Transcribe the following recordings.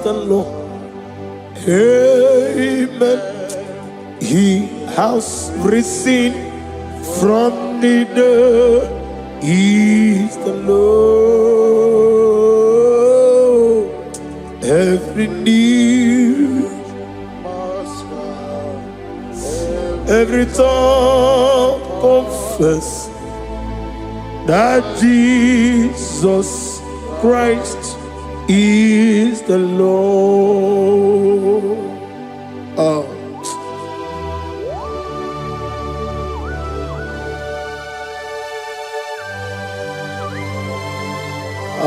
the Lord. Amen. He has risen from the dead. He is the Lord. Every knee, every tongue confess that Jesus Christ is the Lord.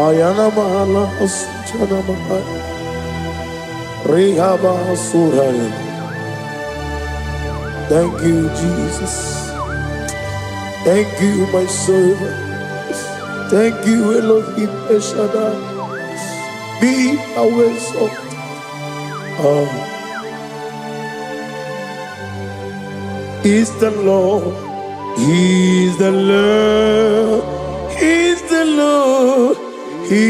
Ayana mahala asjana mahal rehaba suraya. Thank you, Jesus. Thank you, my servant. Thank you, Elohim Eshadai. Be our salt. Is the Lord. He is the Lord. He is the Lord. He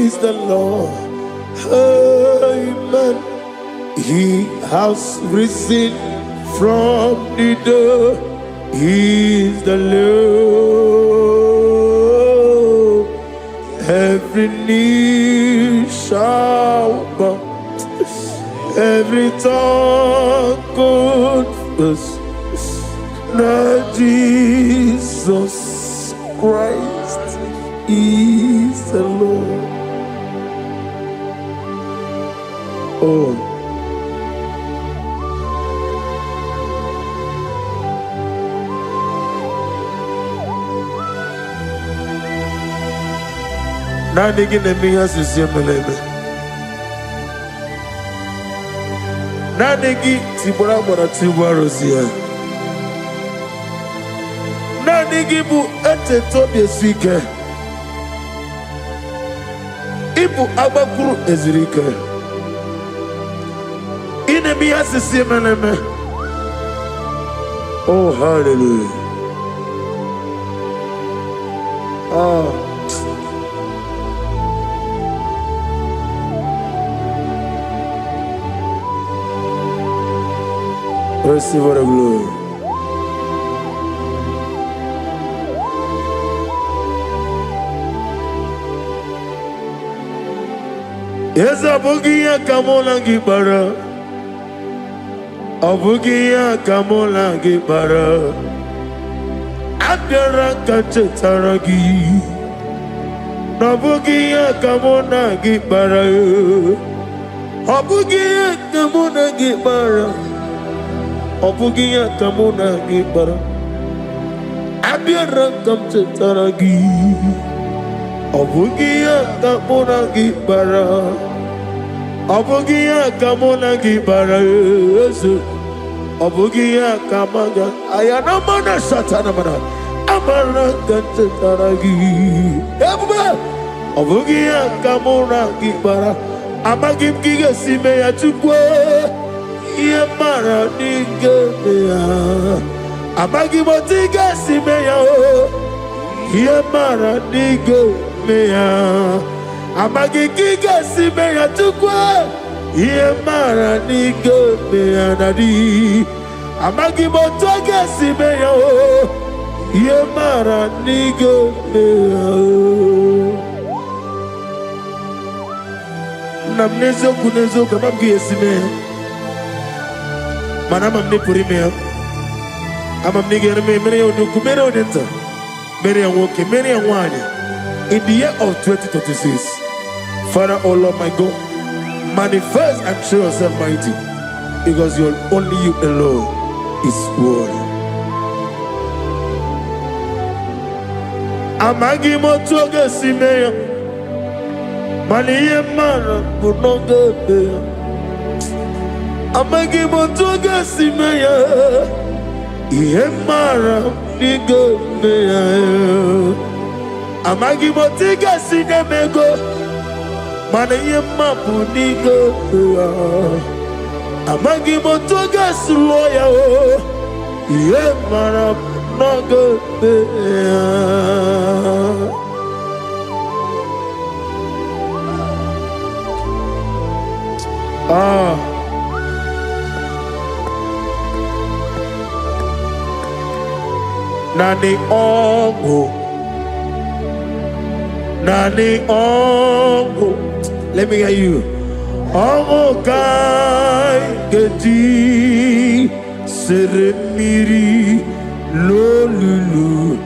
is the Lord. Amen. He has risen from the dead. He is the Lord. Every knee shall bow, every tongue confess that Jesus Christ is the Lord. Oh. Nani gine miya sisi melebe. Nani gi tibora bora tibora siya. Nani gi bu ete tobe sike. Ibu abakuru ezirike. Ine miya sisi melebe. Oh, hallelujah. Oh. Receive the glory. Yes, Abukia Kamola Gibara. Abukia Kamola Gibara. Abdara Kachetaragi. Abukia Kamona Gibara. Abukia Kamona Gibara. Obugia kamuna gibara, abiyara kamche taragi. Obugia kamuna gibara, obugia kamuna gibara. Obugia kamaga, ayana mana satana mana, amara kamche taragi. Ebuka, obugia kamuna gibara, amagim giga sime ya chukwe. Yemara nigemeya, amagi motiga simeya o. Yemara nigemeya, amagi giga simeya tukwa. Yemara nigemeya nadi, amagi motiga simeya o. Yemara nigemeya. Namnezo kunezo kamamgi esimeya. Manam amne puri me amne gere me mere onuku mere odenta mere anwoke mere anwanya. In the year of 2026, Father, oh Lord my God, manifest and show yourself mighty, because only you alone is worthy. Amagi motoga simeya maniye mara bunoga beya. Amagi motoga simeya, yemara nigo meya. Amagi motiga sinemego, mana yemapu nigo meya. Amagi motoga suloya o, yemara nigo meya. Ah. Nani ongo. Nani ongo. Let me hear you. Ongo kai gedi seremiri lolulu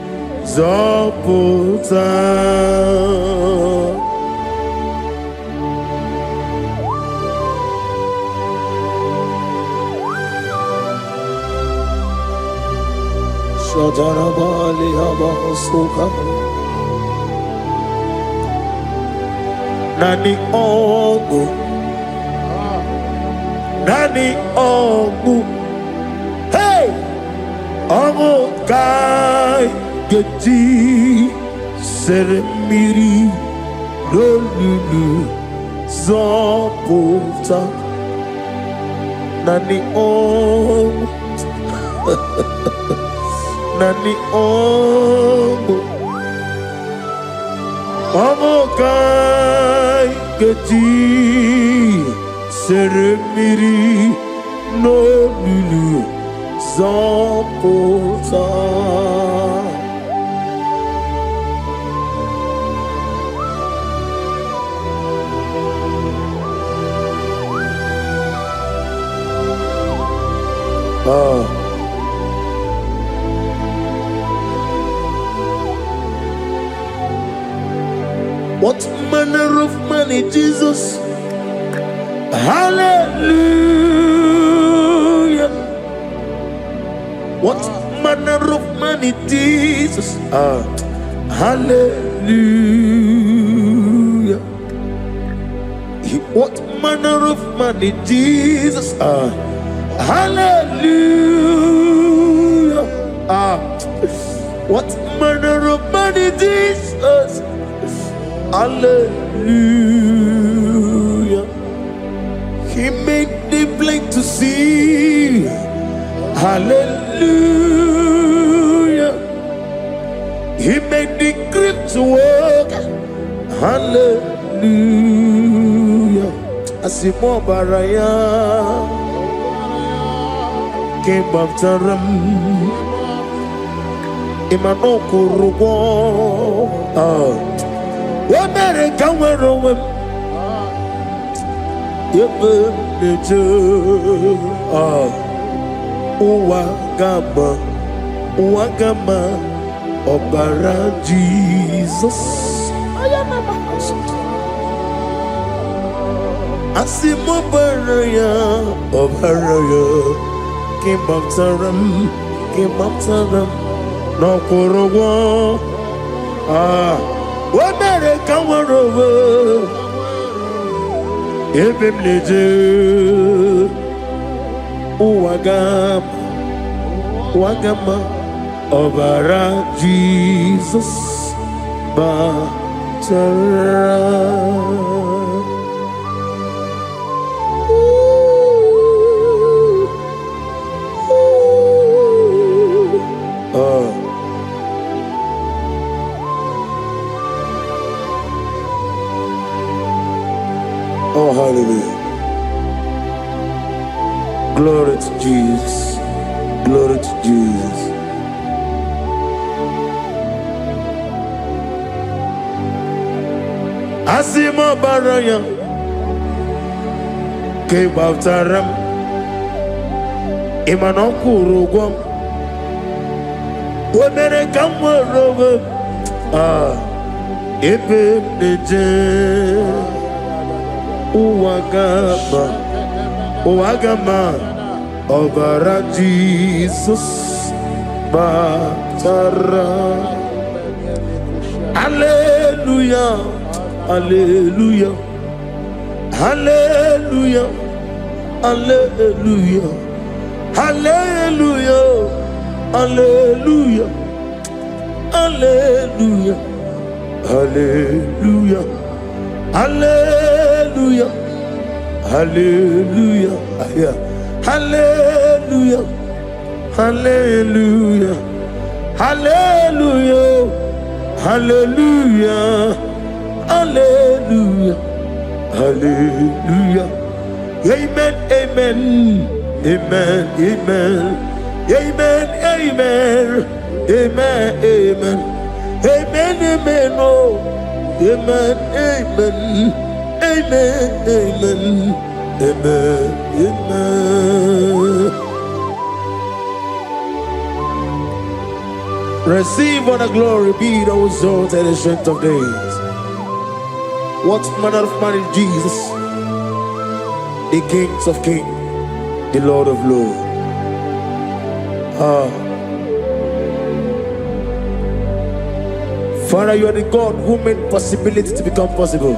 zapota. Shadarabali abasoka. Nani ongo. Nani ongo. Hey! Ongo kai gedi seremiri lolulu zapota. Nani ongo. Nani ongo. Ongo kai gedi seremiri no lulu zapota. What manner of money, Jesus? Hallelujah. What manner of money, Jesus? Hallelujah. What manner of money, Jesus? Hallelujah. What manner of money, Jesus? Hallelujah. He made the blind to see. Hallelujah. He made the grip to walk. Hallelujah. Asimo baraya came after him. Imano kurugo. America where him. Uwagama Obara Jesus. Asimo baraya Obaraya came after him. No kurugo. America where him. Ebim leje Uwagama Obara Jesus Batara. Oh, hallelujah. Glory to Jesus. Glory to Jesus. Asimo baraya came after him. Imano kurugwam. Wemere kamwarowe. Ebe neje. Uwagama Obara Jesus Batara. Hallelujah. Hallelujah. Hallelujah. Hallelujah. Hallelujah. Hallelujah. Hallelujah. Hallelujah. Hallelujah. Hallelujah. Hallelujah. Hallelujah. Hallelujah. Hallelujah. Hallelujah. Hallelujah. Amen, amen, amen, amen, amen, amen, amen, amen, amen, amen, oh, amen, amen, amen, amen, amen, amen. Receive all the glory, be the result and the strength of days. What manner of man is Jesus? The Kings of Kings, the Lord of Lords. Father, you are the God who made possibility to become possible.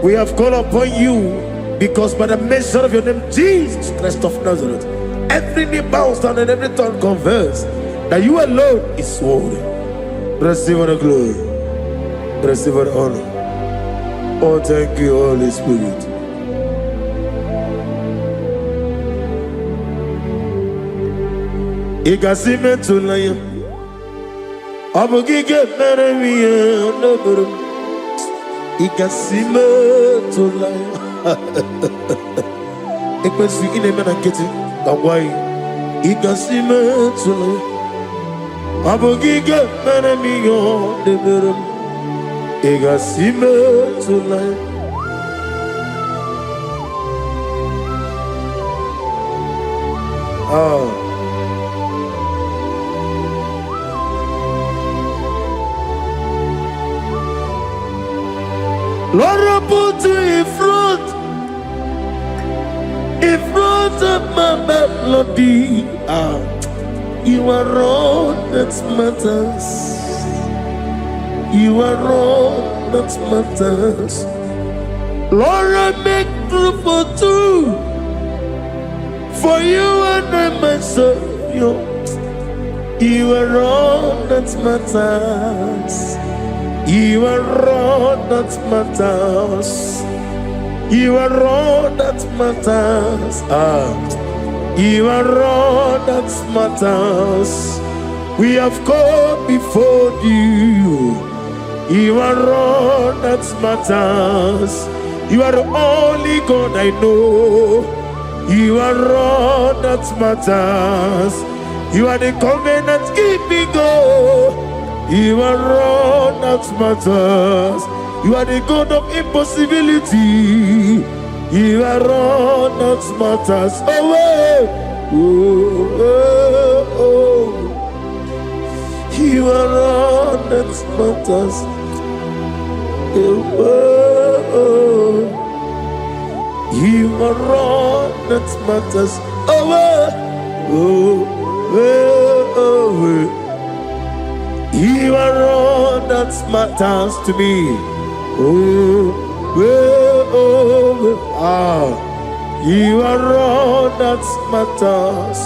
We have called upon you because by the measure of your name, Jesus Christ of Nazareth, every knee bows down and every tongue confesses that you alone is worthy. Receive all the glory. Receive all the honor. Oh, thank you, Holy Spirit. Igasime tulaya, abugige meremiye onoburum. Igasime tulaya. Ekwensu ineme na keti kawai. Igasime tulaya, abugige meremiye onoburum. Igasime tulaya. Lord, I put you in front of my melody. You are all that matters. You are all that matters. Lord, I make room for two, for you and I myself. You are all that matters. You are all that matters. You are all that matters. You are all that matters. We have come before you. You are all that matters. You are the only God I know. You are all that matters. You are the covenant keeping God. You are all that matters. You are the God of impossibility. You are all that matters. Oh, oh, oh. You are all that matters. Oh, oh. You are all that matters. Oh, oh, oh, oh. You are all that matters to me. Oh, oh, oh. You are all that matters.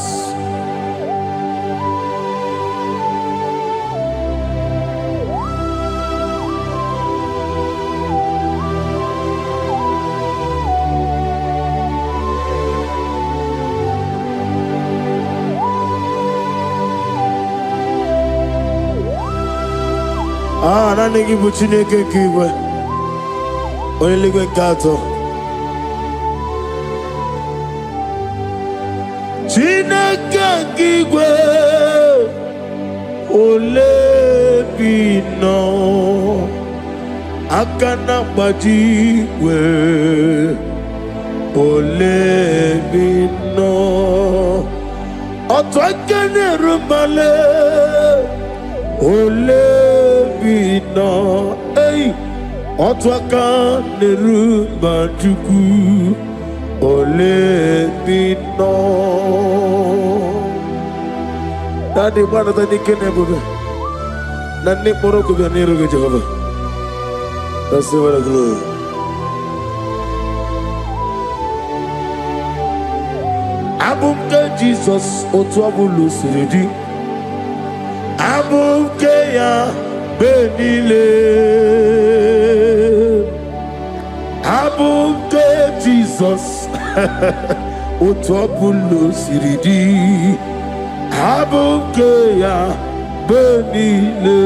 Nani gibu Chineke kigwe Oyeligwe kato Chineke kigwe Olebino Akana bajigwe Olebino Otwakene rumale Olebino, hey, Otwaka nerumba juku. Olebino. Nani bwana tani kene bube. Nani moro kubya niruge Jehovah. Receive the glory. Abumke Jesus otwabulu siridi. Abumke ya benile. Abumke Jesus otwabulu siridi. Abumke ya benile.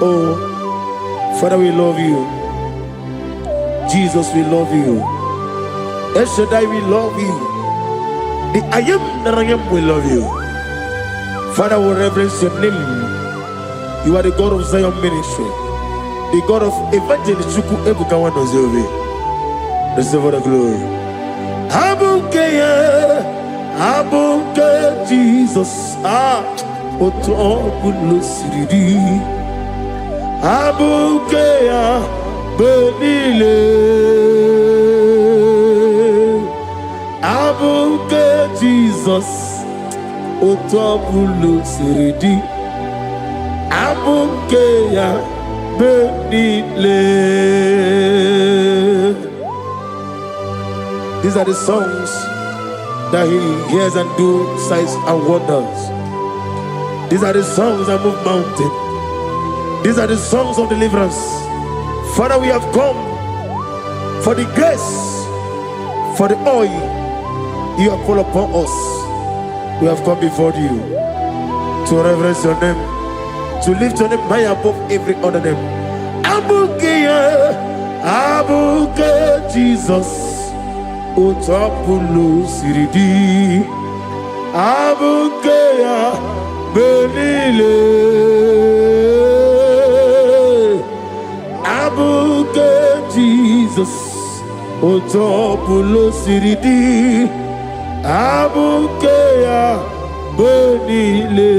Oh, Father, we love you. Jesus, we love you. El Shaddai, we love you. The I am that I am, we love you. Father, we reverence your name. You are the God of Zion ministry, the God of Evangelist Ebuka. Receive all the glory. Ebuka, Jesus. Ebuka, Benile. Ebuka, Jesus. Otobulo siridi. Ebuka, Benile. These are the songs that he hears and do signs and wonders. These are the songs that move mountain. These are the songs of deliverance. Father, we have come for the grace, for the oil you have poured upon us. We have come before you to reverence your name, to lift your name high above every other name. Ebuka, Jesus. Utapulu siridi. Ebuka, Benile. Ebuka, Jesus. Utapulu siridi. Ebuka, Benile.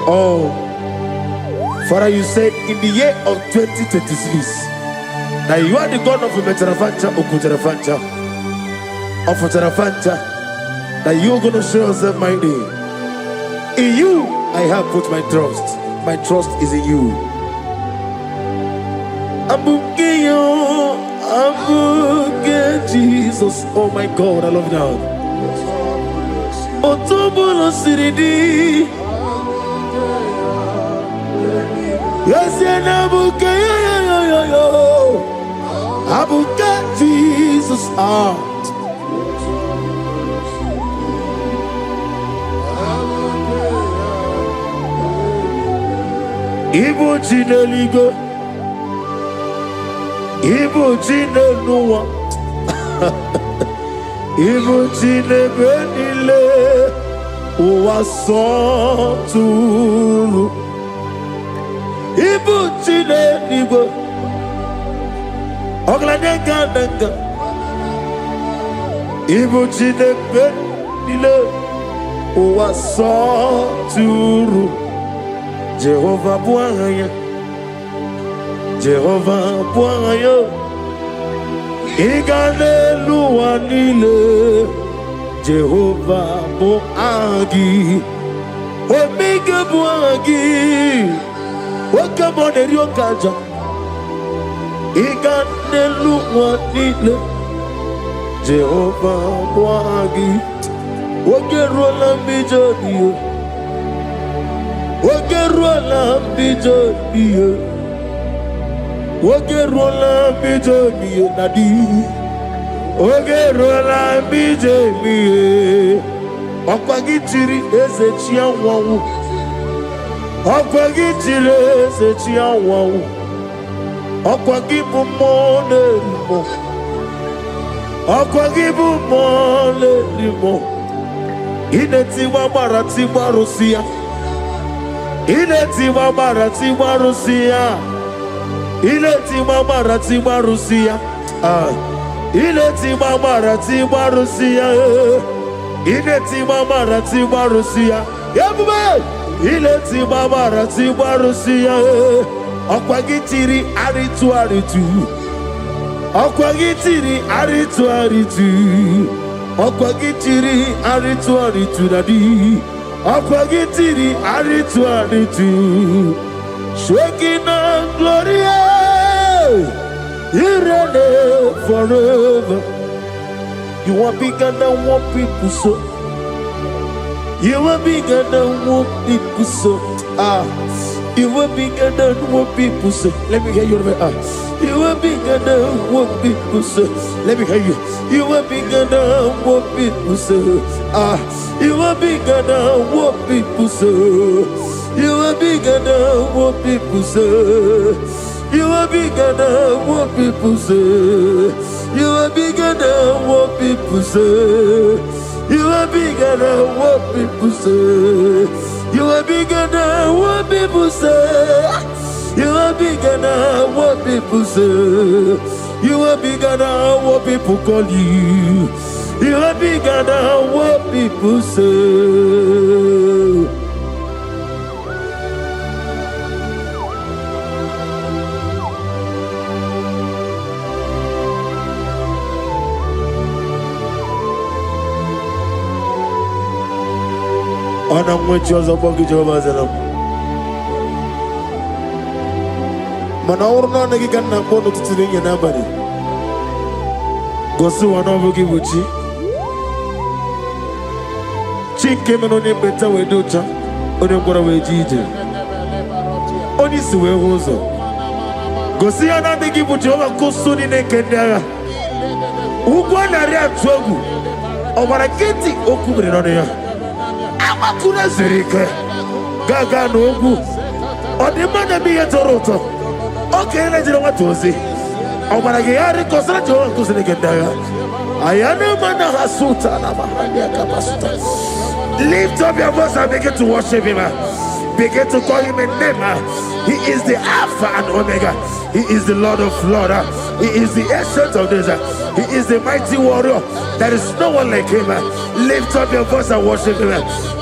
Oh, Father, you said in the year of 2026 that you are the God of Metarafancha, Okutarafancha, of Otarafancha, that you are going to show yourself mighty. In you, I have put my trust. My trust is in you. Ebuka, Jesus. Oh my God, I love you now. Otobulo siridi. Yes, Ebuka, Ebuka, Jesus. Ibu Jineligo, Ibu Jinenuwa, Ibu Jinebenile, Uwasotulu. Ibu Jineligo, Oglanenga, Ibu Jinebenile, Uwasotulu. Jehovah Bwaya, Jehovah Bwaya, Iganelua Nile, Jehovah Boagi, Omega Boagi, Wakabone Ryokaja, Iganelua Nile, Jehovah Boagi, Wakerola Mijodi. Wakerola bijodiye, Wakerola bijodiye nadi, Wakerola bijodiye. Okwagitiri ezechiya wawu, Okwagitiri ezechiya wawu, Okwagibu molerimo, Okwagibu molerimo. Ineti wabara tibarusia. Ileti mama Rusia, Ileti mama Rusia, Ileti mama Rusia, Ileti mama Rusia, Yabuba, Ileti mama Rusia, Okwagitiri aritu, Okwagitiri aritu, Nadi. Akwagitiri aritu, Shekina Gloria, you reign forever. You are bigger than what people so. You are bigger than what people so. You are bigger than what people say. Let me hear you. You are bigger than what people say. Let me hear you. You are bigger than what people say. You are bigger than what people say. You are bigger than what people say. You are bigger than what people say. You are bigger than what people say. You are bigger than what people say. You are bigger than what people say. You are bigger than what people say. You are bigger than what people call you. You are bigger than what people say. Honor which was above Jehovah's name. Manaurna Nagikan Napono to Tiring and nobody. Gosu Anobuki Wuchi. Chink came on him better with Ducha. On your Goraway Gigi. Only Sue Wozo. Gosiana de Gibujova Kosuni Nekenda. Ugwana Ria Twogu. Over a getty Okubri on here. Amakuna Zerike. Gaga Nogu. Or the man be a Toronto. Okay, let's know what to say. Over a Gayari Cosajo Kusinekenda. I am a man of Hasuta. Lift up your voice and begin to worship him. Begin to call him a name. He is the Alpha and Omega. He is the Lord of Lords. He is the Ancient of Days. He is the mighty warrior. There is no one like him. Lift up your voice and worship him.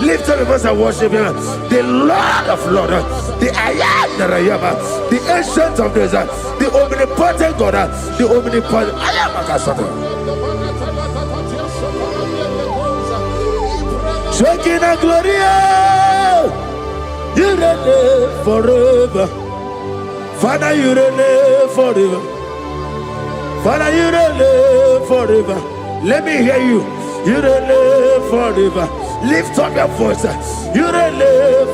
Lift up your voice and worship him. The Lord of Lords. The I am that I am. The Ancient of Days. The omnipotent God. The omnipotent. I am a Kasata. Shekinah Gloria. You reign forever. Father, you reign forever. Father, you reign forever. Let me hear you. You reign forever. Lift up your voice. You reign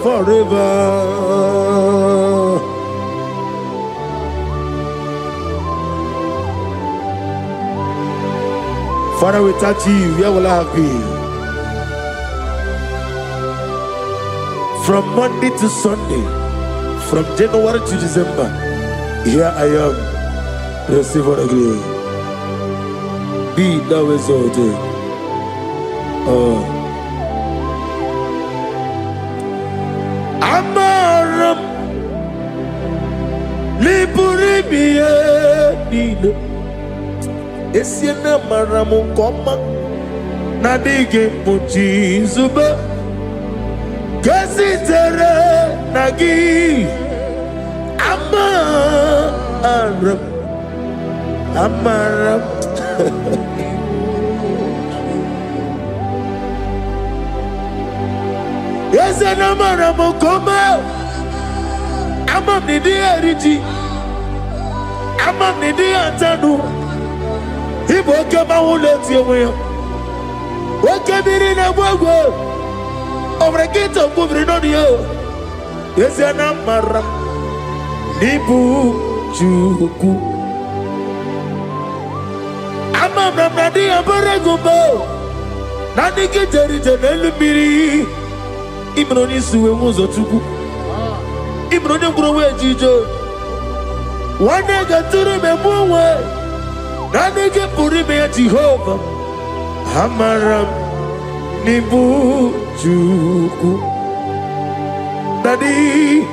forever. Father, without you, where will I have been? From Monday to Sunday, from January to December, here I am. Receive what I glory. Be thou exalted. Amaram Liburibie Nino Esiena Maramu Koma Nadige Muchi Zuba Kasitere Nagi Amaram Yes, and Amaram Koma Amam Nidi Eriti Amam Nidi Antanu He woke up my whole let you away. Woke up in a wago over a gate of moving on you. Yes, and Amaram Nibu Chuku Amam Nadi Abaragumbo Nadi Kitari Janelubiri Imroni Suwe Mozotuku Imroni Browe Jijo One day got to remember Nadi Purime Jehovah Amaram Nibu Chuku Nadi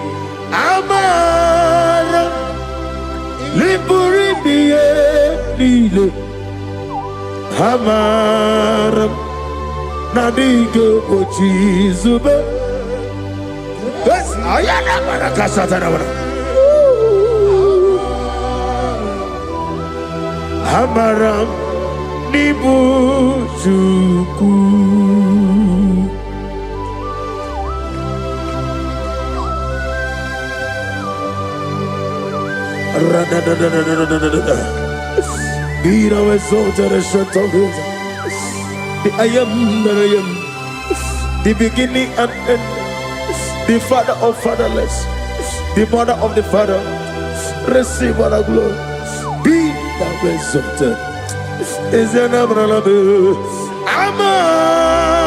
Amaram Liburibie Nile Amaram Nadige Pochizube Yes, I am a Kasatana Amaram Nibu Chuku Be thou exalted and shut of his. The I am that I am, the beginning and end, the father of fatherless, the mother of the father. Receive all the glory, exalted. Is an abralabe. Amarama.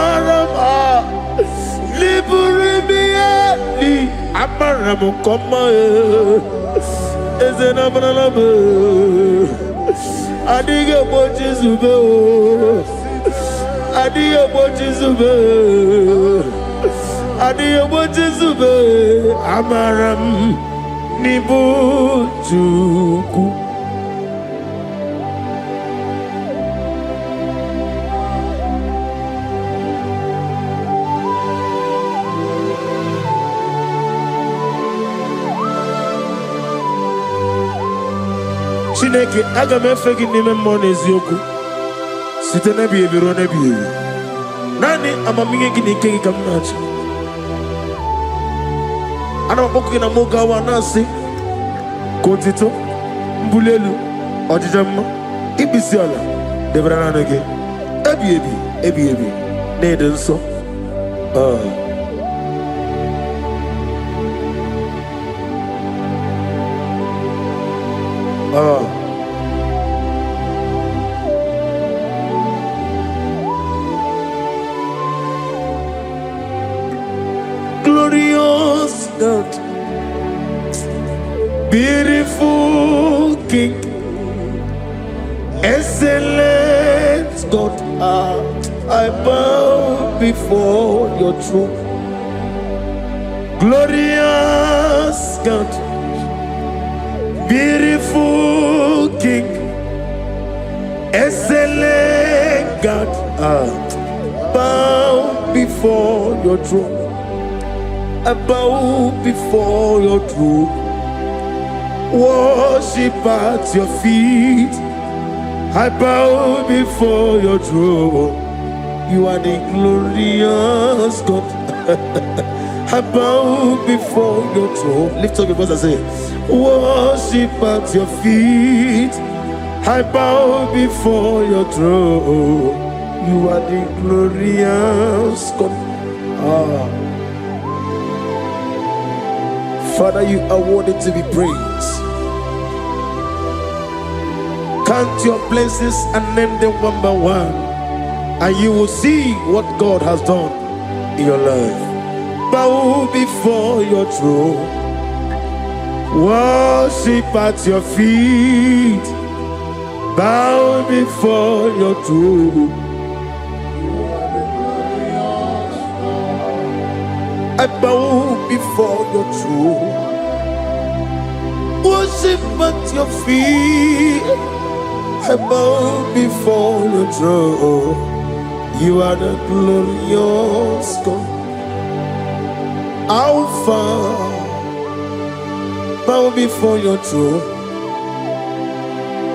Liburimiali. Amaramu koma. Is an abralabe. Adiga bochizube. Adiga bochizube. Adiga bochizube. Amaram nibujuku. Chineke aga m efe gị n'ime mmụọ na eziokwu site n'ebi ebi ruo n'ebi ebi. Naanị amamihe gị na ike gị ka m na-achọ. Ana m akpọku gị na m oge awa na-asị ka otito, mbuli elu, ọdịda mma, ikpisi ala debere naanị gị ebi ebi ebi ebi na-ede nsọ. Glorious God, beautiful King, excellent God, I bow before your throne. Glorious God, beautiful King, excellent God, bow before your throne. I bow before your throne, worship at your feet. I bow before your throne. You are the glorious God. I bow before your throne. Lift up your voice and say, worship at your feet. I bow before your throne. You are the glorious God. Father, you are worthy to be praised. Count your blessings and name them one by one, and you will see what God has done in your life. Bow before your throne, worship at your feet. Bow before your throne. I bow before your throne, worship at your feet. I bow before your throne. You are the glorious God, Alpha. Bow before your throne,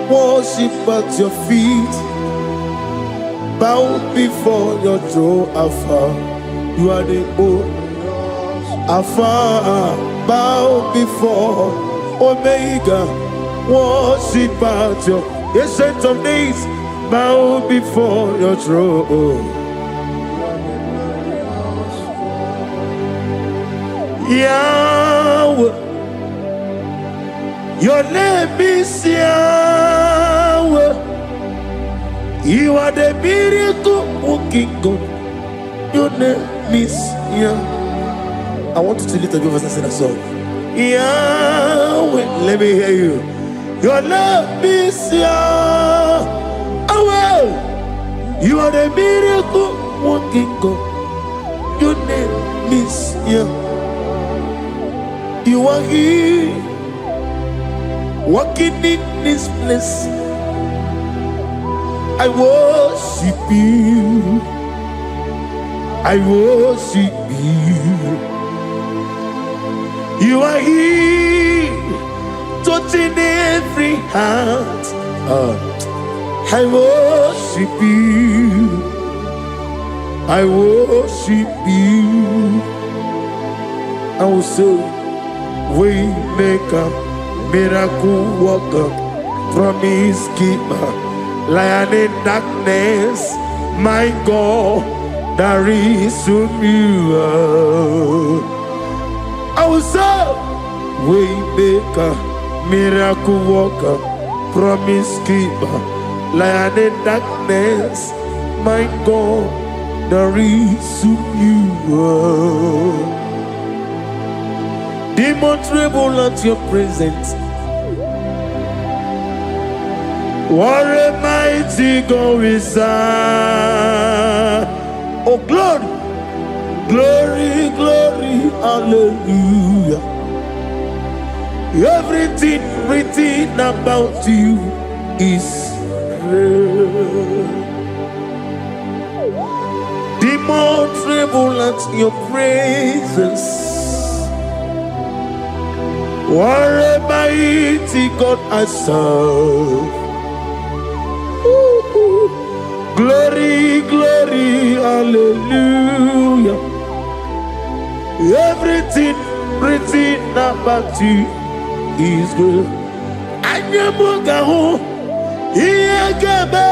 worship at your feet. Bow before your throne, Alpha. You are the old Alpha. Bow before Omega, worship at your ancient of days. Bow before your throne. Yahweh, your name is Yahweh. You are the miracle working God. Your name is Yahweh. I want you to lift up your voice and sing a song. Yahweh, let me hear you. Your name is Yahweh. You are the miracle working God. Your name is Yahweh. You are here, walking in this place. I worship you. I worship you. You are here, touching every heart. I worship you. I worship you. I will say, Waymaker, miracle worker, promise keeper, lion in darkness, my God, there is you. I will say, Waymaker, miracle worker, promise keeper, lion in darkness, my God, there is you. Demon tremble at your presence. What a mighty God is that? Oh, glory, glory, glory, hallelujah. Everything written about you is real. Demon tremble at your presence. What a mighty God I serve. Glory, glory, hallelujah. Everything written about you is good. Ebuka ho, Iyagaba,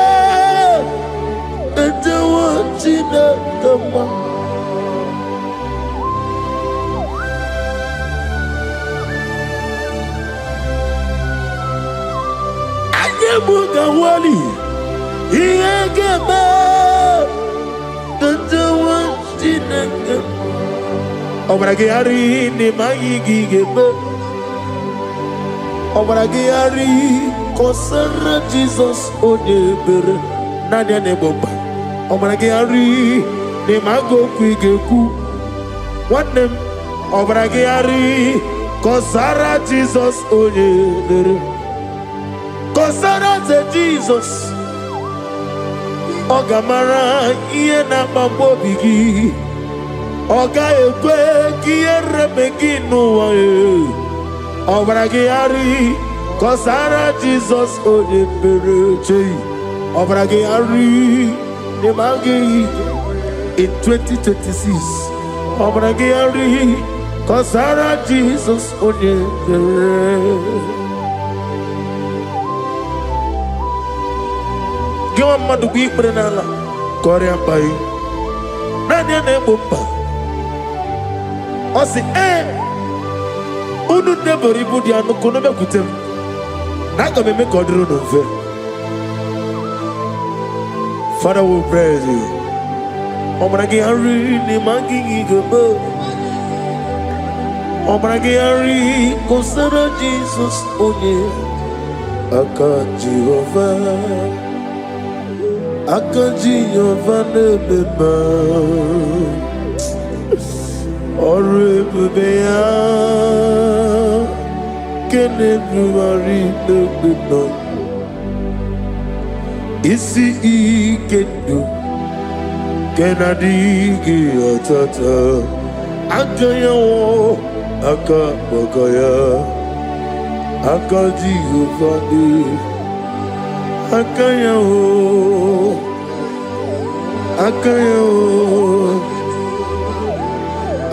and the one in the man. Ebuka wali, Iyagaba, and the one in the man. Obragari ni magigi gebe. Obragari kosara Jesus odebere nadia neboba. Obragari ni mago kwigeku. Wanem obragari kosara Jesus odebere. Kosara ze Jesus. Ogamara iye na mabobigi. Oga ekwe kiere beginu wae. Obragari kosara Jesus odebere. Obragari ne magi in 2026. Obragari kosara Jesus odebere. Gwa madu bi prenala Korea pai. Nadia ne bomba. Osi unu nebori budi anu kono be kutem. Naga me kodro no ve. Father will praise you. Obragi ari ni mangi gebo. Obragi ari kosara Jesus onye. Aka Jehovah. Aka Jehovah nebeba. Orebea kenebuari nebeba. Isi ikendo kenadigi atata. Akaya wo akabakaya. Aka Jehovah ne. Akaya wo akaya wo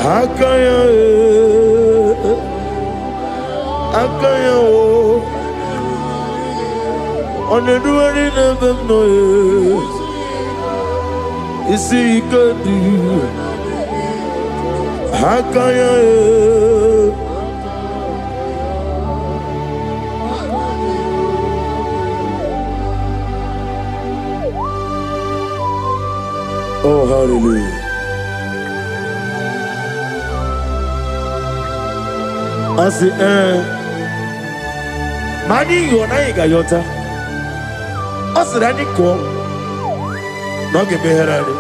akaya akaya wo oneduari nebem no isi ikadi akaya oh hallelujah. I say, Mani Yonaiga Yota. I said, I didn't call. Not give me herani.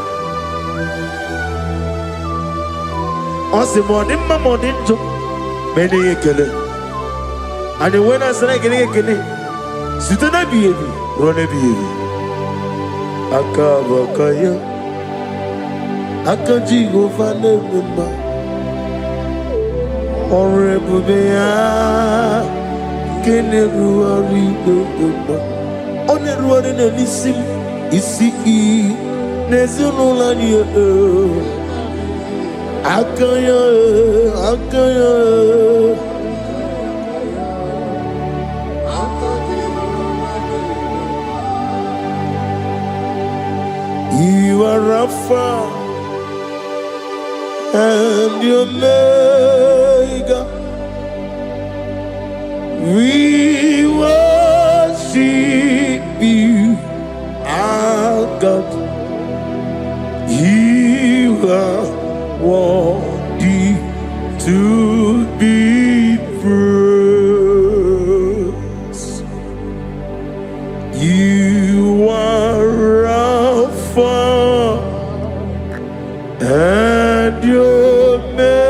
I say, morning, my morning, to many a killer. And when I said, I get a killer, sit on a baby, run a baby. Akabakaya. Akaji go find a member. Orebea keneruari dodo. Oneruari nelisim isi nezunulani akaya akaya. You are Alpha and Omega. We worship God. You are worthy to be praised. You are Alpha and Omega.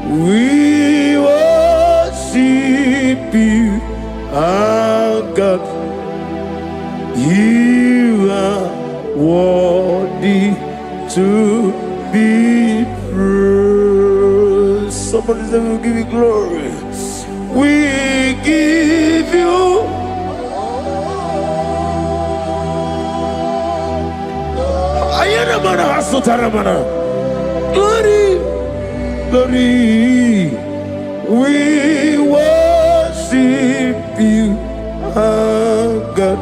We worship you, our God. You are worthy to be praised. Somebody say, we'll give you glory. We give you glory, glory. We worship you, our God.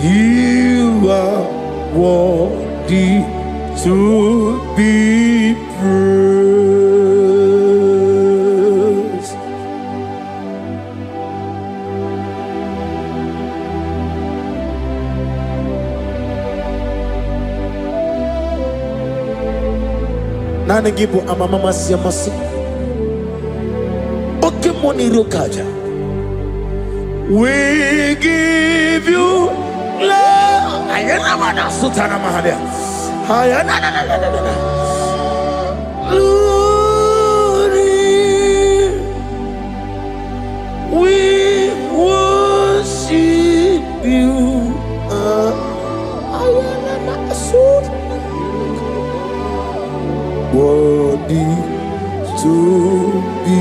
You are worthy to be praised. Nana gibo amamama siamasi. Oke moni rokaja. We give you love. Ayana mana sutana mahalia. Ayana na. Glory. We worship you. Ayana na sut. Worthy to be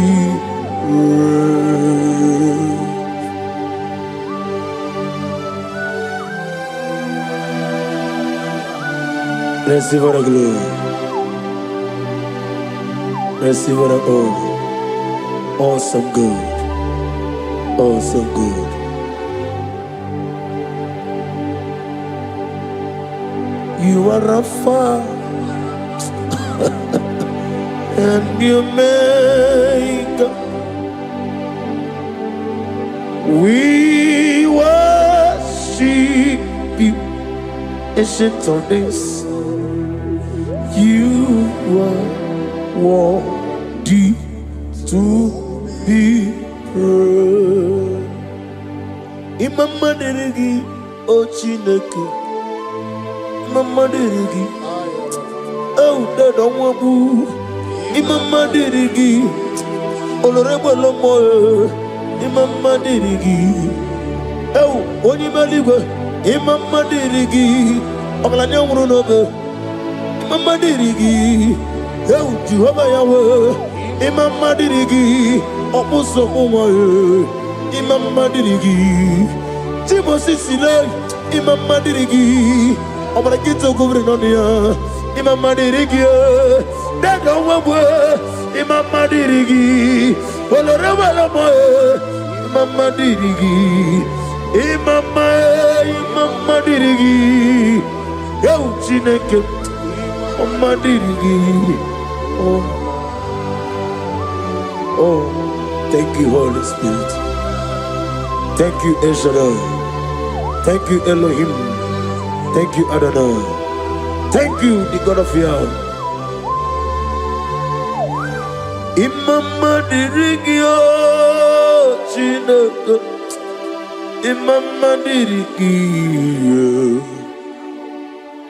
praised. Receive the glory. Receive the honor. Awesome God. Awesome God. You are Alpha and Omega. We worship you, ancient of days. You are worthy to be praised. Imama deregi o Chineke. Imama deregi o Dadonwabu. Imama deregi Honorable Lomo. Imama deregi o Onimaligwe. Imama deregi Oglanya Murunobe. Imama dirigi, eu Jehovah Yahweh. Imama dirigi, opuso umaye. Imama dirigi, Timosi Sile. Imama dirigi, Omalakito Governonia. Imama dirigi, Dado Wawe. Imama dirigi, Olorewalamoe. Imama dirigi, Imama dirigi, eu Chineke. Oh, thank you, Holy Spirit. Thank you, El Shaddai. Thank you, Elohim. Thank you, Adonai. Thank you, the God of Yahweh. Imama dirigi o Chineke. Imama dirigi.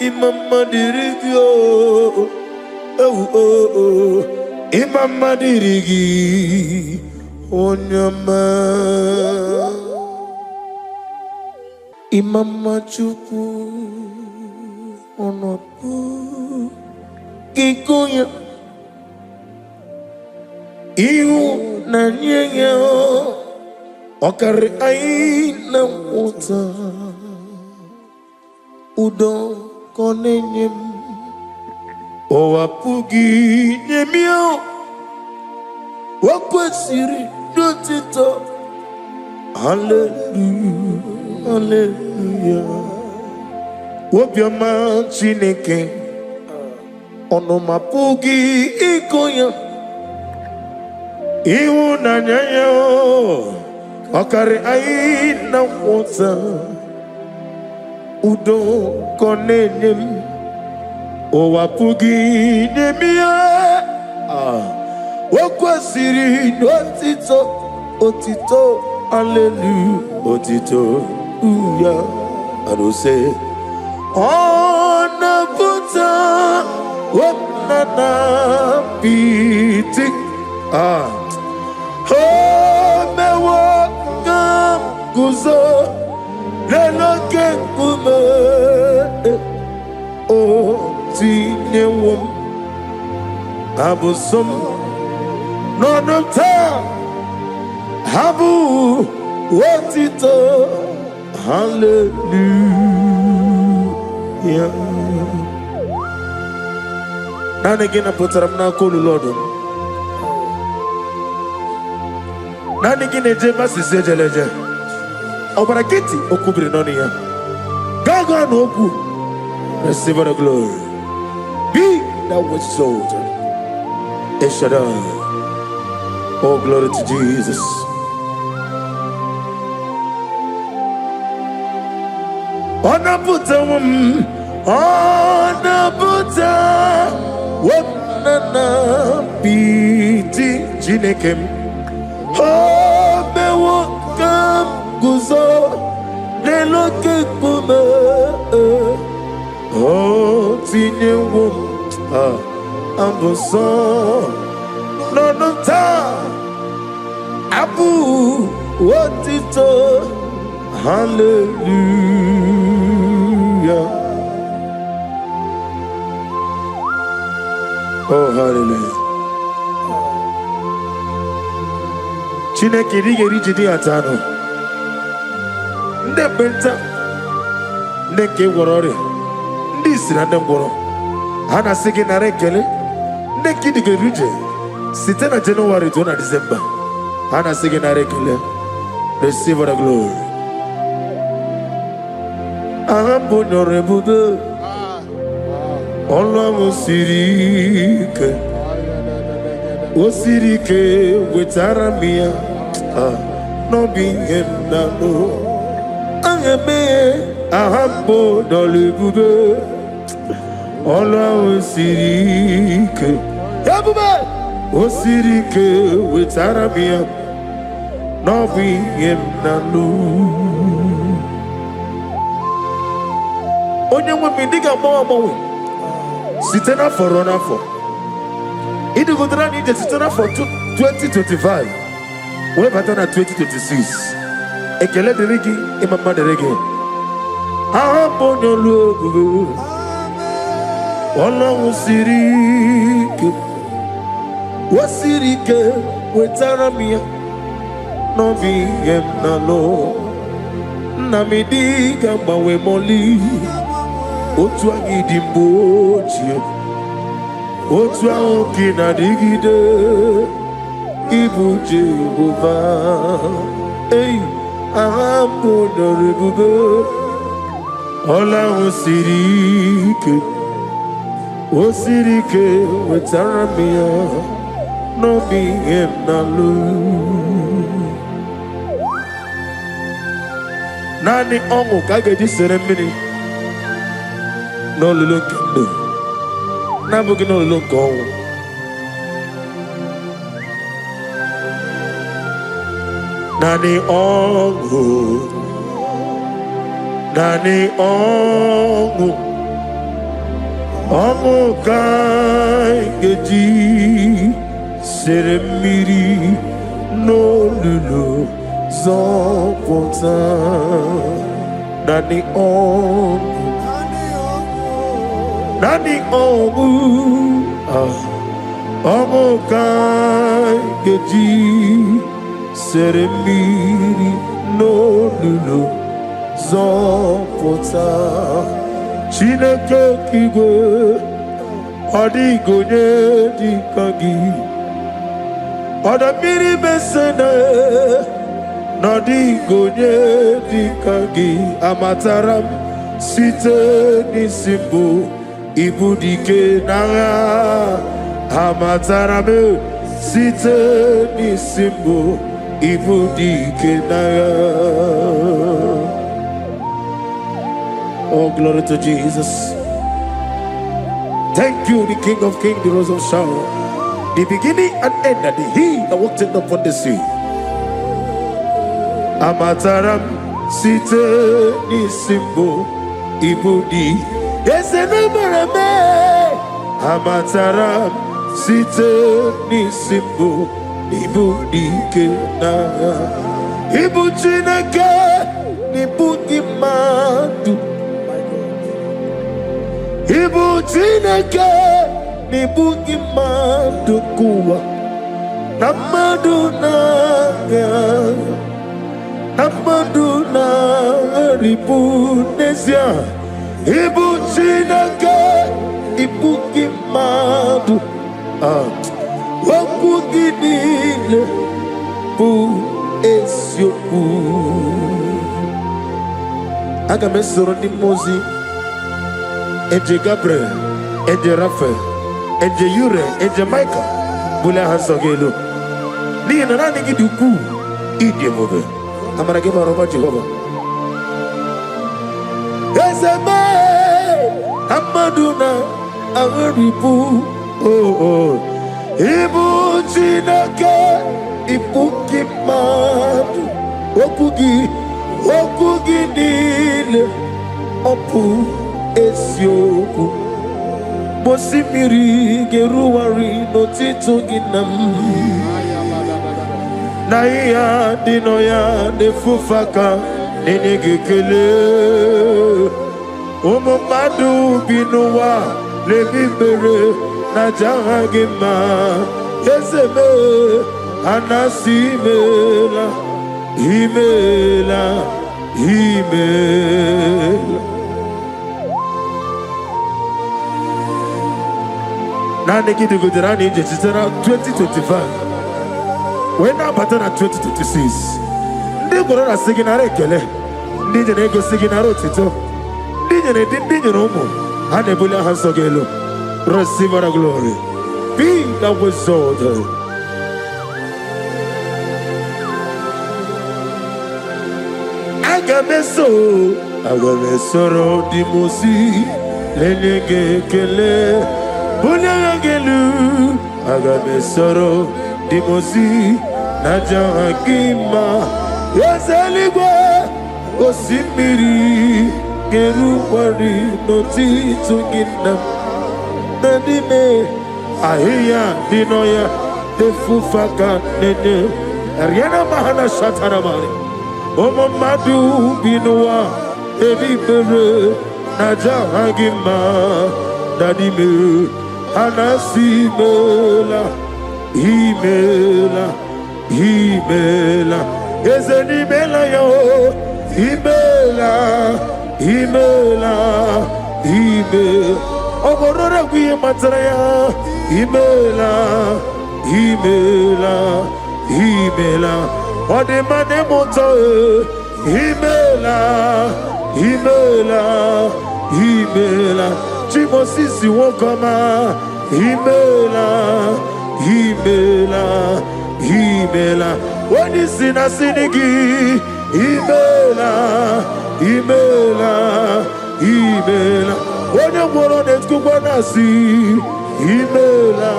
Imama dirigi oh Imama dirigi onyama Imama chuku onopu kikunya iu na nyenya okare aina uta udo konenyem owapugi nyemio wakwesiri dotito. Hallelujah, hallelujah. Obioma Chineke onomapugi ikoya ihunanya yo Okare aina wota udo konenem owapugi nemia okwasiri otito hallelujah otito uya arose ona puta wonana piti Guzo Leloke Kume O Tinewum Abusum Nonota Habu Wotito Hallelujah Nanagina Putaramna Kulu Lordum Nanagina Jema Sisejeleje Obarakiti okubiri nonia. Gaga no oku. Receive the glory. Be thou exalted. Eshadai. Oh, glory to Jesus. Onaputa Onaputa Wapnana Piti Jinekem. Oh, bewo kam Guzo Leloke Kume Oh Tinewum Amboson Nonota Abu Wotito Hallelujah Oh hallelujah Chineke rigeri jidi atano Nde benta Nde worori Ndi sirande ngoro Hana sigi na rekele Nde kidige rije Site na January to na December Hana sigi na rekele Receive the glory Ahambo nyorebude Olwa osirike Osirike wetara mia No bingem na no Ahambo dolebube Olwa osirike Yabube Osirike wetara mia No bingem na no Onye nwe diga mawa Sitena for run for Idi godra ni de sitena for 2025 We batana 2026 Ekele deregi imama deregi Ahambo nyolu Wala usirike Wasirike wetara mia No bingem na no Namidi gamba we moli Otu agidi mbochie Otu aoki na digide Ibu Jehova Hey Ahambo norebube Ola Osirike wetara mia No bingem na lu Nani ongu kageji seremini No lulu kendo Nabuki no lulu kongu Nani ongu Ongu kageji seremiri No lulu Zopota Nani ongu Ongu kageji seremiri no lulu Zopota Chineke kigwe Odigonye dikagi Odamiri besene Nodigonye dikagi Amataram site nisimbu Ibudike nanga Amataram site nisimbu Oh, glory to Jesus. Thank you, the King of Kings, the Rose of Sharon, the beginning and end, and the He that walked upon the sea. Amataram site ni simbo ibudi esenemereme. Amataram site ni simbo ibudi kena ibu Chineke nibudi madu. Ibu Chineke nibudi madu kuwa namadu na Amaduna ribunesia Ibu Chineke Ibu Kimadu Waku gidile Bu Esioku Aga mesoro ni Mozi Eje Gabriel Eje Raphael Eje Yure Eje Michael Bula Hasogelo Ni nani giduku Idye move I'm gonna give a Robert Jehovah. Ezeme, Amaduna, Averibu, oh, Ibu Chineke, Ibu Kimadu, Okugi Nile, Opu Esioku, Bosimiri, Geruari, Notito Ginam. Naya dinoya de fufaka nenegekele Omomadu binuwa lebibere na jahagima Ezeme anasimela Himela Nani gudirani jechitera 2025 When I pattern at 2026, they go on singing a rekele, Nijane go singing a rotito, Nijane didn't romo, Hanebula Hasogelo, receive our glory. Be that was so. Agamesoro di Mosi, Lenege Kele, Bunagelu, Agamesoro. Dimosi Najahakima Yasaligwe Osimiri Geruwari Noti Tugina Nadime Ahiya Dinoya Defufaka Nene Ariana Mahana Shataramari Omamadu Binua Ebibere Najahakima Nadime Anasimela Himela, Ezenimela yo, Himela, Ogorora kuye matraya, Himela, Ode mane moto, Himela, Chimosisi wokama, Himela, what is in a sinigi? Himela, what a world that's gonna see? Himela,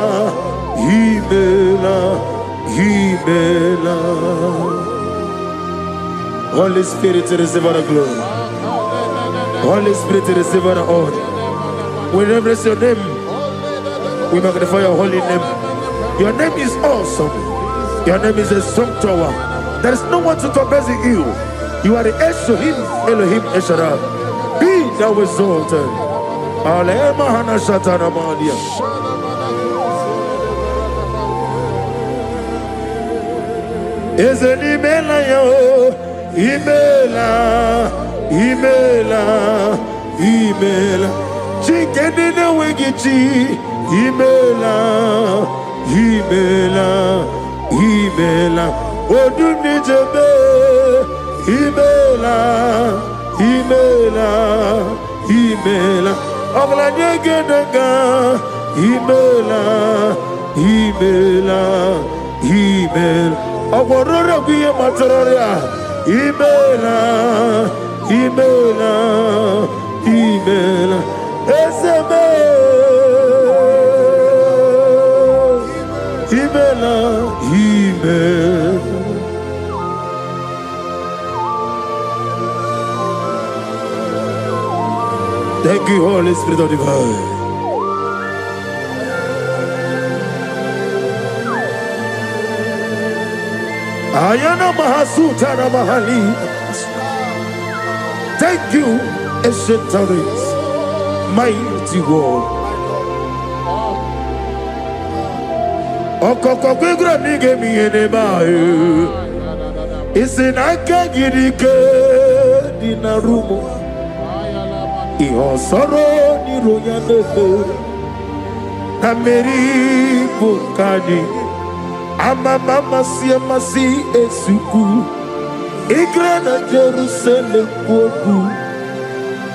Holy Spirit to receive our glory. Holy Spirit to receive our honor. We reverence your name. We magnify your holy name. Your name is awesome. Your name is a strong tower. There is no one to compare to you. You are the Elohim Eshara. Be thou exalted. Alema Hana Shatana Madia. Ezenimela yo, Imela. Chicken Wigichi, Himela, Odunijebe, Himela, Oglanyegedega, Himela, Ogorora biye matororia. Imela, imela, imela. Ezebe. Imela, imela. Thank you, Holy Spirit of divine. Ayana Mahasuta Mahali. Thank you, ancient times, mighty God. Okokokwegra nige mi enebae. Isinaka girike dinarumo. Iho soro ni royane. Nameri bukani. Ama mama siya masi esuku. Igrana Jerusalem woku.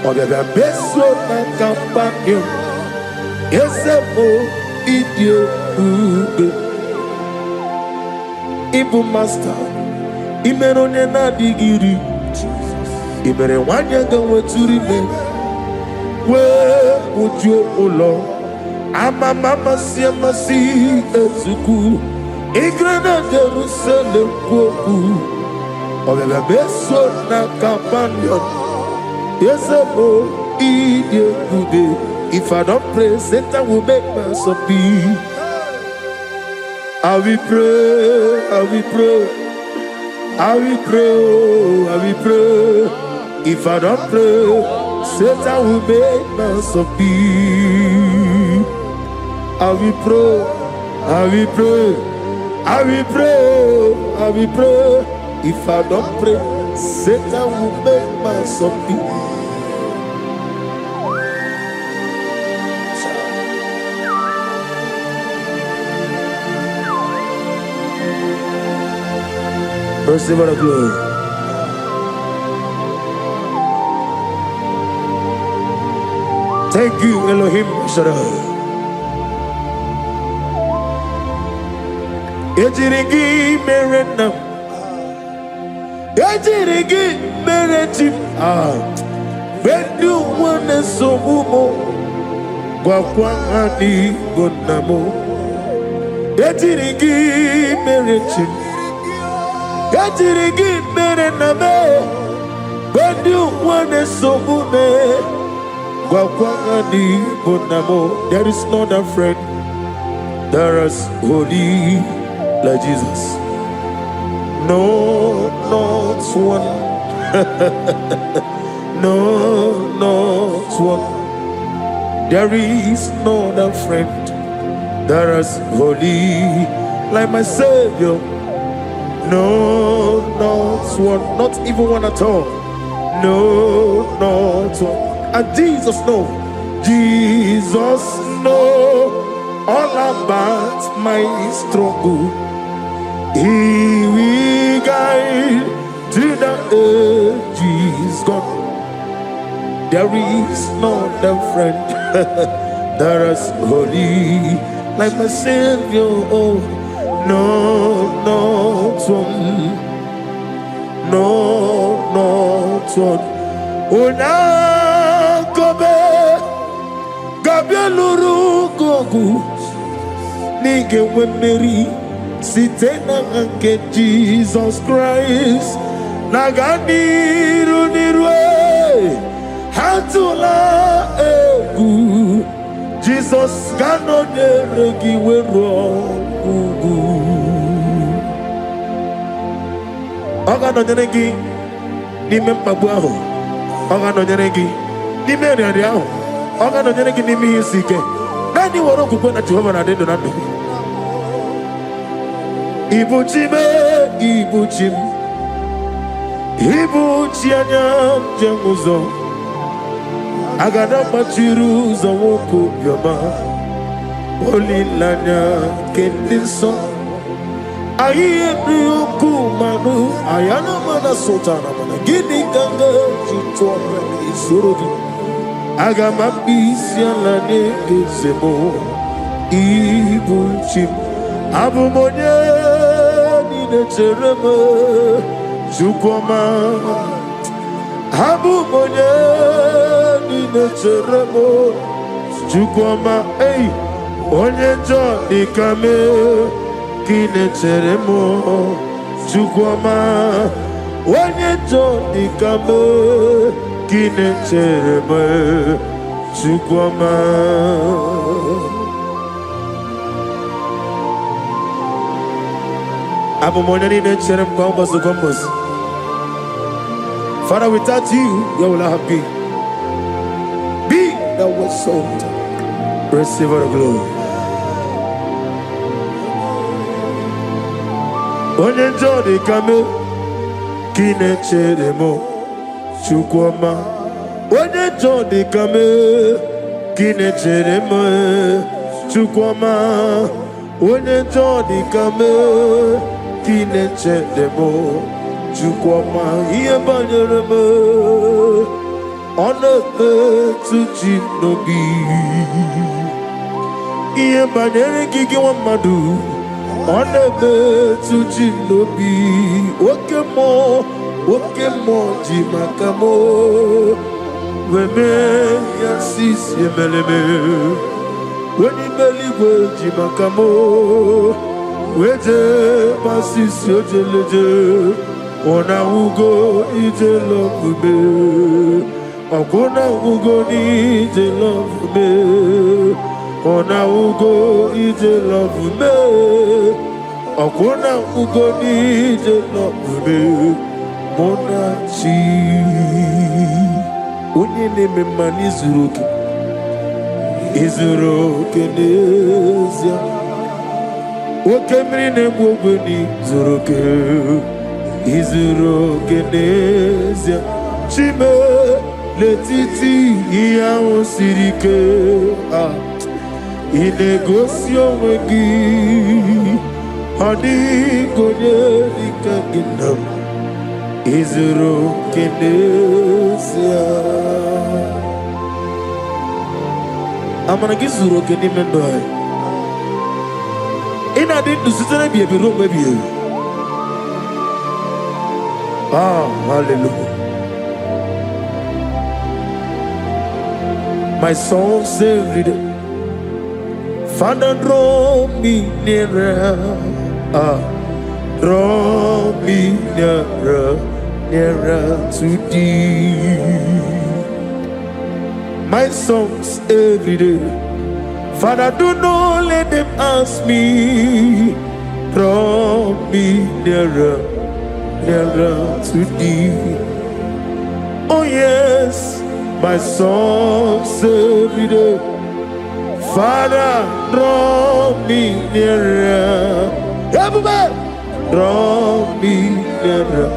Obebe beso na kampanyo. Esemo idio ube. Ibu master. Imeronye na digiri. Imere wanya gawe turime. We ujo ulo. Ama mama siya masi esuku. Igrana Jerusalem woku. Obebe beso na kampanyo. Yesemo idio ube. If I don't pray, Satan will make mess of me. I will pray, I will pray, I will pray, I will pray. If I don't pray, Satan will make mess of me. I will pray, I will pray, I will pray, I will pray. If I don't pray, Satan will make mess of me. Mercy for the glory. Thank you, Elohim Shaddai. Ejirigi merenam. Ejirigi meretim. Bendu wane somumo. Gwakwani gonamo. Ejirigi meretim. Ejirigi merename. Bendu wane somume. Gwakwani gonamo. There is no other friend. There is holy like Jesus. No, not one. No, not one. There is no other friend. There is holy like my Savior. No, not one. Not even one at all. No, not one. And Jesus know. Jesus know all about my struggle. He will guide to the edge is gone. There is no other friend. There is holy like my Savior. Oh, no, not one. No, not one. Oh, now go back. Gabieluru gogu. Nige wemeri. Sitena anke Jesus Christ. Naganiru nirwe. Hatula egu. Jesus gano neregi wero ugu. Ogano neregi. Nime mpabuaho. Ogano neregi. Nime riariaho. Ogano neregi nimi isike. Nani waro kukona Jehovah na dendo nando. Ibuchime, ibuchim. Ibuchianyam jamuzo. Agada machiru za woko yama. Olilanya kendinso. Aye niyuku manu. Ayana mana sotana mana. Gini ganga jitwa isurudi. Agama bisialane gezemo. Ibuchim. Abu monye ni necheremo Chukwuma Abu monye ni necheremo Chukwuma hey onye njọ dịka me ka ị na-echere m Chukwuma onye njọ dịka me ka ị na-echere m Chukwuma abụ m onye niile chere m kwa ụbọchị Father, without you, where will I have been? Be that was sold. Receive all the glory. Onye njọ dịka me ka ị na-echere m Chukwuma onye njọ dịka me ka ị na-echere m Chukwuma onye njọ dịka me ka ị na-echere m Chukwuma ihe banyere m ọ na-emetụ ji n'obi ihe banyere gị nwa mmadụ ọ na-emetụ ji n'obi oke mmụọ ji maka m wee mee ya sisi emeleme onye eluigwe ji maka m wee jee masisi ojeleje ọ na-awụgo ije lọbube ọgwụ na-awụgo n'ije lọbube ọ na-awụgo ije lọbube ọgwụ na-awụgo n'ije lọbube mụ na chi onye na-eme mma n'izuru oke izuru oke n'ezie oke mmiri na-egbu ogwe n'izuru oke izuru oke n'ezie chime n'etiti ihe ahụ siri ike ị na-egosi onwe gị ọ dịghị onye dịka gị na m izuru oke n'ezie amara gị zuru oke n'ime ndụ anyị ị na-adị ndụ site n'ebi ebi ruo mgbe ebi ebi hallelujah. My soul every day, Father, draw me nearer, draw me nearer, nearer to thee. My songs every day, Father, do not let them ask me, draw me nearer, nearer to thee. Oh yes, my songs every day, Father, draw me nearer. Everybody, draw me nearer,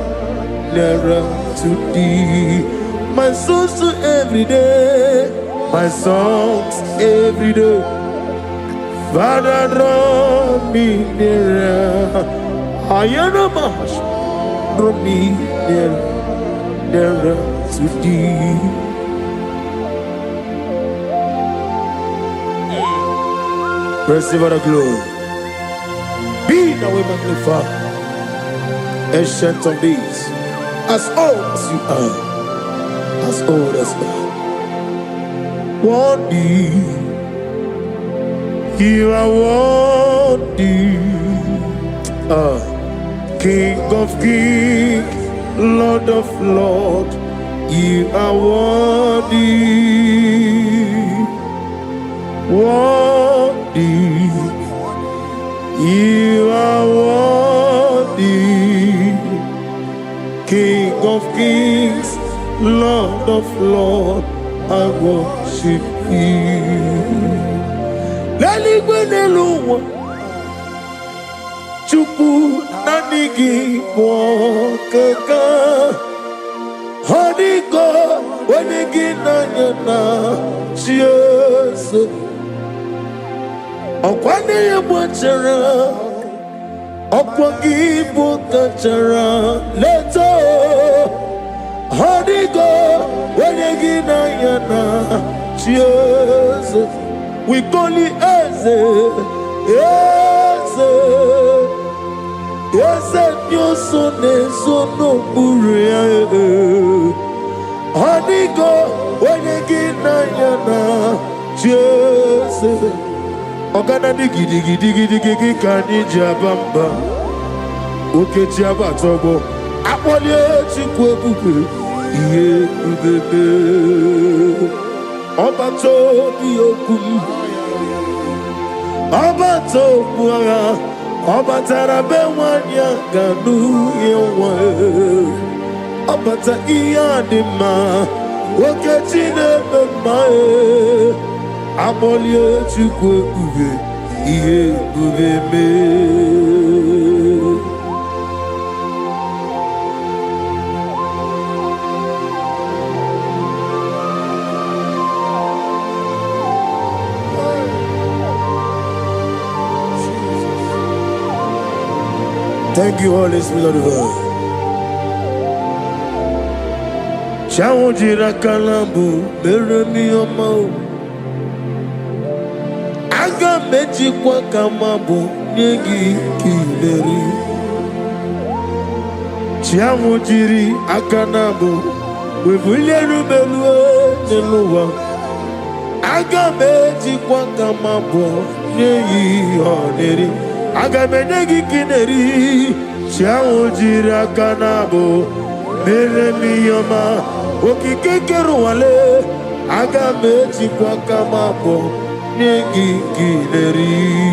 nearer to thee. My songs every day, my songs every day, Father, draw me nearer. I am a mash. Draw me nearer, nearer to thee. Receive the glory. Be thou magnified, ancient of days, as old as you are, as old as I. Worthy, you are worthy. King of kings, Lord of lords, you are worthy, worthy, you are worthy, King of kings, Lord of lords, I worship you. Chukwu nanigi mwokeka Honiko wenigi nanyana Chiesu Okwane yebwachara Okwagi bukachara Leto Honiko wenigi nanyana Chiesu We call it Eze Eze Yes, and your son is so no buria. Honey, go when you get na Jesus. Ogana digi digi digi digi kani jabamba. Oke jaba togo. Apolye chikwe buke. Iye bubebe. Oba tobi okum. Oba tobuara. Oba tarabe wanya ganu yewa. Oba ta iyadima. Oke chine bemae. Apolye chikwe bube. Iye bubebe. Thank you, Holy Spirit of God. Chawujira kalambu meremi omo. Aga meji kwa kamabu nyegi kileri. Chawujiri akanabu webuleru belue neluwa. Aga meji kwa kamabu nyegi oneri. Agamenegi kineri, Chawujira kanabo, Meremiyoma, Okikekeru wale, Agameji kwa kamabo, Negi kineri.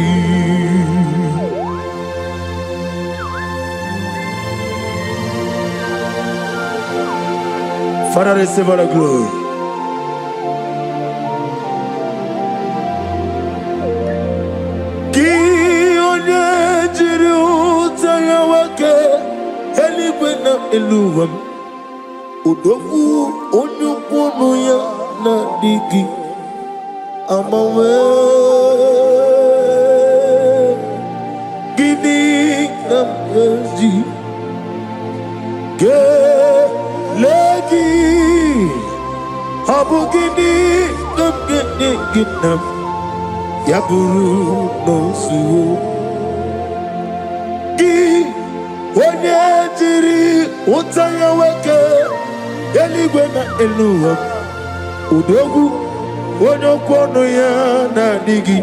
Father, receive all the glory. Eluwam Udogu Onyukwunu ya na digi Amawe Gini Namji Legi Habu gini Namgini Ginam Yaburu Nosu Onye jiri utanya weke eligwe na eluwa Udogu onye kwonu ya na digi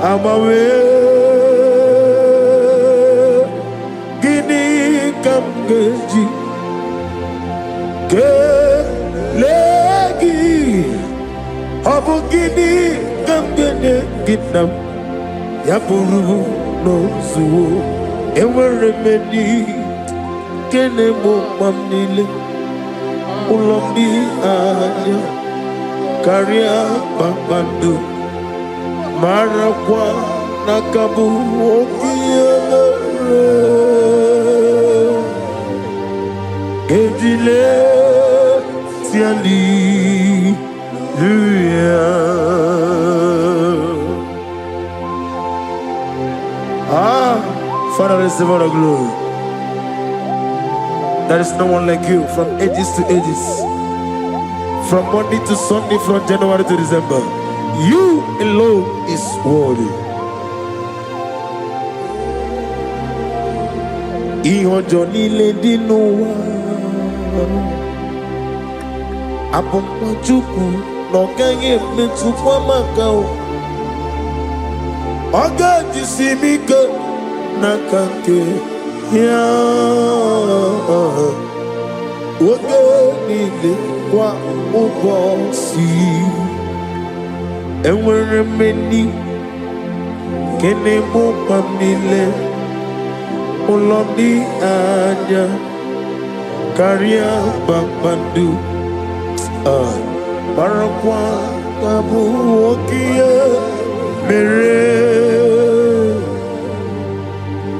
Amawe Gini kamgeji Kelegi Habu gini kamgene ginam Yaburu no zuo Enwere meni kene mo mamnile Ulomi anya Karia bambandu Marakwa nakabu okiyere Gejile tiali luya Father, receive all the glory. There is no one like you from ages to ages. From Monday to Sunday, from January to December. You alone is worthy. Ihojo nile dinuwa Apomajuku Noganye metukwa makao Oga jisimika Nakake ya Oge nile kwa ubosi Enwere meni Kene mokam nile Ulomi anya Karia bambandu Barakwa Tabu okiye Mere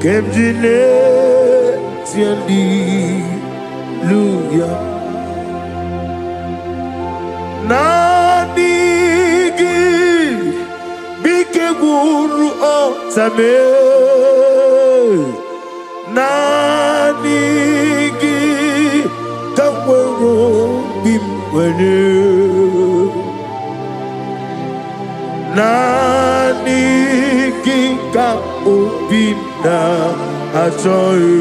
Kemjine tiandi luya Nanigi Bike guru otame Nanigi Kawero bimwene Nanigi ka obimna achọghị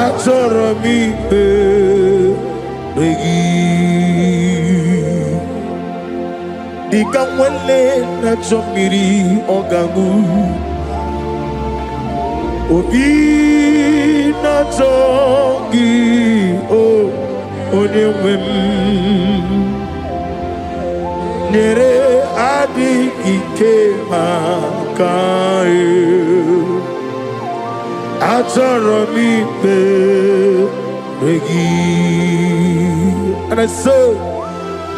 achọrọ m ikpere gị dịka nwele na-achọ mmiri ọ ga-aṅụ obi na-achọ gị onye nwe m nyere adịghị ike maka achọrọ m ikpere gị and I say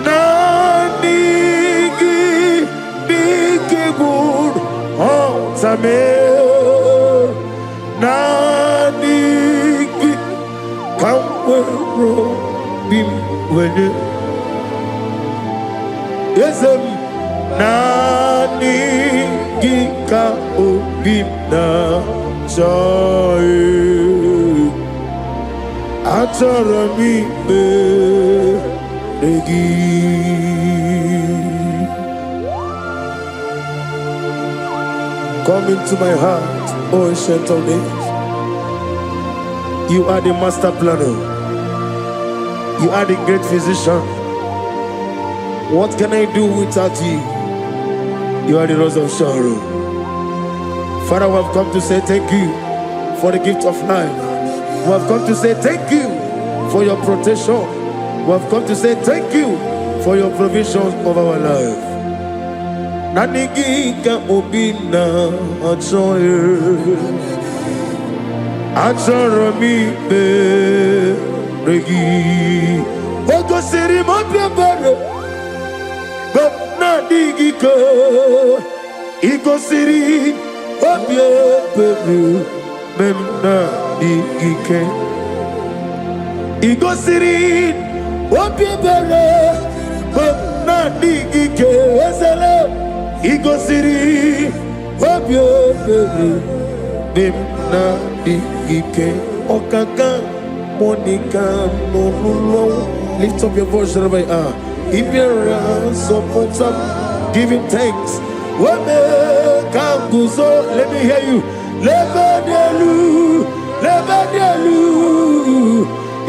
naanị gị dịka gwụrụ ọta m naanị gị ka m nwere obi m wenye eze m naanị gị ka obi m na-achọ achọrọ m ikpere gị. Come into my heart, O ancient of days. You are the master planner. You are the great physician. What can I do without you? You are the rose of Sharon. Father, we have come to say thank you for the gift of life. We have come to say thank you for your protection. We have come to say thank you for your provision of our life. Nanigika obina achoye achoro mi be regi ogo siri mo prepare but nanigika igo siri obie beru memna digike igo siri obie beru but nanigike esele Igo siri obio bebe bimna digike okaka monika nonulo. Lift up your voice wherever you are. If you're support up, give him thanks. Wame kanguzo, let me hear you. Lebedelu, lebedelu.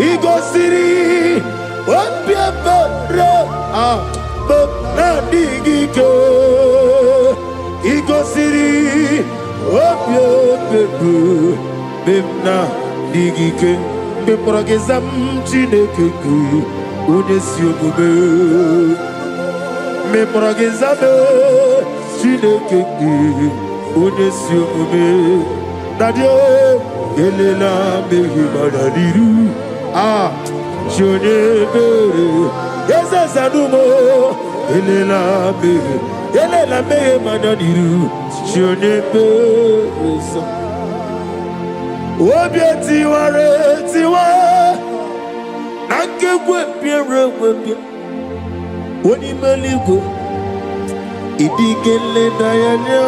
Igo siri obio bebe bimna digike. Igo siri obio bebu bimna digike beprogezam chineke ku onesi omume meprogezam chineke ku onesi omume dadio elela mehi madadiru shone bere yesasanumo elela mehi Elela me manadiru shone besa obieti ware tiwa nanke gwepire gwepie oni meligo idigele dayane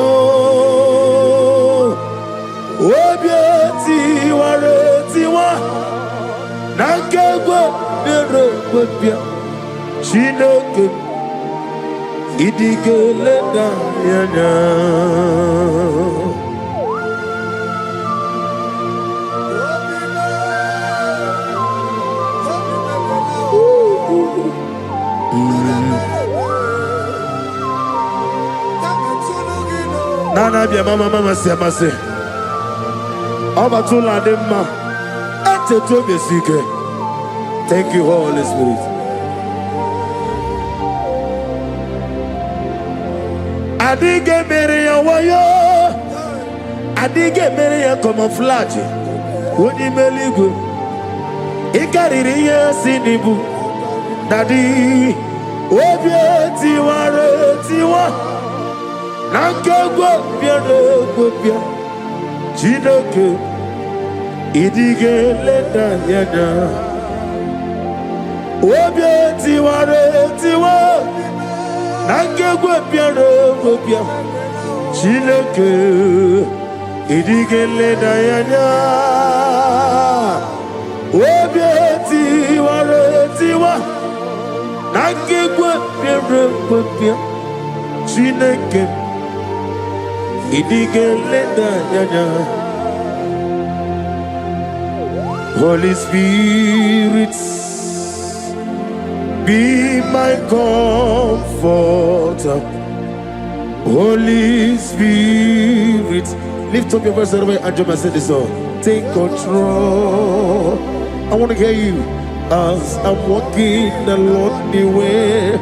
obieti ware tiwa nanke gwepire gwepie chineke idigele dayana Nana bia mama se Oba tula demma ate to besike. Thank you, Holy Spirit. Adige mere ya wayo adige mere ya camouflage woni meligwe ikariri ya sinibu dadi obieti ware tiwa nankegwo biere gwobia Chineke idige leda yana obieti ware tiwa Nangegwe piano gobia Chineke idigele dayanya obieti waretiwa Nangegwe piano gobia Chineke Idigelenda yanya. Holy Spirit, be my comforter. Holy Spirit, lift up your voice and enjoy sing this song. Take control. I want to hear you as I'm walking along the way.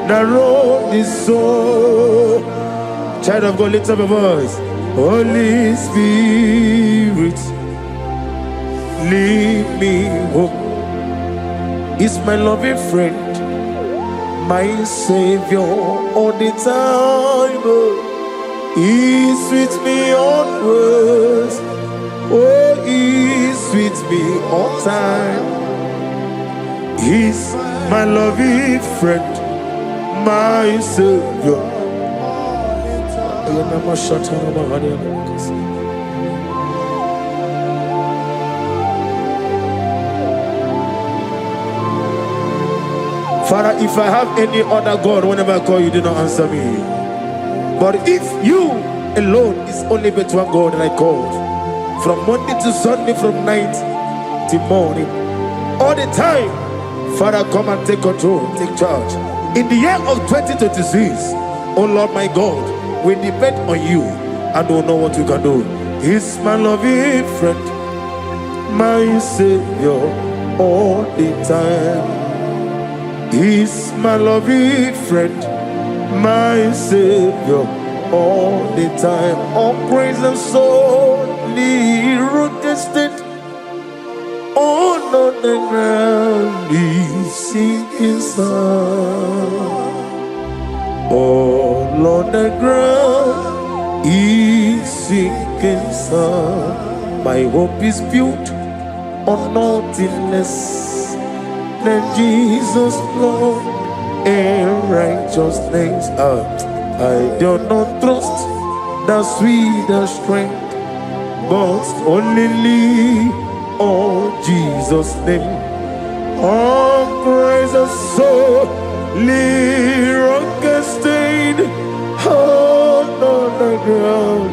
The road is so. Child of God, lift up your voice. Holy Spirit, lead me home. He's my loving friend, my Savior all the time. He's with me always. Oh, He's with me all time. He's my loving friend, my Savior. Father, if I have any other God, whenever I call you, do not answer me. But if you alone is only but one God that I called, from Monday to Sunday, from night till morning, all the time, Father, come and take control, take charge. In the year of 2026, oh Lord my God, we depend on you. I don't know what you can do. He's my loving friend, my Savior all the time. He's my loving friend, my Savior all the time. All praise and solely rooted on the ground. He's sinking sun. All on the ground, He's sinking sun. My hope is built on nothing less than Jesus' Lord and righteousness. I do not trust the sweet strength, but only on Jesus' name. All praise and solely rock-stained on the ground.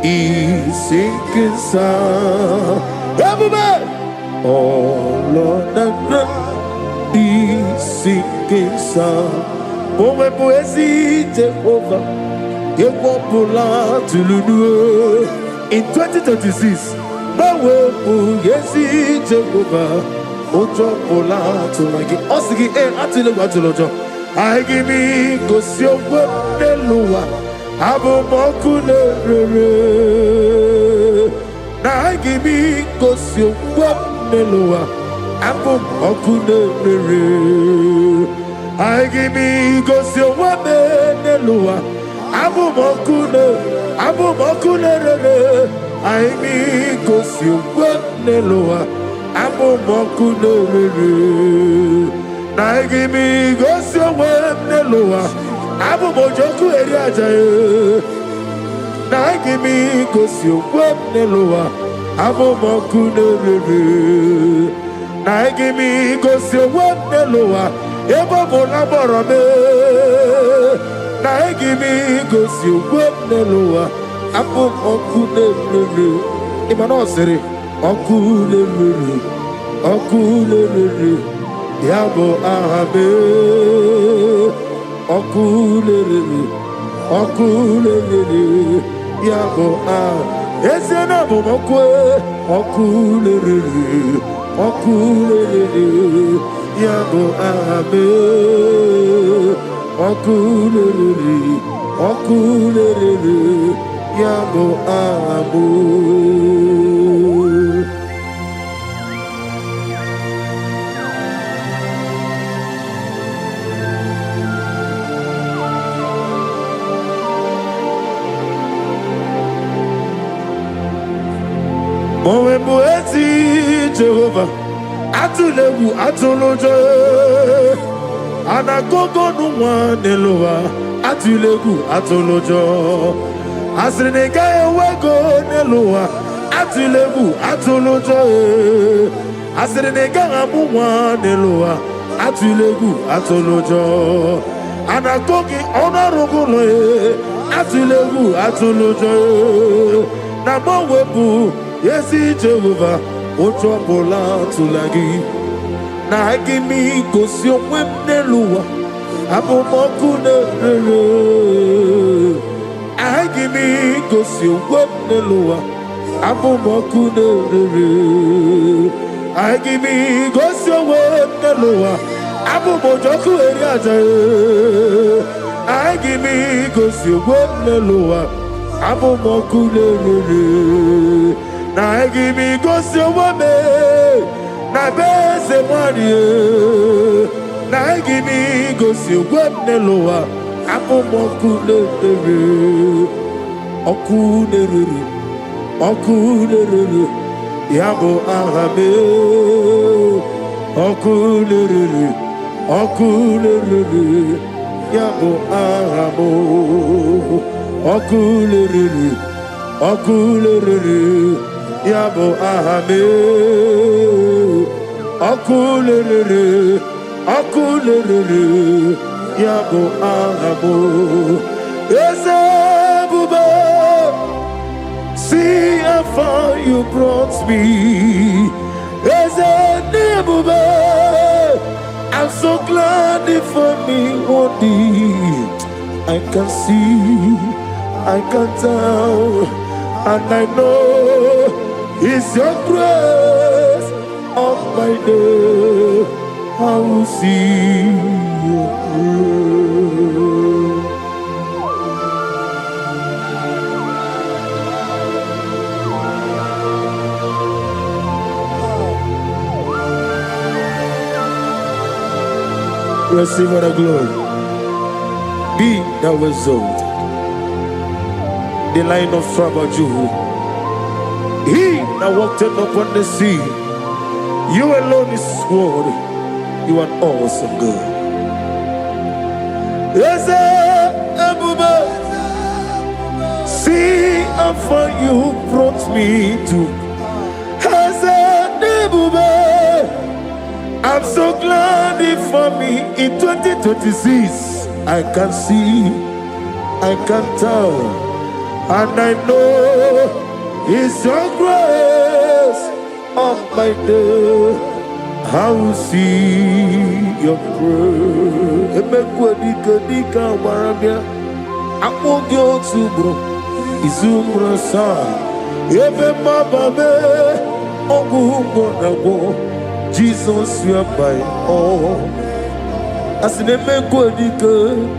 He's sinking sun. Everybody! All on the ground. He's sinking sun. Powe poesi Jehovah. Yewopola tulunu. In 2026, Powe poesi Jehovah. Ojo pola tulagi. Osigi atile watulojo. I give me go see Neluwa. Abo mokule rere. I give me go see Neluwa. Abo mokule rere. I give me go see Neluwa. Abo mokule rere. I give me go see Neluwa. Abo mokule rere. I give me go see Neluwa. Abu mojoku eri ajaye. Na give me go see Neluwa. Abu moku nerere. Na give me go see Neluwa. Ebo mola borome. Na give me go see Neluwa. Abu moku nerere. Imano sere. Oku nerere. Oku nerere. Yabo ahabe. Okulele, yabo esena bomokwe. Okulele, yabo abe. Okulele, yabo abu. Mowe poesi Jehovah, atulewu atolojo. Anagogo nuwa nelowa, atulewu atolojo. Asrinega ewego nelowa, atulewu atolojo. Asrinega amuwa nelowa, atulewu atolojo. Anagogi onarugulo, Atulebu, atulujo. Namo webu, yesi Jehovah. Ochopola tulagi. Na agimi kosio mwemnelua. Abu mokune rere. Agimi kosio mwemnelua. Abu mokune rere. Agimi kosio mwemnelua. Abu mojoku eriaja. Agimi kosio mwemnelua. Abu mokune rere. Na agimi kosio mwemnelua. Na bese mwani. Na gimi gosi webneloa apo mokulerere okulerere yabo ahame okulerere yabo ahamo okulerere yabo ahame okulerere Akulere yabo ahabo Ezebuba. See how far you brought me. Ezebuba. I'm so glad for me only. I can see, I can tell, and I know it's your grace of my day. I will see your grace. Receive the glory. Be thou exalted. The Lion of tribe of Judah. He that walked upon the sea. You alone is worthy. You are an awesome God. Yes, Ebuka. See how far you brought me to. Yes, Ebuka. I'm so glad for me in 2026. I can see, I can tell, and I know it's your grace of my day. I will see your prayer. Ebuka dika warabia. Akogyo tubro. Izumra sa. Ebe mababe. Ogu nago. Jesus you are my all. Asine Ebuka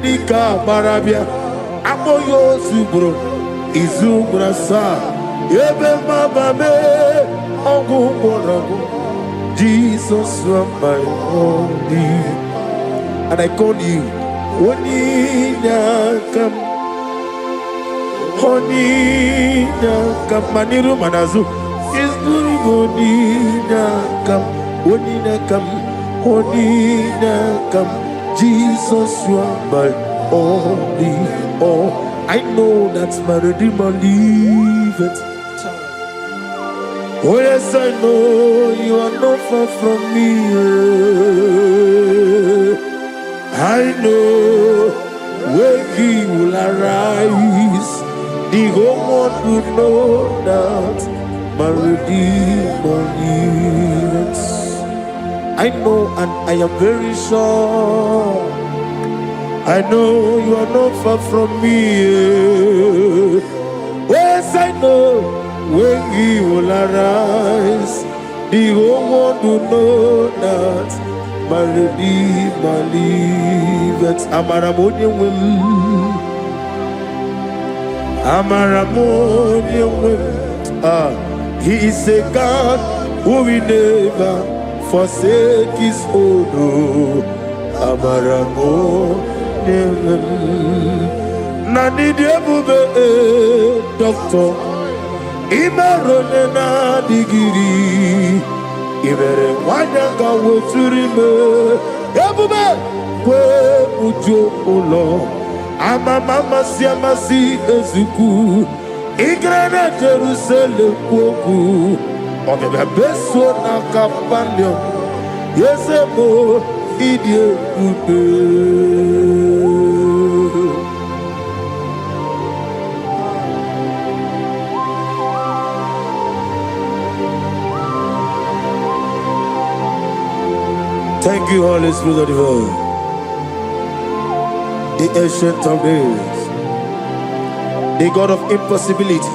dika warabia. Akogyo tubro. Izumra sa. Ebe mababe. Ogu nago. Jesus, you are my only, and I call you. Onina come, maniru manazu. Is doing onina come. Jesus, you are my only. Oh, I know that's my Redeemer liveth. Oh yes, I know you are not far from me. I know when he will arise, the whole world will know that my Redeemer lives. I know and I am very sure. I know you are not far from me. Yes, I know. When he will arise, the whole world will know that my Redeemer liveth. He is a God who will never forsake his own. Nani doctor. Imerone na digiri Imere wanyanga weturime Ebuka kwe ujo ulo Ama mama siamasi ezuku Igrene Jerusalem kwoku Ogebe beso na kapalyo Yesemo idie ube Thank you, Holy Spirit of divine, the ancient of days, the God of impossibility.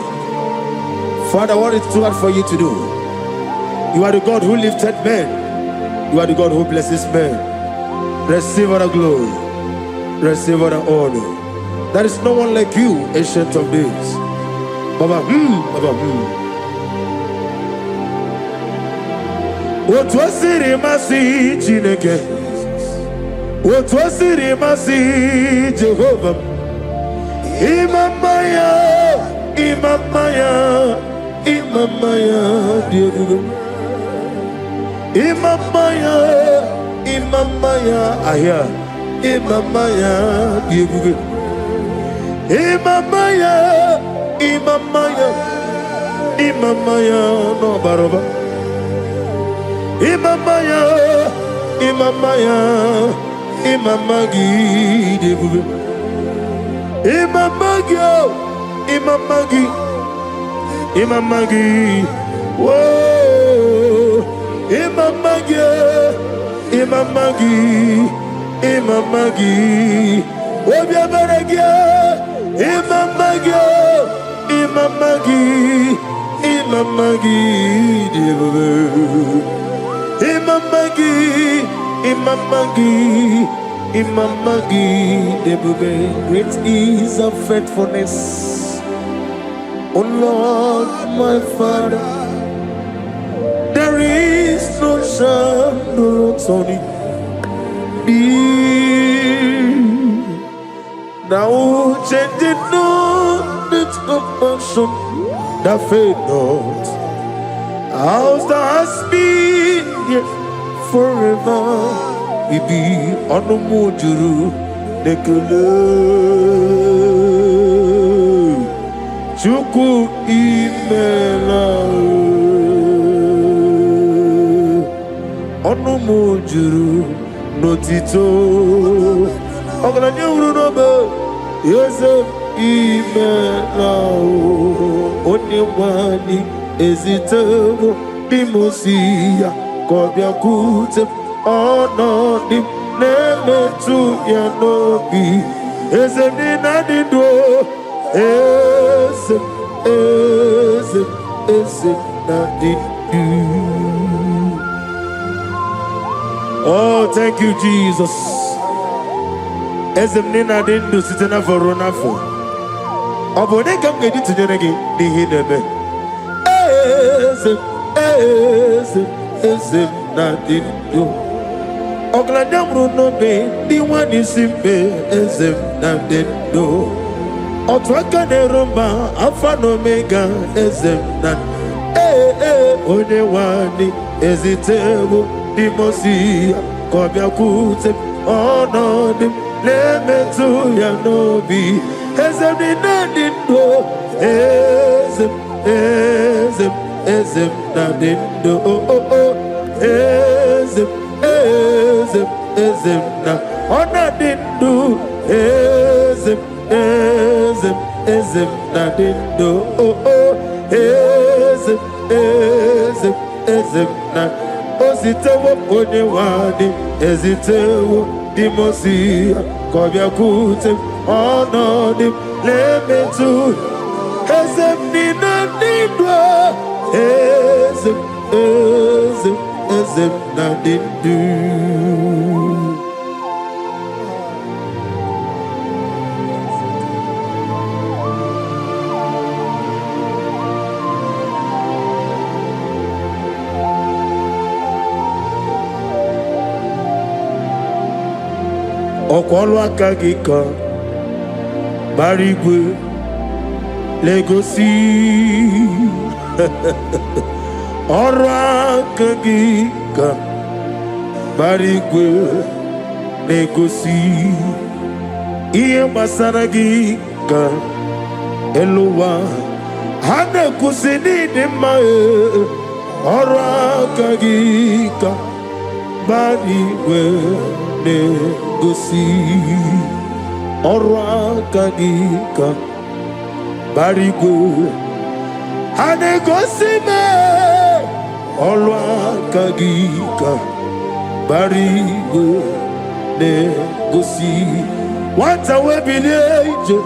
Father, what is too hard for you to do? You are the God who lifted men. You are the God who blesses men. Receive all the glory. Receive all the honor. There is no one like you, ancient of days. Baba, Baba, What was it, Masi Chineke? What was it, Masi Jehovah? Imamaya, Imamaya, Imamaya, dear Imamaya, Imamaya, Aya, Imamaya, dear Imamaya, Imamaya, Imamaya, no baroba. Imamaya, Imamaya, Imamagi, dear Imamagi, Imamagi, Imamagi, whoa, Imamagi, Imamagi, Imamagi, Obiabaragia, Imamagi, Imamagi, Imamagi, Imamagi, Imamagi, Imamagi, great is our faithfulness, oh Lord, my Father. There is no shadow on it. Now changing not its compassion that fade not. Ours that has been here forever. We be on the mojuru nekele chuku imela on the mojuru notito ogalanya uru nobe Yosef imela oniwani ezitebo bimosia kobia kute Onodim nemetu ya nobi Ezem ni nadido Ezem nadido. Oh, thank you, Jesus. Ezem ni nadido sitena vorona fo Obone kam ngedi tunyeregi ni hinebe Ezem nadido. Ogladamru no be the one is simple ezem nadido. Otwaka ne romba alpha no omega ezem na one wani ezitebo dimosia kobia kute onodim lemetu ya nobi ezem nadido ezem nadido ezem na ona dindu ezem na dindu ezem na ositewo onye wadi ezitewo dimosia kobia kute onodim lemetu ezem na dindu ezem na dindu. Ọkwọlụ aka gị ka gbara igwe legosi ọrụ aka gị ka gbara igwe legosi ihe gbasara gị ka elu ụwa ha na-ekwusi n'ịdị mma ọrụ aka gị ka gbara igwe negosi ọrụ aka gị ka gbara igwe ha na-egosi me ọrụ aka gị ka barigo negosi wanta webineje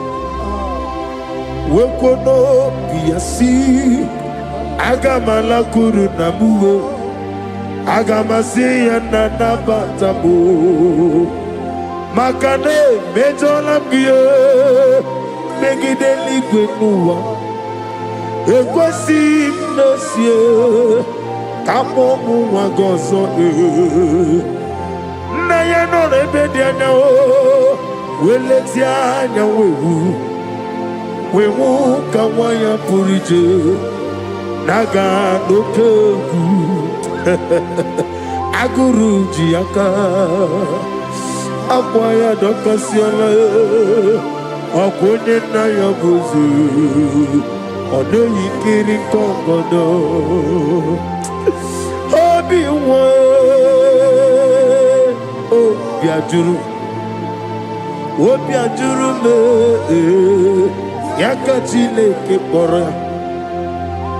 wekono biasi agamala kuru namuwo agamasi ya nanabatamu makane mejola mgiye megide ligwe nuwa ekwesi nosie kamo muwa gozo na ya no rebedi anya o weleti anya wewu kawaya purije naga nokeku aguru jiaka akwaya dokasiala okunye na ya buzu odoyi kiri kongodo obi wo obi ajuru me yaka Chineke kpọrọ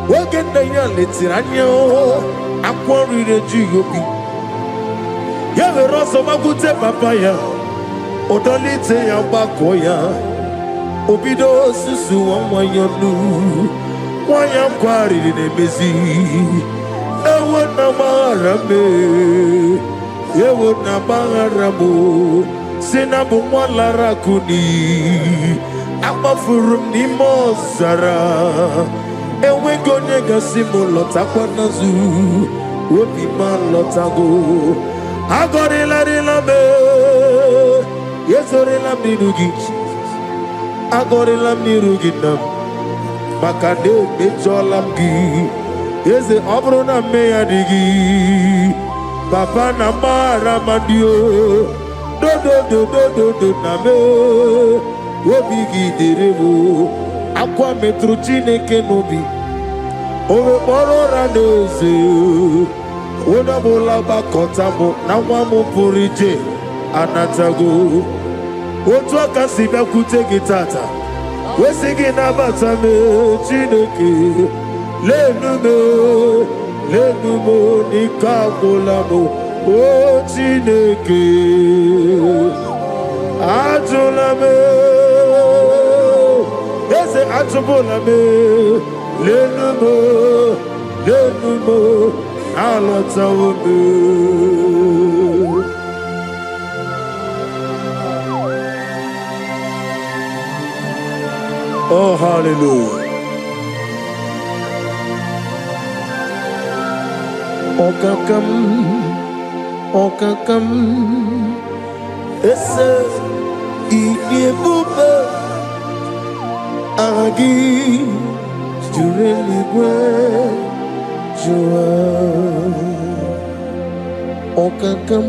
ya oge nna ya letiri anya akworire Jehova ya were ọsọ makwute papa ya odolite ya gbakọ ya obido osusu nwa ya nu nwanya kwariri na-emezi ewo na maghara mo si na bụ nwa lara kuni akpafuru m n'ime ọzara enweghị onye gasị m lọtakwa n'azụ obi ma lọtago agọrịlarịla m ezorịla m n'iru gị agọrịla m n'iru gị na m maka na emejọla m gị eze ọ bụrụ na mme ya dị gị papa na mara madio dodododododo na me obi gị dịrị m akwa metụrụ Chineke n'obi owe kpọrọ ụra n'eze onye ọbụla gbakọta m na nwa m pụrụ ije anatago otu aka si bịakwute gị tata wesị gị nabata m Chineke lenu m n'ike agwụla m o Chineke ajụla m eze achụbụla m lenu m alọtawo m oh hallelujah Okakam ese Ebuka agi jureligwe jua okakam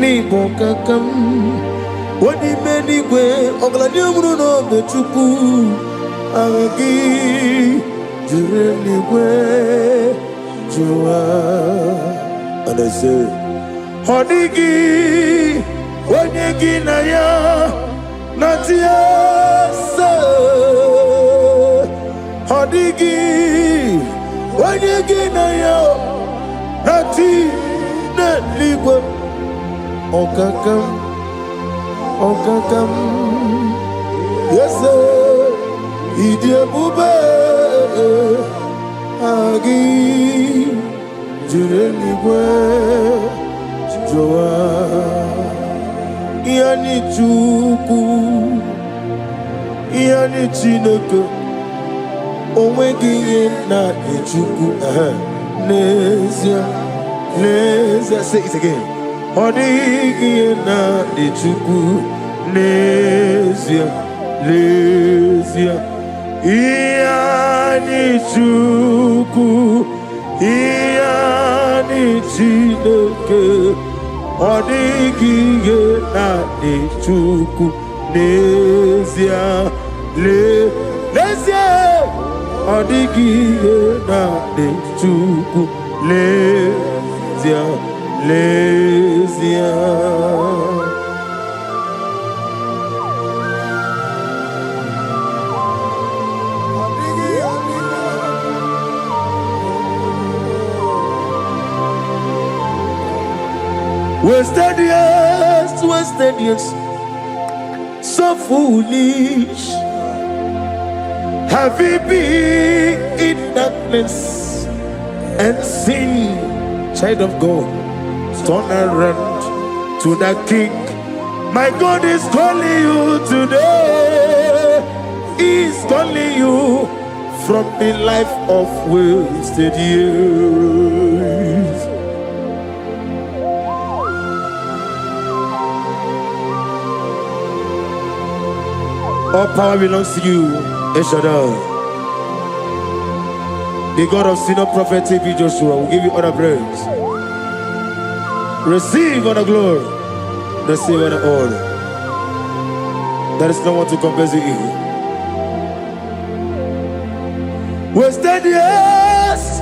ni bokakam wadi menigwe oglani omru no bechuku agi jureligwe jua and I say hodigi onyegi na ya natiasa hodigi onyegi na ya nati neligwe okakam yes idi Ebuka agi jureligwe joa yani Chukwu yani Chineke onweghị ihe na Chukwu n'ezie say it again ọ dịghị ihe na Chukwu n'ezie yani Chukwu yani Chineke ọ dịghị ihe na Chukwu n'ezie ọ dịghị ihe na Chukwu n'ezie Wasted years, so foolish. Have we been in darkness and sin? Child of God, turn around to the King. My God is calling you today. He is calling you from the life of wasted years. All power belongs to you, El Shaddai. The God of senior prophet T.B. Joshua will give you all the praise. Receive all the glory. Receive all the honor. There is no one to compare to you. Wasted years,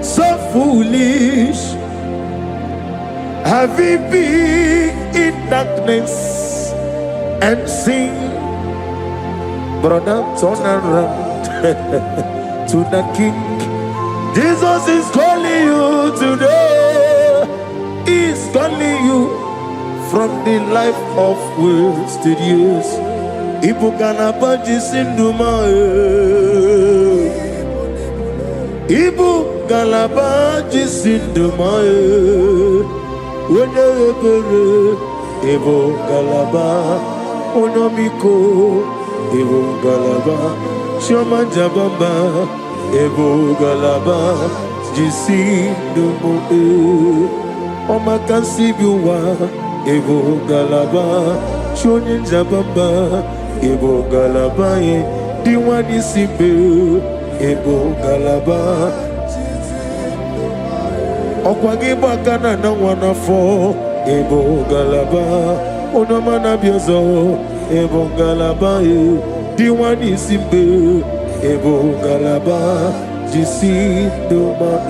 so foolish. Have we been in darkness and sing? Brother, turn around to the King. Jesus is calling you today. He's calling you from the life of wasted years. Ebuka na baji sindumae. Ebuka na baji sindumae. Wene Ebuka laba onomiko. Ebuka laba shomanja bamba. Ebuka laba jisindumae. Oma kansibiwa. Ebuka laba shonja bamba. Ebuka laba diwani simbe. Ebuka laba okwagi bakana na wanafo. Ebuka laba onomana biozo. Ebuka laba diwani simbe. Ebuka laba jisindoma.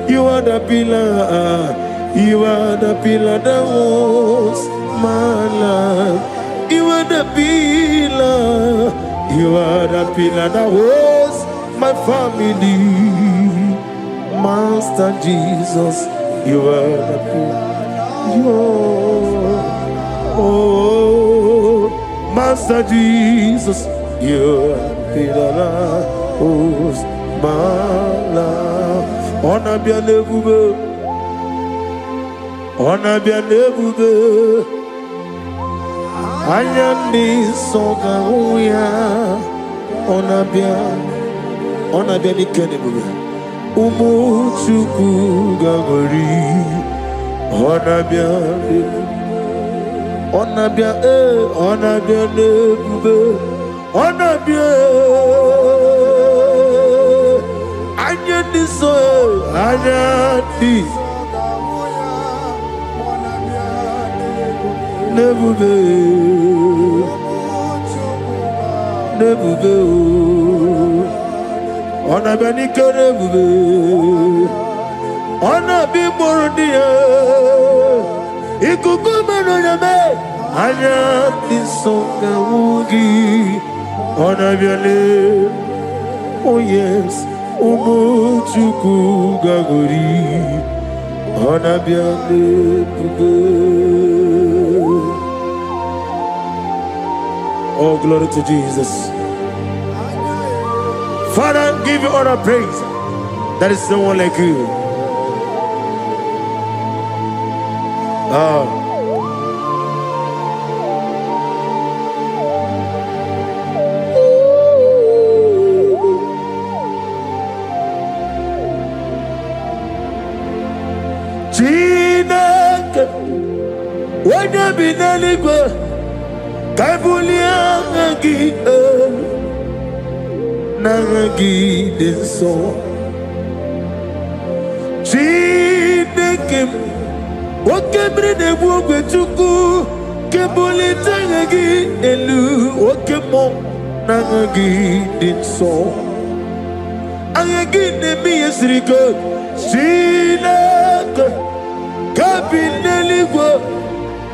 You are the pillar. You are the pillar that was my life. You are the pillar. You are the pillar that was my family. Master Jesus, you are the pillar. Oh, Master Jesus, you are the pillar that was my life. Ona bien ebube, ona bien ebube. Anyandi soga uya. Ona bien ikene bube. Umuchuku gagori. Ona bien ebube. Ona bien anyandi so anyandi nebube ona beni kerebube ona bi mordia ikuku menonyame anya disonga ugi ona biale. Oh yes, umuchuku gagori ona biale bube. Oh, glory to Jesus. Father, give you all the praise. There is no one like you. Chineke, wanya binaligwe. Kabulia nagi nagi denso. Chineke wakemre de bugwe chuku kebuli tangagi elu wakemo nagi denso. Angagi ne mi esriko. Chineke kabineligwe.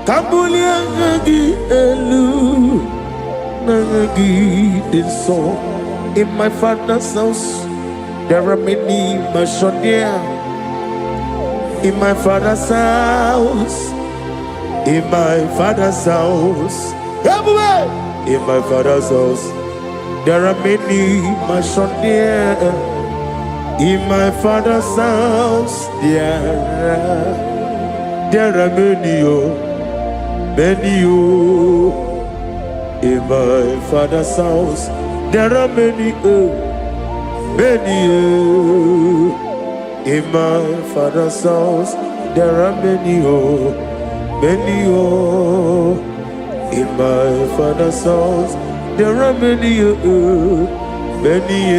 Kabulia nagi elu nagi denso. In my father's house there are many mansions. In my father's house, in my father's house, everywhere. In my father's house, there are many mansions there. In my father's house, there are many, many. In my father's house, there are many, many. In my father's house, there are many, many. In my father's house, there are many, many.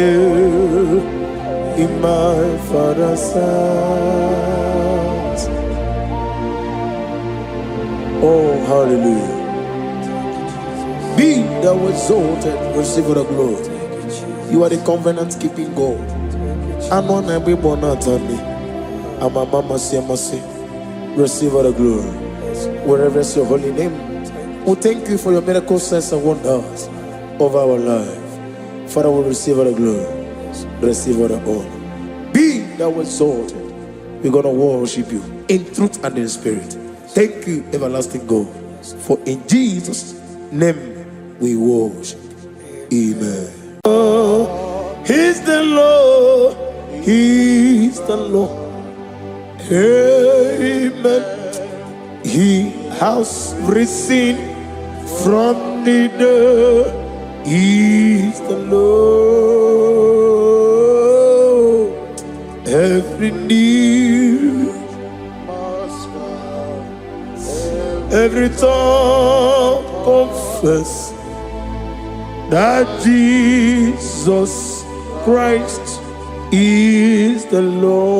In my father's house. Oh, hallelujah. Be thou exalted, receive the glory. You are the covenant keeping God. Anon and be born out on me. I'm a mama, see, receive the glory. Wherever is your holy name. We thank you for your miracle signs and wonders over our life. Father, we receive the glory. Receive the honor. Be thou exalted. We're going to worship you in truth and in spirit. Thank you, everlasting God. For in Jesus' name we worship. Amen. He's the Lord. He's the Lord. Amen. He has risen from the dead. He's the Lord. Every knee, every tongue confess that Jesus Christ is the Lord.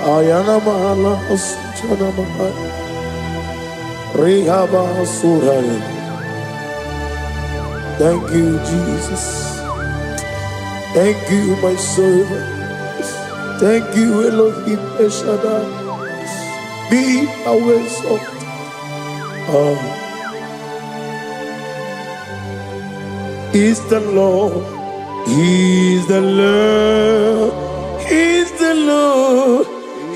Ayana mahala asujana mahala rehaba suraya. Thank you, Jesus. Thank you, my servant. Thank you, Elohim Eshadai. Be our exalted. He's the Lord. He's the Lord. He's the Lord.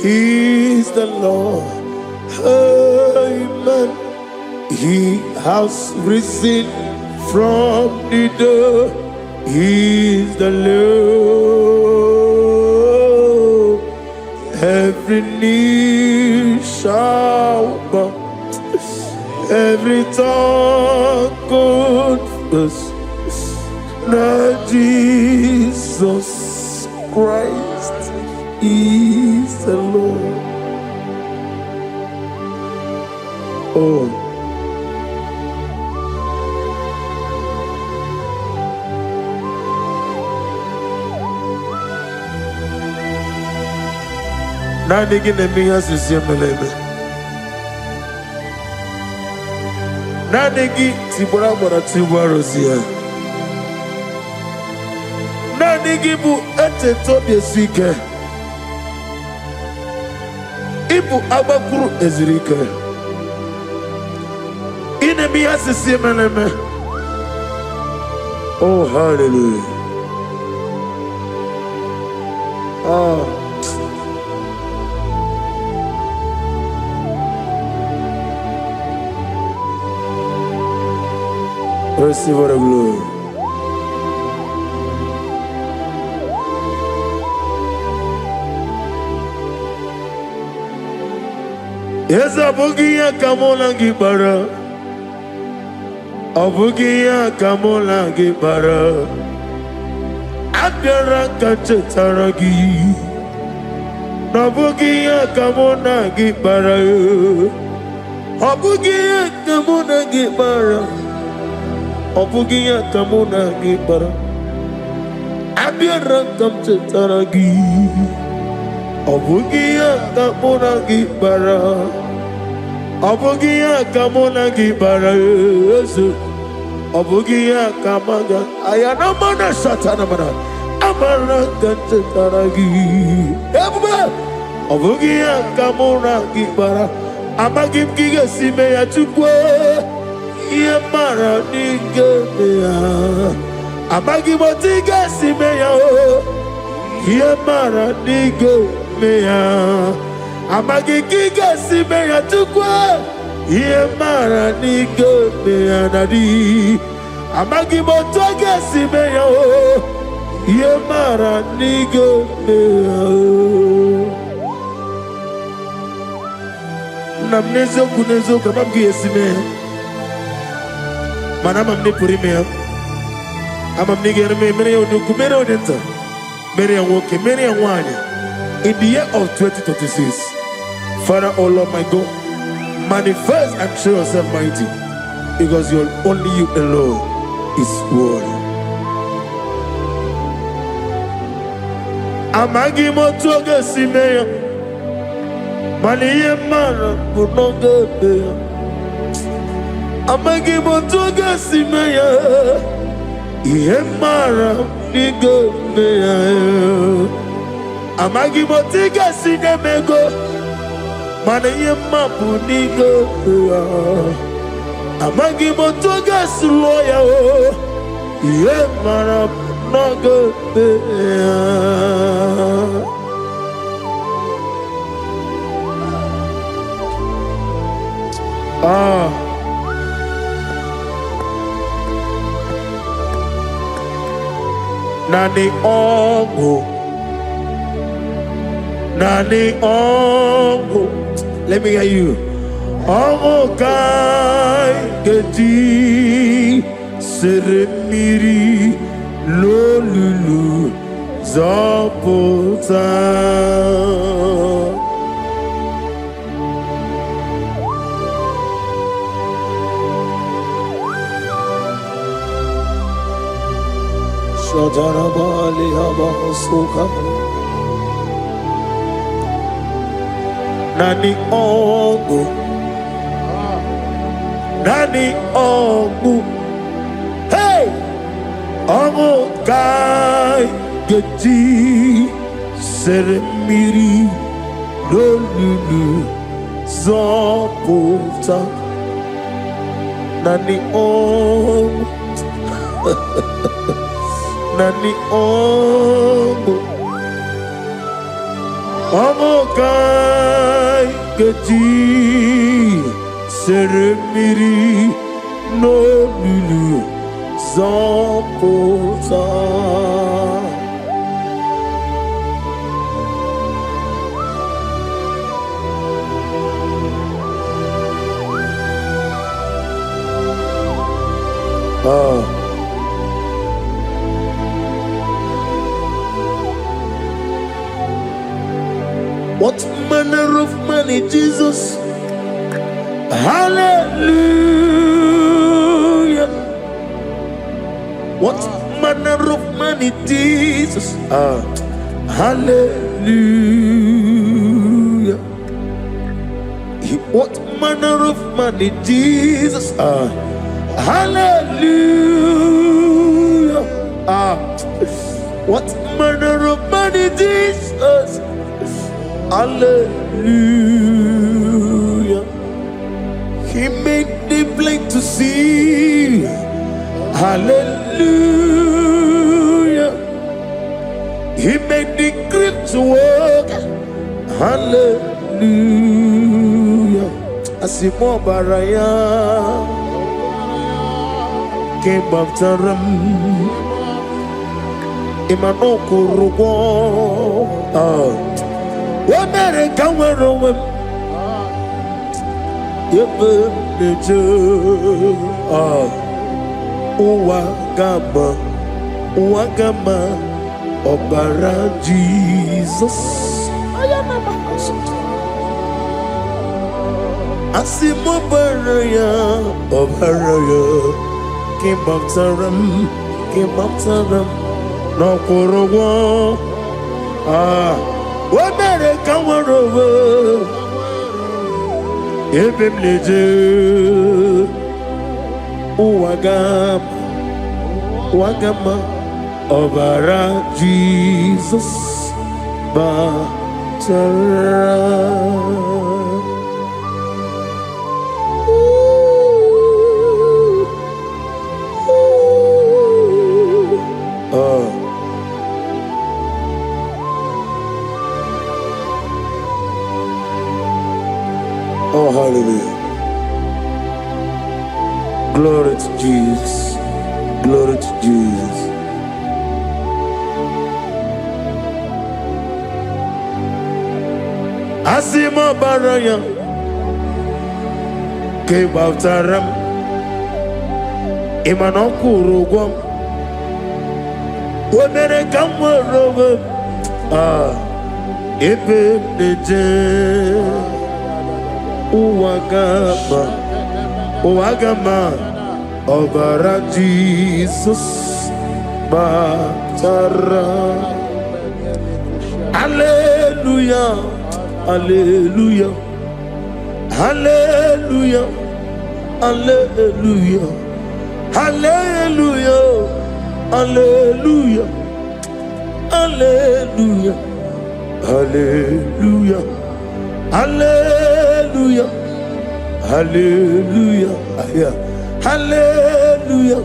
He's the Lord. Amen. He has risen from the dead. He's the Lord. Every knee shall bow, every tongue confess that Jesus Christ is the Lord. Oh. Nanigi nemiya sisiyemeleme. Nanigi tibura bora tibura rosia. Nanigi bu ete tobi esike. Ibu abakuru ezirike. Inemiya sisiyemeleme. Oh, hallelujah. Receive the glory. Yes, Abukia Kamola Gibara. Abukia Kamola Gibara. Adara Kachetaragi. Nabukia Kamona Gibara. Abukia Kamona Gibara. Obugia kamuna gibara, abiyara kamche taragi. Obugia kamuna gibara, obugia kamuna gibara. Obugia kamaga, ayana mana satana mana, amara kamche taragi. Ebuka, obugia kamuna gibara, Amagim giga sime ya chukwe ye mara nige ya. Amagim otiga sime ya o ye mara nige ya. Amagim giga sime ya chukwe ye mara nige ya nadi. Amagim otiga sime ya o ye mara nige ya. Namnezo kunezo kababgi esime manama mne purime amamne germe mere onuku mere onenta mere anwoke mere anwanya in the year of 2026. Father, oh Lord my God, manifest and show yourself mighty, because only you alone is worthy. Amagi motoga simeya Maliye mara kunoge Amagi motoga simeya Iye mara nige meya Amagi motiga sinemego Maliye mapu nige meya Amagi motoga suloya Iye mara kunoge meya. Nani ongo, nani ongo. Let me hear you. Ongo kai geti seremiri lolulu zapota. Shajarabali Habasuka Nani Ongu Nani Ongu Hey Ongu Kai Geti Seremiri Lolulu Zapota Nani Ongu Nani ongo kai geti seremiri no lulu zapota. What manner of money, Jesus? Hallelujah. What manner of money, Jesus? Hallelujah. What manner of money, Jesus? Hallelujah. What manner of money, Jesus? Hallelujah. He made the blind to see. Hallelujah. He made the crippled to walk. Hallelujah. Asimo baraya came after him. Imano kurugo. America were away. Uwagama, Obara Jesus. Asimo baraya, Obaraya, came after them, no korogo. America were over. Ebem leje Uwagama Obara Jesus Batara. Glory to Jesus. Glory to Jesus. Asima baraya ke baftaram imanokuru gwam wemere kamworowe ebe neje uwagama obara Jesus baftara. Hallelujah. Hallelujah, hallelujah, hallelujah, hallelujah, hallelujah, hallelujah, hallelujah, hallelujah, hallelujah, hallelujah,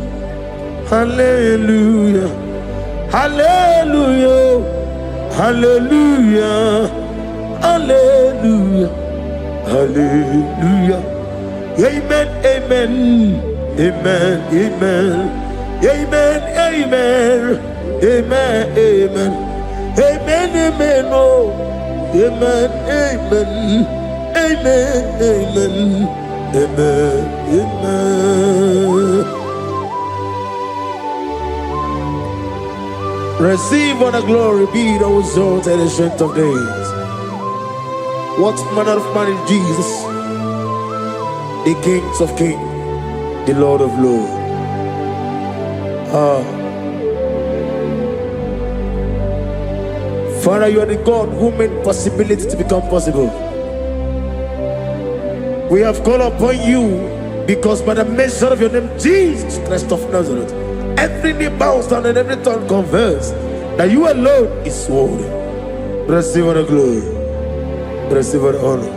hallelujah, hallelujah, hallelujah. Hallelujah, hallelujah, amen, amen, amen, amen, amen, amen, amen, amen, amen, amen, oh, amen, amen, amen, amen, amen, amen. Receive all the glory, be the result and the strength of days. What manner of man is Jesus? The King of Kings, the Lord of Lords. Father, you are the God who made possibility to become possible. We have called upon you because by the measure of your name, Jesus Christ of Nazareth, every knee bows down and every tongue confesses that you alone is worthy. Receive all the glory. Receive the honor.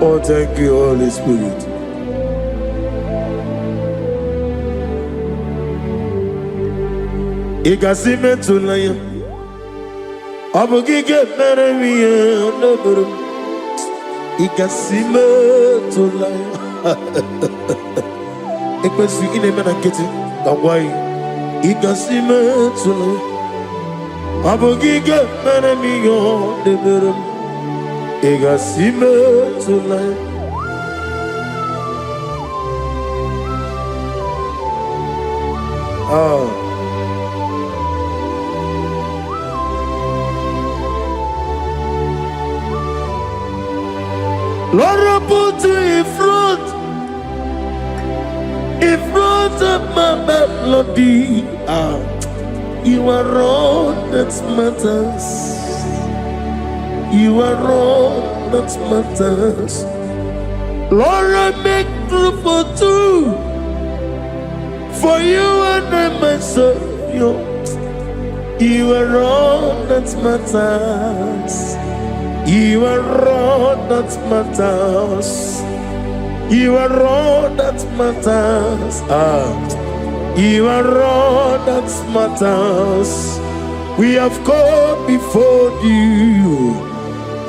Oh, thank you, Holy Spirit. Ikasime tulaya, abugige meremiye onaburu. Ikasime tulaya. Ikwesu inemena kiti kawai. Ikasime tulaya, abugige meremiye onaburu. Ikasime tulaya. Lord, I put you in front of my melody. You are all that matters. You are all that matters. Lord, I make room for two, for you and I myself. You are all that matters. You are all that matters. You are all that matters. You are all that matters. We have come before you.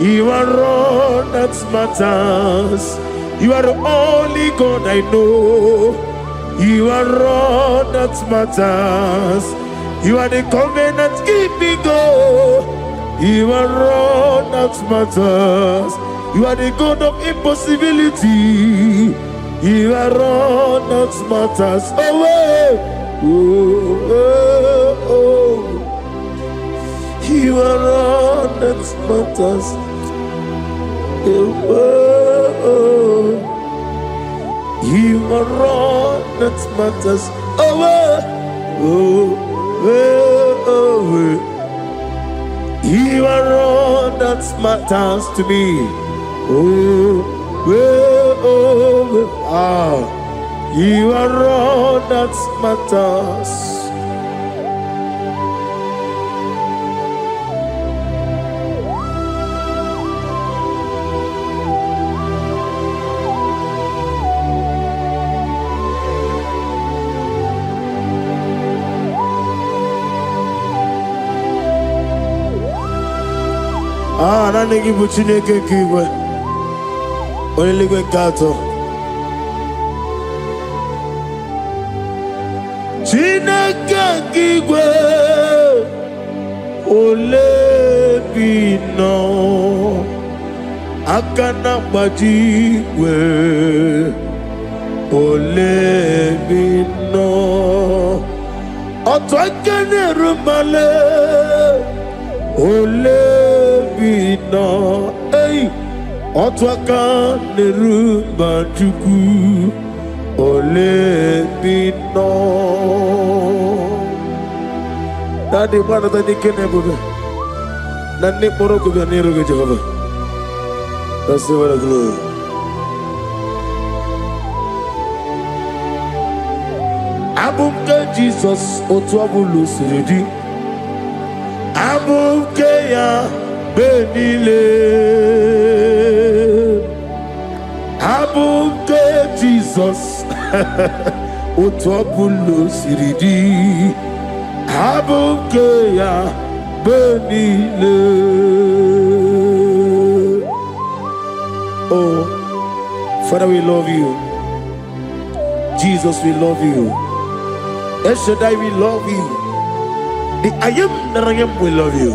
You are all that matters. You are the only God I know. You are all that matters. You are the covenant keeping God. You are all that matters. You are the God of impossibility. You are all that matters. Oh, oh, oh. You are all that matters. Oh, oh. You are all that matters. Oh, oh, oh, oh. You are all that matters to me. Oh, oh, oh. You are all that matters. Nanigi Buchineke Kiwe Only Gato Chineke gigwe olebino akana majigwe olebino otwakene rumale olebino ei otwakene rumajuku olebino Daddy mana tadi kene buka Nani moroko biar niru ke Jehovah Kasih pada glory Abumke Jesus otu abulu siridi Abumke ya benile Abumke Jesus otu abulu siridi Abumke ya benile Oh Father, we love you. Jesus, we love you. El Shaddai, we love you. The I am that I am, we love you.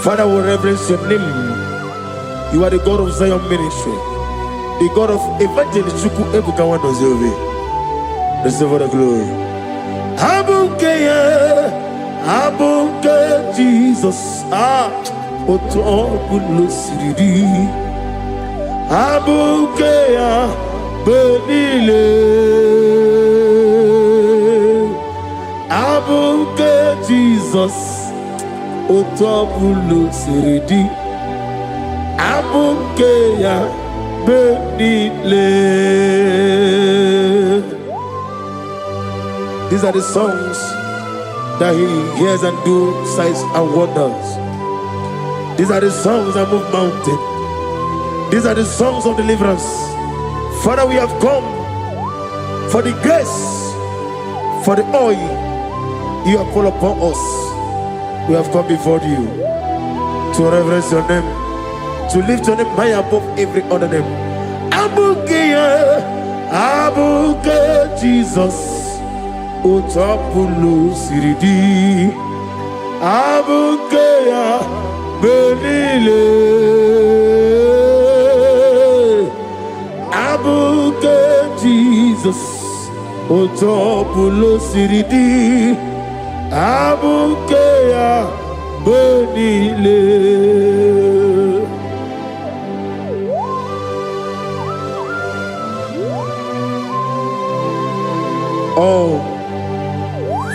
Father, we reverence your name. You are the God of Zion ministry, the God of Evangelist Ebuka Wanozove. Receive all the glory. Ebuka Jesus, Oto Bulusiri, Ebuka Benile, Ebuka Jesus, Oto Bulusiri, Ebuka Benile. These are the songs that he hears and do signs and wonders. These are the songs that move mountain. These are the songs of deliverance. Father, we have come for the grace, for the oil you have poured upon us. We have come before you to reverence your name, to lift your name high above every other name. Ebuka Jesus. Otapulu siridi Ebuka benile Ebuka Jesus Otapulu siridi Ebuka benile Oh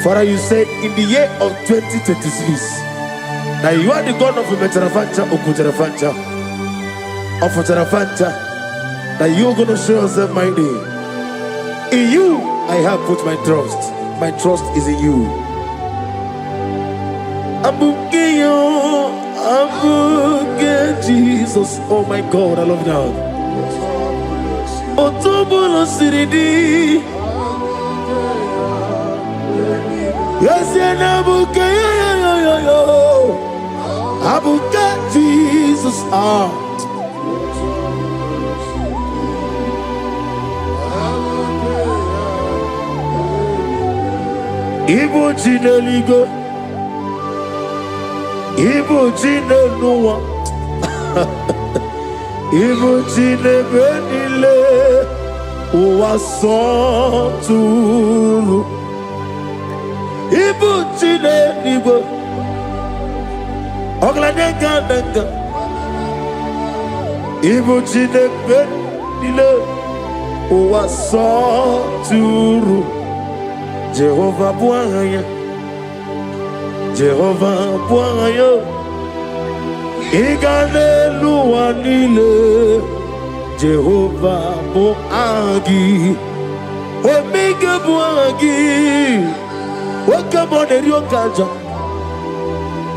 Father, you said in the year of 2026 that you are the God of Metarafancha, Okutarafancha, of Otarafancha, that you are going to show yourself mighty. In you, I have put my trust. My trust is in you. Ebuka Jesus. Oh my God, I love you now. Otobulo siridi. Yes, Ebuka, Ebuka Jesus, Ibu Jineligo, Ibu Jinelua, Ibu Jinebenile, Uwasotulu. Ibu chine nibo Oglanenga nenga Ibu chine benile Uwasoturu Jehovah buangaya Jehovah buangaya Igane luwanile Jehovah buangi Omega buangi Welcome on the Rio Kaja.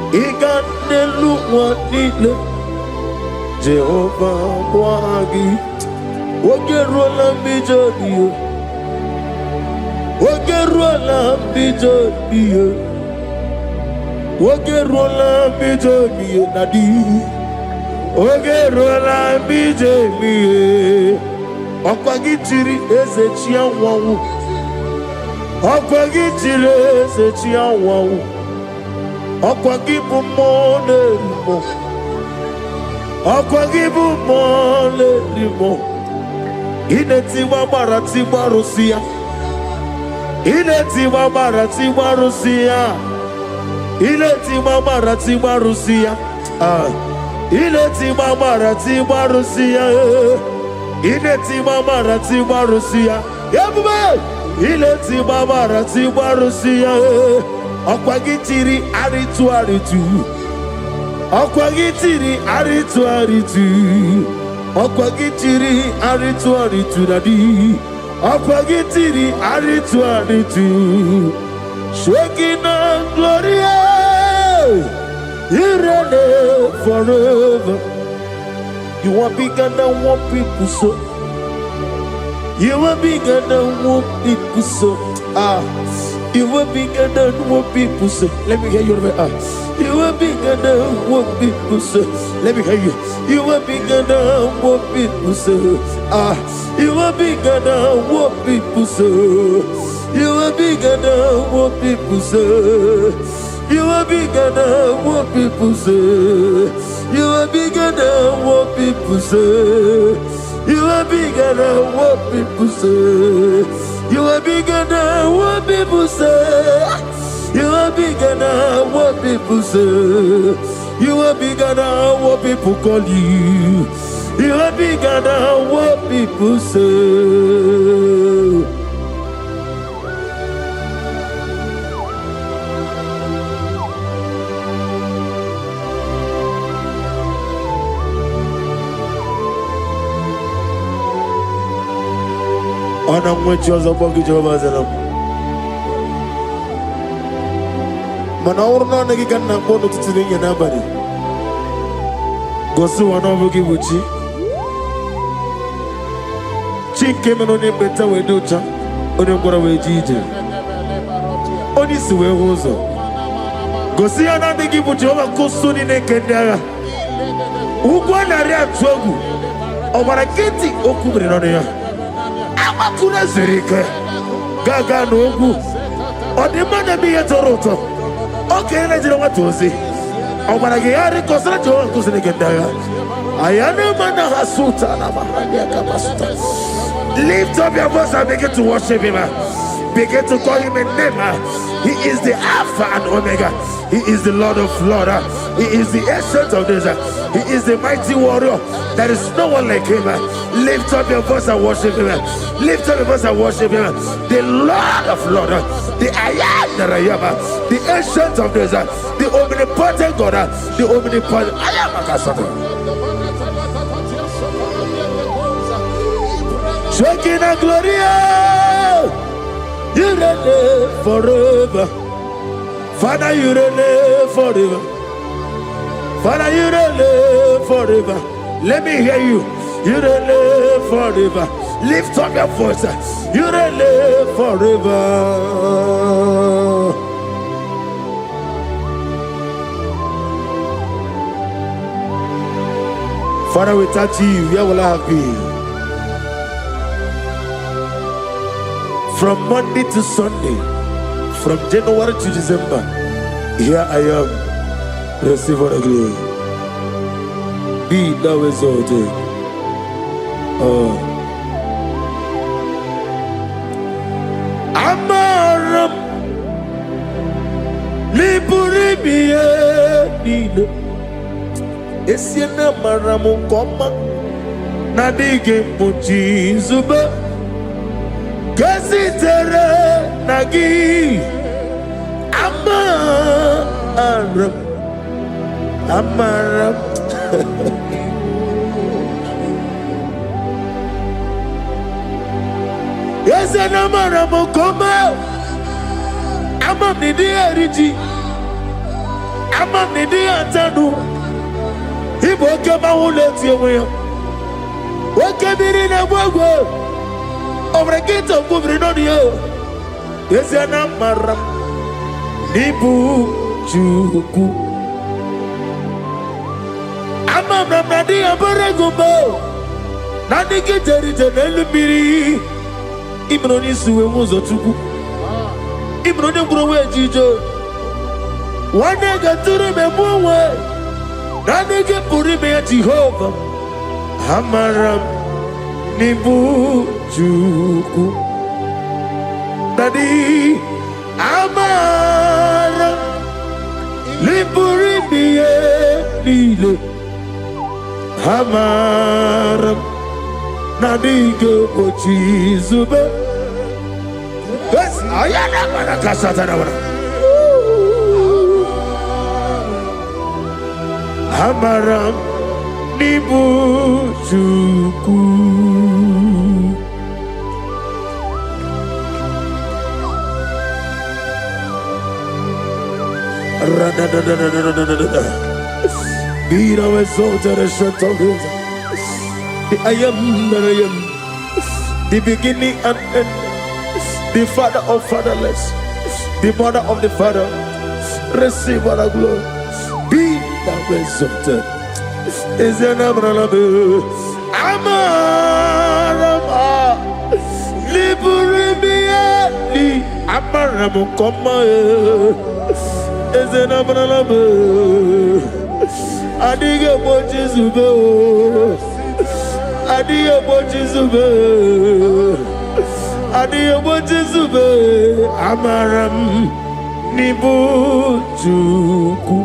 Iganelu wanile Jehovah wagi. Ogerola bijodiyo. Ogerola bijodiyo. Ogerola bijodiyo nadi. Ogerola bijodiyo. Okwagitiri eze chianwawu. Okwagi tire se chiawa. Okwagi bu mole rimo. Okwagi bu mole rimo. Ineti wa barati barusia. Ineti wa barati barusia. Ineti wa barati barusia. Ineti wa barati barusia. Ineti wa barati barusia. Yabube. Ileti babara ti barusia. Okwagitiri aritu aritu. Okwagitiri aritu aritu. Okwagitiri aritu aritu dadi. Okwagitiri aritu aritu. Shekinah Gloria. You reign forever. You are bigger than what people say. You are bigger than what people say. You are bigger than what people say. Let me hear you. You are bigger than what people say. Let me hear you. You are bigger than what people say. You are bigger than what people say. You are bigger than what people say. You are bigger than what people say. You are bigger than what people say. You are bigger than what people say. You are bigger than what people say. You are bigger than what people say. You are bigger than what people call you. You are bigger than what people say. Ana mwechi wazabogi Jehovah Zelam. Mana urna nagi kanna kono tutuninya nabari. Gosu wana bogi buchi. Chinke menoni beta weducha. Oni mkora wejije. Oni siwe hozo. Gosi ana nagi buchi oba kusuni nekendaga. Ugwa na rea tuogu. Obara keti okubri noni ya. Kuna zirike gaga n'ogwu ọdịmma mi yetoroto oke na jiri nwata ozi ọgbara gị ya rịkọsara Jehova nkụziri gị ndị agha ayana mana ha suta na mahali akabasuta. Lift up your voice and begin to worship him. Begin to call him a name. He is the Alpha and Omega. He is the Lord of Lords. He is the Ancient of Days. He is the mighty warrior. There is no one like him. Lift up your voice and worship him. Lift up your voice and worship him. The Lord of Lords, the I am that I am, the Ancient of Days, the omnipotent God, the omnipotent I am. Shekinah Gloria, you reign forever. Father, you reign forever. Father, you reign forever. Let me hear you. You reign forever. Lift up your voice. You reign forever. Father, without you, where will I have been? From Monday to Sunday, from January to December, here I am. Receive all the glory. Be thou exalted. Amaram Liburi Nino Esiana Maramu Koma Nadige Muji Zuba Gazitere Nagi Amaram Yes, and Amaram Koma Amam Nidi Eriji Amam Nidi Antanu Iboke Mahuleti Away Wakabiri Nawago Over a gate of Bubrinodio. Yes, and Amaram Nibu Chuku Amam Nadi Abaragumbo Nadi Geteri Janelumiri Imroni Suwe Muzo Chuku Ibro grow jijo. One nigga to remember way. That nigga put him at Jehovah. Hamaram Nibu Juku. Daddy Amaram Liburi Nile Hamaram Nadigo Pochizube. Yes, I am a Casatana. Hamaram Nibu Juku. Be thou exalted and shut of his. I am that I am, the beginning and end, the father of fatherless, the mother of the father. Receive our glory. Be thou exalted. Is an Abraham Amarama Liburibiani Amaram Koma is an Abraham Adiga Bochizube Adiga Bochizube Adiga Bochizube Amaram Nibu Juku.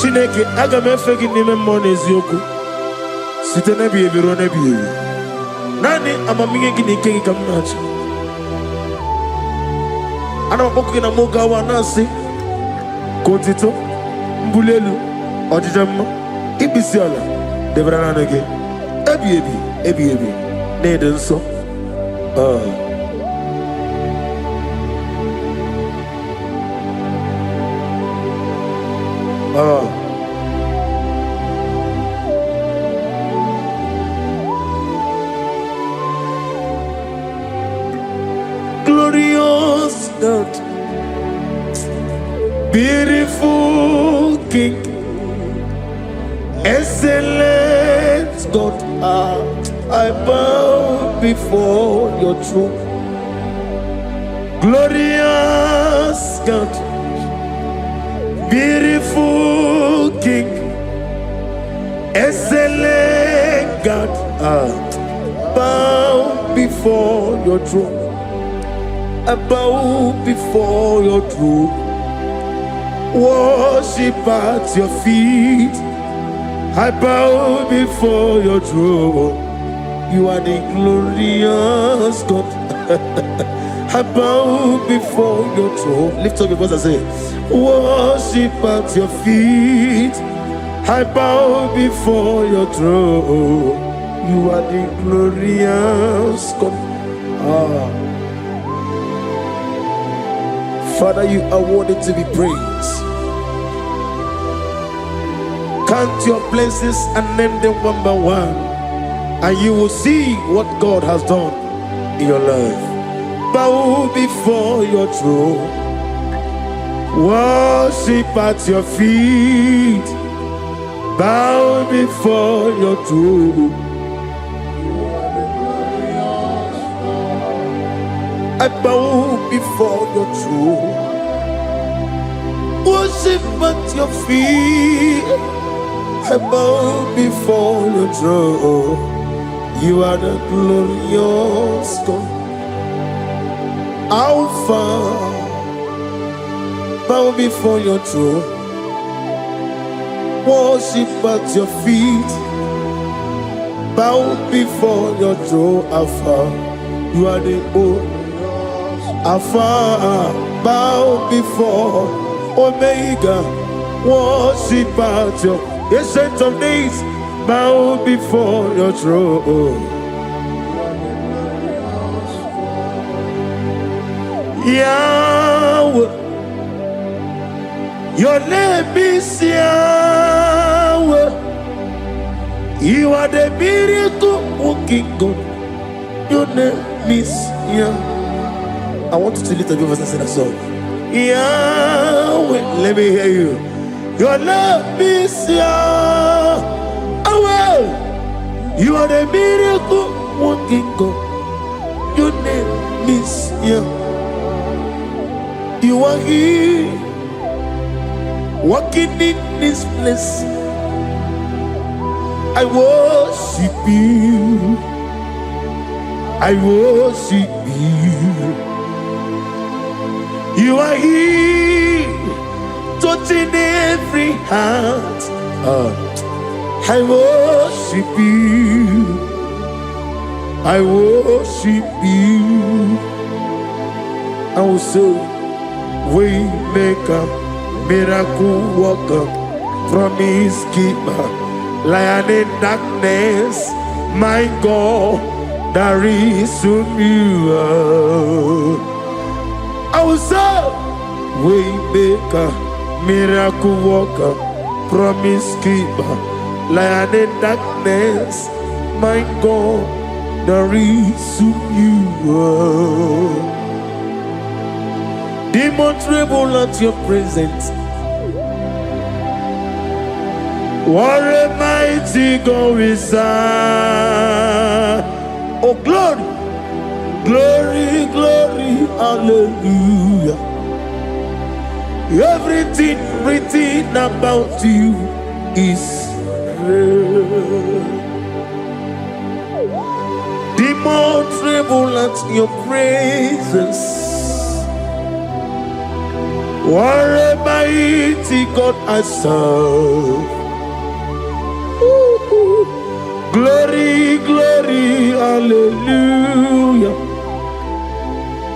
Chineke aga m efe gị n'ime mmụọ na eziokwu site n'ebighị ebi ruo n'ebighị ebi. Naanị amamihe gị na ike gị ka m na-achọ. Ana m akpọku gị na m oge awa na-asị ka otito, mbuli elu, ọdịda mma, ikpisi ala debere naanị gị ebighị ebi ebighị ebi na-ede nsọ. Glorious God, beautiful King, excellent God, I bow before your throne. Glorious God, beautiful King, excellent God, bow before your throne. I bow before your throne, worship at your feet. I bow before your throne. You are the glorious God. I bow before your throne. Lift up your voice and say, worship at your feet. I bow before your throne. You are the glorious God. Father, you are worthy to be praised. Count your blessings and name them one by one, and you will see what God has done in your life. Bow before your throne, worship at your feet. Bow before your throne. I bow before your throne, worship at your feet. I bow before your throne. You are the glorious God, Alpha. Bow before your throne, worship at your feet. Bow before your throne, Alpha. You are the old Alpha. Bow before Omega, worship at your ancient of days. Bow before your throne. Yahweh, your name is Yahweh. You are the miracle working God. Your name is Yahweh. I want you to lift up your voice and sing a song. Yahweh, let me hear you. Your love is Yahweh. You are the miracle working God. Your name is Yahweh. You are here, walking in this place. I worship you. I worship you. You are here, touching every heart. I worship you. I worship you. I will say, Waymaker, miracle worker, promise keeper, lion in darkness, my God, there is whom you are. I will say, Waymaker, miracle worker, promise keeper, lion in darkness, my God, there is whom you are. Demons tremble at your presence. What a mighty God we serve. Oh, glory, glory, glory, hallelujah. Everything written about you is real. Demons tremble at your presence. What a mighty God I serve. Glory, glory, hallelujah.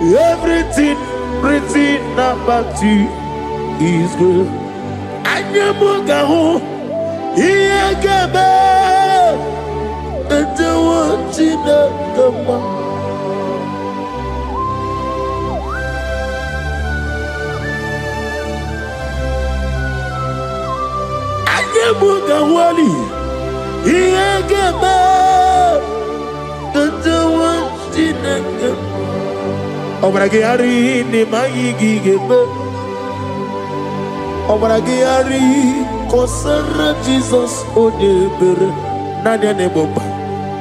Everything written about you is good. Ebuka, Ebuka, and the one in the Ebuka wali, Ebuka, and the one in the Obragari ni maigi gebe, Obragari kosara Jesus odebere nanya neboba,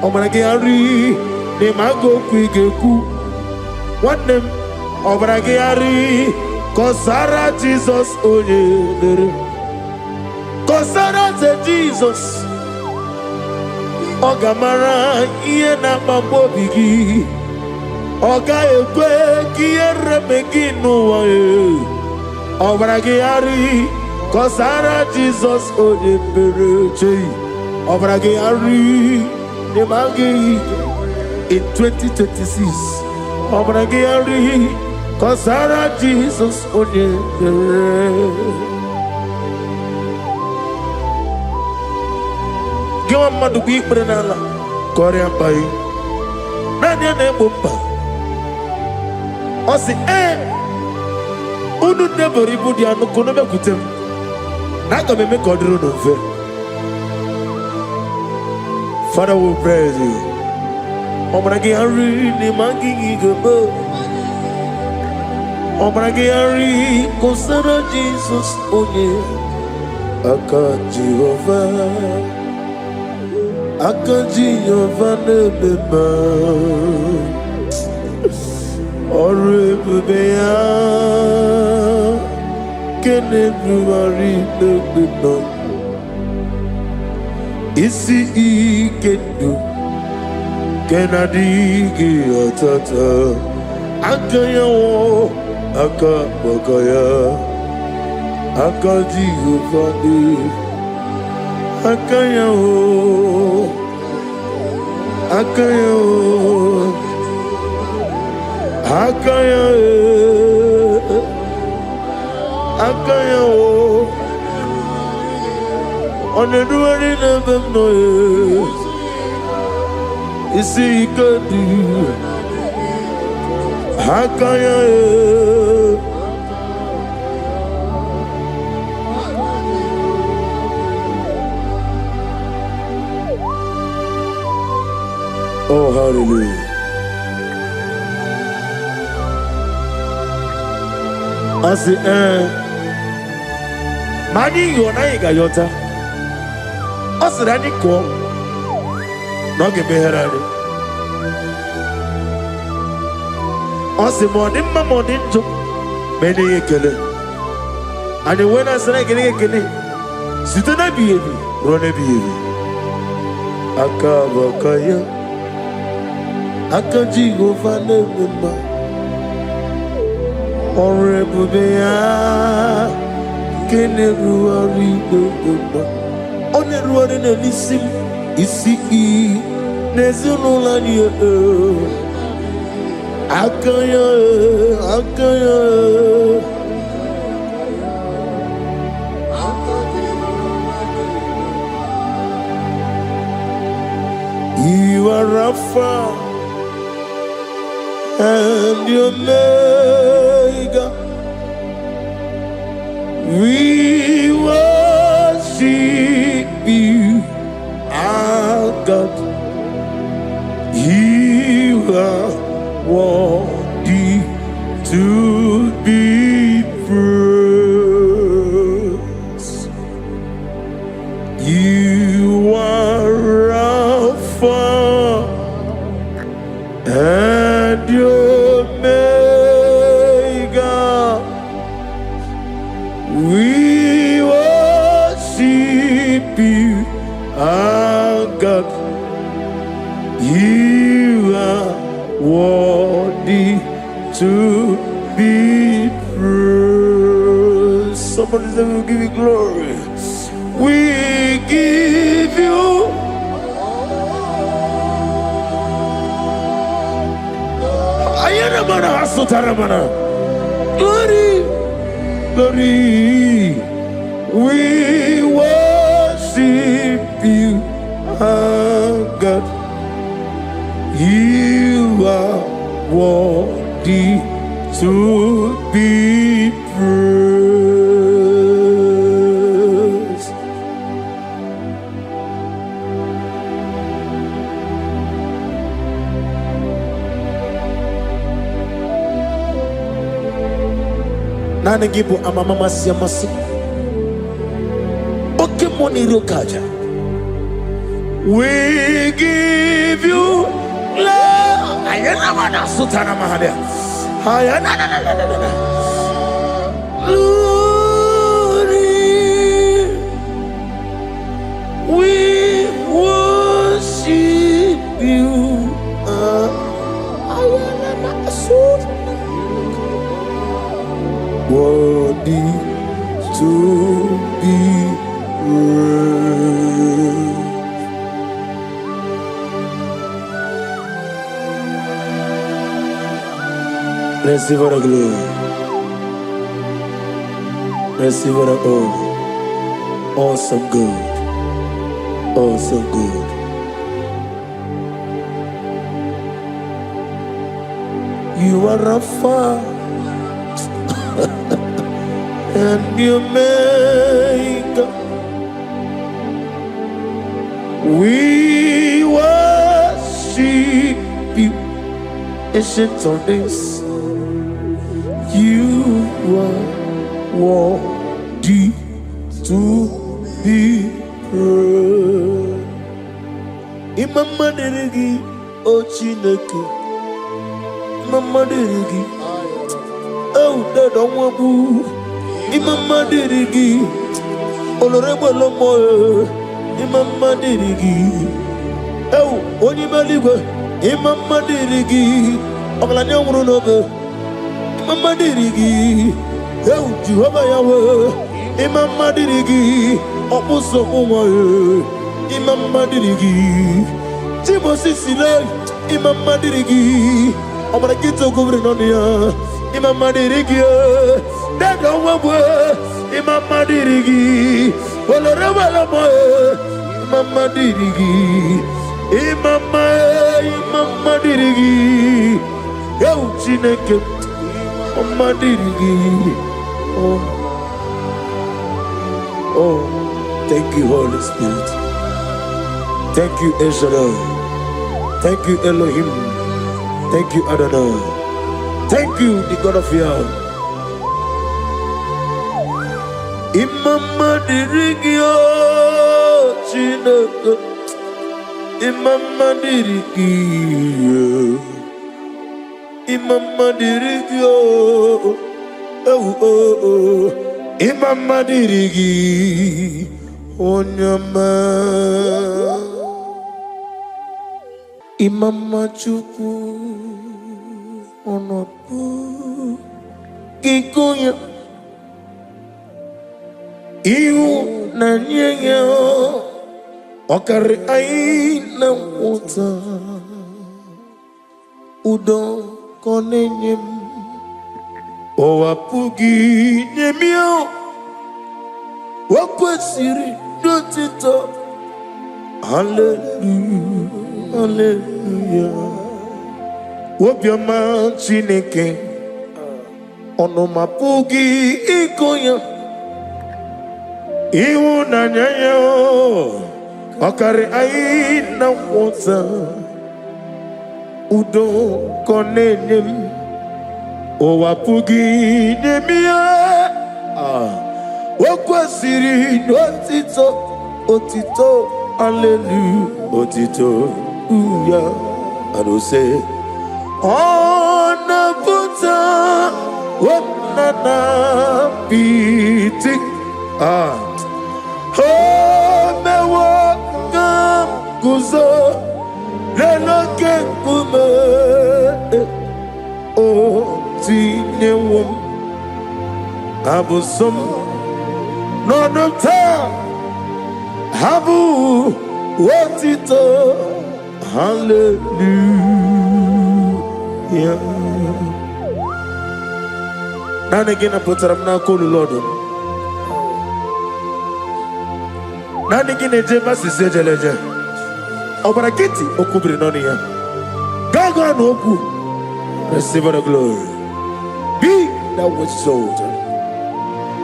Obragari ni mago kwigeku, wanem Obragari kosara Jesus odebere. Kosara ze Jesus Ogamara iye na mambo bigi Oga ekwe kiye remegi nuwa Obragi ari Kosara Jesus ode pereche Obragi ari Nemagi in 2026 Obragi ari Kosara Jesus ode pereche. Give madu bi brenala Korea pai Nanya ne bomba Osi Unu nebori budi anu kono be kutem Naga me kodru no fe. Father, we praise you. Obragi ari ni mangi gebo Obragi ari kosara Jesus onye Aka Jehovah Akaji Yovane Beba Orebeya Kene Bruari Beba Isi Ikendu Kenadigi Atata Akayawo Akabakaya Akaji Yovane Akayawo, Akayawo, Akayawo, Akayawo. On the doing of them no, you see, you can do. Akayawo. Oh, hallelujah. I say, Mani, you and I got yota. I said, I need go. No, give me her. I say, morning, my morning, to many a killer. And when I said, I get a killer, sit on a baby, run a baby. Akabakaya, Akaji go find a woman. Honorable Bea, Keneruari, on the road in a listen, is see, Nezunolania, Akaya, Akaya. You are Rapha and your Omega. We worship you, our God. You are worthy to be praised. You are Rapha and your Omega. We worship you, our God. You are worthy to be praised. Somebody say, we'll give you glory. We give you glory, glory. We worship you, our God. You are worthy to be praised. Nana gibu amamama siamasi. Oke moni rokaja. We give you love. Ayana mana sutana mahalia. Ayana na na na na na. Glory. We worship you. Ayana mana sutana. Worthy to be praised. Receive the glory. Receive the honor. Awesome God. Awesome God. You are Rapha and your Omega. We worship you, ancient of days. You are worthy to be praised. Imama deregi ochineke. Imama deregi. Oh, that don't want to. Imama deregi. Olorebo lomo. Imama deregi. Oh, onima ligo. Imama deregi. Oglanya wurunobe. Imama dirigi, eu Jehovah Yahweh. Imama dirigi, opuso umoye. Imama dirigi, Timosi Sile. Imama dirigi, omara kito kubri nonia. Imama dirigi, dada wabwe. Imama dirigi, oloreba lomoye. Imama dirigi, Imama dirigi, eu Chineke. Oh, thank you, Holy Spirit. Thank you, El Shaddai. Thank you, Elohim. Thank you, Adonai. Thank you, the God of Yah. Imama dirigio Chineke. Imama dirigio. Imama dirigio. Oh. Imama dirigi. Onyama. Imama chuku. Onopu. Kikuya. Iu na nyenya okari aina wuta udo konenyem owapugi nyemio wakwesiri dotito. Hallelujah, hallelujah. Wobiama Chineke onomapugi ikoya. Iwu na nyanyo okari aina wuta udo konenyem owapugi nyemia wakwasiri otito hallelujah otito uya adose onabuta wapnana piti me wakam kuzo leloke kume tinyewum abusum nonota habu watito hallelujah. Nani gina putaramna kulu Lord. Nani gine jema sisejeleje obarakiti okubiri noni ya gaga no oku. Receive the glory. Be that which sold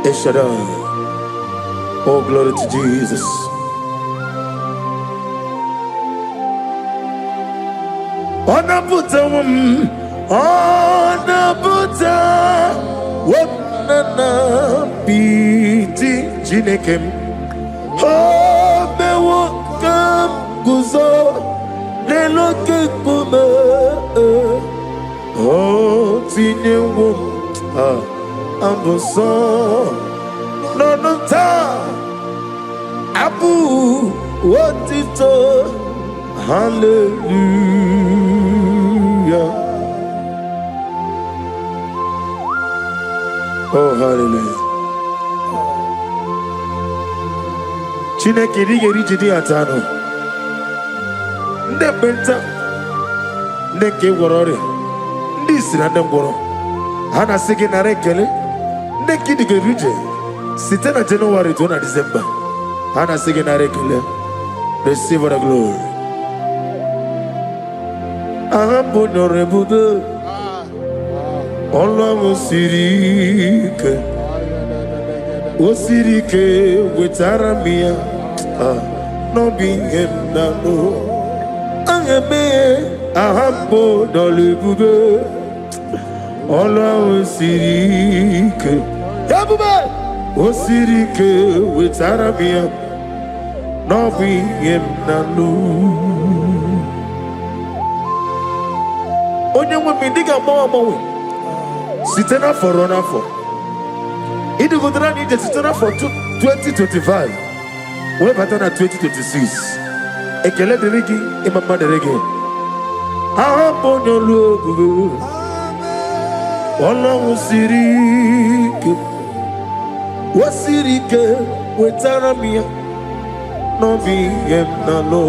Eshadai. Oh, glory to Jesus. Onabuta wapnana biti jinekem. Oh, me wakam guzo leloke kume. Oh, tinyewum ambuson nonota abu watito hallelujah. Oh, hallelujah. Chineke rigeri jidi atano nde benta nde ke worore ndi sira nde ngoro hana sigi na rekele nde kidi ge rije site na January to na December hana sigi na rekele. Receive the glory. Ahambo norebude Olo sirike osirike wetara mia no binge nano angeme ahambo dolebube Olo sirike yabube osirike wetara mia no binge nano onye nwe mi diga mawa sitena for run for Idi godra ni sitena for 2025 we batana 2026 ekele derigi imama derigi ahambo lu Ọlọ́run sirike wasirike wetara mi no bi em na lo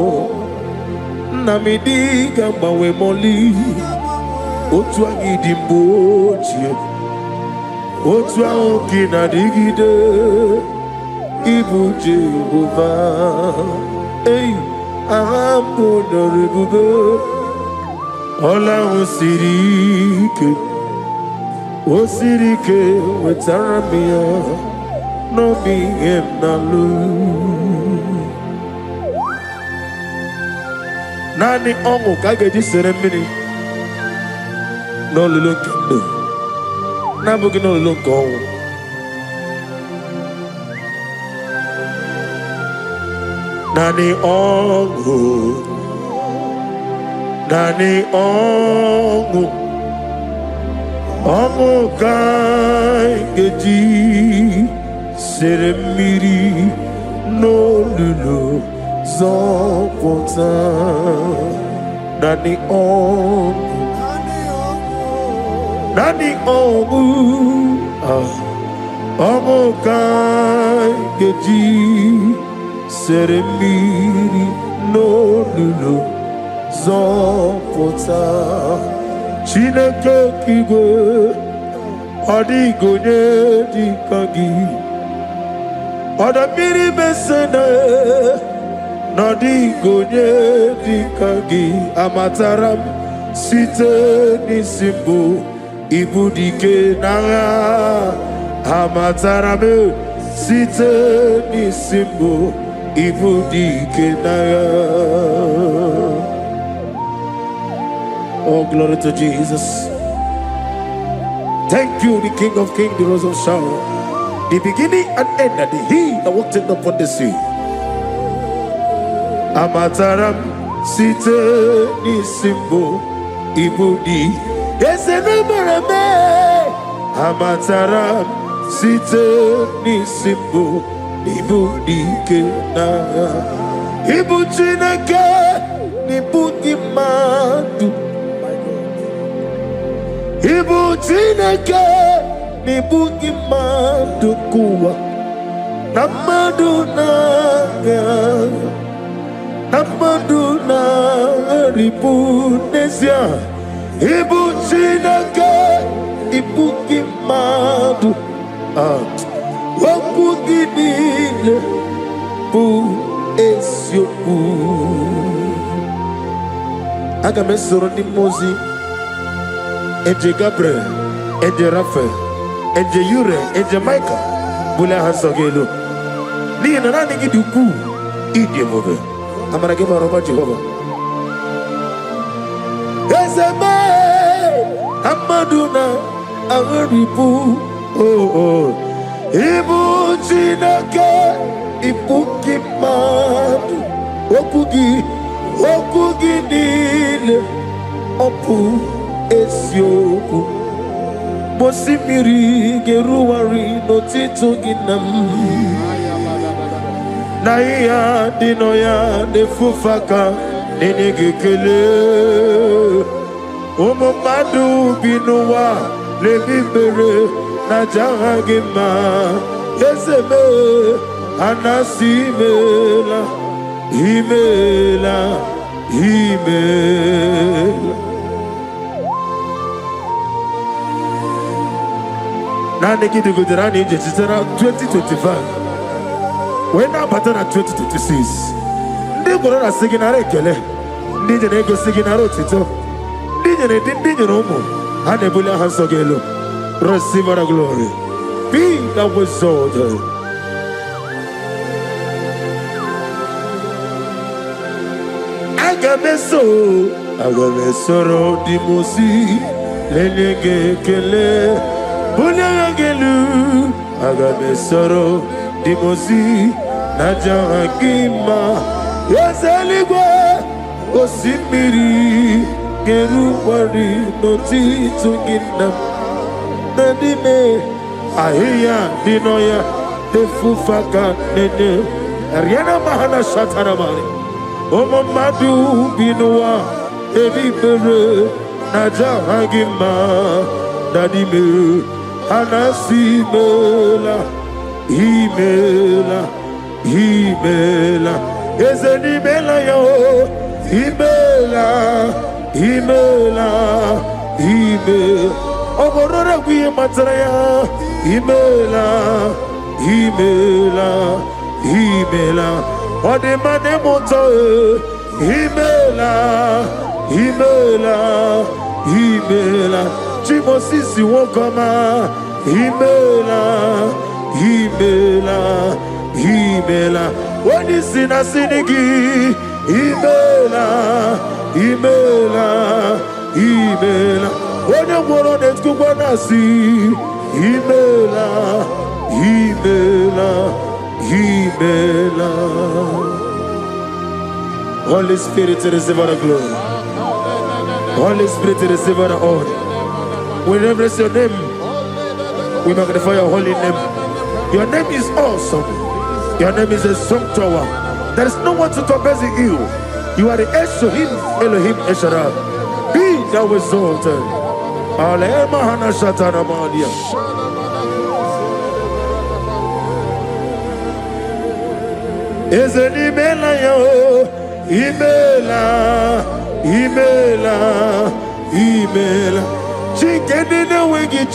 na mi diga gbawe moli otu anyị dị mgbe ochie otu ahụ gị na-adịgide ịbụ Jehova ei aha mbụ nọrọ ebube ọla ahụ siri ike o siri ike wetara m ya n'obi ihe m na-alụ naanị ọṅụ ka a ga-eji sere mmiri n'olulu nke ndụ na-abụghị n'olulu nke ọnwụ Nani ongu, nani ongu, ongu kai geji seremiri no lulu zopota. Nani ongu, nani ongu, ongu kai geji seremiri no lulu zopota. Chineke kigwe odigonye dikagi odamiri besene nodigonye dikagi amataram site nisimbu ibudike nanga amataram site nisimbu ibudike nanga. Oh, glory to Jesus. Thank you, the King of Kings, the Rose of Sharon, the beginning and end, and the He that walked upon the sea. Amataram site nisimbo ibudi esenemereme. Amataram site nisimbo ibudi kenaya. Ibu Chineke nibudi madu. Ibu Chineke nibudi madu kuwa namadu nanga. Namadu na ribu nesia. Ibu Chineke ibuki madu. Wabuki nile bu esioku. Aga mesoro ni mozi. Eje Gabriel, Eje Raphael, Eje Yure, Eje Michael. Bula hasogelo. Ni na nani giduku. Idie mobe. Amara give over Jehovah. Ezeme Amaduna Agaribu. Oh, Ibu Chineke Ibuki Madu. Okugi Nile Opu Esioku. Bosimiri Geruwari Notito Ginam. Naya dinoya nefufaka nenegekele. Omomadu binuwa lebibere na jahagema. Yeseme anasimela himela himela. Nane kidugudirani jechitera 2025. When I pattern at 2026, they go on a singing a rekele, Nijan ego singing a rotito, Nijan homo, and a bulla hasogelo, receive our glory. Be that was so. Agamesoro di mosi, lenege kele, bunyagelu, Agamesoro di mosi. Najahagima Yazaligwe Osimiri Geruwari Notito Ginam Nadime Ahiya Dinoya Efufaka Nene Ariana Mahana Shataramari Omamadu Binua Ebibere Najahagima Nadime Anasimela Himela Himela, ezeni mela yo. Himela, Himela, Himela. Oborora kuye matraya. Himela, Himela, Himela. Ode mane moto. Himela, Himela, Himela. Chimosisi wokoma. Himela, Himela. Himela, when is in a sinigi, Himela, Himela, Himela, when you go on and go on and see, Himela, Himela, Himela. Holy Spirit, receive all the glory. Holy Spirit, receive all the honor. We reverence your name. We magnify your holy name. Your name is awesome. Your name is a strong tower. There is no one to compare to you. You are the Elohim, Elohim Eshara. Be thou exalted. Alemahana Shatana Madia. Is an email, email. Chicken in the wiggy,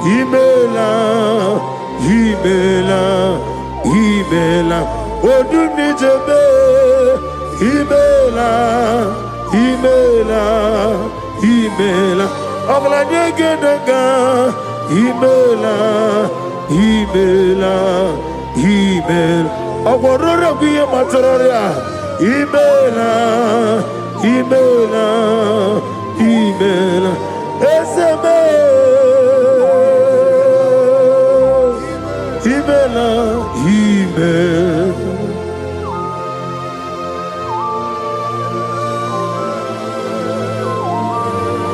email. What do you need to be? Email. Email. Aurora be a materia. Email. Email.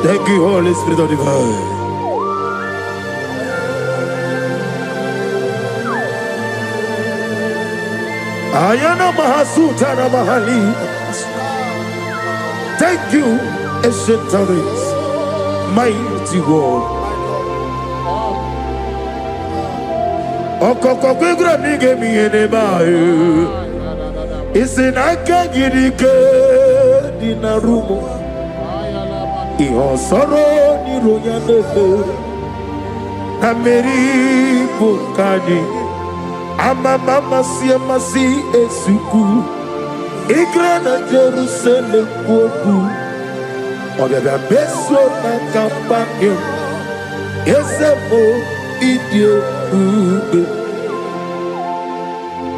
Thank you, Holy Spirit of divine. Ayana Mahasutana Mahali. Thank you, ancient times, mighty God. Okokokwegra nige mi enebae. Isinaka girike dinarumo. Iho soro ni royane. Ameri bukani. Amama siamasi esuku. Igrana Jerusalem woku. Obebe beso na kampanyo. Esemo idie ube.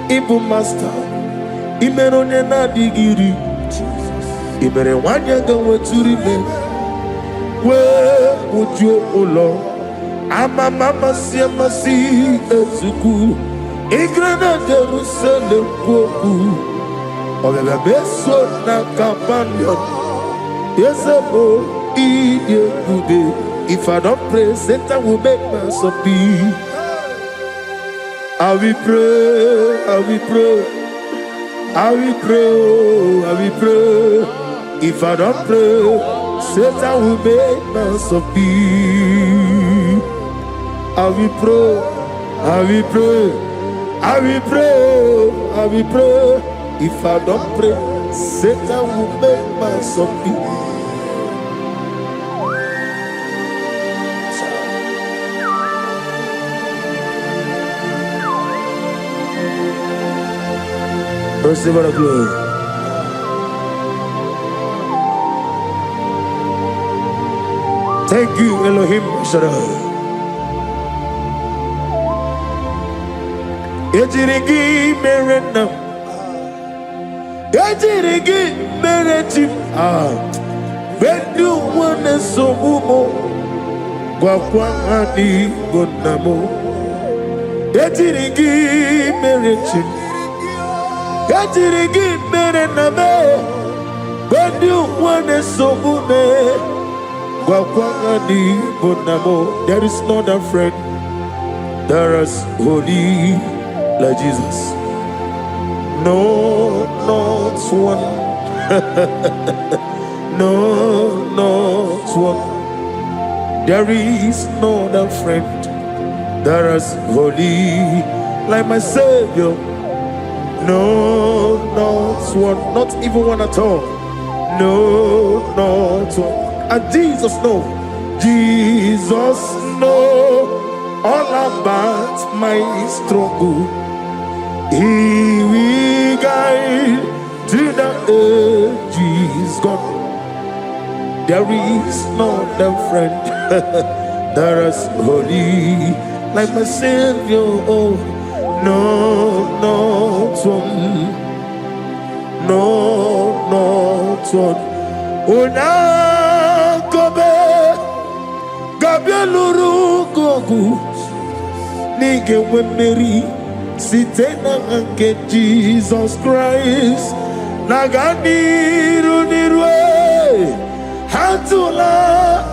Ibu master. Imerone na digiri. Imere wanyanga weturi me. We ujo ulo. Amama siamasi esuku. Igrana Jerusalem woku. Obebe beso na kampanyo. Esemo idie ube. If I don't pray, Satan will make mess of me. I will pray, I will pray, I will pray, I will pray. If I don't pray, Satan will make mess of me. I will pray, I will pray, I will pray, I will pray. If I don't pray, Satan will make mess of me. Receive the glory. Thank you, Elohim Shaddai. Ejirigi merena, ejirigi meretim. Bendu wane somumo, kwa ani gonamo. Ejirigi meretim. Ejirigi merename, bendu wane somume. There is no other friend that is holy like Jesus. No, not one. No, not one. There is no other friend that is holy like my Savior. No, not one. Not even one at all. No, not one. And Jesus knows. Jesus knows all about my struggle. He will guide to the edge. He's gone. There is no other friend that is holy like my Savior. Oh, no, not one. No, not one. Oh, now. Gabialuru gogu nige wemeri sitena anke Jesus Christ Naganiru nirwe Hatula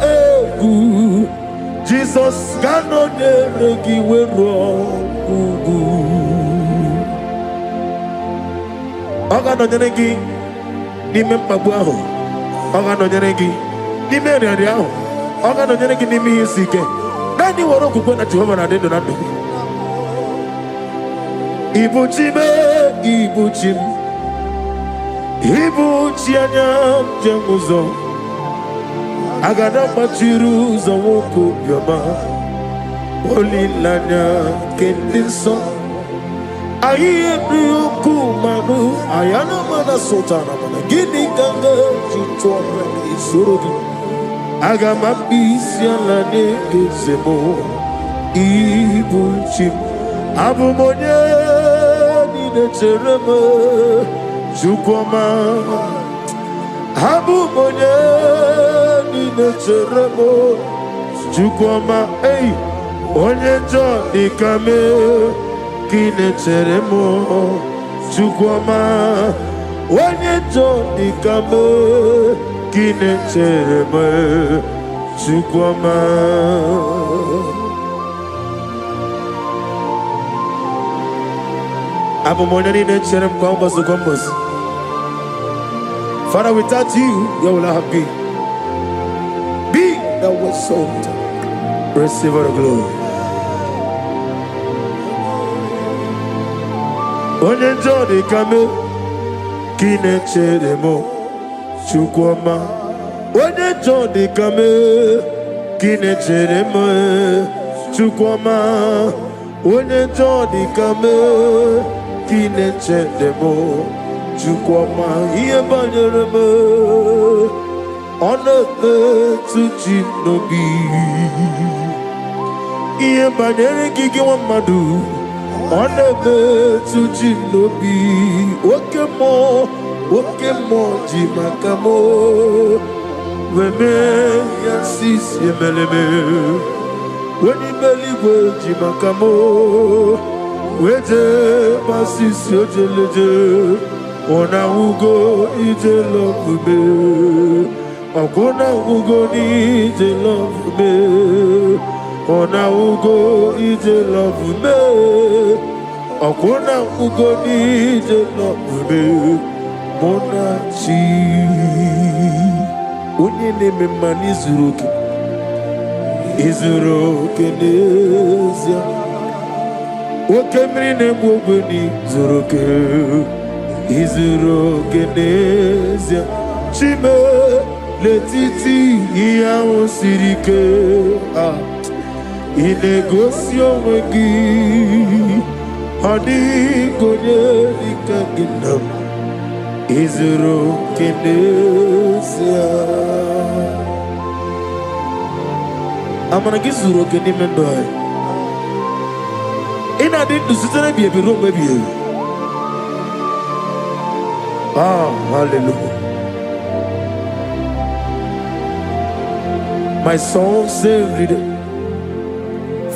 egu Jesus gano neregi wero ugu Oga no neregi ni mempabu aho Oga no neregi ni meriari aho Oga no neregi ni miyisike Nani waro kukwe na Jehova na dendo na ndogi Ibuchime Ibuchim Ibuchi anyam jenguzo Agada machiru za woko yama Olilanya kendinso Aye priyuku manu Ayana mana sotana mana Gini ganga chitwara isurugi Agama bisi alane kezemo Ibuchim Abu monye Nine chereme Chukwama Abu monye Nine cheremo Chukwama Ey Onye jo nikame Kine cheremo Chukwama Onye jo nikame Kine cheremo Chukwama Father, without you, you will not be. Be that was sold. Receive the glory. Onye jodi kame kine cheremo chukwama. Onye jodi kame kine cheremo chukwama. Onye jodi kame Kine cheremo chukwama iye banyereme onebe tuji nobi iye banyere gigi wa madu onebe tuji nobi oke mo jimakamo weme yasis yemeleme weni beligwe jimakamo Wete pasisi ojeleje Ona ugo ije love me Okona ugo ni ije love me Ona ugo ije love me Okona ugo ni ije love me Mona chi Unye me mani zuruki Izuruki nezia Okemri ne mwogweni zuroke Izuroke nezia Chime letiti iya osirike Inegosio wengi Hadi gonye likaginam Izuroke nezia Amanagi zuroke ni mendoai I didn't be a room, baby. Hallelujah. My soul every day.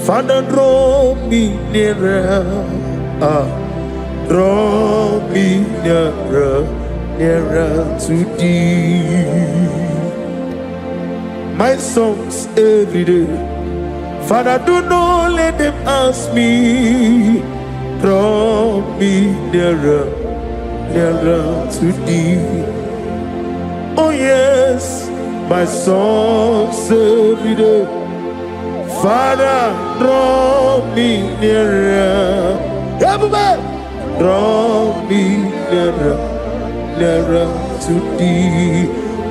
Father, draw me nearer. Draw me nearer, nearer to thee. My songs every day. Father, do not let them ask me. Draw me nearer, nearer to thee. Oh yes, my songs every day. Father, draw me nearer. Everybody, draw me nearer, nearer to thee.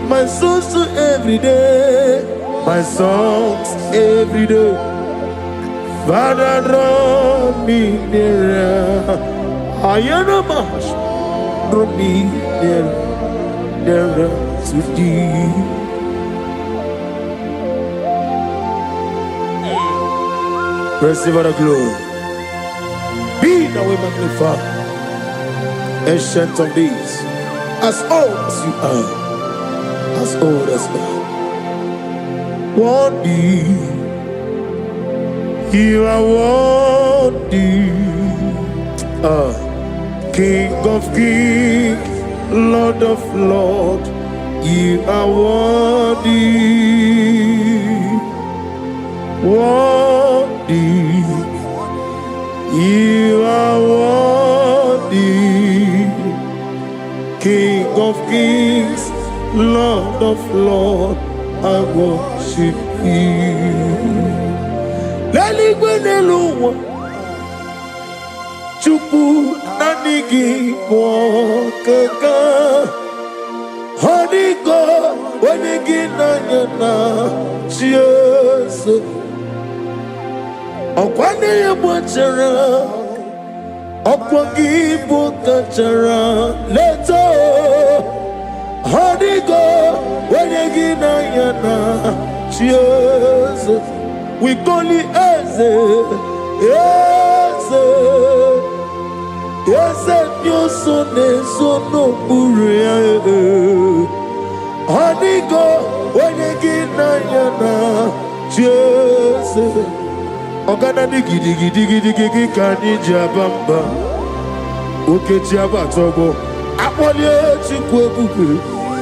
My songs every day. My songs every day. Father, draw me nearer. I am a marsh. Draw me nearer, nearer to thee. Receive the glory. Be thou magnified, ancient of days, as old as you are, as old as God. Worthy, you are worthy, King of kings, Lord of Lords, you are worthy, worthy, you are worthy, King of Kings, Lord of Lords, I worship you. Lali gwenelu chupu nanigi mwokaka honigo wenigi nanyana Jesus okwane yemwachara okwagi bukachara leto honigo wenigi nanyana Jesus. We call it Eze, Eze, Eze, your son is so no buria. Hanigo, when you get Nayana, Jesus. Ogana digi digi digi digi kani jabamba. Oke jaba tobo. Apolye chikwe buke.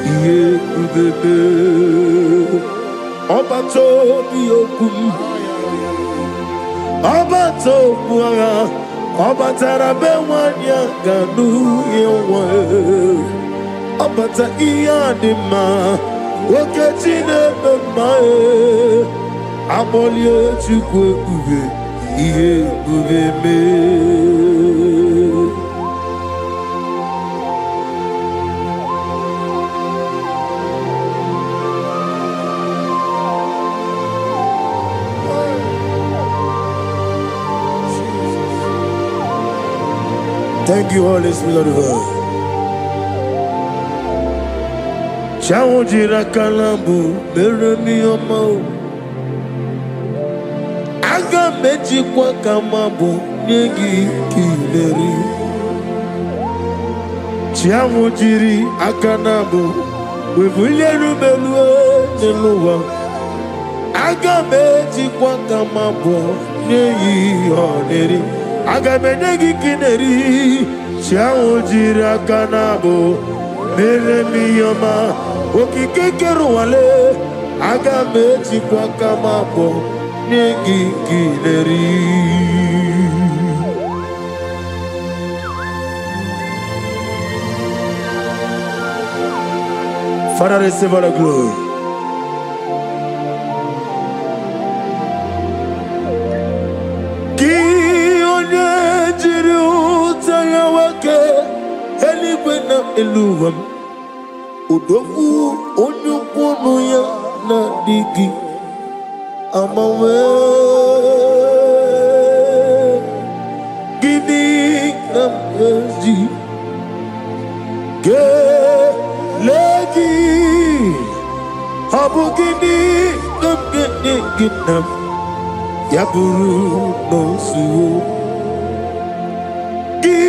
Iye ubebe. Obato biyokum. Obato buara, obatara bewanya ganu yewa, obata iyadima, okechine bemae, abolye chukwe ube, iye ube me. Thank you, Holy Spirit of God. Chao jira kalambu, beremi omao. Aga meji kwa kamabu, nyegi kileri. Chao jiri akanabu, webuye rubelue neluwa. Aga meji kwa kamabu, nyegi honeri. Agamenegi kineri, chao jira kanabo, mere miyama, okikekeru wale, agameji kwa kamabo, negi kineri. Father, receive all the glory. Eluwam udogu onyukwunu ya na digi amawe gini namji gelegi habu gini namgeni ginam yaburu nosu gi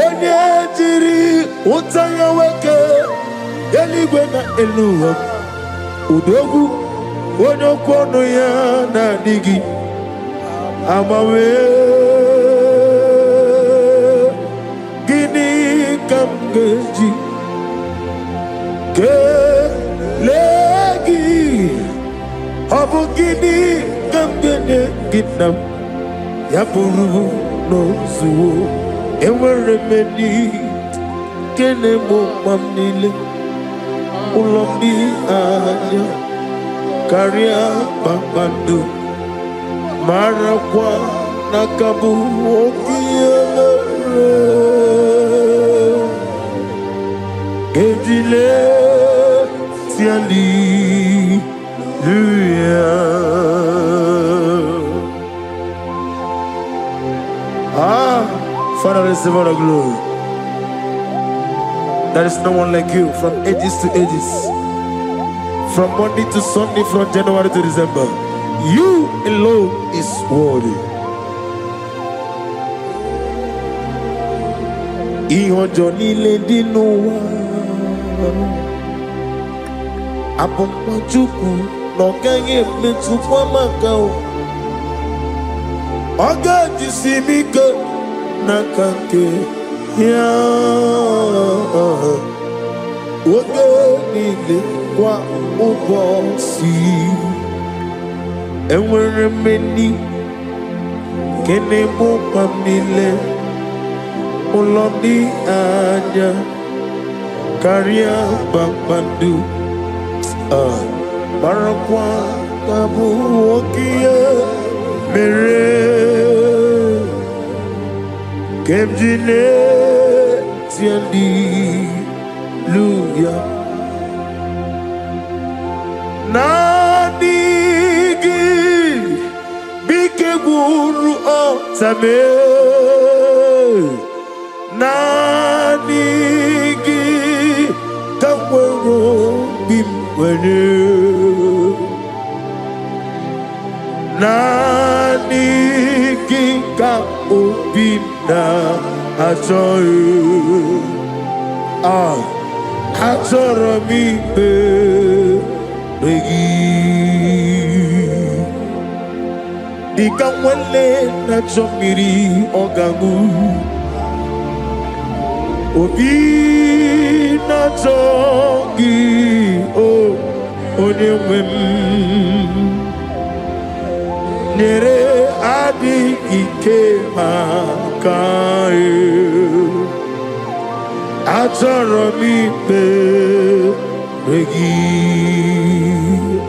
onye jiri utanya weke eligwe na eluwa udogu onye kwonu ya na digi amawe gini kamgeji kelegi habu gini kamgene ginam yapuru no suwo enwere meni kene mo mamnile ulombi anya karia babando marakwa nakabu okiele edile tiali luya Father, receive all the glory. There is no one like you from ages to ages, from Monday to Sunday, from January to December. You alone is worthy. Ihojo nile dinuwa, apomwachuku nokanye metukwa makao. Oga jisimike nakake Yeah, Ogenile kwa ubosi, enwere meni kene mo pamile, oloni anya karia bambandu, barakwa kabu okia mere kemjine tiandi luya nadigi bike guru otame nadigi kamwero bimwene nadigi ka obina ajoy achoro mi begi dika wele na chomiri ogamu obi na chogi onye nwem nere adi ike maka achoro mi begi.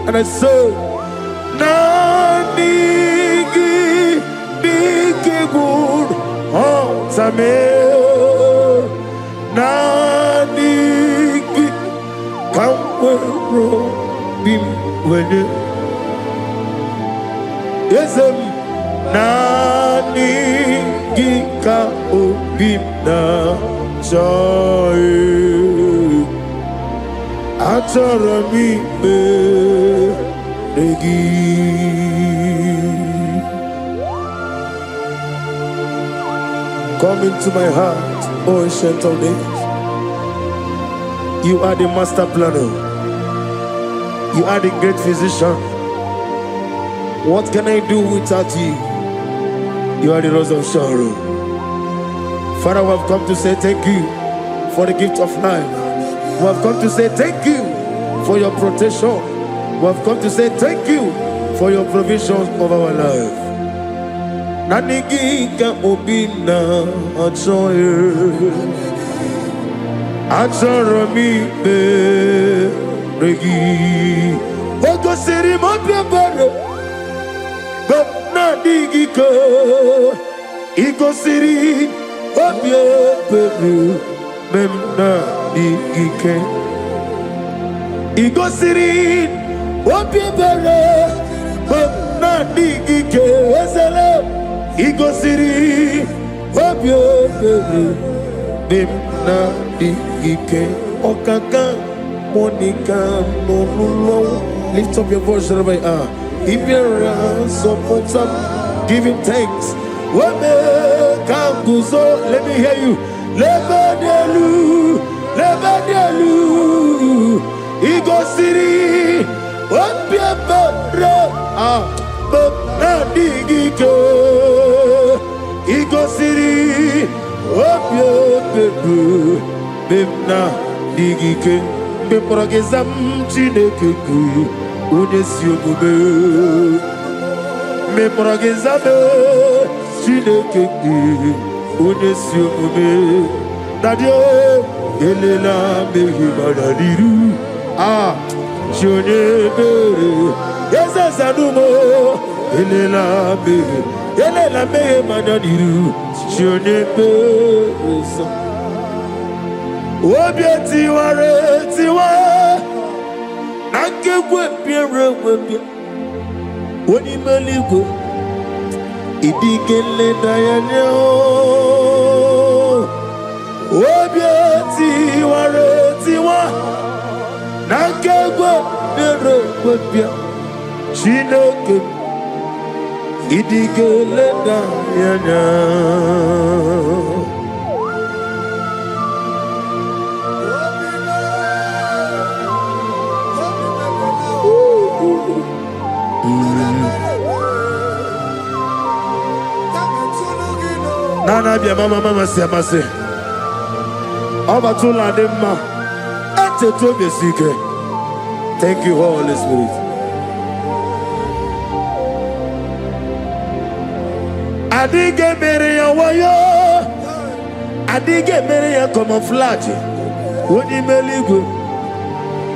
And I say nanigi bigi good otame nanigi kamwero bimwene yesem nanigi ka obimna joy achoro mi begi. Come into my heart, O ancient of days. You are the master planner. You are the great physician. What can I do without you? You are the rose of Sharon. Father, we have come to say thank you for the gift of life. We have come to say thank you for your protection. We have come to say thank you for your provisions of our life. Nanigi ka obina achoye achoro mi regi ogo siri mo biabare but nanigi ka igo siri obiabare memna digike igo siri obiabare memna digike ezele igo siri obiabare memna digike okaka monica no no. Lift up your voice wherever you are. If you're support up, give him thanks. Let me hear you. Lebadelu, lebadelu. Igo siri, obiabare, memna digike. Igo siri, obiabare, memna digike. Me progezam chineke ku unesi omume. Me progezam chineke ku unesi omume. Nadio elela mehi manadiru shonye bere yesa sanumo elela mehi manadiru shonye bere. Obieti ware tiwa Nankegwe piere webia Oni meligwe Idigele dayanya Obieti ware tiwa Nankegwe piere webia Chineke Idigele dayanya Nana bia mama siamase Obatula Dema. Thank you, Holy Spirit. Adige Maria Wayo. Adige Maria camouflage. Woni meligu.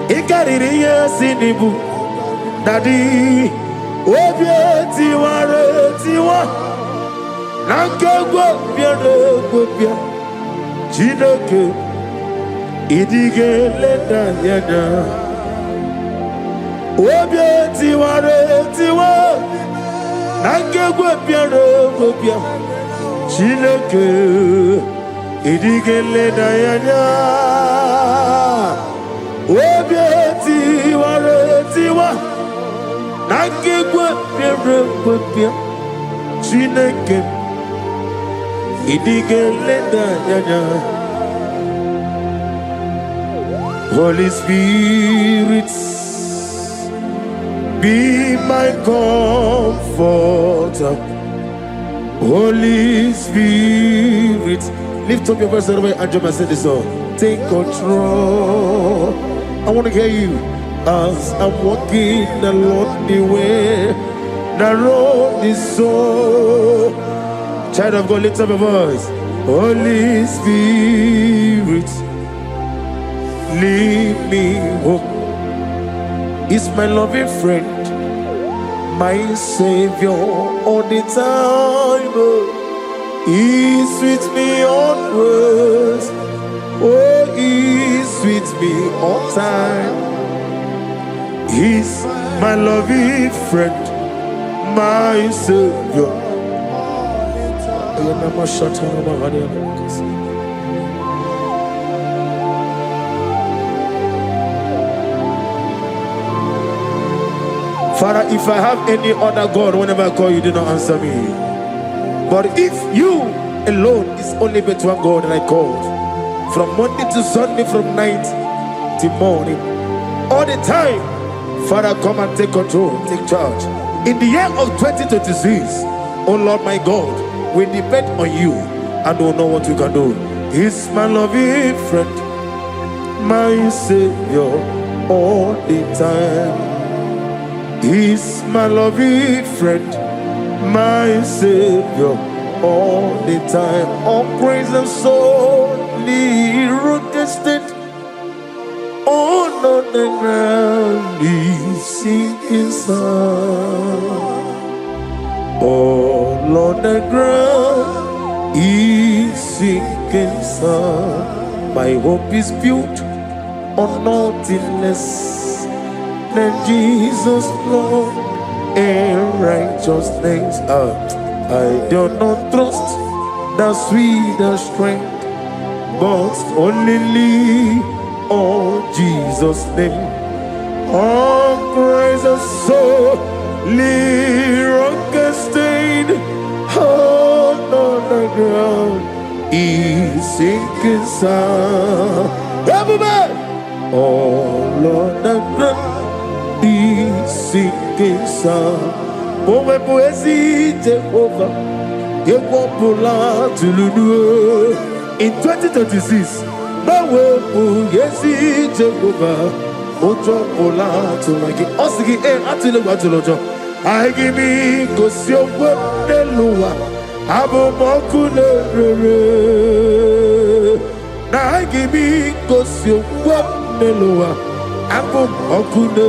Ikaririya sinibu. Daddy. Obieti waretiwa. Nankegwo biano. Chineke idige leda yana obieti waretiwa nankegwo biano gobia Chineke idige leda yana obieti waretiwa nankegwo biano gobia Chineke idige leda yana. Holy Spirit, be my comforter. Holy Spirit, lift up your voice and join me, say this song. Take control. I want to hear you as I'm walking along the way. The road is so. Child of God, lift up your voice. Holy Spirit, lead me home. He's my loving friend, my Savior all the time. He's with me always. Oh, he's with me all time. He's my loving friend, my Savior. Father, if I have any other God, whenever I call you, do not answer me. But if you alone is only but one God that I called, from Monday to Sunday, from night till morning, all the time, Father, come and take control, take charge. In the year of 2026, oh Lord my God, we depend on you and don't know what you can do. He's my loving friend, my Savior all the time. He's my loving friend, my Savior all the time. All praise and solely rockested all on the ground. He's sinking sun. All on the ground, he's sinking sun. My hope is built on nothing less than Jesus, Lord, and righteousness. I do not trust the sweetest strength, but only on Jesus' name. All praise the soul, rock-stained, all on the ground, he's sinking sun. Everybody, all on the ground, he's sinking sun. Oh, my poesy, Jehovah, you won't pull out to Lulu. In 2026, my will, yes, Jehovah, oh, pull out to my king. Osiki, and Atilo, I give me, because you're what the Lua, Abo Mokune. Now I give me, because you're what the Lua. Abo Mokune.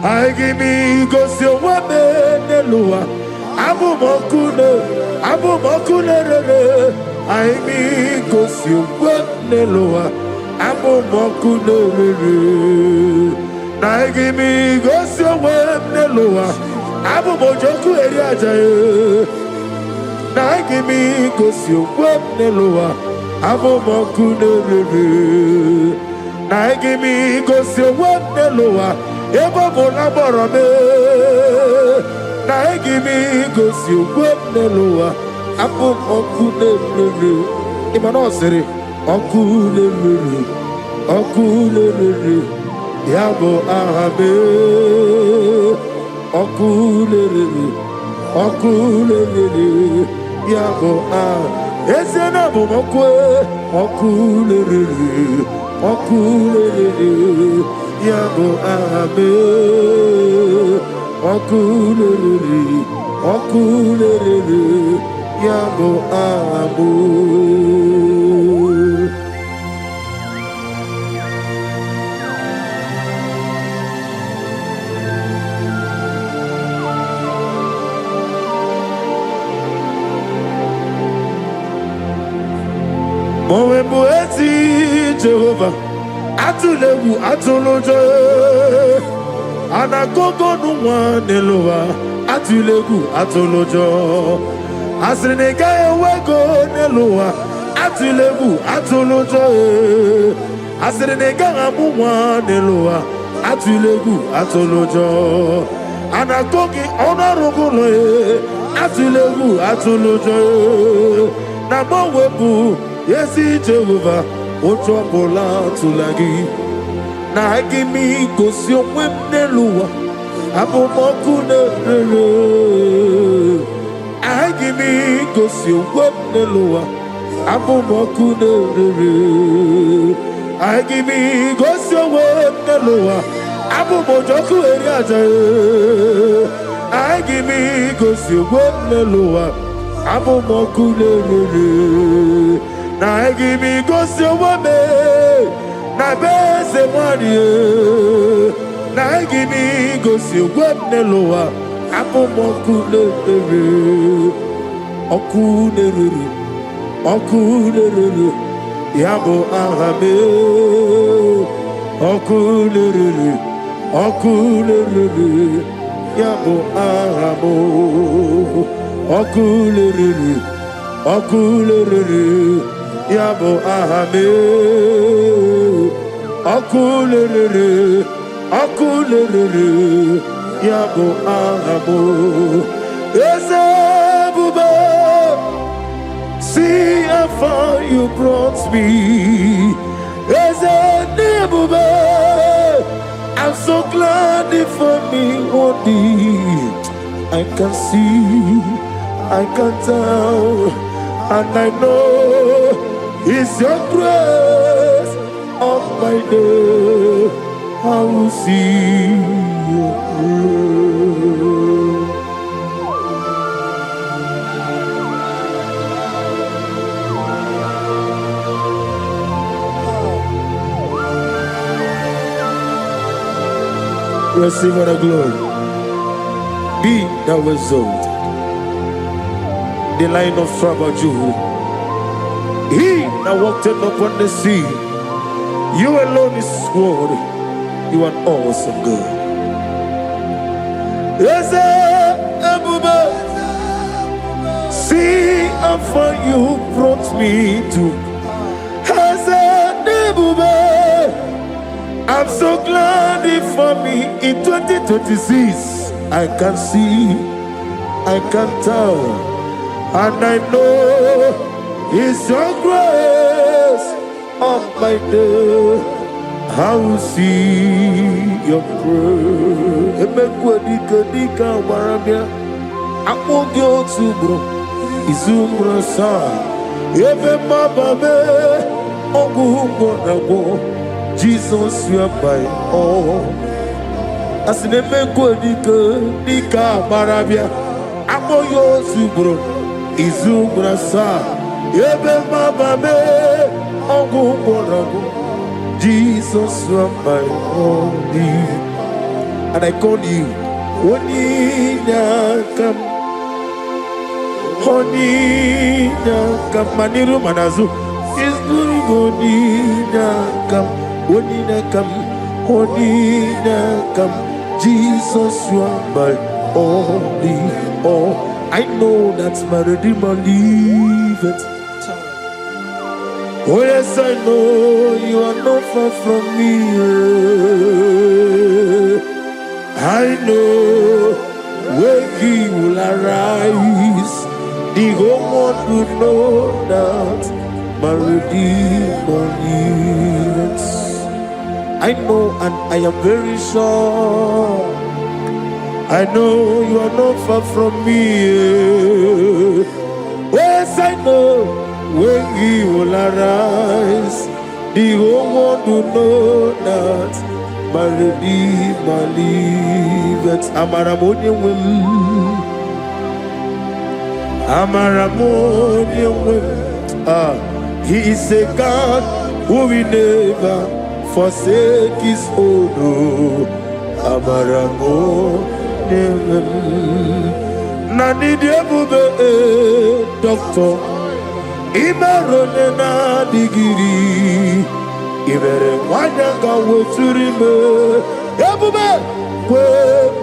I give me go see what the Lua. Abo Mokune. I me go see what the Lua. Abo Mokune. I give me go see what the Lua. Abo Mojoku area jaye. I give me go see what the Lua. Abo Mokune. I give me go see what the Lua. Ebo bonaboro me. I give me go see what the Lua. Abo Mokune. Imano sere. Okule. Yabo ahabe. Okule. Yabo ah. Esena bumokwe, okulere, yabo abe, okulere, yabo abu. Mowe bueti Jehovah, atulebu atolojo, anagogo nuwa nelowa, atulebu atolojo, asrinega ewego nelowa, atulebu atolojo, asrinega amuwa nelowa, atulebu atolojo, anagogi onarogulo, atulebu atolojo, na mowe bu. Yes, Jehovah, Ochopola Tulagi. Na Gimi Gosio Wemnelua, Abomokune, Agimi Gosio Wemnelua, Abomokune, Agimi Gosio Wemnelua, Abomojoku Eriaja, Agimi Gosio Wemnelua, Abomokune. Na give go see woman, na bese money. Na give go see woman loa. Apo mokule, okule, yabo ahabe, okule, yabo ahabo, okule. Yabo ahame, okulere, yabo ahamo. Ezebuba, see how far you brought me. Ezebuba, I'm so glad for me only. I can see, I can tell, and I know. It's your grace of my day. I will see your grace. Receive the glory. Be thou exalted. The Lion of tribe of Judah. He that walked upon the sea, you alone is worthy. You are awesome God. Yes, Ebuka, see how far you brought me to. Yes, Ebuka, I'm so glad for me in 2026. I can see, I can tell, and I know. It's your grace of my day. I will see your praise. Emekwedika warabia. Amogi otubro. Izumra sa. Ebe mababe. Oguhungo nabo. Jesus, you are my all. Asinemekwedika warabia. Amogi otubro. Izumra sa. Ebe mababe, Jesus, you are my only. And I call you, Honina come, Maniru Manazu, is doing Honina come, Jesus, you are my only. Oh, I know that's my Redeemer liveth. Oh yes, I know you are not far from me. I know when he will arise, the whole world will know that my Redeemer lives. I know and I am very sure. I know you are not far from me. Oh yes, I know when he will arise, the whole world will know that my Redeemer liveth. Amaramonium will. Amaramonium will. He is a God who will never forsake his own. Amaramonium will. Nani diabube doctor. Imarone na digiri Ibere wanyanga weturime Ebube kwe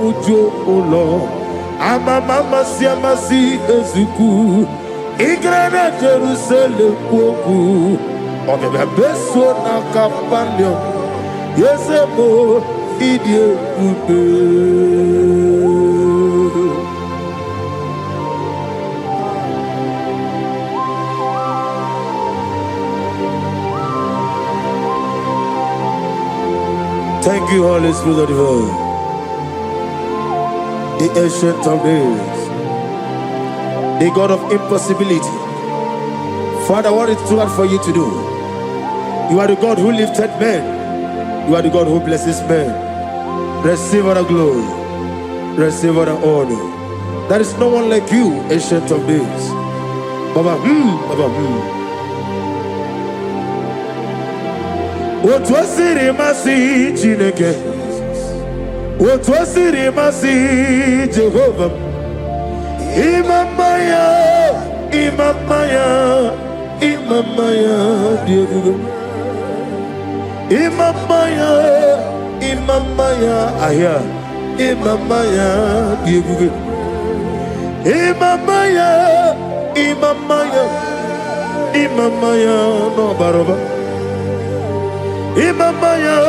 ujo ulo Ama mama si amasi ezuku Igrana Jerusalem kwoku Ogebe beso na kapalyo Yesebo idye ube. Thank you, Holy Spirit of the world, the ancient of days, the God of impossibility. Father, what is too hard for you to do? You are the God who lifted men. You are the God who blesses men. Receive all the glory. Receive all the honor. There is no one like you, ancient of days. Baba, Baba, What was it, Masi Chineke? What was it, Masi Jehovah? Imamaya, Imamaya, Imamaya, dear. Imamaya, Imamaya, Aya, Imamaya, dear. Imamaya, Imamaya, Imamaya, no Baroba. Imamaya,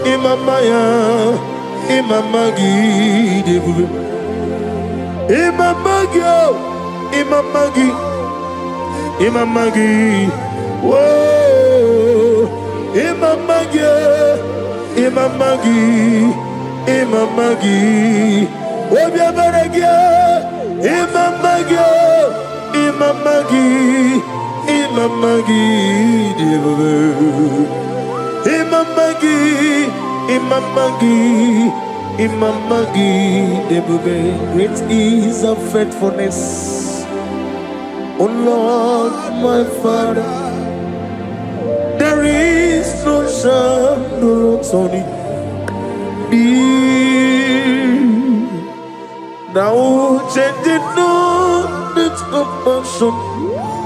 Imamaya, Imamagi, Debu. Imamagi, Imamagi, Imamagi, whoa, Imamagi, Imamagi, Imamagi, Obiabaragia, Imamagi, Imamagi, Imamagi, Debu. Imamagi, Imamagi, Imamagi, Debube. Great is our faithfulness, O Lord, my Father. There is no shadow on thee. Now changing not its compassion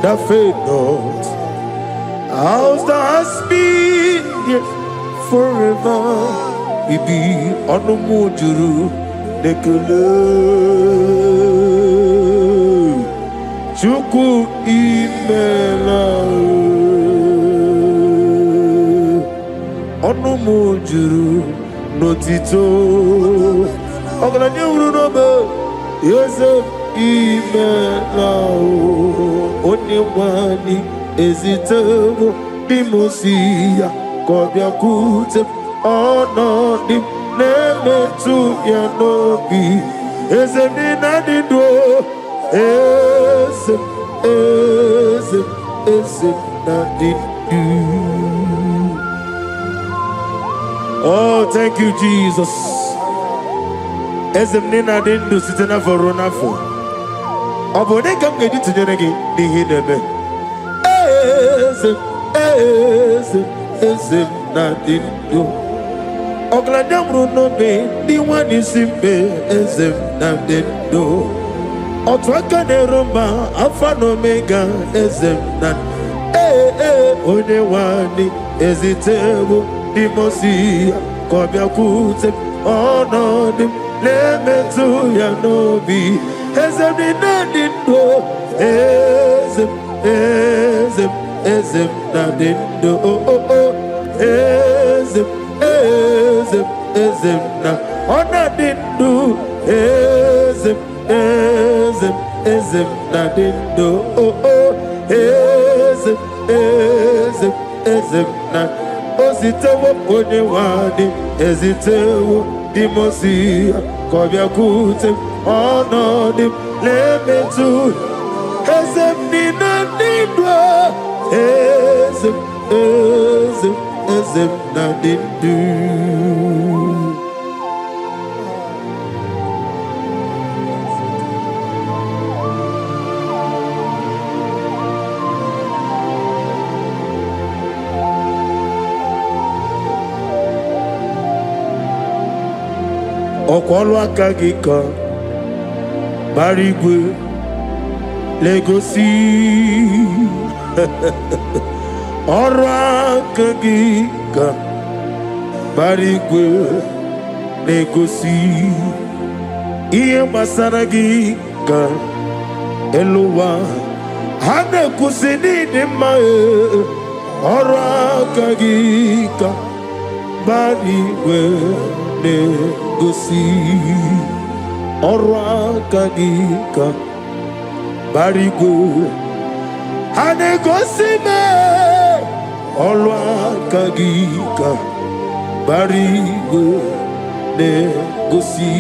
that fade not. How's the husband? Yes, forever we be on the mojuru nekele chuku imela on the mojuru notito ogala nyuru nobe yes imela oni wani ezitebo dimosia Kobia kute ono dim neme tu ya nobi ezem ni nadi do ezem nadi do. Oh, thank you, Jesus. Ezem ni nadi do sitena forona for. Abone kam gedi tunyeregi ni hinebe. Ezem nadi do. Oglanyam runo be di wani simbe ezem nadi do. Otwaka ne Roma Alpha and Omega ezem nadi. One wani ezitebo di mosia kobia kute ono dim lemetu ya nobi ezem nadi do. Ezem nadi do. Ezem na onadindu ezem nadindo ezem na ozitewo onye wadi ezitewo dimosia kobia kute onodim lemetu ezem ni nadindo Ezem, ezem, ezem na dindu. Ọkwọlụ aka gị ka bara igwe legosi ọrụ aka gị ka bara igwe legosi ihe gbasara gị ka elu ụwa ha na-ekwusi n'ịdị mma ọrụ aka gị ka bara igwe gosi ọrụ aka gị ka bara igwe ha na-egosi me ọrụ aka gị ka bara igwe na-egosi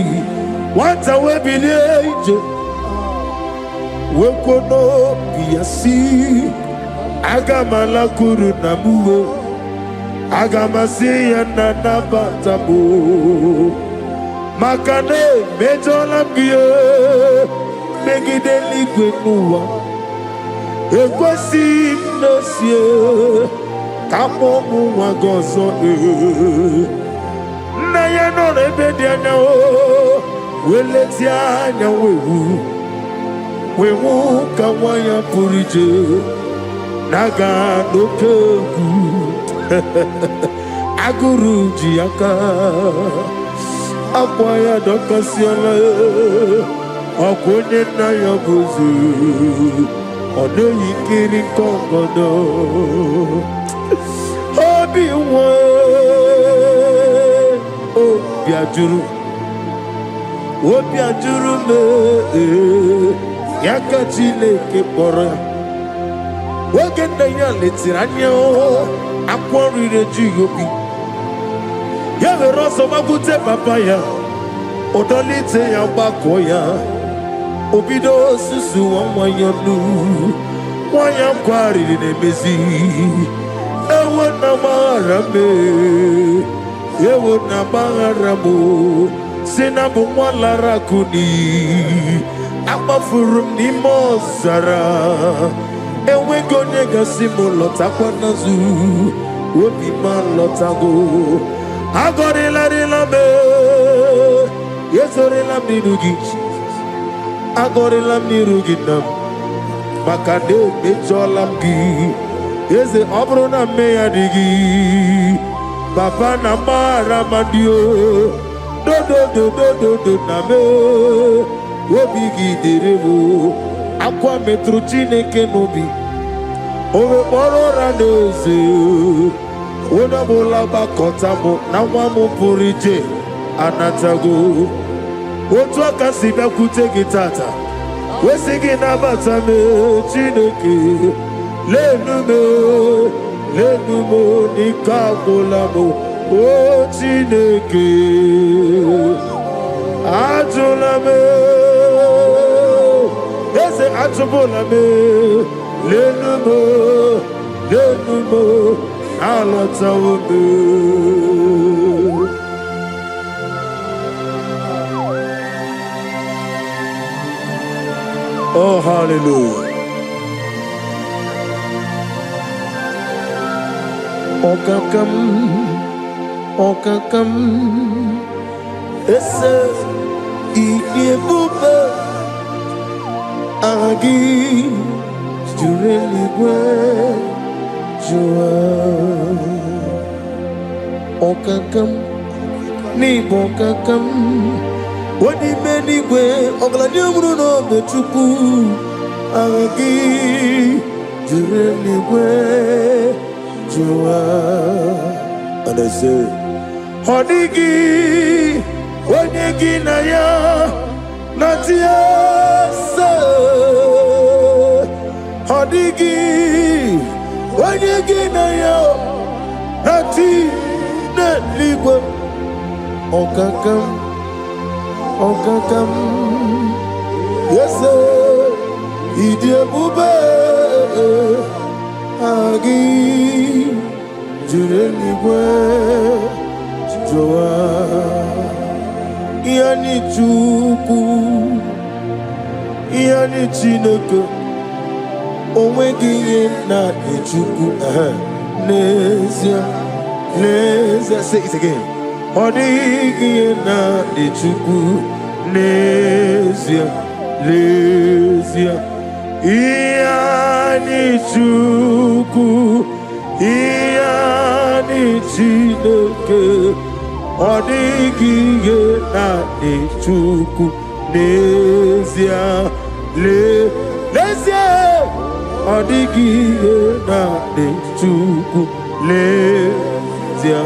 nwata wee bilie ije wekwo n'obi ya si aga m alakụrụ na m uwe aga m asị ya na nabata m maka na emejọla m gị megide eluigwe n'ụwa ekwesịghị m n'osie ka mụ ụmụ nwa gị ọzọ nna ya nọ n'ebe dị anya wee letie anya wee hụ ka nwa ya pụrụ ije na-aga n'oke egwu agụrụ ji aka akwa ya dọkasịala ọkwa onye nna ya bụzi ọ dịghị nkiri nkọngọdọ obi nwa obi ajụrụ m ya ka Chineke kpọrọ ya oge nna ya letiri anya akwọ nrire ejighị obi ya were ọsọ gbagwute papa ya ụdọlite ya gbakọ ya obido osusu nwa ya nu nwa ya nkwariri na-emezi ewo na gbaghara m si na bụ nwa lara kuni agbafuru m n'ime ọzara enweghị onye gasị m lọtakwa n'azụ obi ma lọtago agọrịlarịla m ezorịla m n'iru gị agọrịla m n'iru gị na m maka na emejọla m gị eze ọ bụrụ na mme ya dị gị papa na mara mmadụ dodododododo na me obi gị dịrị m akwa metụrụ Chineke n'obi owe kpọrọ ụra n'eze onye ọbụla gbakọta m na nwa m pụrụ ije anatago otu aka si bịakwute gị tata wesị gị nabata m Chineke lenu m n'ike agwụla m o Chineke ajụla m eze achụbụla m lenu m alọtawo m oh hallelujah ọkakam ese Ebuka aha gị juru eluigwe jụọ ọkakam n'ịbụ ọkakam onye ime n'igwe ọgaranya mụrụ n'obe Chukwu aha gị juru eluigwe jụọ ọ dịghị onye gị na ya na-atịa ase ọ dịghị onye gị na ya na-atị n'eluigwe ọkakam eze ịdị ebube agi jureligwe joa yani chuku yani chineke onwegi na chuku n'ezie say it again odigi na chuku n'ezie yani chuku yani chineke odigi na chuku n'ezie odigi na chuku n'ezie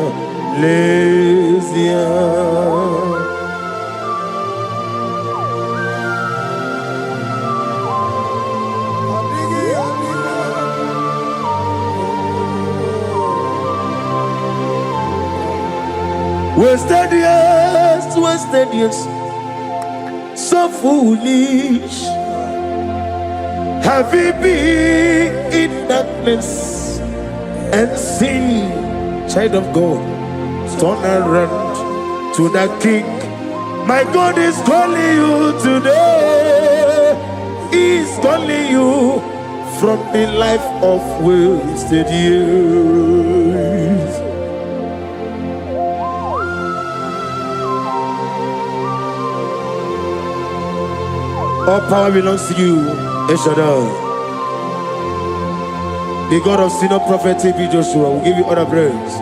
wasted years, so foolish. Have we been in darkness and sin? Child of God, turn around to the King. My God is calling you today. He's calling you from the life of wasted years. All power belongs to you, El Shaddai. The God of senior prophet T.B. Joshua will give you all the praise.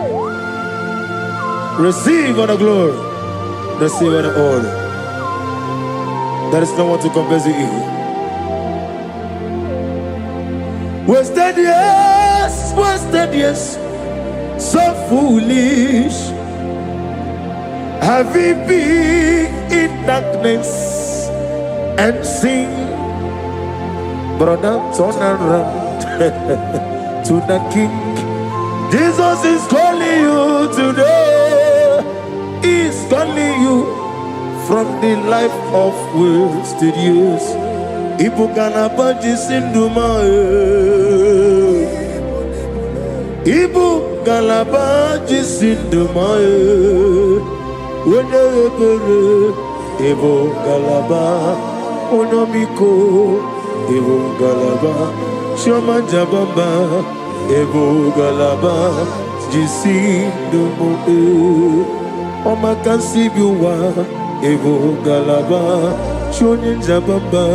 Receive all the glory. Receive all the honor. There is no one to compare to you. Wasted years, so foolish. Have we been in darkness and sing? Brother, turn around to the King. Jesus is calling you today. He's calling you from the life of wasted years. Ebuka na baji sinduma, Ebuka na baji sinduma, Wedebere, Ebuka na ba, Onomiko, Ebuka na ba, Shama Jabamba, Ebuka na ba, Jisinduma, Omakasibiwa, Ebuka na ba, Shonin Jabamba.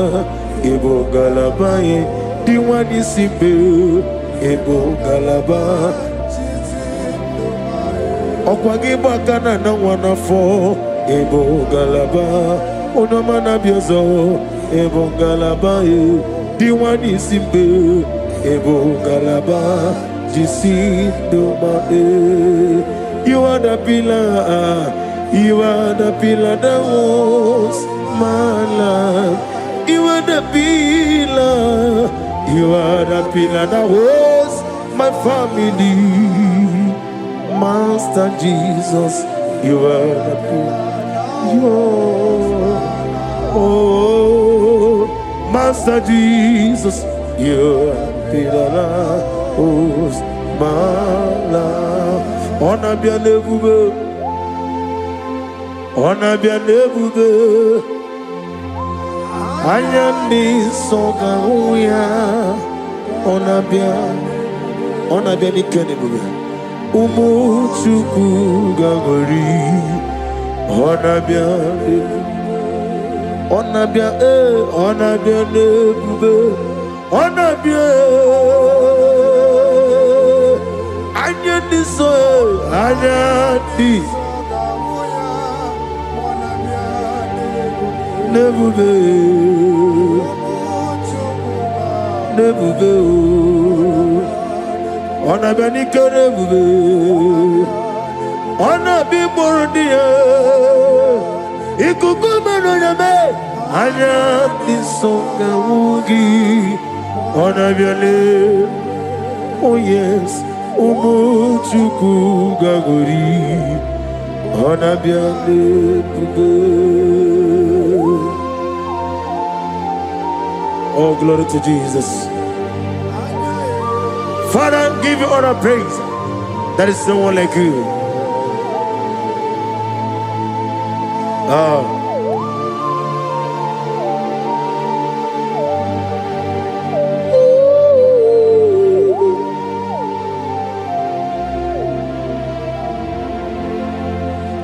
Ebo Galabaye, Diwani Simbe, Ebo Galaba. Okwagiba kana na wana fo, Ebo Galaba. Onomana biozo, Ebo Galabaye, Diwani Simbe, Ebo Galaba. Jisindoma. You are the pillar, you are the pillar that was my life. You are the pillar, you are the pillar that was my family. Master Jesus, you are the pillar. Oh, Master Jesus, you are the pillar that was my life. On a bien élevé, on a bien élevé. Ayandi soga uya ona bia nikene bube umuchuku gagori ona bia ne bube ona bia ayandi so ayandi nebube ona beni kere bube ona bi mordia ikuku meno yame anya disonga ugi ona biale. Oh yes, umuchuku gagori ona biale bube. Oh, glory to Jesus. Father, give you all the praise. There is no one like you. Oh.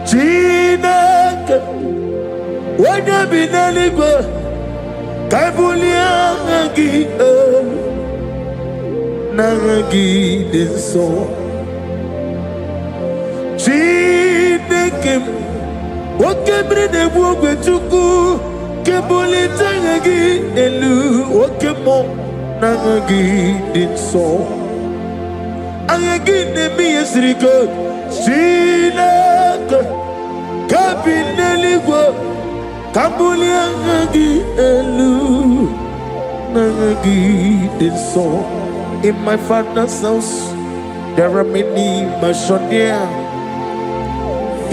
Chineke, wanya binaligwe, kaibulia nagi, nagi denso. Chineke, wakemre de buogwe chuku, kebuli tangagi elu, wakemo nagi denso. Angagi ne mi esriko, Chineke, kabineligwe, kabuli angagi elu, nagi denso. In my father's house, there are many mansions.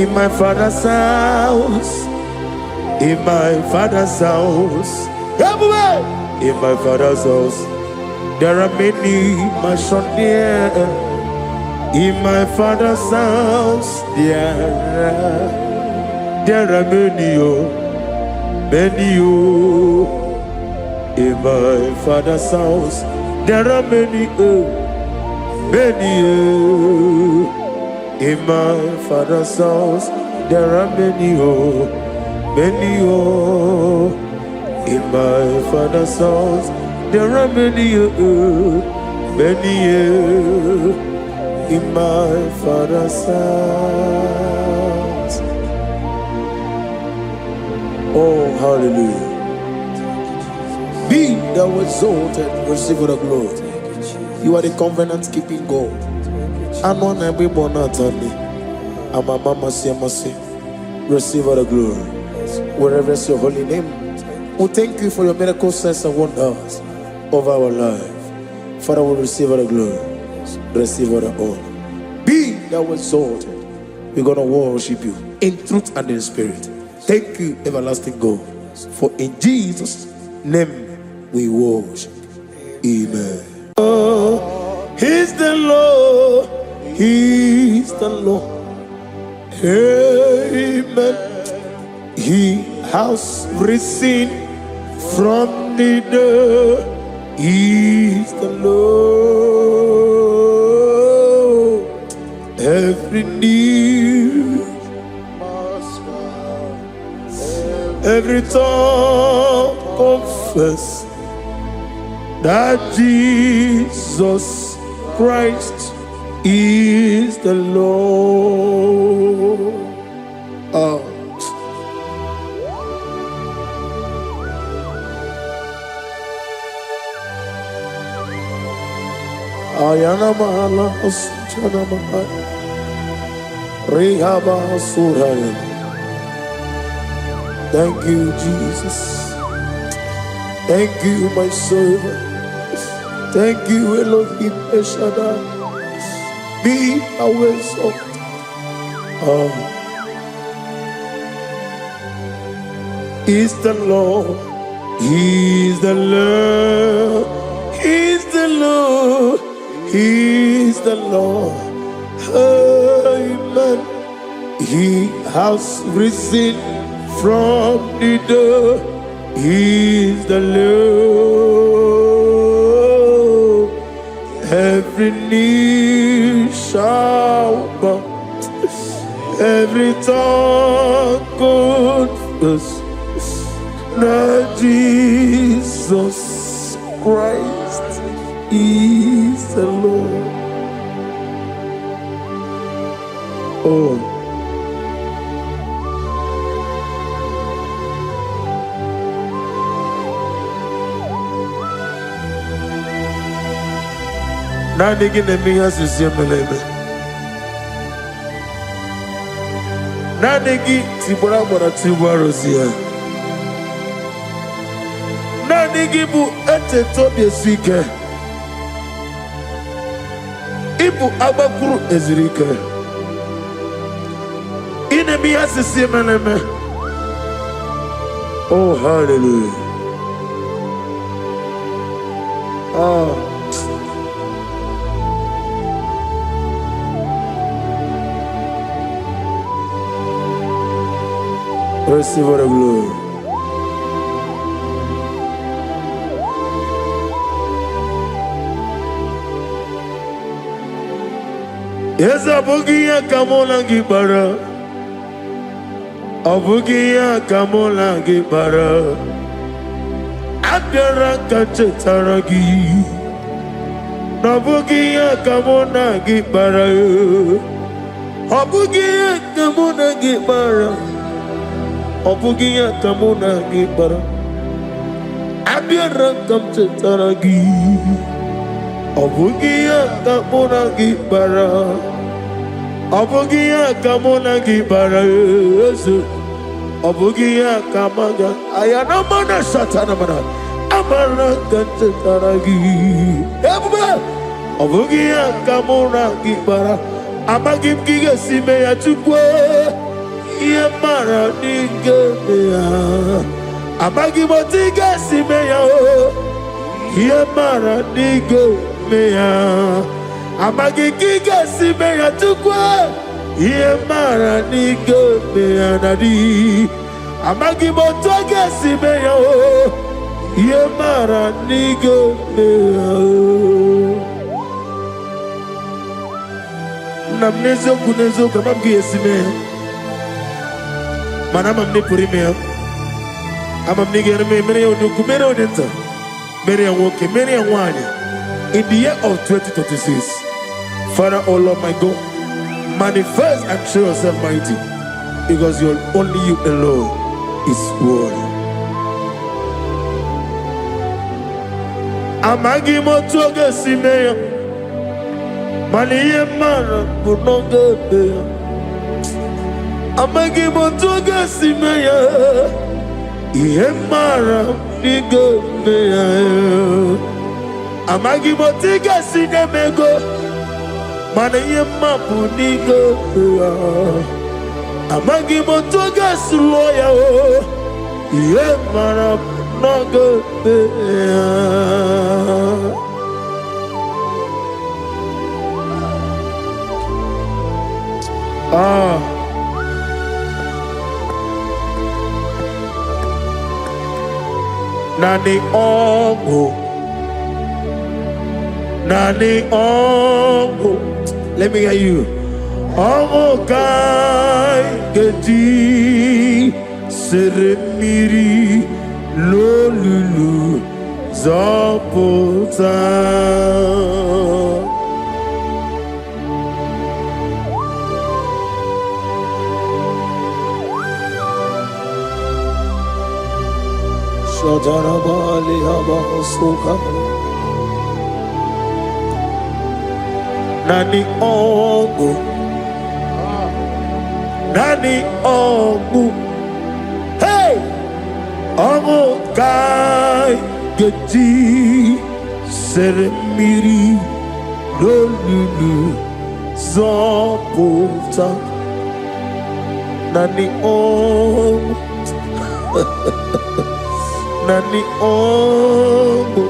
In my father's house, in my father's house, everywhere. In my father's house, there are many mansions. In my father's house, there are many, many. In my father's house, there are many, many. In my father's house, there are many, many. In my father's house, there are many, many. In my father's house. Oh, hallelujah. Be thou exalted, receive the glory. You are the covenant keeping God. And on every bonatani, and my mama say, receive the glory. Wherever is your holy name, we thank you for your miracle signs and wonders of our life. Father, we receive the glory, receive the honor. Be thou exalted. We're gonna worship you in truth and in spirit. Thank you, everlasting God, for in Jesus' name we worship. Amen. He's the Lord. He's the Lord. Amen. He has risen from the dead. He's the Lord. Every knee, every tongue confess that Jesus Christ is the Lord. Ayana mahala asjana mahal Rehaba suraya. Thank you, Jesus. Thank you, my servant. Thank you, Elohim Eshadai. Be our exalted. He's the Lord. He's the Lord. He's the Lord. He's the Lord. Amen. He has risen from the dead. He's the Lord. Every knee shall bow, every tongue confess that Jesus Christ is the Lord. Oh. Nani gine miya sisemeleme. Nani gi tibora bora tibora zia. Nani gi bu ete tobi sike. Ibu abakuru ezirike. Ine miya sisemeleme. Oh, hallelujah. Receive all the glory. Yes, Abukia Kamola Gibara. Abukia Kamola Gibara. Abdara Kachetaragi. Abukia Kamona Gibara. Abukia Kamona Gibara. Abukia Kamona Gibara. Abdara Kachetaragi. Abugia Kamona Gibara. Abugia Kamona Gibara. Abugia Kamaga. Ayana Mana Satana Mana. Amara Kataragi. Ebuka. Abugia Kamona Gibara. Amagim Giga Simeya Tukwa. Yamara Nigeria. Amagimotiga Simeya. Yamara Nigeria. Amagigiga Simeya Tukwa. Yamara Nigeria Nadi. Amagimotoga Simeya. Yamara Nigeria. Namnezo kunezo kamamgi Simeya. Manama mnipurime. Amamnige mene onukumene onenta. Many and walking, many and one. In the year of 2026, Father, oh Lord my God, manifest and show yourself mighty, because only you alone is worthy. Amagi motoga simeya, maniye mara bunoga beya. Amagi motoga simeya, iye mara niga beya. Amagi motiga sinemego, maniye mapu niga beya. Amagi motoga suloya o, iye mara noga beya. Nani ongo, nani ongo. Let me hear you. Ongo kai gedi seremiri lolulu zapota. Shadarabali Habasoka Nani Ongu Nani Ongu. Hey! Ongu Kai Geti Seremiri Lolulu Zapota Nani Ongu. Nani ongo,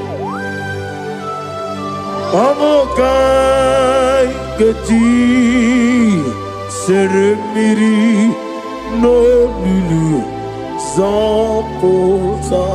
ongo kai geti seremiri no lulu zapota.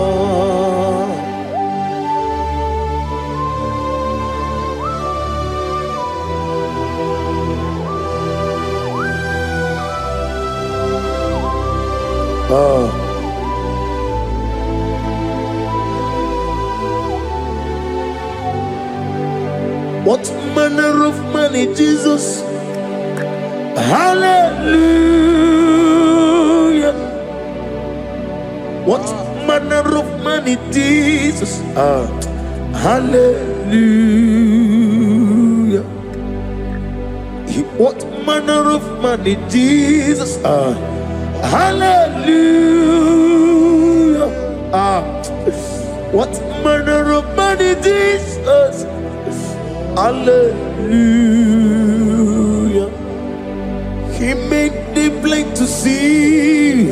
What manner of money, Jesus? Hallelujah. What manner of money, Jesus? Hallelujah. What manner of money, Jesus? Hallelujah. What manner of money, Jesus? Hallelujah. He made the blind to see.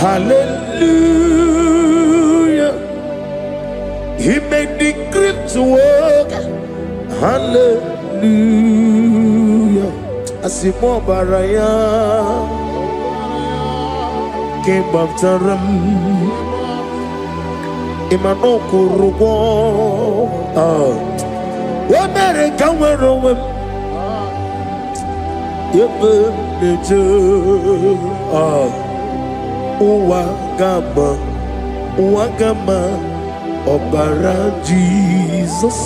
Hallelujah. He made the crippled to walk. Hallelujah. Asimo baraya. King of Taram, Imanokurugo, what better come around? Wagama, Obara Jesus.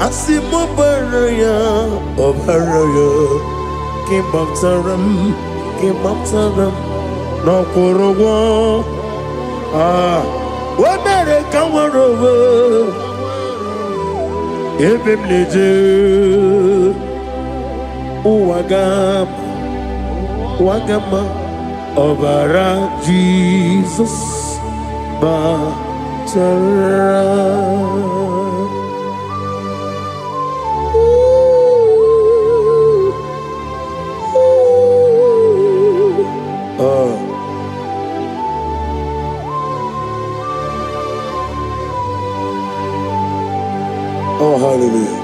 Asimo Baraya, Obaraya, King of Taram, no Korogo. What better come over? Ebim Leje, Wagama, Obara Jesus, Batara. Oh, hallelujah.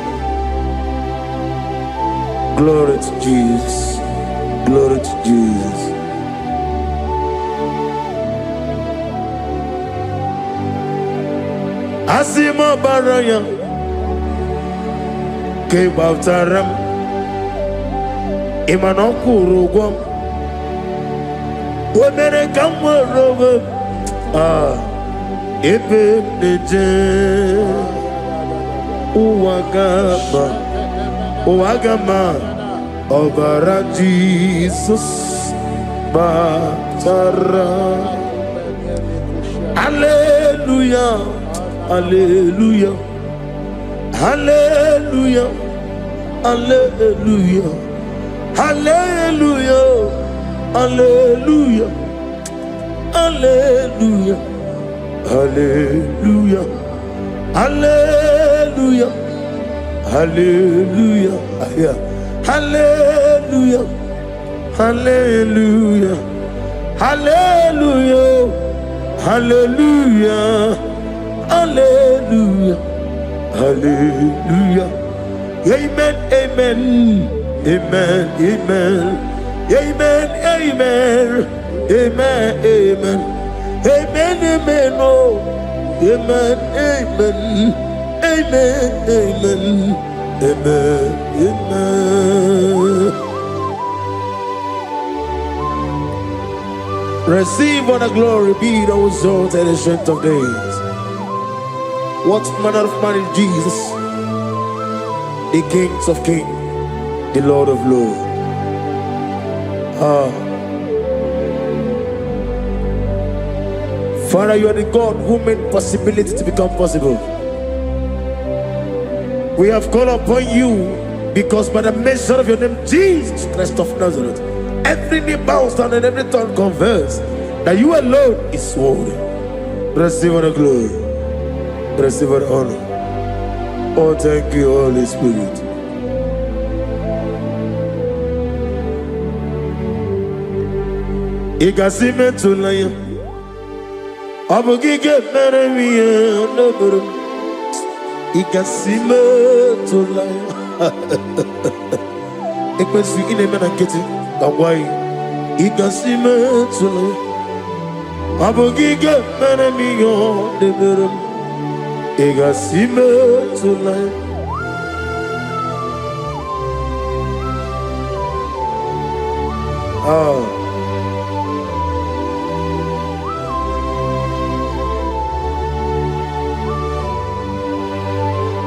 Glory to Jesus. Glory to Jesus. Asimo Baraya, King of Taram, Imanokurugwam, Womere Kamwaroga, Ebeneje, Wagama, Obara Jesus, Batara. Hallelujah, Hallelujah, Hallelujah, Hallelujah, Hallelujah, Hallelujah, Hallelujah, Hallelujah, Hallelujah, Hallelujah, Hallelujah, Hallelujah, Hallelujah, Hallelujah, Hallelujah, Hallelujah, Amen, Amen, Amen, Amen, Amen, Amen, Amen, Amen, Amen, Amen, oh, Amen, Amen, Amen, Amen, Amen, Amen. Receive all the glory, be thou exalted the strength of days. What manner of man is Jesus? The Kings of Kings, the Lord of Lords. Father, you are the God who made possibility to become possible. We have called upon you because by the measure of your name, Jesus Christ of Nazareth, every knee bows down and every tongue confess that you alone is worthy. Receive all the glory. Receive all the honor. Oh, thank you, Holy Spirit. Igasime tulaya, abugige meremiye naburu. Igasime tulaya. Ekwesu inemena kiti kawai. Igasime tulaya, abugige meremiye naburu. Igasime tulaya.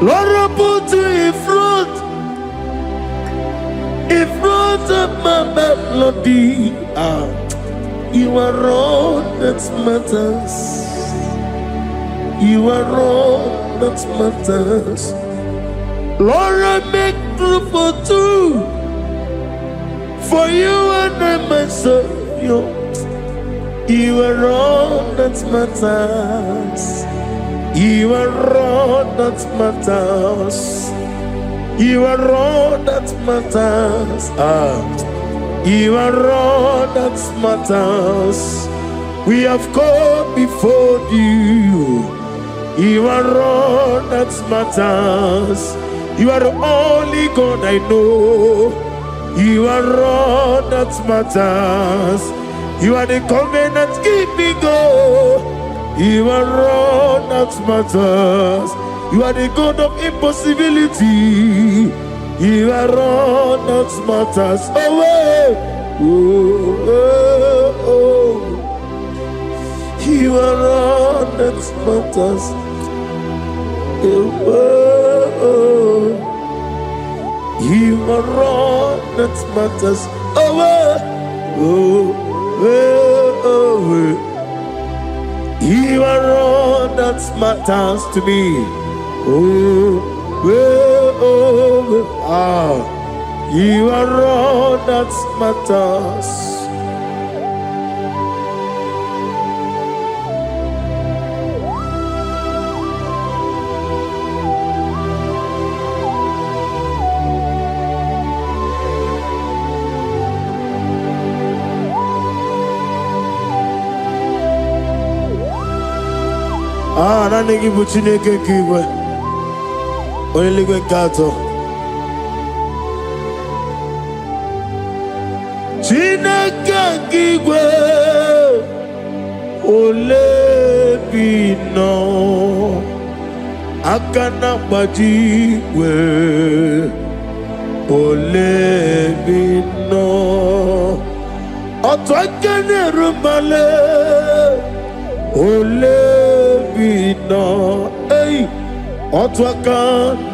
Lord, I put you in front of my melody. You are all that matters. You are all that matters. Lord, I make room for two, for you and I myself. You are all that matters. You are all that matters. You are all that matters. You are all that matters. We have come before you. You are all that matters. You are the only God I know. You are all that matters. You are the covenant keeping God. You are all that matters. You are the God of impossibility. You are all that matters. Oh, oh, oh. You are all that matters. Oh, oh. You are all that matters. Oh, oh, oh, oh. You are all that matters to me. Oh, oh, oh, ah. You are all that matters. Ah, na nigi buchine ke kiwe. Oyeligwe kato. Chineke kiwe. Ole bino. Akana bajiwe. Ole bino. Oto akene rumale. Ole bino, hey, otwaka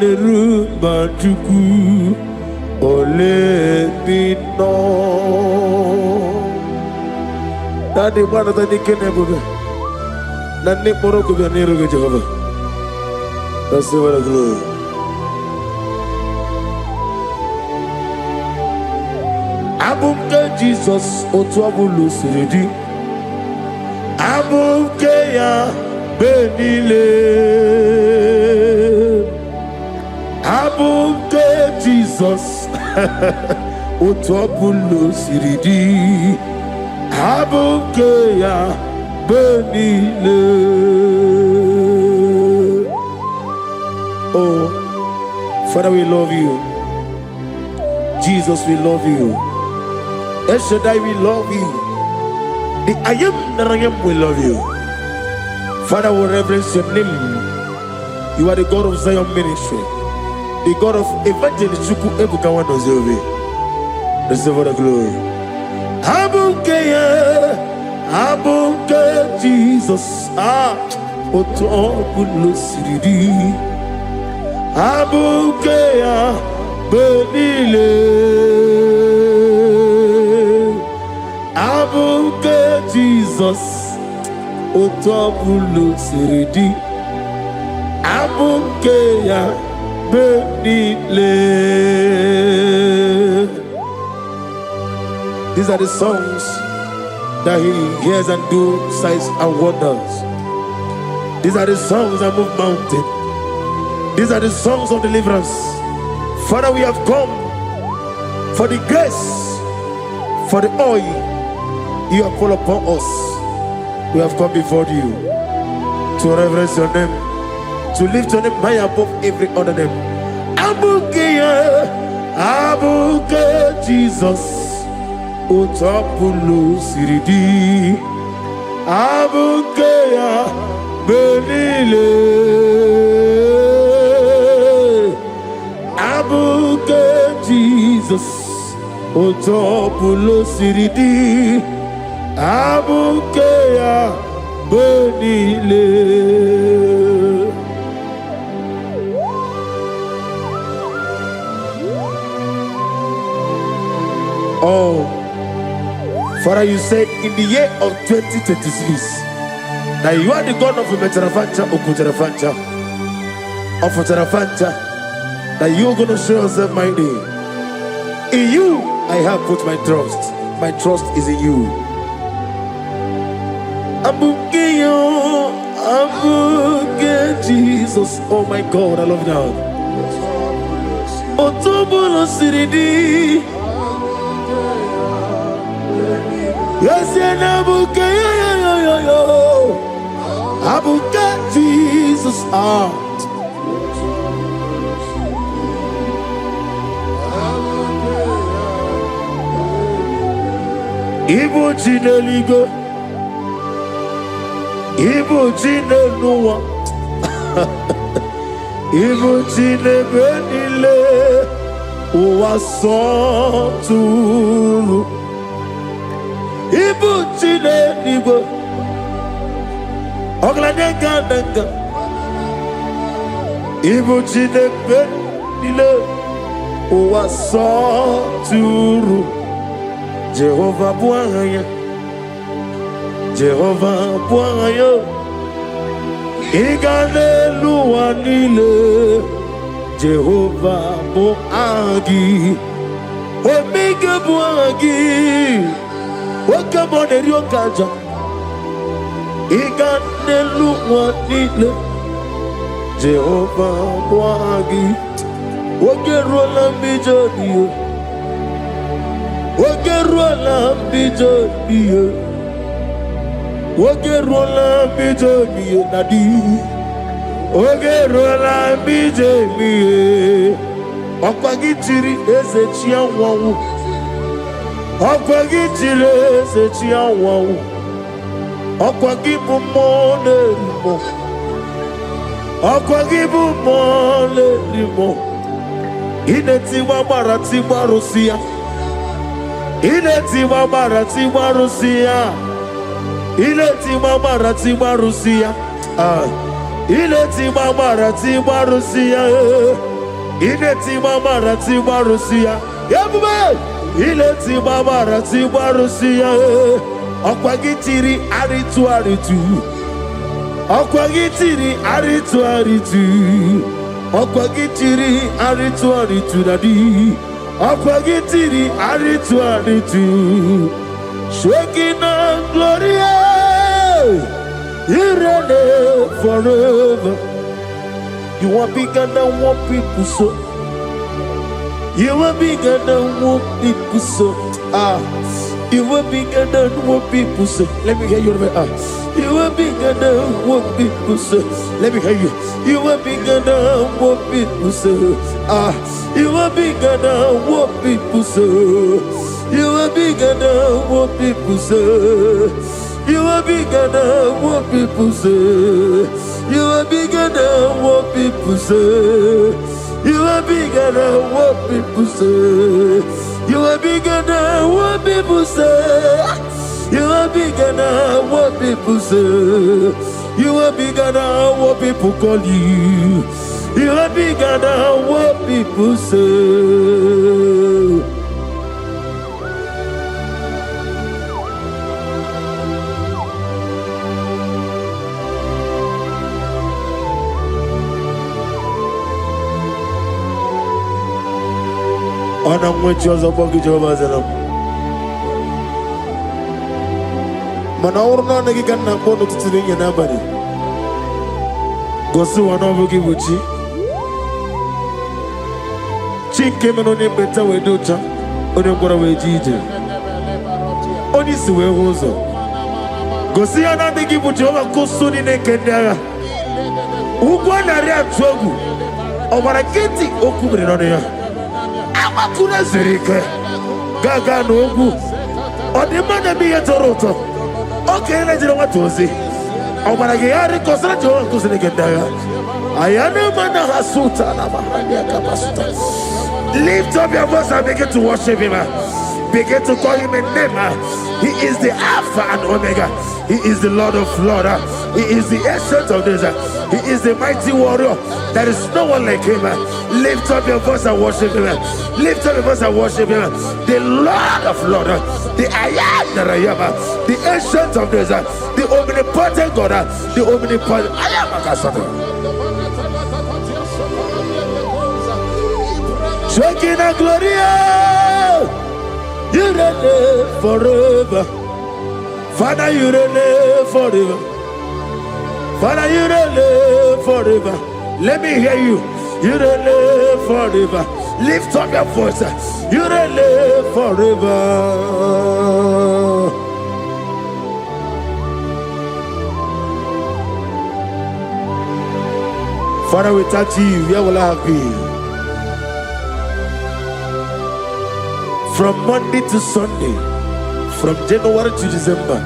nerumba chuku. Ole bino. Nani bwana tani kene bube. Nani moro kubya niruge Jehovah. That's the word of glory. Abumke Jesus otwabulu siridi. Abuke ya benile. Abuke Jesus. Utopulu siridi. Abuke ya benile. Oh, Father, we love you. Jesus, we love you. El Shaddai, we love you. The I am that I am will love you. Father, we reverence your name. You are the God of Zion ministry, the God of Evangelist Ebuka Wanozovi. Receive all the glory. Abuke Jesus. Otobulu siridi. Abuke ya benile. Abuke Jesus, otobulu siridi. Abuke ya benile. These are the songs that he hears and do signs and wonders. These are the songs that move mountain. These are the songs of deliverance. Father, we have come for the grace, for the oil you have poured upon us. We have come before you to reverence your name, to lift your name high above every other name. Abuke Jesus, Utapulu siridi. Abuke benile. Abuke Jesus, Utapulu siridi. Abuke benile. Oh, Father, you said in the year of 2026 that you are the God of Metarafancha, Okutarafancha, of Otarafancha, that you are going to show yourself mighty. In you, I have put my trust. My trust is in you. Abuke Jesus. Oh my God, I love you now. Otobolo siridi. Yes, Abuke, Abuke Jesus. Ibu Chineligo, Ibu Chineluwa, Ibu Chinebenile, Uwasoturu, Ibu Chineligo, Oglanenga, Ibu Chinebenile, Uwasoturu. Jehovah Bwaya, Jehovah Bwaya, Iganelua Nile, Jehovah Boagi, Omega Boagi, Okamonerio Kaja, Iganelua Nile, Jehovah Boagi, Ogerola Mijodio. Ogerola bijonie nadi. Ogerola bijonie. Okwagitiri ezechia wawu. Okwagitiri ezechia wawu. Okwagibu mole limo. Okwagibu mole limo. Ineti wabarati barusia. Ileti mamarati marusia, ileti mamarati marusia, ileti mamarati marusia, ileti mamarati marusia, yabume, ileti mamarati marusia, okwagitiri aritu, okwagitiri aritu, okwagitiri aritu nadi. Akwagitiri aritu Shekina Gloria You reign forever. You are bigger than what people so. You are bigger than what people so. You are bigger than what people say. Let me hear you. You are bigger than what people say. Let me hear you. You are bigger than what people say. You are bigger than what people say. You are bigger than what people say. You are bigger than what people say. You are bigger than what people say. You are bigger than what people say. You are bigger than what people say. You are bigger than what people say. You are bigger than what people call you. You are bigger than what people say. Ana mwechoza bogi Jehovah zanam. Mana urna nagi kanna kono tutirinya nabari. Gosu wana bogi buchi. Chinke meno ne beta wedocha. One ngora wejije. Oni siwe hozo. Gosi ana nagi buchi oba kosuni ne kendaya. Ugwa na ria twogu. Obara kiti okubire no ya. Kuna zirike gaga n'ogwu ọdịmma bi ya toroto oke na jiri nwatozi ọgbara gị ya rịkọsara Jehova nkụziri gị ndagha ayana mana hasuta na mahali akapasuta. Lift up your voice and begin to worship him. Begin to call him a name. He is the Alpha and Omega. He is the Lord of Lords. He is the Ancient of Days. He is the mighty warrior. There is no one like him. Lift up your voice and worship him. Lift up your voice and worship him. The Lord of Lords, the I am that I am, the Ancient of Days, the omnipotent God, the omnipotent I am. Shekinah Gloria, you reign forever. Father, you reign forever. Father, you reign forever. Let me hear you. You reign forever. Lift up your voice. You reign forever. Father, we touch you. Where will I have been? From Monday to Sunday, From January to December,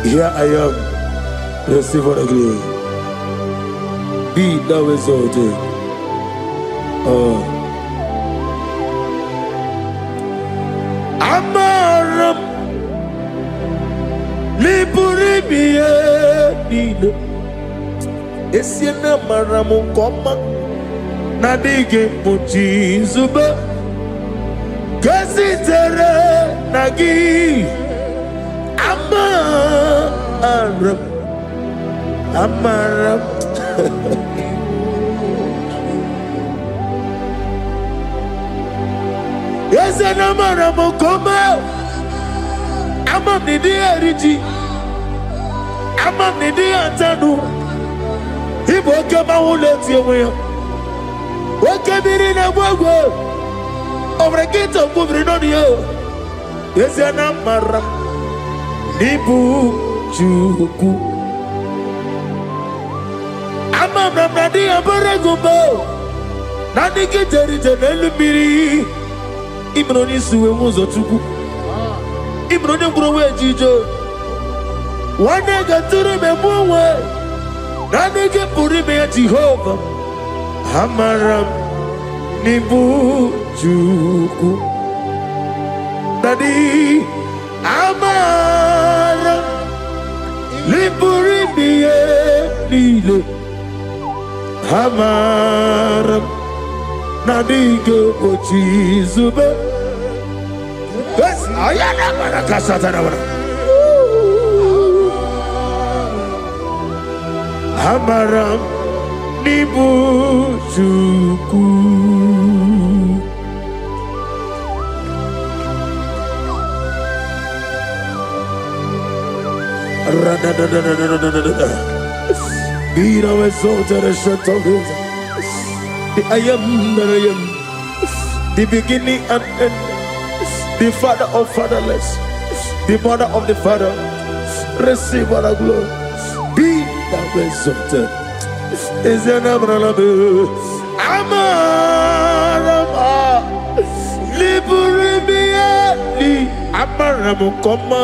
here I am. Receive what I give. Be thou exalted. Amaram Liburibie Nino Esiena Maramu Koma Nadige Muchi Zuba Kasitere Nagi Amaram Yes, and Amaram Koma Amam Nidi Eriji Amam Nidi Antanu Iboka Mawulet Yaway Wakabiri Nawago over a gate of moving on you. Yes, and Amaram Nibu Juku Amam Nadi Abaragubo Nadi Kitari Janelubiri Imroni Suwe Muzotuku Imroni Browe Jijo one day got to remember Nadi Purime Jehovah Amaram Nibu Juku Nadi Amaram Liburibie Nile Amaram Nadige Pochi Zube. Yes, I am a Casatana. Amaram Nibu Juku. Be thou exalted and shut of his. I am that I am, the beginning and end, the father of fatherless, the mother of the father. Receive our glory. Be thou exalted. Is an Abraham Amaram Liburibie Amaram Koma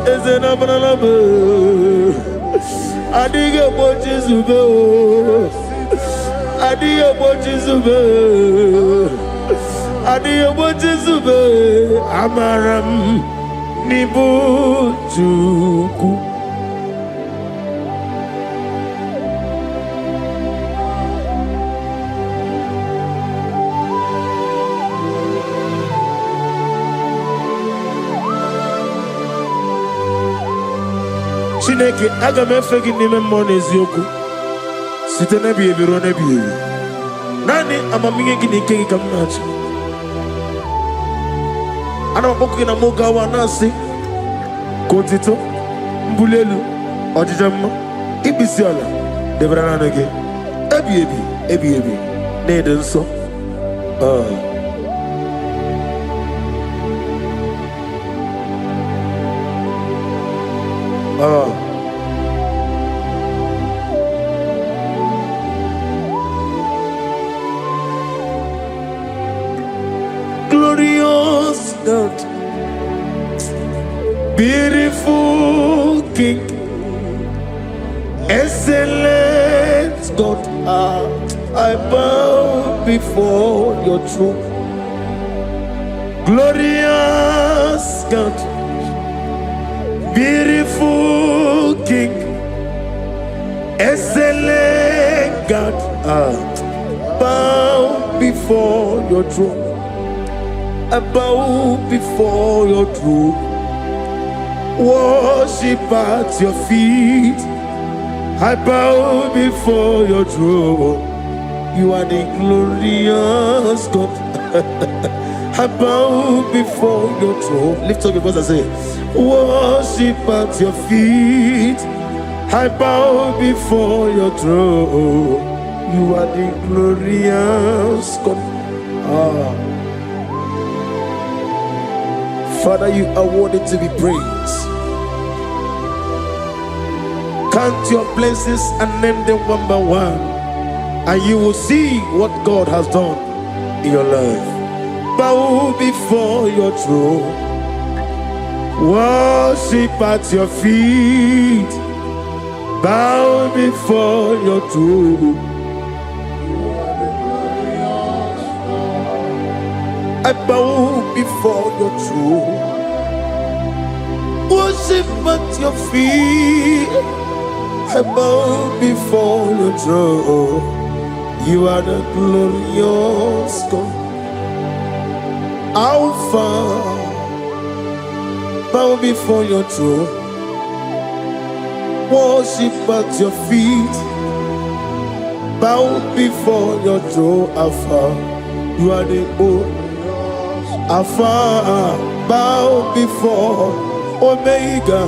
is an Abraham Adiga Bochizube. Adiyo Bochizube Adiyo Bochizube Amaram Nibu Juku. Chineke aga m efe gị n'ime mmụọ na eziokwu site n'ebi ebiro n'ebi ebi. Nani amamihe gị na ike gị ka m na-achị. Ana m akpọkụ gị na mụ gawa na-asị ka otito mbuli elu ọjịja mma ikpisi ala debere naanị gị ebi ebi ebi ebi na-ede nsọ. Glorious God, beautiful King, excellent God, I bow before your throne. Glorious God, beautiful King, excellent God, bow before your throne. I bow before your throne, worship at your feet. I bow before your throne. You are the glorious God. I bow before your throne. Lift up your voice and say, worship at your feet. I bow before your throne. You are the glorious God. Father, you are worthy to be praised. Count your blessings and name them one by one, and you will see what God has done in your life. Bow before your throne, Worship at your feet, bow before your throne. I bow before your throne. Worship at your feet, I bow before your throne. You are the glorious God, Alpha. Bow before your throne. Worship at your feet, bow before your throne, Alpha. You are the old Alpha. Bow before Omega.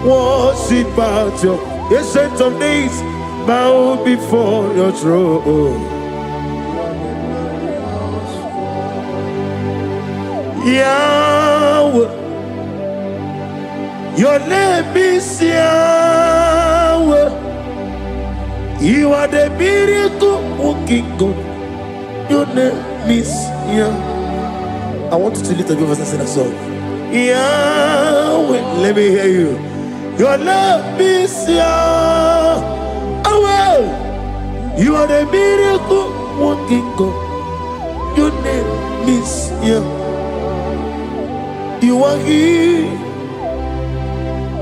Worship at your ancient of days. Bow before your throne. Yahweh, your name is Yahweh. You are the miracle working God. Your name is Yahweh. I want you to lift up your voice and sing a song. Yahweh, let me hear you. Your name is Yahweh. You are the miracle working God. Your name is Yahweh. You are here,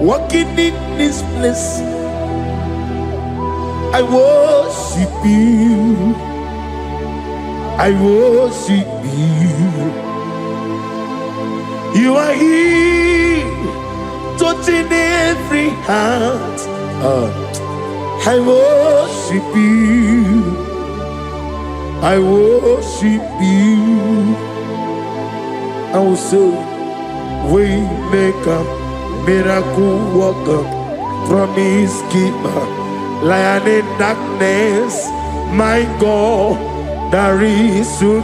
walking in this place. I worship you. I worship you. You are here, touching every heart. I worship you. I worship you. I will say, Waymaker, miracle worker, promise keeper, lion in darkness, my God, there is you.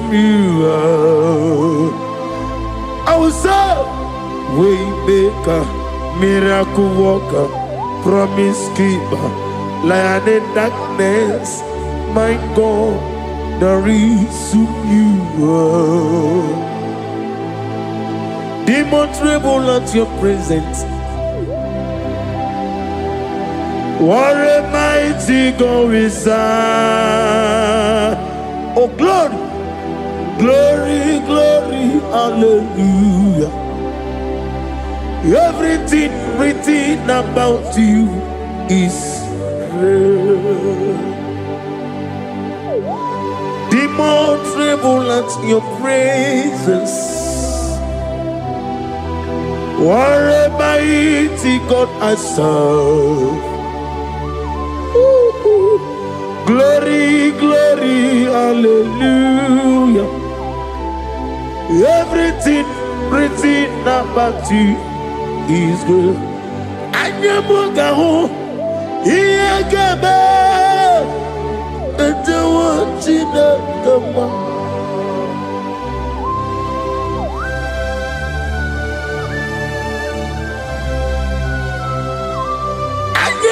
I will say, Waymaker, miracle worker, promise keeper, lion in darkness, my God, there is you. Demon tremble at your presence. What a mighty God is that? Oh, glory, glory, glory, hallelujah. Everything written about you is real. Demon tremble at your presence. What a mighty God I serve. Glory, glory, hallelujah. Everything written about you is good. Ebuka, Ebuka, and the watching of the man.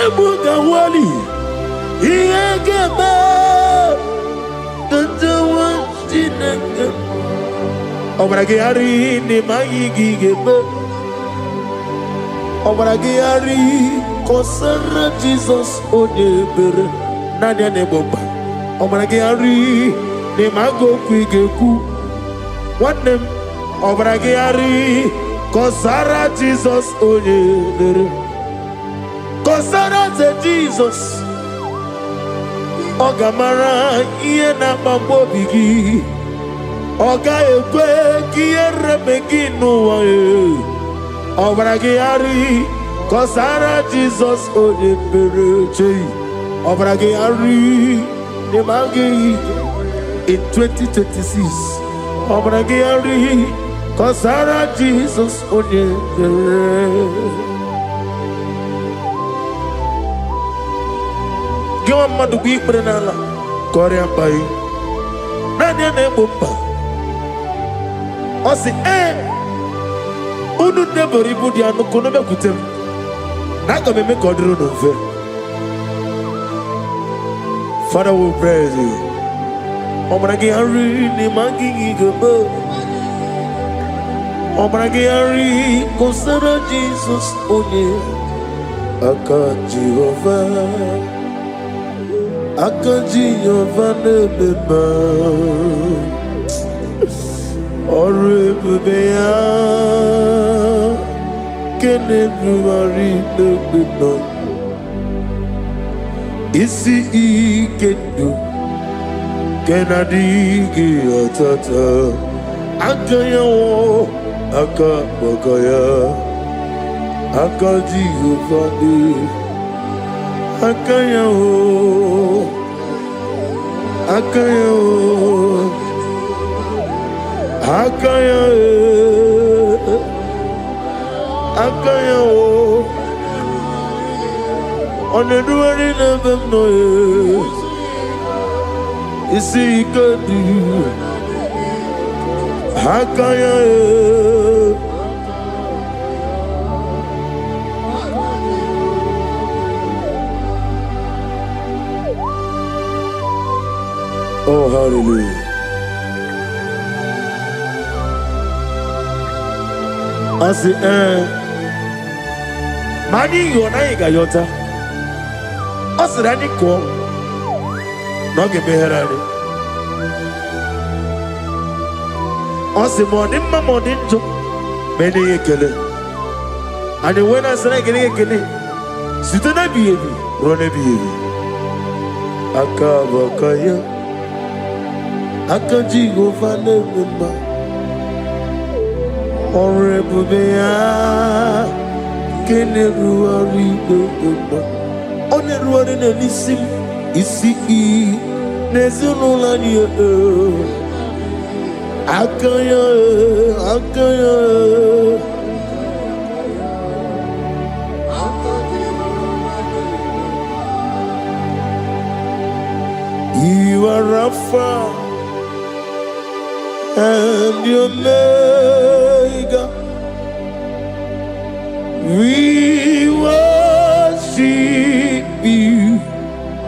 Ebuka wali, Ebuka, and the watching of the man. Obragari ni maigi gebe. Obragari kosara Jesus odebere nanya ne bomba. Obragari ni mago kwigeku. Wanem obragari kosara Jesus odebere. Kosara ze Jesus. Ogamara iye na mambo bigi. Oga ekwe kiere beginu wae. Obragari kosara Jesus odebereche. Obragari ne magi in 2026. Obragari kosara Jesus odebere. Giwa madubi prenala Korea pai. Nanya ne bomba. Osi unu nebori budi anu kono be kutem. Naga me kodro no fe. Father, we praise you. Obragi hari ni magi gebe. Obragiari consider Jesus onye aka Jehovah aka Jehovah nebeba orebebe ya kene nuari nebeba isi ikenu kenadigi atata aka yawo aka bakaya aka Jehovah ni aka yawo aka yawo aka yawo aka yawo oneduwari nebemno isi ikedi aka yawo. Oh, hallelujah. I say, Mani Yonaiga Yota. I said, I didn't call. No, give me her. I said, morning, my morning, many a killer. And when I said, I get a killer, sit on a baby, run a baby. Akabakaya. Aka Jehovah nebeba orebubea kene ruari nebeba one ruari nelisim isi nezunulani akaya akaya you are Rapha and your Omega, we worship you,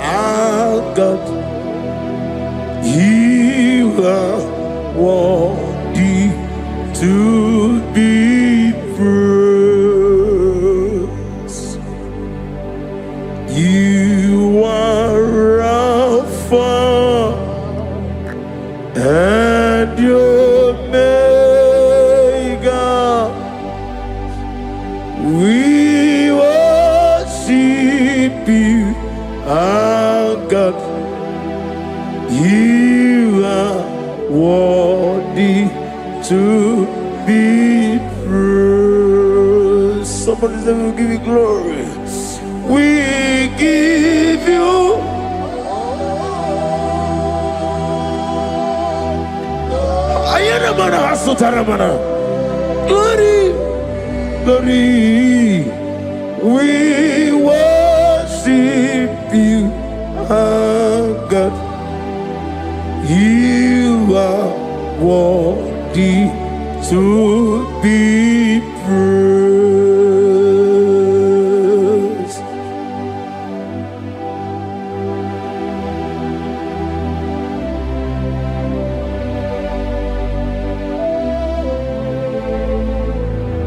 our God. You are worthy to be praised. You are Alpha and your Omega, we worship you, our God. You are worthy to be praised. Somebody say, we'll give you glory. We give you glory, glory. We worship you, our God. You are worthy to be praised.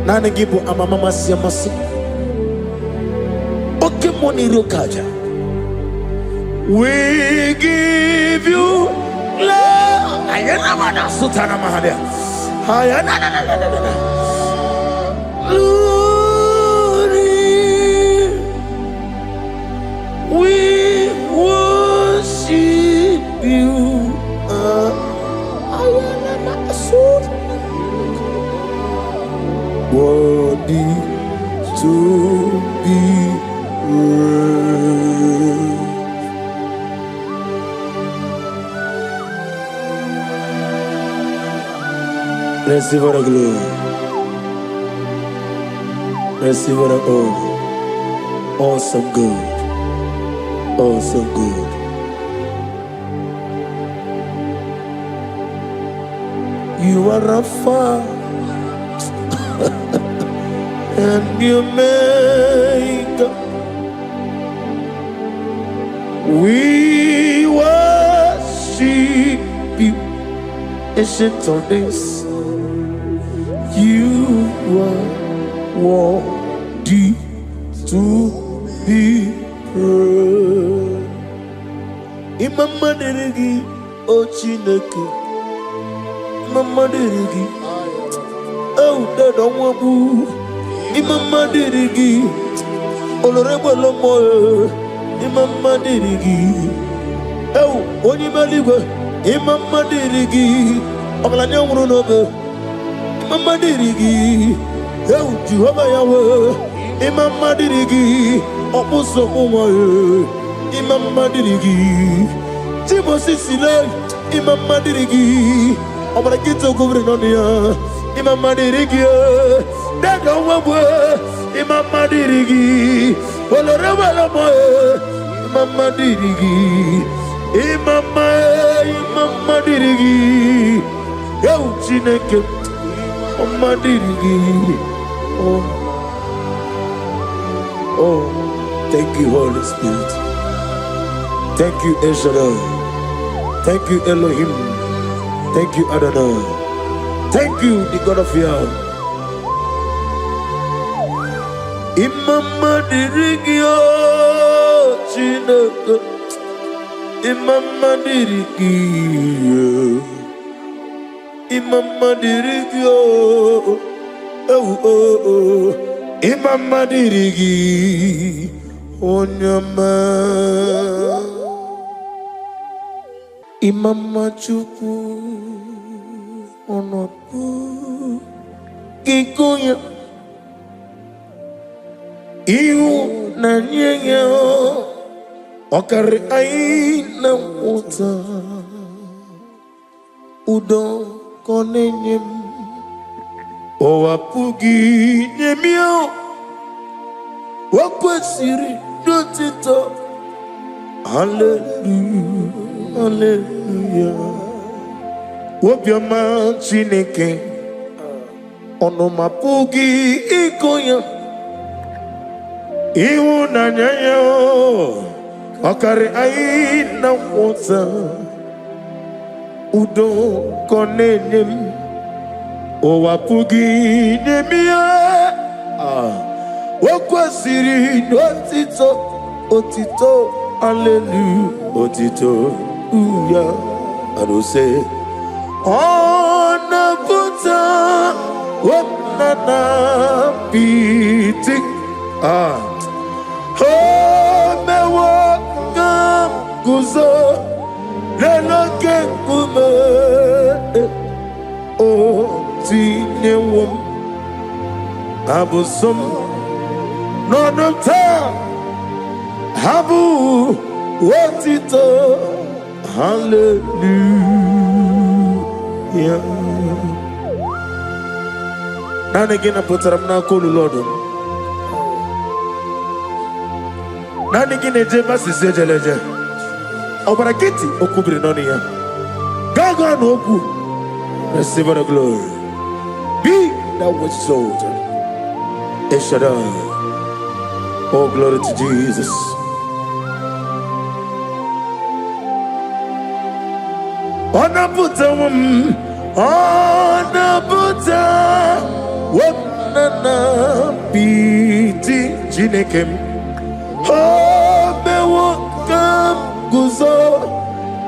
Nana gibo amamama siyamasi. Oke moni rokaja. We give you love. Ayana mana sutana mahalia. Ayana na na na na na. Glory. We worship you. Ayana na sut. Worthy to be praised. Receive the glory. Receive the honor. Awesome God. Awesome God. You are Alpha and you make. We worship you, ancient of days. You worthy to be praised. Imama deregi o Chineke, Imama deregi o dadonwabu, Imama deregi olorebo lomo, Imama deregi o onimaligwe, Imama deregi oglanya wuru nobe, Imama deregi o Jehovah Yahweh, Imama deregi opuso umwe, Imama dirigi, Timosi Sile, Imama dirigi, Omara Kito Governonia, Imama dirigi, Dado Wabwe, Imama dirigi, Olorama Moe, Imama dirigi, Imama dirigi, Yo Chineke, Imama dirigi, oh, thank you, Holy Spirit. Thank you, El Shaddai. Thank you, Elohim. Thank you, Adonai. Thank you, the God of Yah. Imama dirigio, Chineke. Imama dirigio. Imama dirigio. Oh. Imama dirigi. Onyama. Imama Chukwu onopu kikonya ihu na nyenya okari aina wuta udo konenyem owapugi nyemio wakwesiri dotito. Hallelujah, hallelujah. Obioma Chineke onomapugi ikonya ihu na nyanya okari aina wota udo konenyem owapugi nemia wakwasiri otito hallelujah otito uya adose ona puta wonana piti mewo kam kuzo lenoke kume o tinewom abusom nonota habu otito hallelujah. Nan again I put up now call the Lord. Nan again a jeba sisejeleje. Obarakiti okubri nonia. Gaga no ku. Receive the glory. Be thou exalted. El Shaddai. Oh, glory to Jesus. Onaputa wonana piti Chineke mewo kam guzo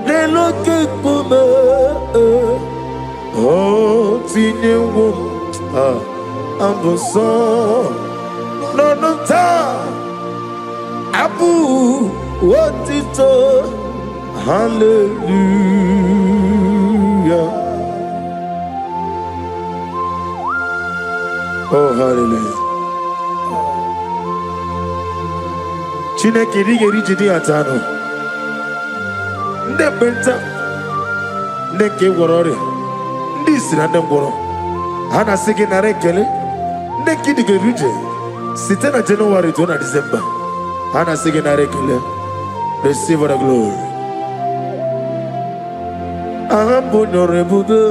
leloke kume tinyewo amboso nonota abu wotito hallelujah. Oh, hallelujah. Chineke rigeri jidi atano. Nde benta. Nde ke worore. Ndi sirande ngoro. Hana sigi na rekele. Nde kidige rije. Site na January to na December. Hana sigi na rekele. Receive the glory. Ahambo norebude.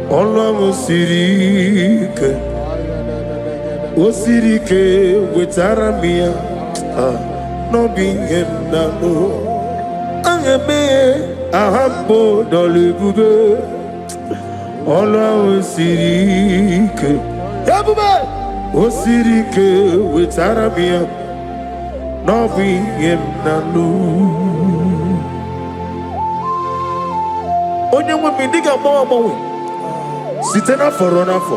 Ọlọ́run osirike wetara m ya n'obi ihe m na-anụ aha mbụ dọla ebube Ọla osiri ike. Ebube osiri ike wetara m ya n'ọbụ ihe m na-alụ. Onye nwe m ndị ga-agbanwe agbanwe site n'afọ ruo n'afọ.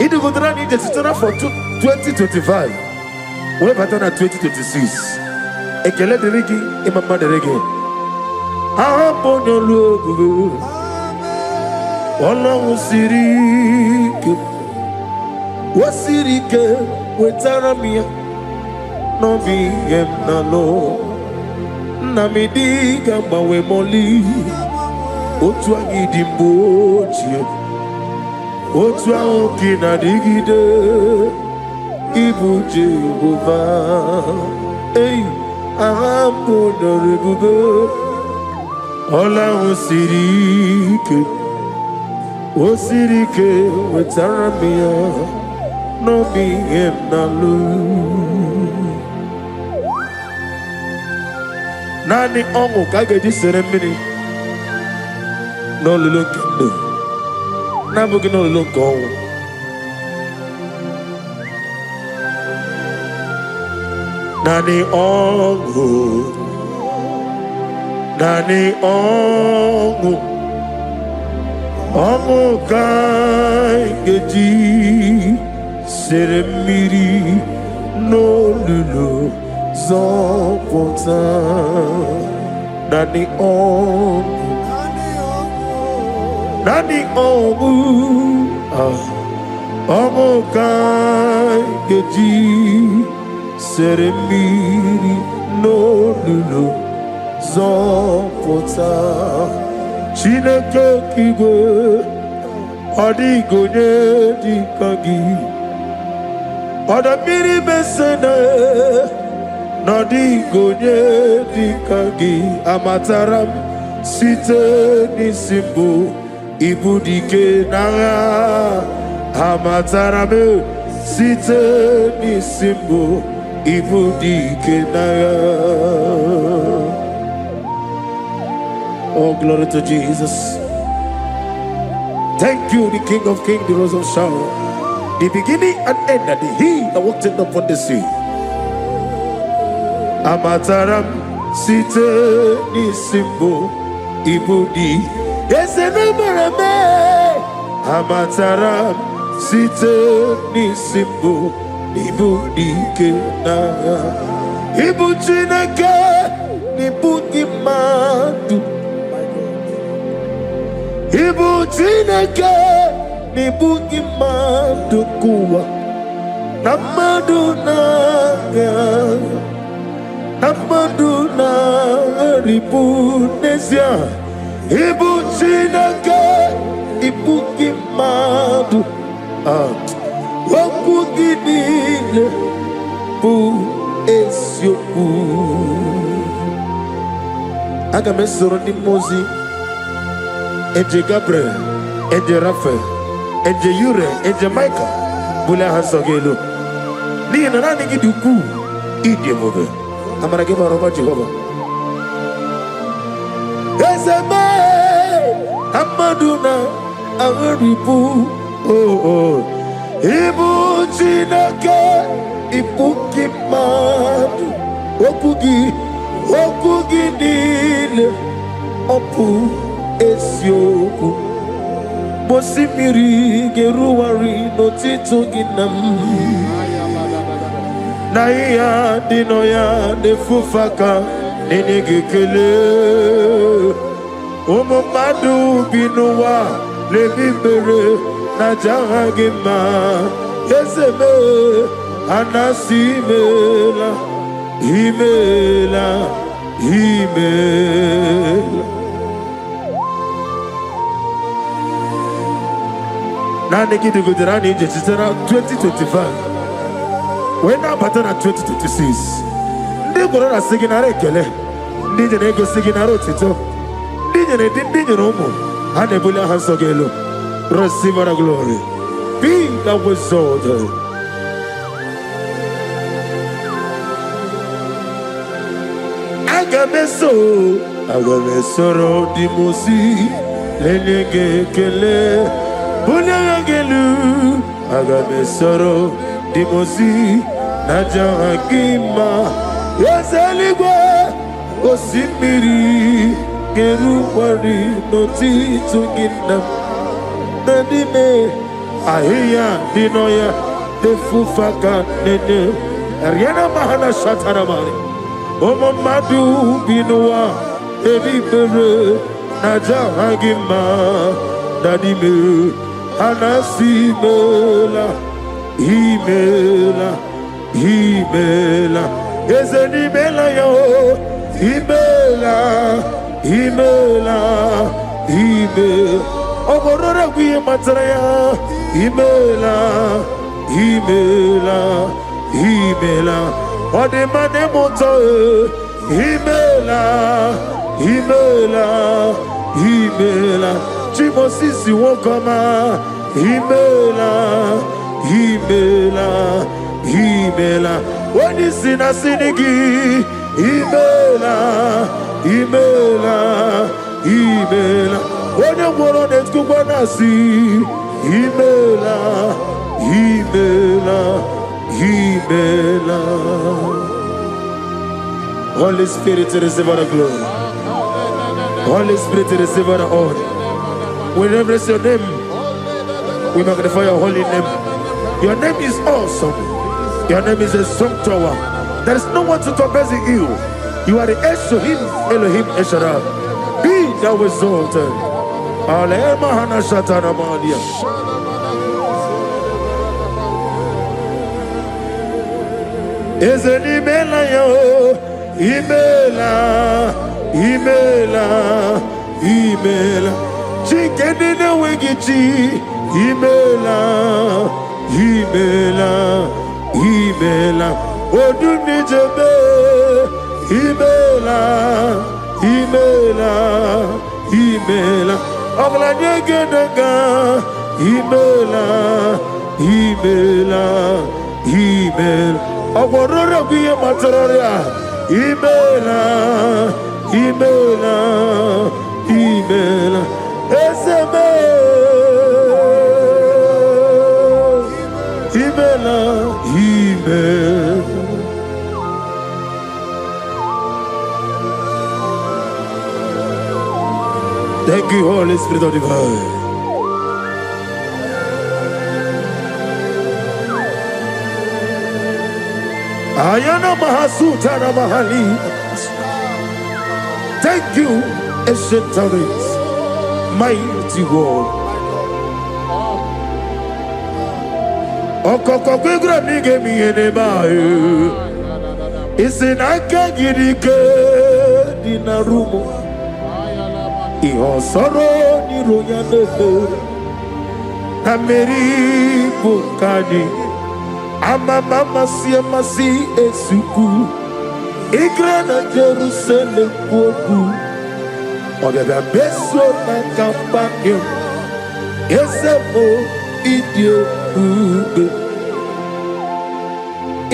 Ịdịgodara na ije site n'afọ 2025 wee bata na 2026. Ekele dịrị gị, ịma mma dịrị gị. Ahapụ onye ọlụ ebube. Ọlọ́run siri ike, o siri ike wetara m ya n'obi ihe m na-alụ. Nna m dị ga-agbanwe mọlị, otu anyị dị mgbe ochie, otu ahụ gị na-adịgide, ịbụ Jehova. Ei, aha m bụ nọrọ ebube. Ọlọ́run siri ike, o siri ike wetara m ya n'obi ihe m na-alụ. Naanị ọṅụ ka a ga-eji sere mmiri n'olulu nke ndụ, na-abụghị n'olulu nke ọnwụ. Naanị ọṅụ, naanị ọṅụ, ọṅụ ka ga-eji sere mmiri n'olulu zọpụta. Naanị ọṅụ, naanị ọṅụ, ọṅụ ka ga-eji sere mmiri n'olulu zọpụta. Chineke okigwe, ọ dịghị onye dị ka gị. Ọdọ mmiri besene, na ọ dịghị onye dị ka gị. Amatara m site n'isi mbụ, ịbụ dike n'agha. Amatara m site n'isi mbụ, ịbụ dike n'agha. Oh, glory to Jesus. Thank you, the King of Kings, the Rose of Sharon, the beginning and end, and the He that walked upon the sea. Amataram site nisimbo ibudi esenemereme. Amataram site nisimbo ibudi kena. Ibu Chineke nibugi madu. Ibu Chineke nibugi madu kuwa na madu naga, na madu na ribu nezia. Ibu Chineke nibugi madu wakugi nile bu esioku. Aga mesoro ni mozi Eje Gabriel, Eje Raphael, Eje Yure, Eje Michael, Bula Hasogelo. Ni na nani giduku, Ije Mobe. Amara geba roba Jehova. Ezeme, Amaduna, Agaribu, oh. Ibu Chineke, Ibuki Madu, Okugi Nile, Opu. Esioku Bosimiri geruwari notito ginam. Na iya dino ya defufaka nenegekele. Madu binuwa lebibere na jahagima. Ezeme anasimela imela. Nani gidi gudirani inje chitera 2025. Wena batana 2026. Ndi gorora siginara ekele. Ndi jene ego siginara otito. Ndi jene romo. Hanebula hasogelo. Receive our glory. Be thou exalted. Agameso di mosi. lenege kele, bunagelu, agame soro, dimosi, naja hakima, yasaligwe, osimiri, keru wari, noti tungina, nadime, ahiya, dinoya, defufaka, nene, Ariana mahana shatana mari, omo madu binwa, ebi bere, naja hagima, dadime, anasimela, himela, himela, ezenimela yo, himela, himela, himela, ogorora guye matraya, himela, himela, himela, odemane moto, himela, himela, himela, chimosisi wokoma, himela, himela, himela, onisina sinigi, himela, himela, himela, odemoro netkubonasi, himela, himela, himela. Holy Spirit, receive all the glory. Holy Spirit, receive all the honor. We reverence your name. We magnify your holy name. Your name is awesome. Your name is a strong tower. There is no one to compare to you. You are the Elohim, Elohim Eshara. Be thou exalted. Alema hana shatana madia. Ezeni mela yo, imela, imela, imela. Chikeni na wegichi, imela, imela, imela. Oduni jebe, imela, imela, imela. Ogla nyegenega, imela, imela, imela. Ogorora biye matararia, imela, imela, imela, eseme, imela, imela. Thank you, Holy Spirit of divine. Ayana mahasuta na mahali. Thank you, ancient times, mighty God. Okokokwegra nige miyene bae. Isinaka girike dinarumo. Iho soro ni royane. Ameri bukani. Ama mama siya masi esuku, igrana Jerusalem kuoku, obeba beso na kampanyo, esemo idio ube.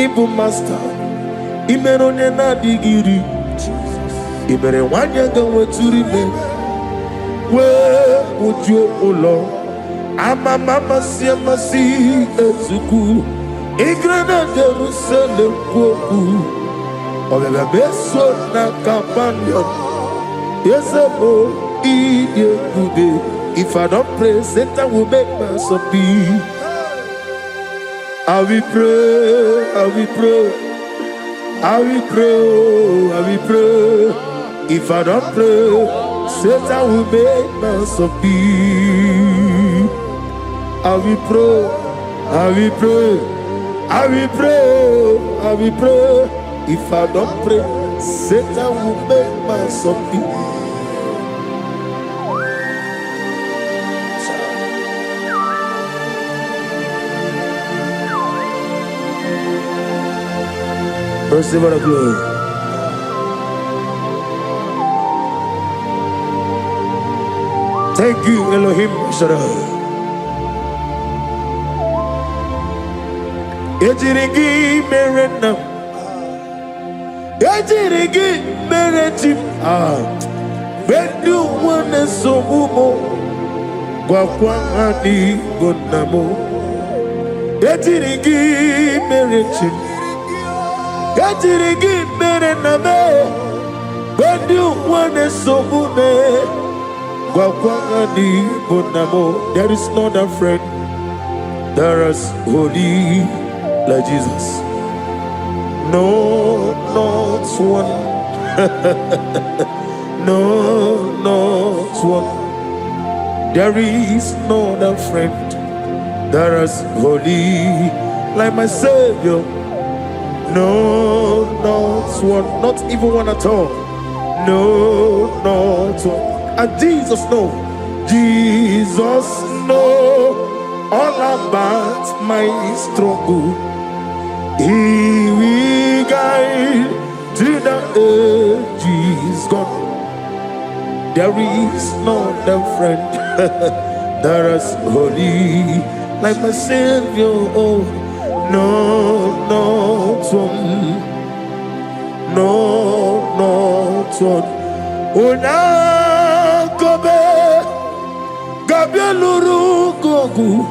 Ibu master, imeronye na digiri, imere wanya gawe turime, we ujo ulo, ama mama siya masi esuku. Igrana Jerusalem kuoku, obeba beso na companion. Yesemo iye kude. If I don't pray, Satan will make us be. I will pray, I will pray, I will pray, I will pray. If I don't pray, Satan will make us be. I will pray, I will pray. I will pray, I will pray. If I don't pray, Satan will make my son be. Receive the glory. Thank you, Elohim Shaddai. Ejirigi merenam, ejirigi meretim. When you want to so Gwakwangani bonamo. Etirigi merechin. Etirigi merename. When you want a sobune. Gwakwangani bonamo. There is no other friend. There is holy like Jesus. No, not one. No, not one. There is no other friend. There is holy like my Savior. No, not one. Not even one at all. No, not one. And Jesus know. Jesus know all about my struggle. He will guide to the edge is gone. There is no other friend. There is holy like my Savior. Oh, no, not one. No, not one. Oh, now Gobe Gabieluru Gogu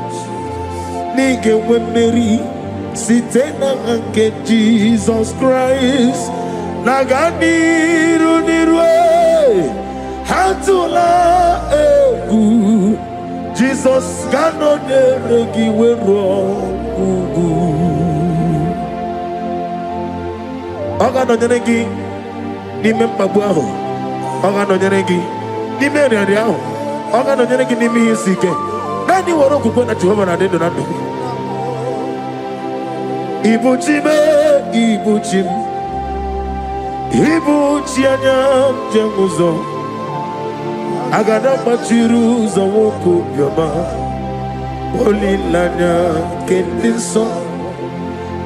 Nige Mary. Sitena anke Jesus Christ Naganiru nirwe Hatula egu Jesus gano neregi wero ugu Oga no neregi Ni mempabu aho Oga no neregi Ni meriari aho Oga no neregi ni miyisike Nani waro kukwe Jehova na dendo nando Ibuchime, Ibuchim, Ibuchianyam Jamuzo, Agada Machiru Zawoko Yama, Olilanya Kendinson,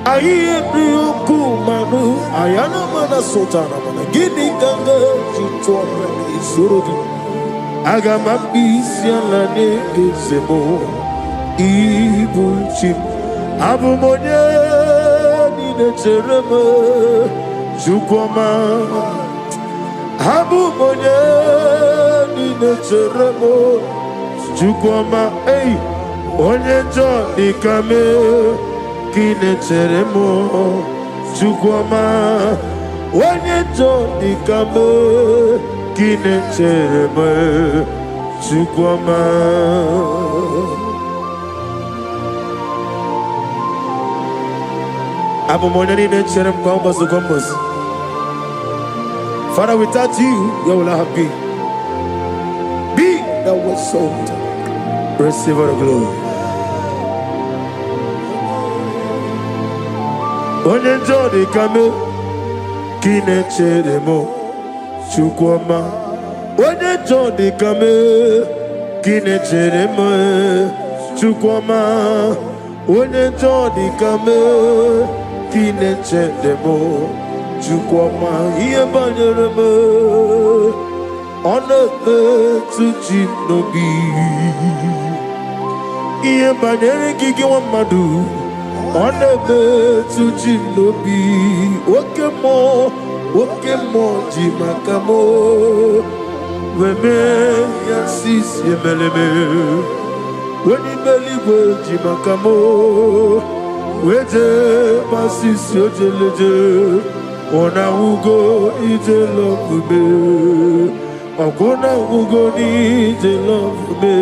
Ayebruku Manu, Ayana Mana Sotana, Gini Ganga, Chitwa, Isurudi, Agamabisialane Gezemo, Ibuchim, Abumonye. Cherema Chukwama Abu Monye Nina Cheremo Chukwama Hey Onye Johnny Kame Kine Cheremo Chukwama Onye Johnny Kame Kine Cheremo Chukwama Father, without you, you will not be. Be that was sold. Receive all the glory. Onye Jodi kame kine cheremo Chukwama. Onye Jodi kame kine cheremo Chukwama. Onye Jodi kame Kine Chedemo Chukwama Iye Banyereme Onebe Tuchinobi Iye Banyere Gigi Wamadu Onebe Tuchinobi Okemo Jimakamo Weme Yasis Yemeleme Weni Beliwe Jimakamo Weje basis yojeleje Ona ugo ije love me Okona ugo ni ije love me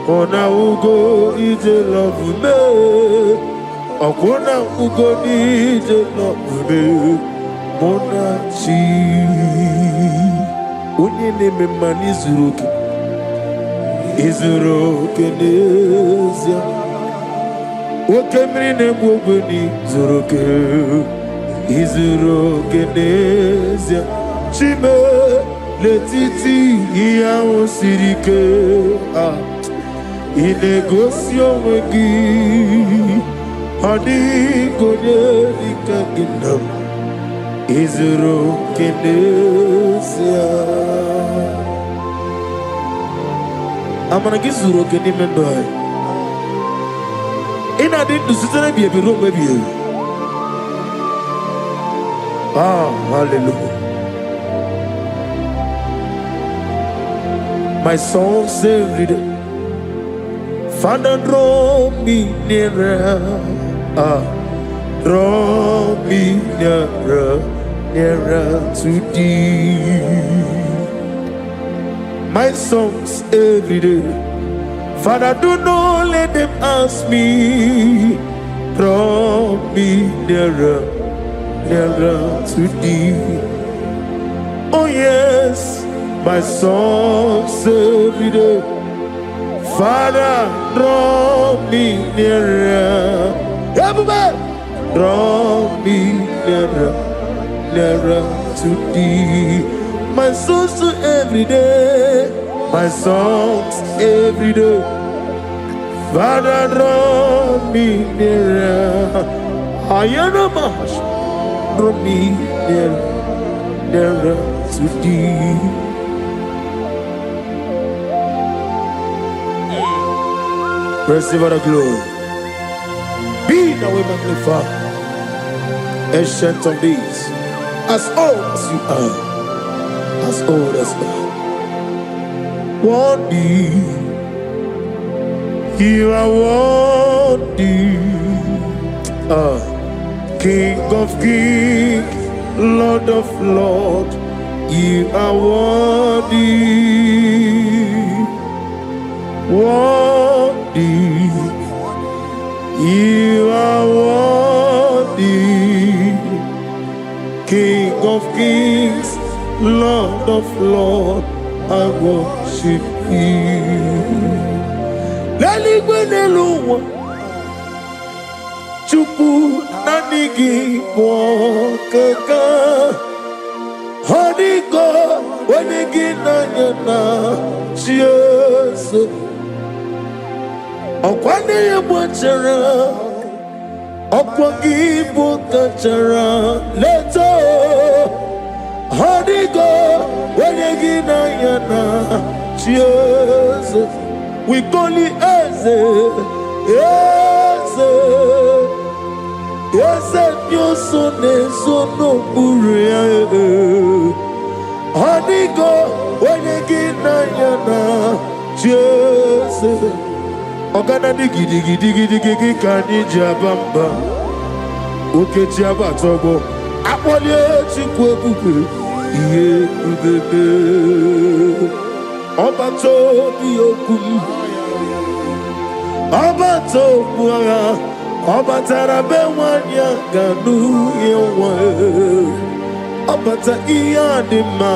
Ona ugo ije love me Okona ugo ni ije love me Mona chi Unye neme mani zuruke Izuruke nezia Okemri ne mwogweni zuroke Izuroke nezia Chime letiti iya osirike Inegosio wegi Hadi gonye lika ginam Izuroke nezia Amana gizuroke ni mendoai Ina did to sit be a room maybe. Ah, hallelujah. My soul saved it. Father, draw me nearer. Draw me nearer, nearer to thee. My songs every day, Father, do not let them ask me. Draw me nearer, nearer to thee. Oh yes, my songs every day, Father, draw me nearer. Everybody, draw me nearer, nearer to thee. My songs every day, my songs every day. Father, draw me nearer. I am a mash. Draw me nearer, nearer to thee. Receive the glory. Be thou magnified, ancient of days, as old as you are, as old as I. Worthy, you are worthy, King of kings, Lord of lords, you are worthy, worthy. You are worthy, King of kings, Lord of lords, I worship you. Laligwenelua, Chupu nanigi wakaka, Honigo wanigi nanyana, Jesus. Okwane yebwachara, okwagi bukachara, leto. Honigo wanigi nanyana, Jesus. We call it Eze, Eze, Eze, your son is so no buria. Honigo wanigi nanyana, Jesus. Ogana digi digi digi digi kani jabamba oke jaba togo apole chukwu ebube iye ubebe ọba tó bí okun ọba tó bu ara ọba tara be wanya ganu yewa ọba ta iya dị mma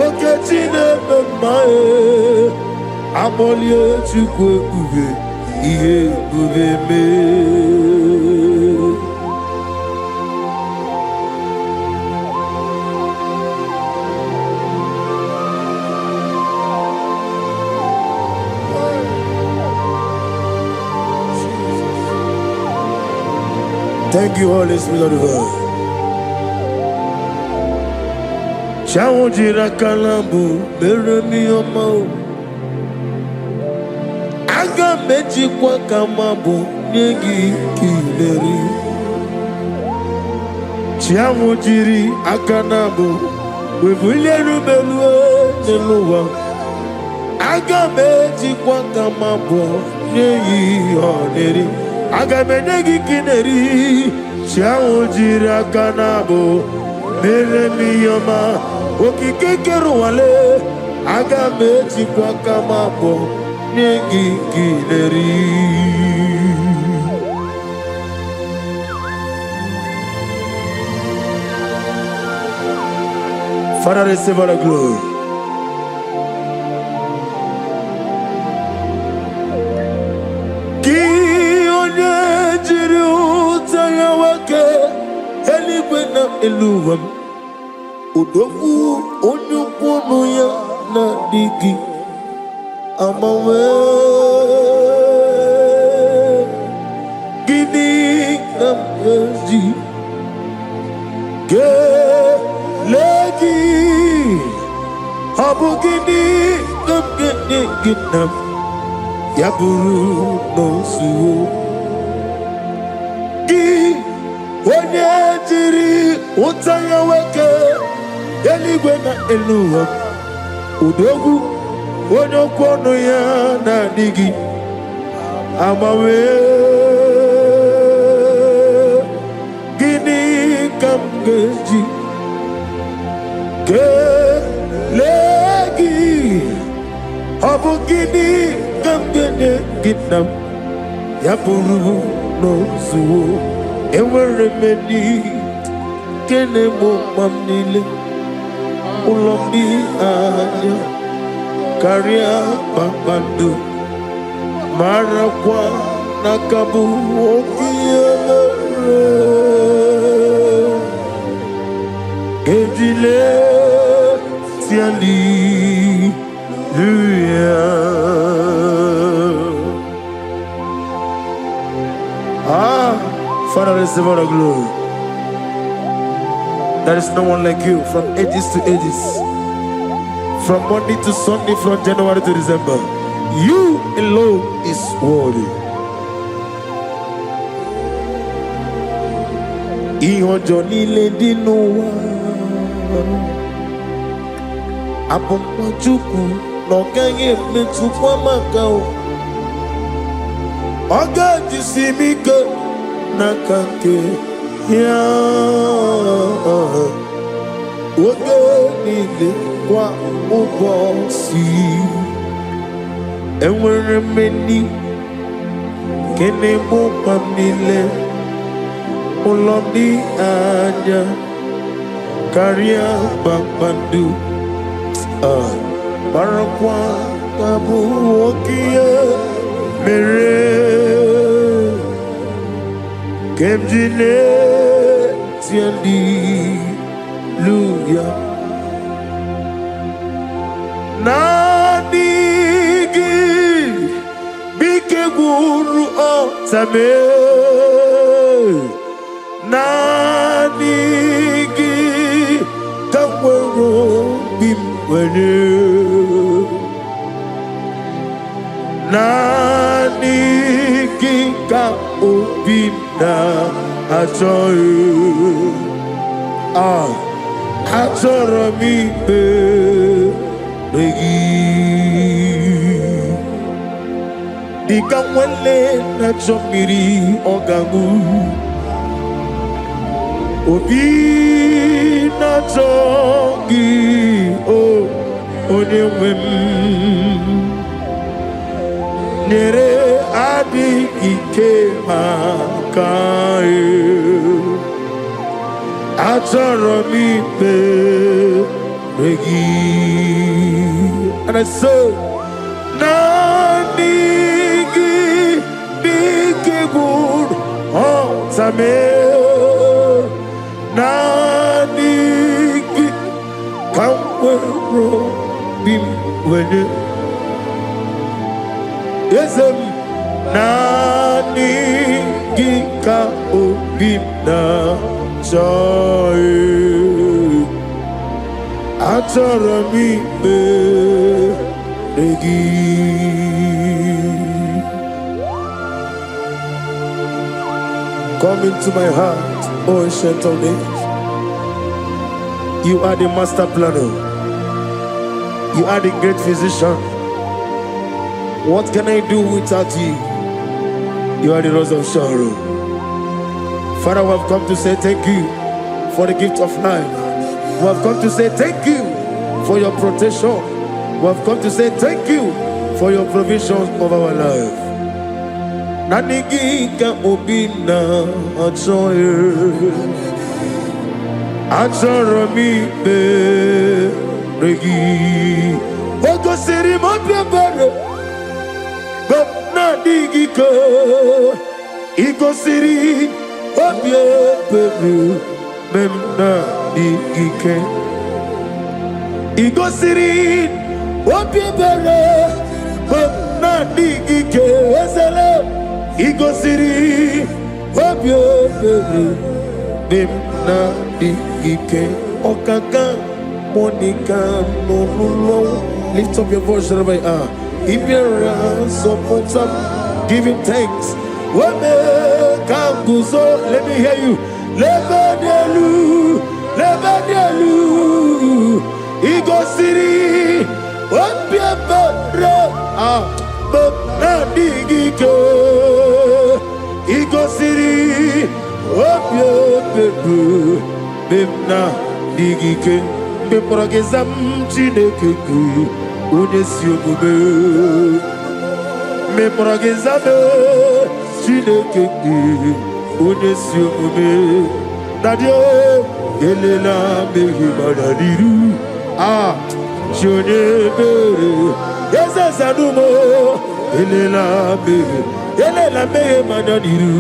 oke chinebe mma Abolie chukwu ebube ihe ebube mee. Thank you, Holy Spirit of God. Chawo jira kalambu mere mi ọmọ. Aga meji kwa kamabu nyegi kileri. Chiamu jiri akanabu webulie rubelue neluwa. Aga meji kwa kamabu nyegi oneri. Aga meji kineri. Chiamu jiri akanabu mere miyoma okikekeru wale. Aga meji kwa kamabu Father, receive all the glory. Ki onye jiri ụta ya wake eluigwe na eluwa m. Odogwu onye ukwu ya na digi. Amawe gini namji ke legi abu gini namgeni ginam yaburu nosu gi onye jiri utanya weke eligwe na eluwa odogwu onye okwono ya na digi I'm away. Gini kam geji. Legi. Abu gini kam gene ginam. Yapuru no zuo. Ewe meni. Kene mo mamnile. Ulomi anya. Karia babandu. Marakwa nakabu okiyere Gejile tiali luya Father, receive all the glory. There is no one like you from ages to ages, from Monday to Sunday, from January to December. You alone is worthy. Ihojo nile dinu Apomachuku no kanye metukwa makao Oga jisimika nakake ya Oga nile kwa ubosi Enwere meni kene mo pamile Oloni anya karia bambandu Barakwa tabu okia mere Kemjine tiandi luya Nadigi bike guru otame Nadigi kawero bimwene Nadigi ka obina ajoy Ajoro mi be regi Dikamwele na chomiri ogamu Obi na chongi o onewem Nere adi ike makai Ajoro mi be regi And I said Nanigi bige good Tame Nanigi Kamwero bimwene Yesem Nanigi ka obimna joy Atara mi be regi Come into my heart, O ancient of days. You are the master planner. You are the great physician. What can I do without you? You are the rose of Sharon. Father, we have come to say thank you for the gift of life. We have come to say thank you for your protection. We have come to say thank you for your provision of our life. Nanigi ka obina ajoy Ajoro mi be regi Ogo siri mo bebere But nanigi ka Igo siri obie bebe Mem nanigi ke Igo siri obie bebe But nanigi ke Esele Igo siri obie bebe Mem nanigi ke Okaka Monica no Lift up your voice wherever you are. If your hands up, give him thanks. Let me hear you. Lebedelu, lebedelu. Igo siri, opiebere, but nadigike. bebu bemna digike beprogezam chineke onesi omume beprogezam chineke onesi omume dadio elela mehi madadiru shonye bere yesa sanumo elela mehi madadiru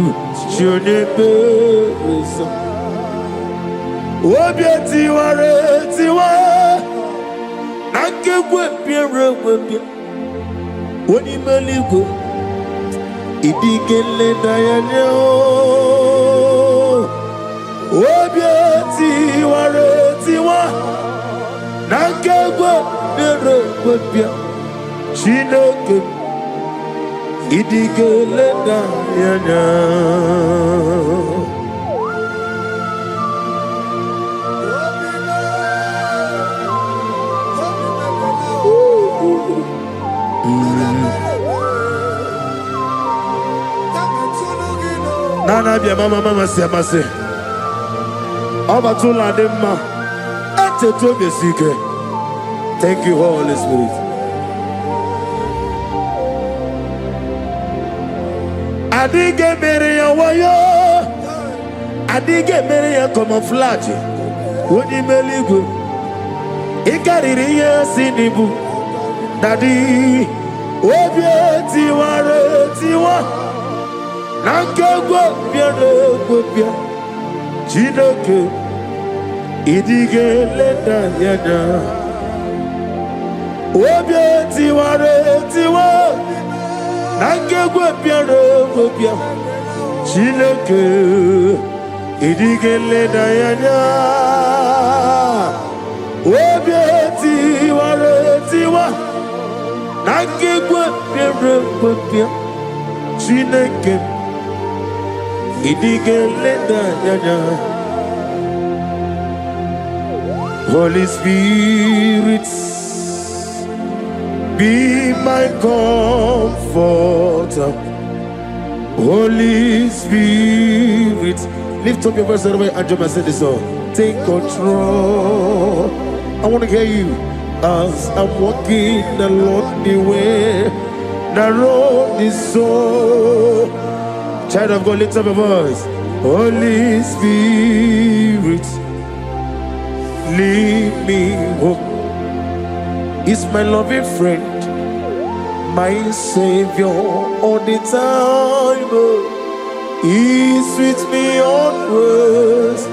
shonye bere obieti ware tiwa nakekwe biere webia oni meligwe idigele dayanya obieti ware tiwa nakekwe biere webia chineke idigele dayanya Nana bia mama se Oba tula demma ete to besike. Thank you, Holy Spirit. Adige mere ya wayo adige mere ya camouflage woni meligwe ikariri ya sinibu dadi obieti ware tiwa Nankegwe biere gwebia Chineke idige leda yana Obieti ware tiwa Nankegwe biere gwebia Chineke idige leda yana Obieti ware tiwa Nankegwe biere gwebia Chineke Holy Spirit, be my comforter. Holy Spirit, lift up your voice everybody and jump and sing this song. Take control. I want to hear you as I'm walking along the way. The road is so. Child of God, lift up your voice. Holy Spirit, lead me home. He's my loving friend, my Savior all the time. He's with me always.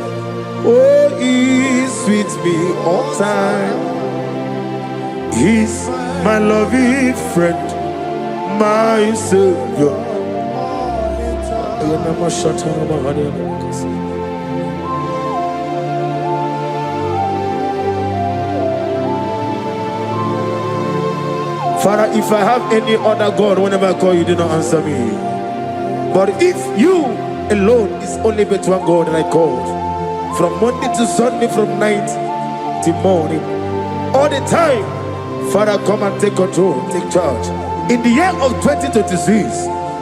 Oh, he's with me all time. He's my loving friend, my Savior. Father, if I have any other God, whenever I call you, do not answer me. But if you alone is only but one God that I called, from Monday to Sunday, from night till morning, all the time, Father, come and take control, take charge. In the year of 2026,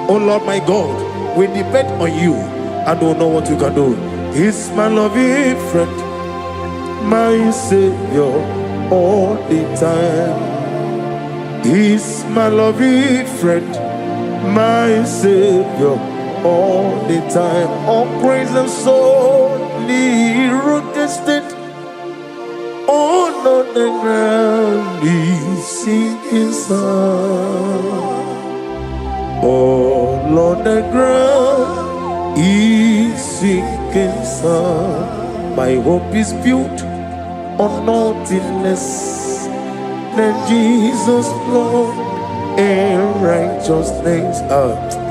oh Lord my God, we depend on you and don't know what you can do. He's my loving friend, my Savior all the time. He's my loving friend, my Savior all the time. All praise and soul, rockested on the ground. He's sinking sun. All on the ground is sinking sun. My hope is built on nothing less than Jesus' blood and righteousness.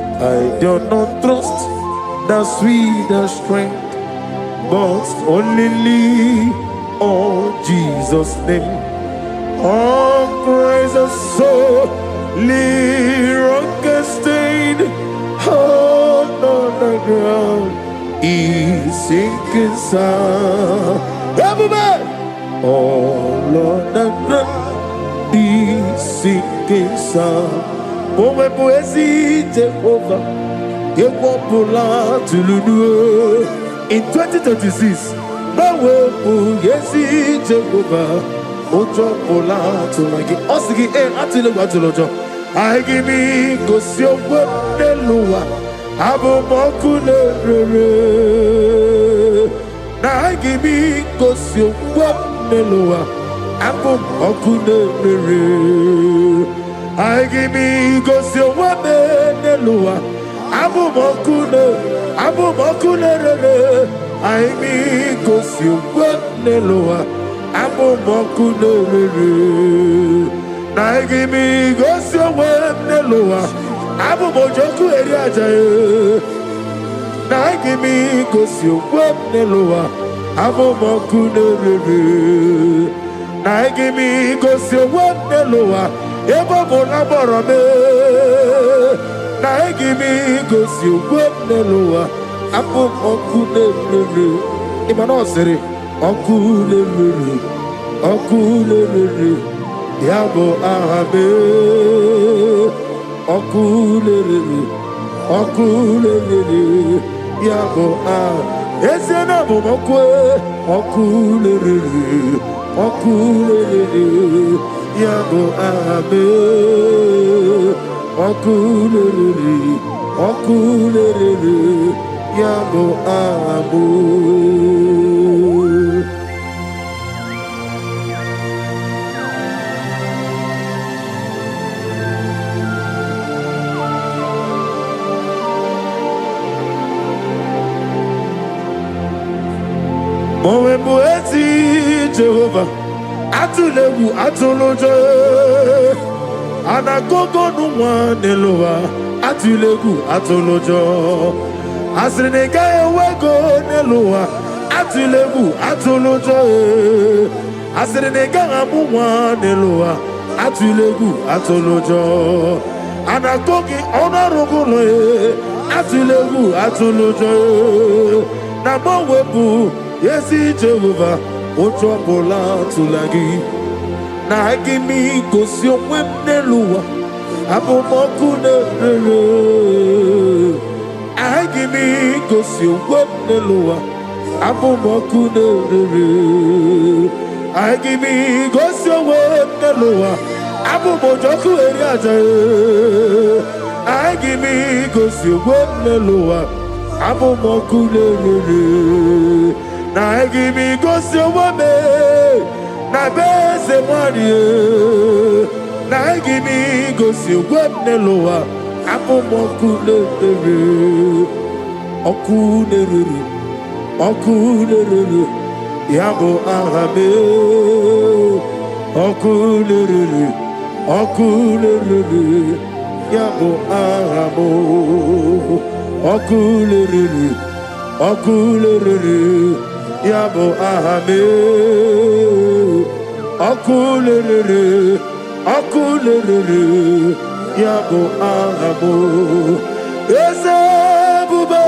I do not trust the sweet strength, but only on Jesus' name. All praise and soul, rock-stained, all on the ground is sinking sun. Everybody, all on the ground is sinking sun. Powe poesi Jehovah, Yewo pula tulunu. in 2026. Bawe bu yesi Jehovah. Ojo ola to like osigi atile watulojo. I give me go si owo neluwa. Abo mokule rere. Na I give me go si owo neluwa. Abo mokule rere. I give me go si owo neluwa. Abo mokule rere. I give me go si owo neluwa. Abo mokule rere. Na give me go si owo neluwa. Abo mojoku eri ajaye. Na give me go si owo neluwa. Abo mokule rere. Na give me go si owo neluwa. Ebo mo laboro me. Na give me go si owo neluwa. Abo mokule rere. Imano sere. Okulere, yabo ahabe. Okulere, yabo ah. Esena bo mokwe. Okulere, yabo ahabe. Okulere, yabo ahabu. Mowe mueti Jehovah, atulewu atulojo, anagogo nuwa nelowa, atulewu atulojo, asrinega ewego nelowa, atulewu atulojo, asrinega amuwa nelowa, atulewu atulojo, anagogi onarugulo, atulewu atulojo, na mowe bu. Yes, Jehovah, ojo bola tulagi. Na give me go si omwem neluwa. Abo mokune rere. I give me go si omwem neluwa. Abo mokune rere. I give me go si omwem neluwa. Abo mojoku eri ajaye. I give me go si omwem neluwa. Abo mokune rere. Na give me go si wame, na bese mwani. Na give me go si wame loa, apo mokule rere, okule rere, yabo ahabe, okule rere, yabo ahabo, okule rere. Yabo ahame, okulere, yabo ahamo. Ezebuba,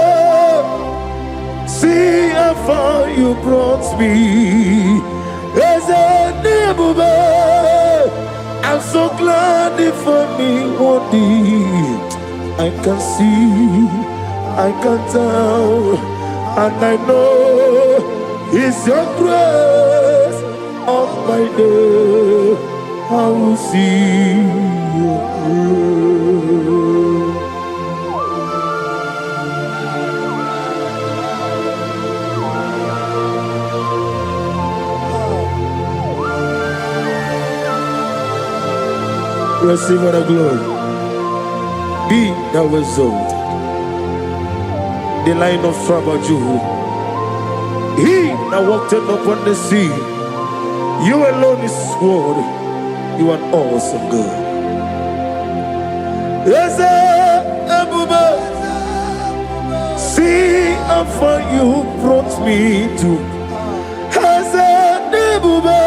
see how far you brought me. Ezebuba, I'm so glad for me one day. I can see, I can tell, and I know. It's your grace of my day. I will see your grace. Receive the glory. Be thou exalted. The Lion of tribe of Judah. He that walked upon the sea, you alone is worthy. You are awesome God. Yes, Ebuka, see how far you brought me to. Yes, Ebuka,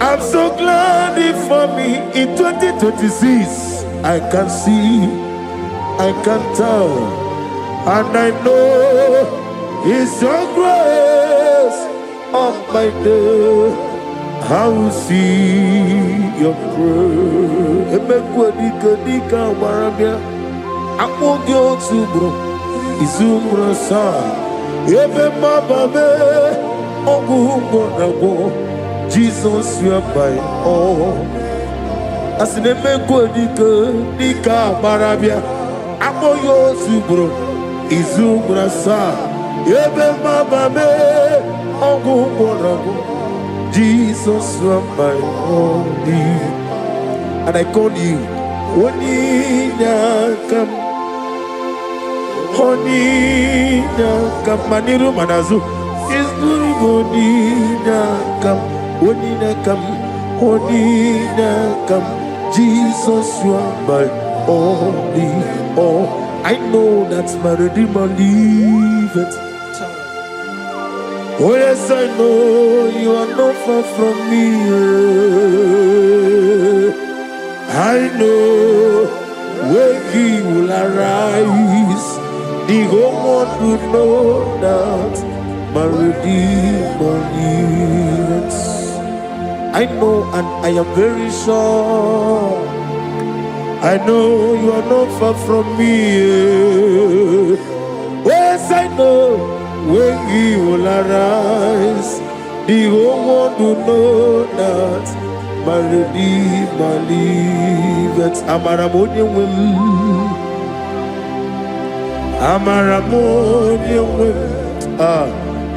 I'm so glad for me in 2026. I can see, I can tell, and I know. It's your grace of my day. I will see your praise. Ebuka dika warabia. Apogi otsubro. Izumro sa. Ebe mababe ogugo Jesus you are my all. Asineme go dika barabia amoyo subro izubrasa. Ebe mababe ogugo Jesus you are my all. And I call you Onina come. Honina come maniru manazu is doing Honina come Jesus you are my only all. I know that's my Redeemer liveth. Oh yes, I know you are not far from me. I know when he will arise, the whole world will know that my Redeemer lives. I know and I am very sure. I know you are not far from me. Yes, I know when he will arise, the whole world will know that my Redeemer liveth.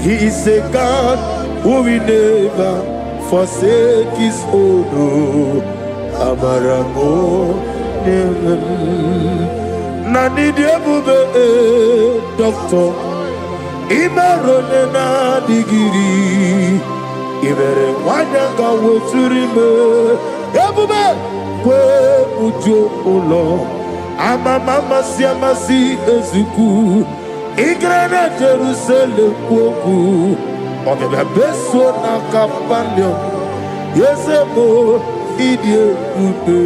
He is a God who will never forsake his own. Nani diabube doctor imarone na digiri ibere wanyanga weturime ebube kwe ujo ulo amama siamasi ezuku igrana Jerusalem kwoku obebe beso na kapalio yesemo idie ube.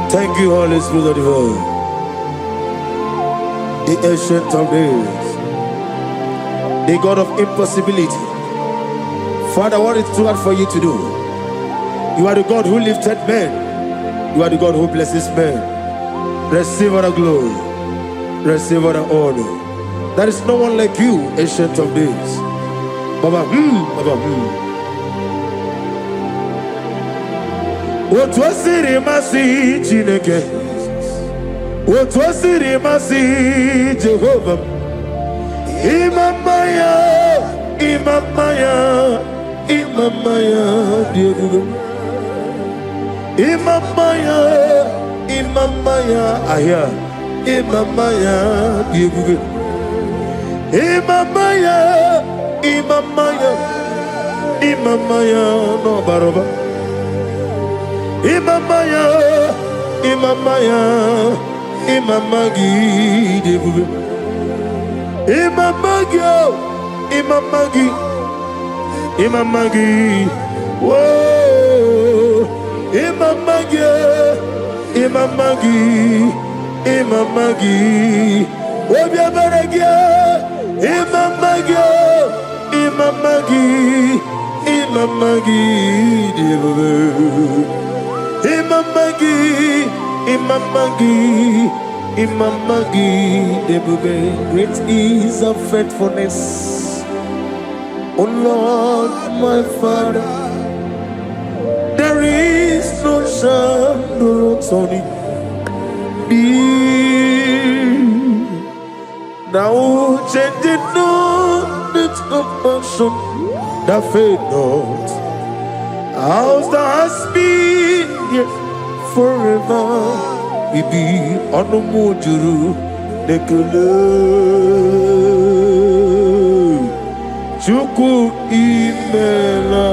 Thank you, Holy Spirit of the world, the ancient of days, the God of impossibility. Father, what is too hard for you to do? You are the God who lifted men. You are the God who blesses men. Receive all the glory. Receive all the honor. There is no one like you, ancient of days. Baba, Baba, What was it, Masi Chineke? What was it, Masi Jehovah? Imamaya, dear. Imamaya, aya, Imamaya, dear. Imamaya, no baroba. Imamagi, dear. Imamagi, whoa, Imamagi, Obiabaragia, Imamagi, great is of faithfulness. Oh Lord, my Father, there is no shadow on thee. Now changing not its compassion that fade not. How's the has been here forever? We be on the mojuru dekele. Chuku imela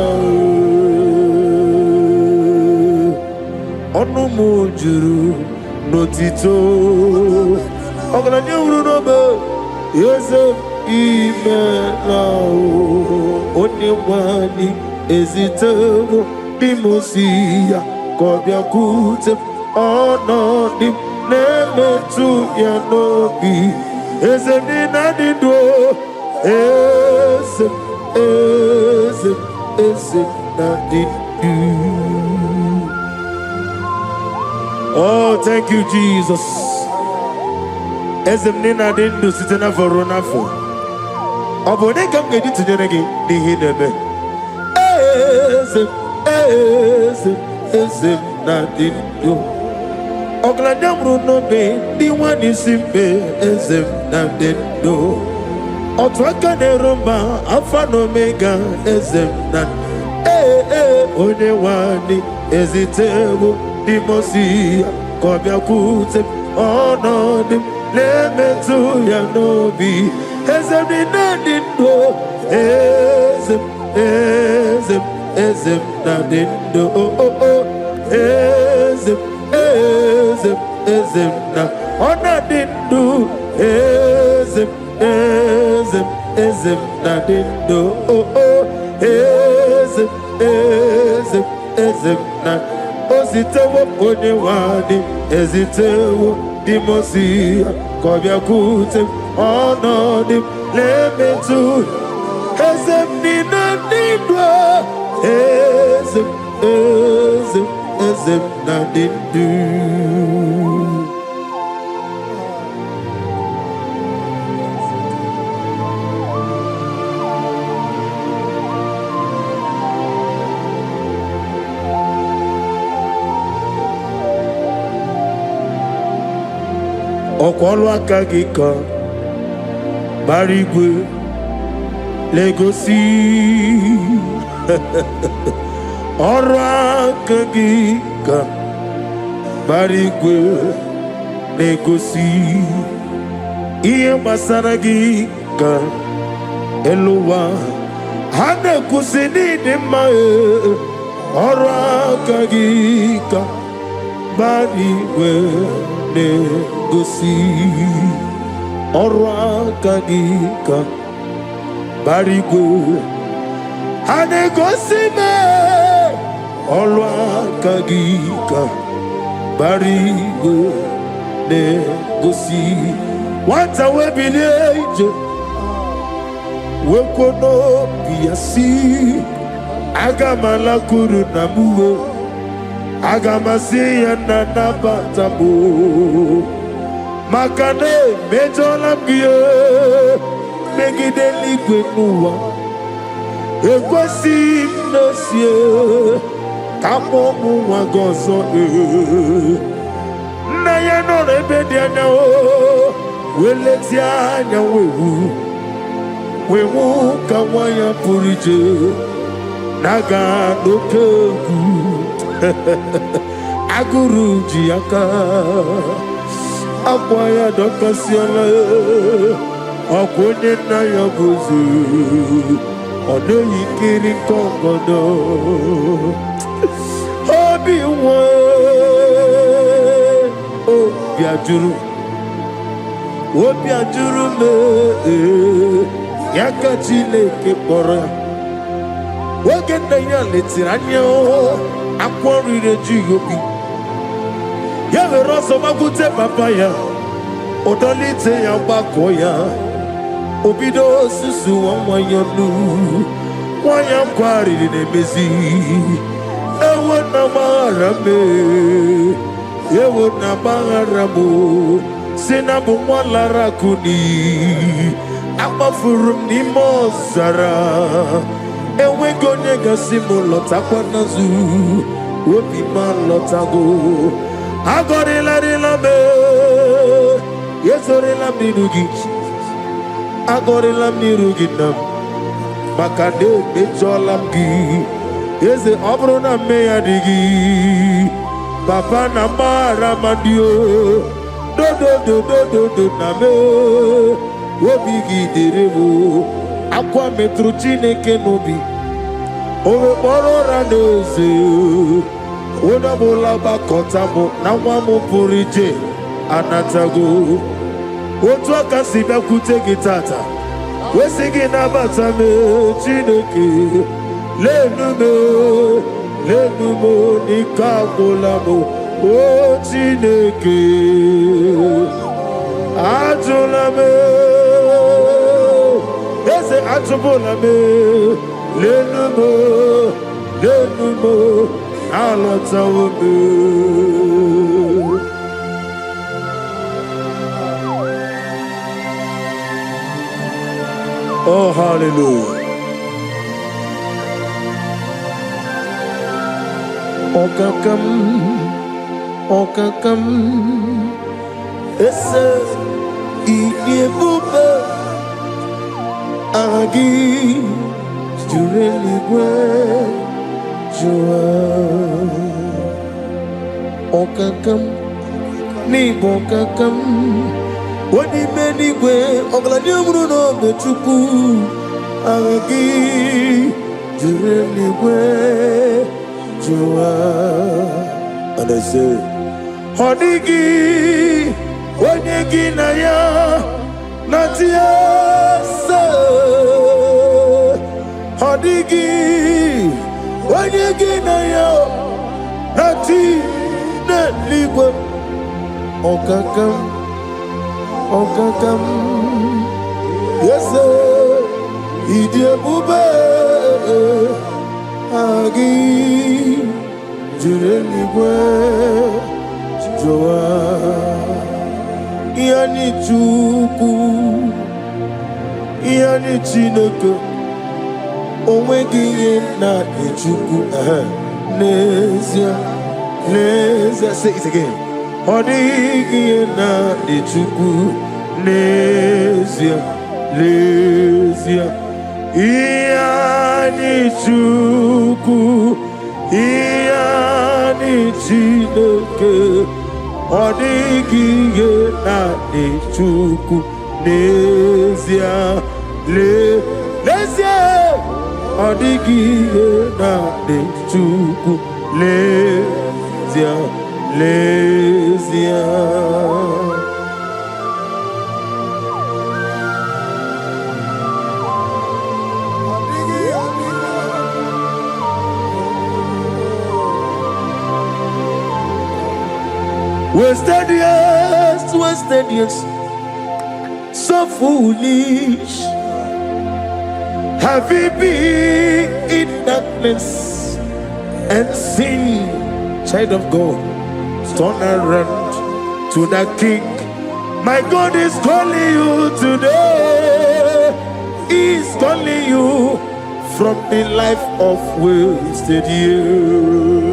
onu mojuru notito ogalanya uru nobe yeze imela oni wani ezitebo bimosia kobia kute ono dim nemetu ya nobi ezeni nadido Eze eze na dị ndụ. Oh, thank you, Jesus. Eze m na dị ndụ site n'afọ ruo n'afọ. Ọ bụ onye ka m ga-eji tụnyere gị n'ihe ị na-eme? Eze m na dị ndụ. Ọgaranya mụrụ n'obe ndị nwa n'isi mbe, eze m na dị ndụ. Otu aka na-eru mba, alfa na omega, eze m na onye nwanyị ezitewo dị mosi ya ka ọ bịakwute m ọnọdụ m na-emetụ ya n'obi. Eze m na dị ndụ, eze m na dị ndụ. Eze m na ọ na-adị ndụ. Eze m na dị ndụ. Eze m na o zitewo onye nwanyị ezitewo dị mosi ya ka ọ bịakwute m ọnọdụ m na-emetụ. Eze m na dị ndụ. Eze m na dị ndụ. Ọkwa ọrụ aka gị ka gbara igwe na-egosi. Ọrụ aka gị ka gbara igwe na-egosi. Ihe gbasara gị ka elu ụwa ha na-ekwusi n'ịdị mma. Ọrụ aka gị ka gbara igwe na-egosi. Ọrụ aka gị ka gbara igwe ha na-egosi me. Ọrụ aka gị ka gbara igwe na-egosi. Nwata wee bilie ije wekwo n'obi ya si, aga m alakwuru na m uwe, aga m asị ya na nabata m, maka na emejọla m gị megide eluigwe n'ụwa. Ekwesịghị m n'ezie ka m ụmụ nwa gị ọzọ. Nna ya nọrọ ebe dị anya wee letie anya wee hụ ka nwa ya pụrụ ije na-aga n'oke egwu. Agụrụ ji aka akwa ya dọkasịala. Ọkwa onye nna ya bụ eze, ọ dịghị nkiri nke ọgọdọ. Obi nwa obi ajụrụ m ya ka Chineke kpọrọ ya. Oge nna ya letiri anya akwa riri ejughị obi ya, were ọsọ gbakwute papa ya, ụdọlite ya gbakọ ya. Obido osisi nwa ya nụ, nwa ya kwariri na-emezi. Ewo na gbaghara m, ewo na gbaghara m, si na bụ nwa lara akụ n'iyi. Akpafuru m n'ime ọzara, enweghị onye gasị m lọtakwa n'azụ. Obi m alọtago. Agọrịlarịla m, ezorịla m n'iru gị, agọrịla m n'iru gị na m, maka na emejọla m gị. Eze, ọ bụrụ na mmehie dị gị, papa na mara ma dị dodododododo na me. Obi gị dịrị m akwa metụrụ Chineke n'obi. O wee kpọrọ ụra n'eze. Onye ọbụla gbakọta m na nwa m pụrụ ije anatago. Otu aka si bịakwute gị tata wee sị gị nabata m Chineke. Lenu m n'ike agwụla m. O Chineke ajụla m, eze achụpụla m, Lenumo, Alatawu. Oh, hallelujah. Okakam, ese Ebuka, agi, jureligwe, joa. Okakam, ni bokakam, wadi menigwe, oglanyamru no bechuku, agi, jureligwe, joa. And I say, Hodigi, Wanyegi Naya, Natia, Hodigi, Wanyegi Naya, Nati, Netliwa, Okakam, yes, sir, Idiabube, Agi. Jureligwe joa yani chuku yani chineke onwegi na chuku nezia say it again odigi na chuku nezia yani chuku yani chineke odigi na chuku nezia odigi na chuku nezia. Wasted years, so foolish. Have we been in darkness and sin? Child of God, turn around to the King. My God is calling you today. He's calling you from the life of wasted years.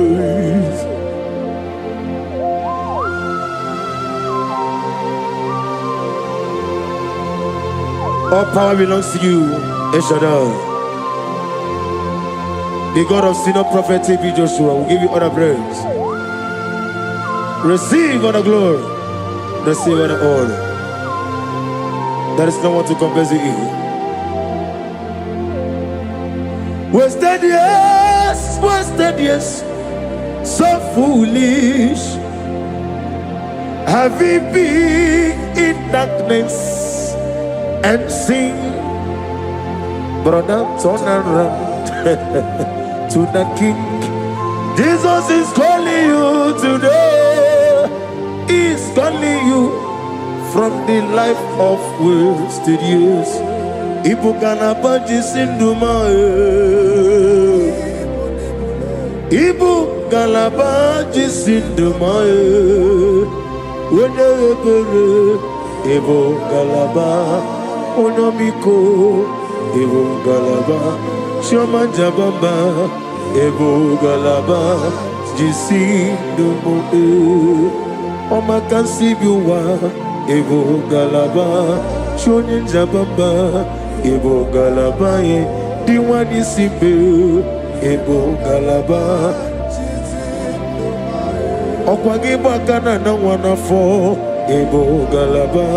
All power belongs to you, El Shaddai. The God of senior prophet T.B. Joshua will give you all the praise. Receive all the glory. Receive all the honor. There is no one to compare to you. Wasted years, so foolish. Have we been in darkness and sing, brother, turn around to the King. Jesus is calling you today. He's calling you from the life of wasted years. Ebuka na baji sinduma, Ebuka na baji sinduma, Ebuka na baji Onomiko, Ebuka laba, Shoma Jabamba, Ebuka laba, Jisindumo, Omakansibiwa, Ebuka laba, Shonin Jabamba, Ebuka laba, Diwani Sibe, Ebuka laba, Okwagi Bakana na wanafo, Ebuka laba.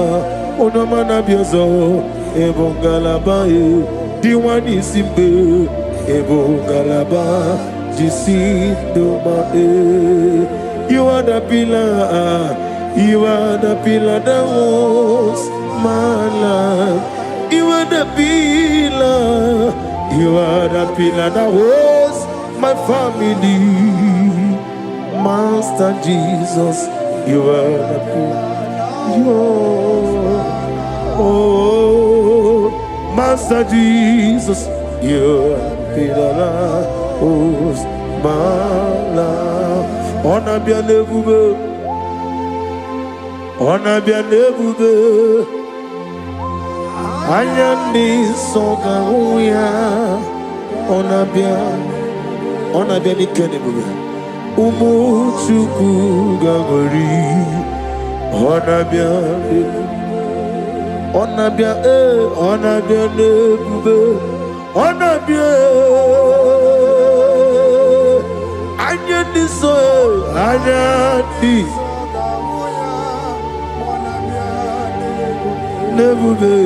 Onomana biozo, Ebuka laba, Diwani simbe, Ebuka laba, Jisindoma. You are the pillar, you are the pillar that was my life. You are the pillar, you are the pillar that was my family. Master Jesus, you are the pillar. Oh, Master Jesus, you are Pidala, Us, Mala, Ona bien nebube, Ona bien nebube, Ayandi Soga Uya, Ona bien Ikenebube, Umuchuku Gagori, Ona bien nebube, Ona bien, Ayandi So, Ayandi Nebube,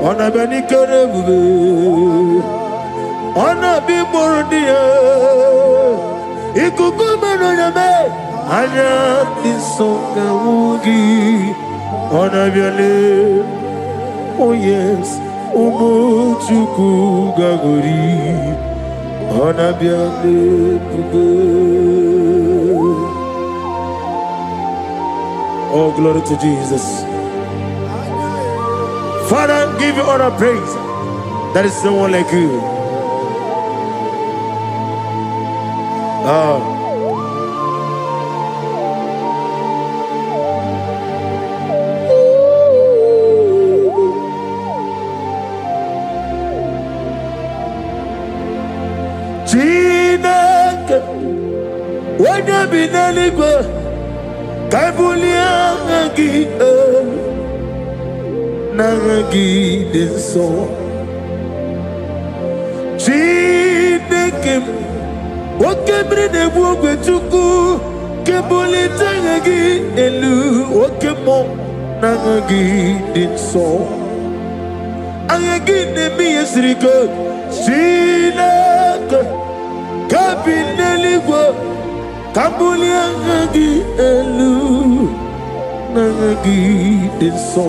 Ona bien Ikenebube, Ona bien Mordia. Ikukumeno yame anya isonga wugi ona biale. Oh yes, umuchuku gagori ona biale bube. Oh, glory to Jesus. Father, give you all the praise. There is no one like you. Chineke, wanya binaligwe, kaibulia nagi, nagi denso. Chineke, Okembre ne bugwe chuku kebole tangagi elu okemo nangagi dinso angagi ne mi esriko sinaka kabineli go kabuli angagi elu nangagi dinso.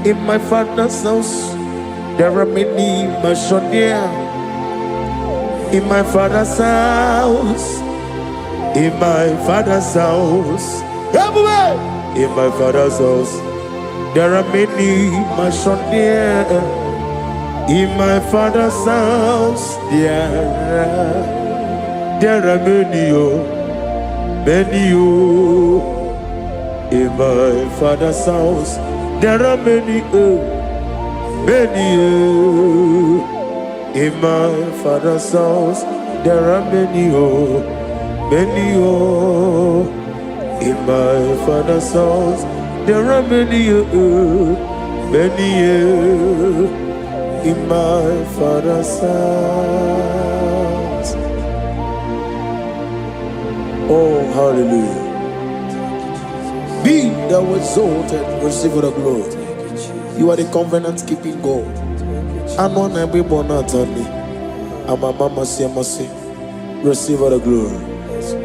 In my father's house there are many mansions. In my father's house, in my father's house, in my father's house, there are many mansions there. In my father's house, there are many, many. In my father's house, there are many, many. In my father's house, there are many, many. In my father's house, there are many, many. In my father's house. Oh, hallelujah. Be thou exalted, receive the glory. You are the covenant-keeping God. I'm on every bonatani. I'm a mama see, receive all the glory.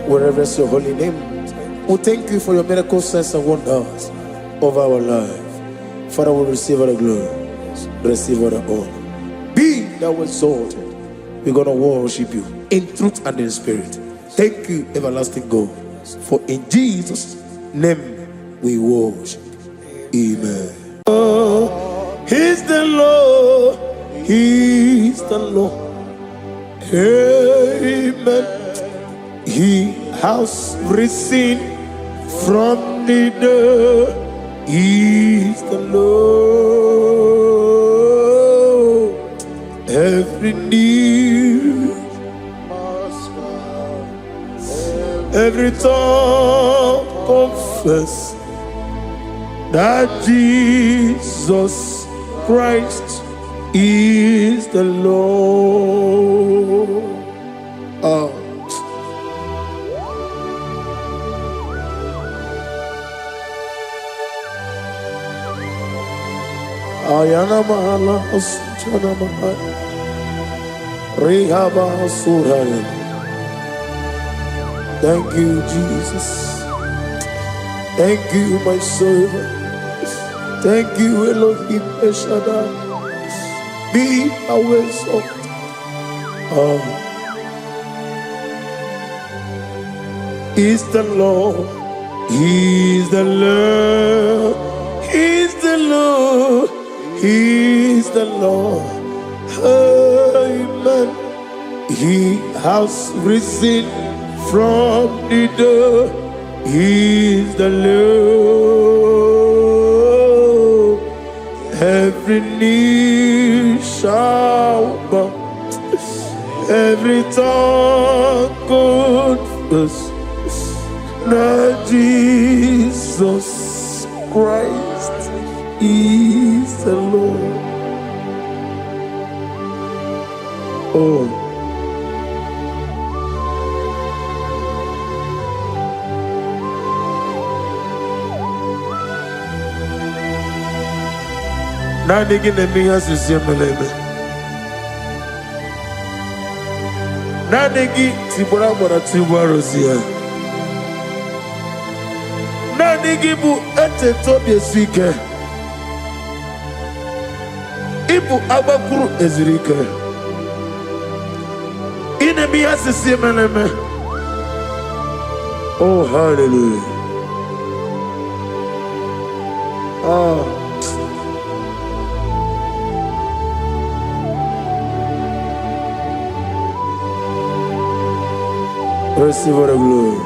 We reverence your holy name. We thank you for your miracle signs and wonders over our life. Father, we receive all the glory. Receive all the honor. Be thou exalted. We're gonna worship you in truth and in spirit. Thank you, everlasting God. For in Jesus' name we worship. Amen. He's the Lord. He's the Lord. Amen. He has risen from the dead. He's the Lord. Every knee, every tongue confess that Jesus Christ is the Lord. Ayana mahala asujana mahala rehaba suraya. Thank you, Jesus. Thank you, my servant. Thank you, Elohim Eshadai. Be our exalted. Is the Lord. He's the Lord. He's the Lord. He is the Lord. Amen. He has risen from the dead. He is the Lord. Every knee shall bow, every tongue confess that Jesus Christ is the Lord. Oh. Nanigi nemiya sisiyemeleme. Nanigi tibora bora tibora rozia. Nanigi bu ete tobi esike. Ibu abakuru ezirike. Inemiya sisiyemeleme. Oh, hallelujah. Oh. Receive the glory.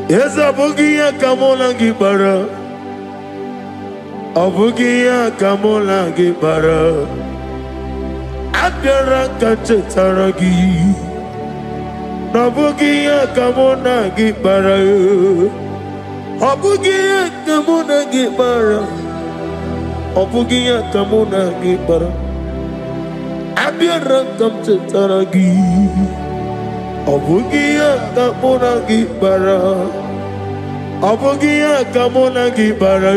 Yes, Abukia Kamola Gibara. Abukia Kamola Gibara. Abdara Kachetaragi. Nabukia Kamona Gibara. Abukia Kamona Gibara. Obugia kamuna gibara, abiara kamche taragi. Obugia kamuna gibara, obugia kamuna gibara.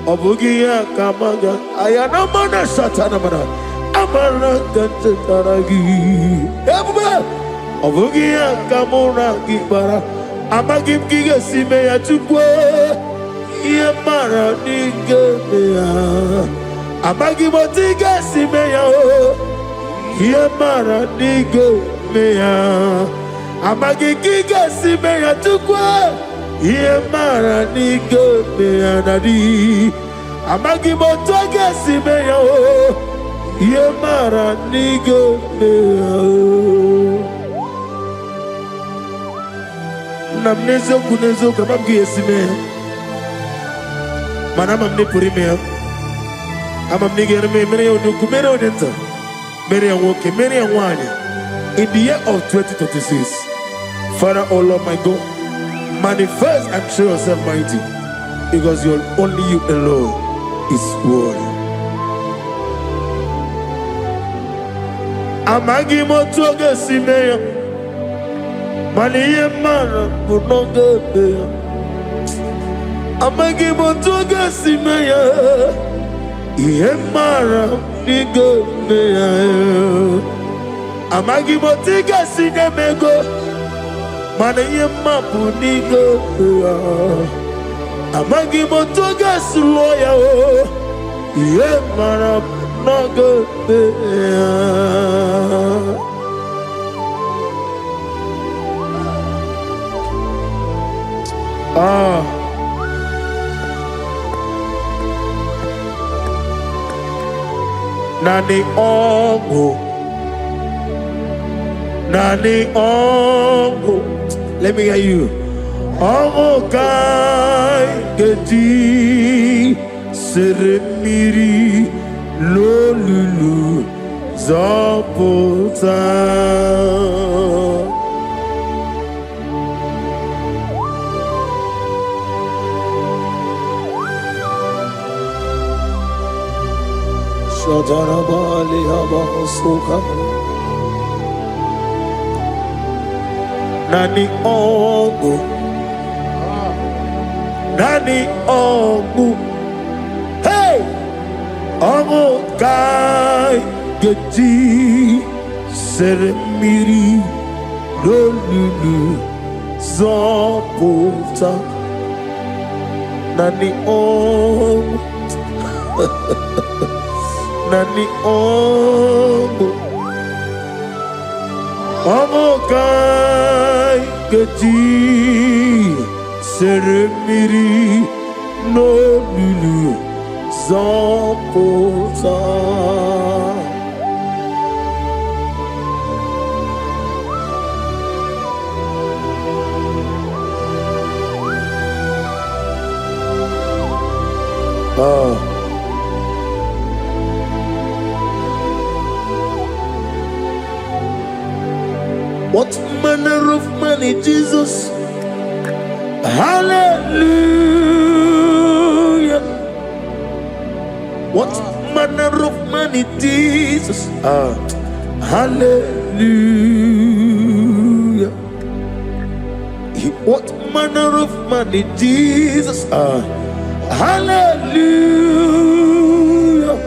Obugia kamaga, ayana mana satana mana, amara kamche taragi. Ebuka, obugia kamuna gibara, amagim kiga sime ya chukwe. Yemara nigemeya, amagi motiga simeya o. Yemara nigemeya, amagi kiga simeya tukwa. Yemara nigemeya nadi, amagi motiga simeya o. Yemara nigemeya. Namnezo kunezo kababgi esimeya. Manama mne purimea, ama mnigere mere onuku mere onenta, mere awoke mere awanya. In the year of 2026, Father, oh Lord my God, manifest and show yourself mighty, because only you alone is worthy. Amagi motoge simeya, maniye mara kunoge beya. Amagi motoga simeya, Yemara nigemeya. Amagi motiga sinemego, mana yemapu nigemeya. Amagi motoga suloya o, Yemara nigemeya. Ah. Nani ongo, nani ongo. Let me hear you. Ongo kai gedi seremiri lolulu zapota. Shadarabali Abasuka Nani Ogu Nani Ogu. Hey! Ogu Kai Geti Seremiri Lolulu Zapota Nani Ogu. Nani Ogu. Amokai Gati Seremiri No Lulu Zampota. What manner of money, Jesus? Hallelujah. What manner of money, Jesus? Hallelujah. What manner of money, Jesus? Hallelujah.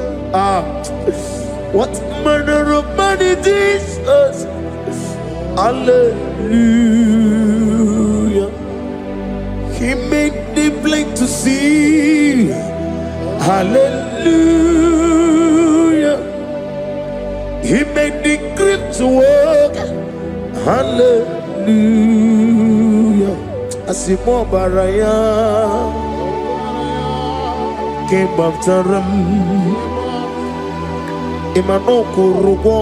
What manner of money, Jesus? Hallelujah. He made the blind to see. Hallelujah. He made the crippled to walk. Hallelujah. Asimo baraya came after him. Imano kurugo.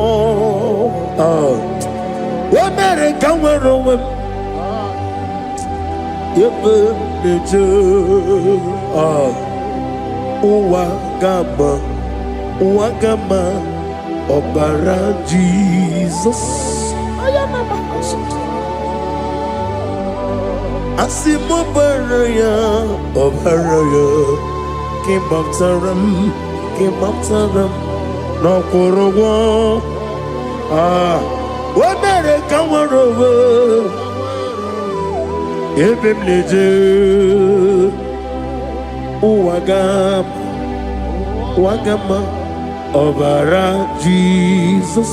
America were away. Uwagama, Obara Jesus. Asimo baraya, Obaraya, came after them, no kurugo. America were over. Ebem leje Uwagama Obara Jesus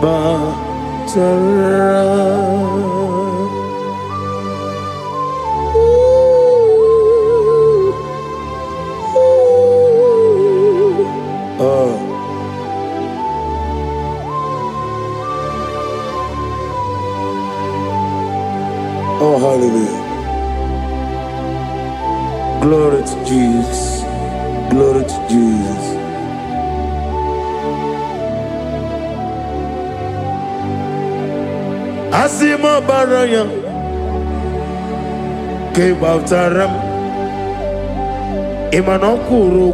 Batara. Oh, hallelujah. Glory to Jesus. Glory to Jesus. Asima baraya came after him. Imanokuru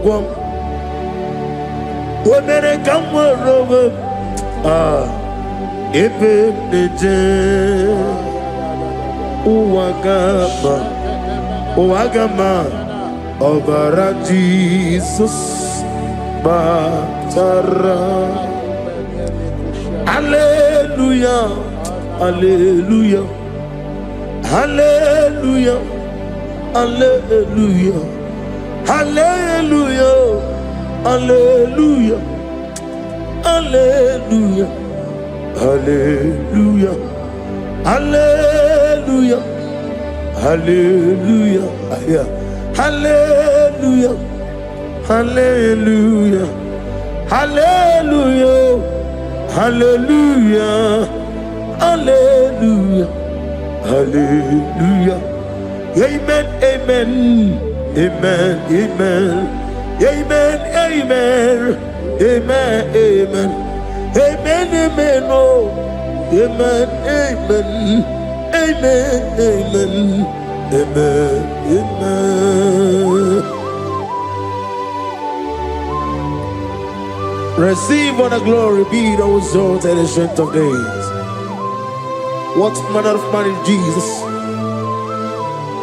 Womere kamworobe Ebeneje Uwagama Obara Jesus Batara. Hallelujah. Hallelujah. Hallelujah. Hallelujah. Hallelujah. Hallelujah. Hallelujah. Hallelujah. Hallelujah. Hallelujah. Hallelujah. Hallelujah. Hallelujah. Hallelujah. Hallelujah. Hallelujah. Amen. Amen. Amen. Amen. Amen. Amen. Amen. Amen. Amen. Amen. Oh. Amen. Amen. Amen. Amen. Amen. Amen. Receive all the glory, be thou exalted in the strength of days. What manner of man is Jesus?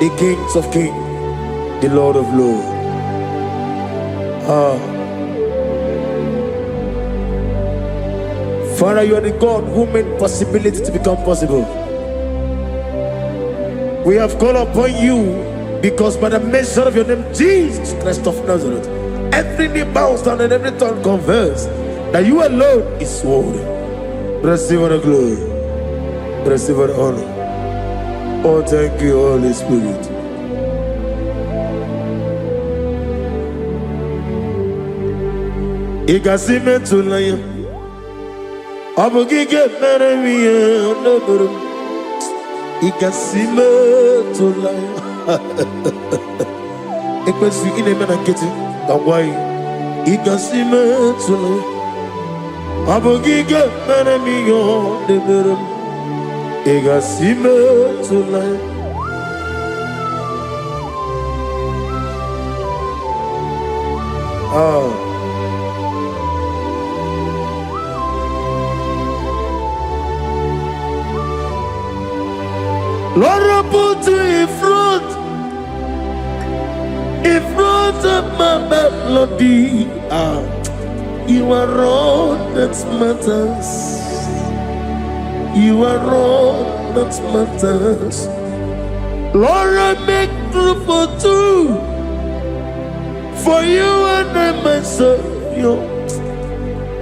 The Kings of Kings, the Lord of Lords. Father, you are the God who made possibility to become possible. We have called upon you because by the measure of your name, Jesus Christ of Nazareth, every knee bows down and every tongue confesses that you alone is worthy. Receive all the glory. Receive all the honor. Oh, thank you, Holy Spirit. Igasime tulaya Abogige meremiya naburu. Ikasime tolaya. Ekwesu inemena keti kawai. Ikasime tolaya. Abogige meremiya naburu. Ikasime tolaya. Lord, I put you in front of my melody. You are all that matters. You are all that matters. Lord, I make room for two, for you and I myself.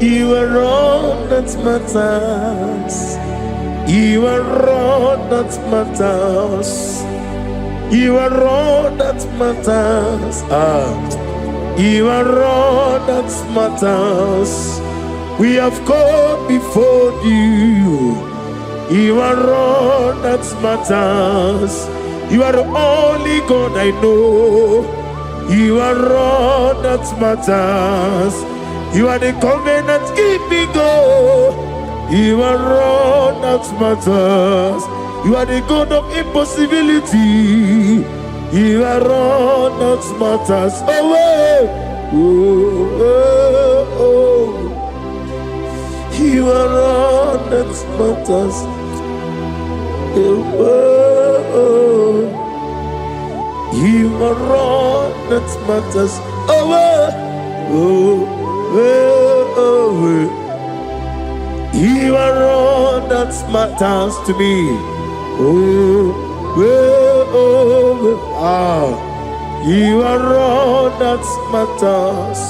You are all that matters. You are all that matters. You are all that matters. You are all that matters. We have come before you. You are all that matters. You are the only God I know. You are all that matters. You are the covenant keeping God. You are all that matters. You are the God of impossibility. You are all that matters. You are all that matters. You are all that matters. You are all that matters to me. You are all that matters.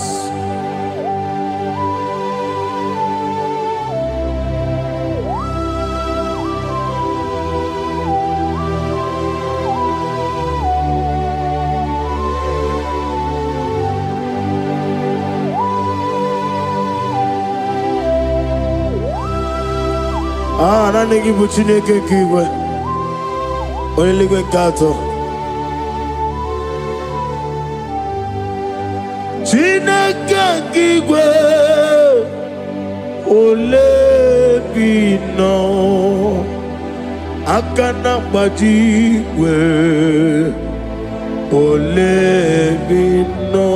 Nanigi buchineke kiwe. Oneligwe kato. Chineke kiwe. Olebino. Akana bajiwe. Olebino.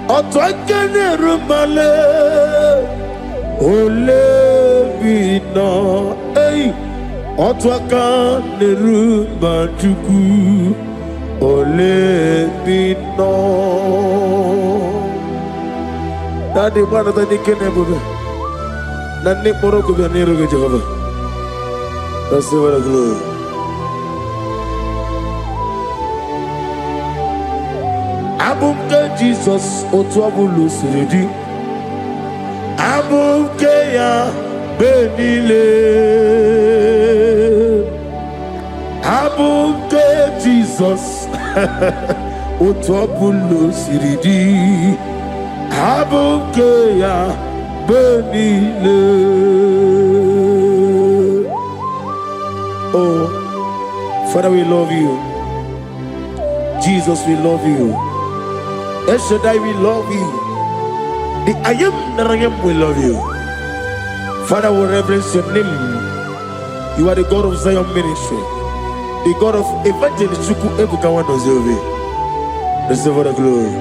Otwakene rumale. Olebino, hey, otwaka nerumba chuku. Olebino. Daddy, one of the Nikenebo. Nani Moroko Nero Jehovah. That's the word of glory. Abumka Jesus, Otwabulu Siridi. Abukeya benile. Abuke Jesus. Otwabulu siridi. Abukeya benile. Oh, Father, we love you. Jesus, we love you. El Shaddai, we love you. The I am that I am will love you. Father, we reverence your name. You are the God of Zion ministry, the God of Evangelist Ebuka Wanozovi. Receive all the glory.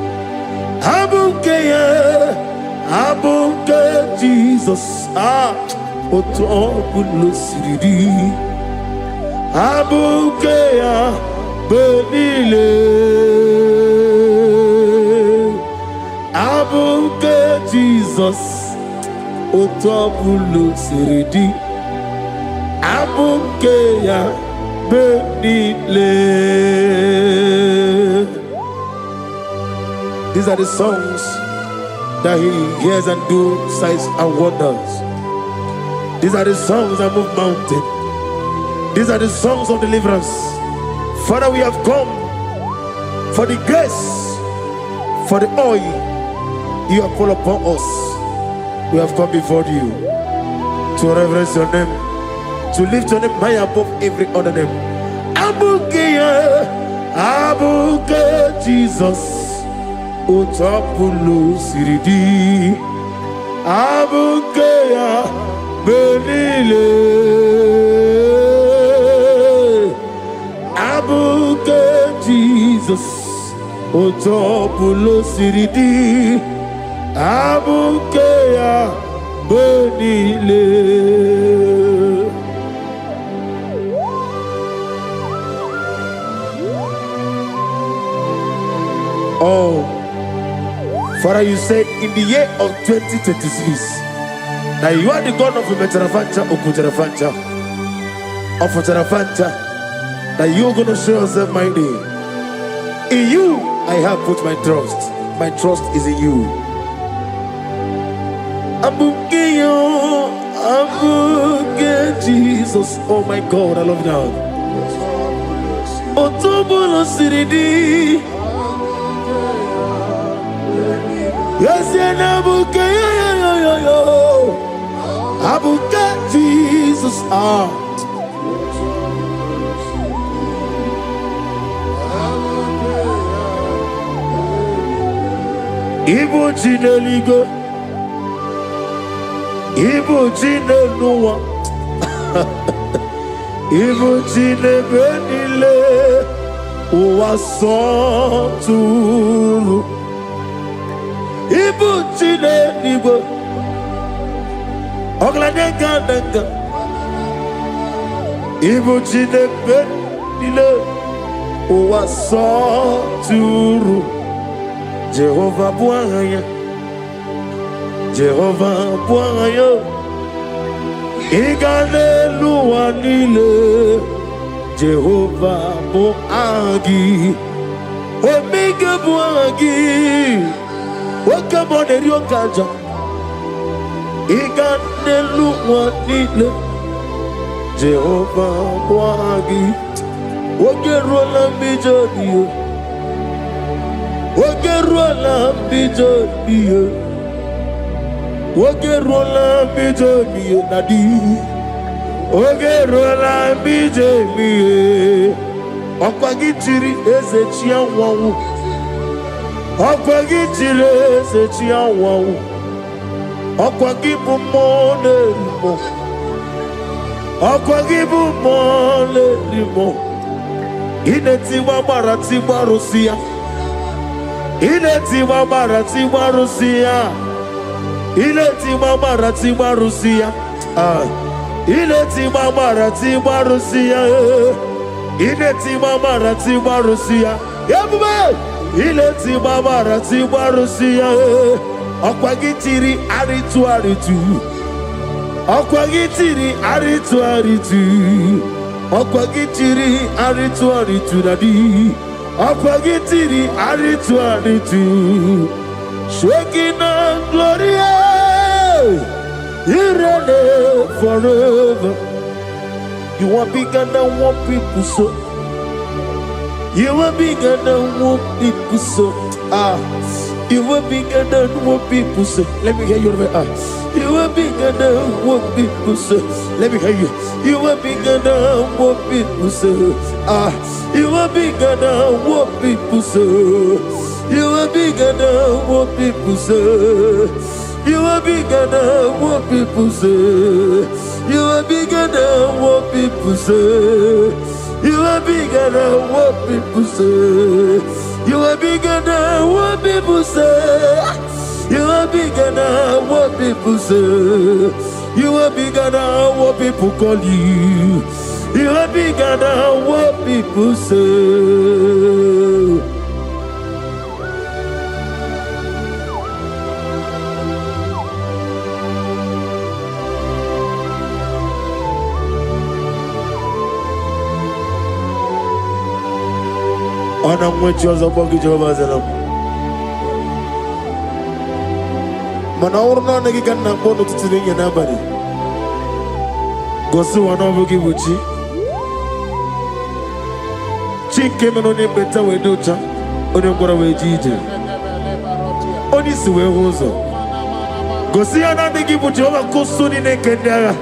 Abuke Jesus. Oto Bulusiri. Abuke Benile. Abuke Jesus, Otobulu Siridi, Abuke ya Benile. These are the songs that he hears and do signs and wonders. These are the songs that move mountain. These are the songs of deliverance. Father, we have come for the grace, for the oil you have poured upon us. we have come before you to reverence your name, to lift your name high above every other name. Ebuka, Ebuka, Jesus, Utapulu Siridi, Ebuka, Benile, Ebuka, Jesus, Utapulu Siridi, Ebuka, Benile. Oh, Father, you said in the year of 2026 that you are the God of Metarafancha, Okutarafancha, of Otarafancha, that you are going to show yourself mighty. In you, I have put my trust. My trust is in you. Ebuka, Jesus. Oh my God, I love you now. Otobulo Siridi. Yes, Ebuka, Ebuka, Jesus. Ibu Jineligo, Ibu Jinelua, Ibu Jinebenile, Uwasotulu. Ibu Jineligo, Oglanenga, Ibu Jinebenile, Uwasotulu. Jehovah Bwanya, Jehovah Bwanya, Iganelua Nile, Jehovah Boagi, Omega Boagi, Wakamone Ryokaja, Iganelua Nile, Jehovah Boagi, Wakerola Mijodio. Wogerola bijonie, Wogerola bijonie nadi, Wogerola bijonie. Okwagitiri ezechia wawu, Okwagitiri ezechia wawu, Okwagibu mone rimo, Okwagibu mone rimo. Inetiwa baratiwa Rusia. Iletiwa baratiwa Rusia, Iletiwa baratiwa Rusia, Iletiwa baratiwa Rusia, Iletiwa baratiwa Rusia, Yabube, Iletiwa baratiwa Rusia, Okwagitiri aritu, Okwagitiri aritu, Okwagitiri aritu nadi. Akwagitiri aritu, Shekina Gloria, you reign forever. You are bigger than what people say. You are bigger than what people say. You are bigger than what people say. Let me hear you. You are bigger than what people say. Let me hear you. You are bigger than what people say. You are bigger than what people say. You are bigger than what people say. You are bigger than what people say. You are bigger than what people say. You are bigger than what people say. You are bigger than what people say. You are bigger than what people say. You are bigger than what people call you. You are bigger than what people say. Ona mwechi wazabogi Jehovah Zelam. Mana urna negi kanna bono tutuninya nabari. Gosi wanobogi buchi. Chinke menone beta wedocha. One mkora wejije. Oni siwe hozo. gosi ya na ndigi bu Jehova kusuni nekendaga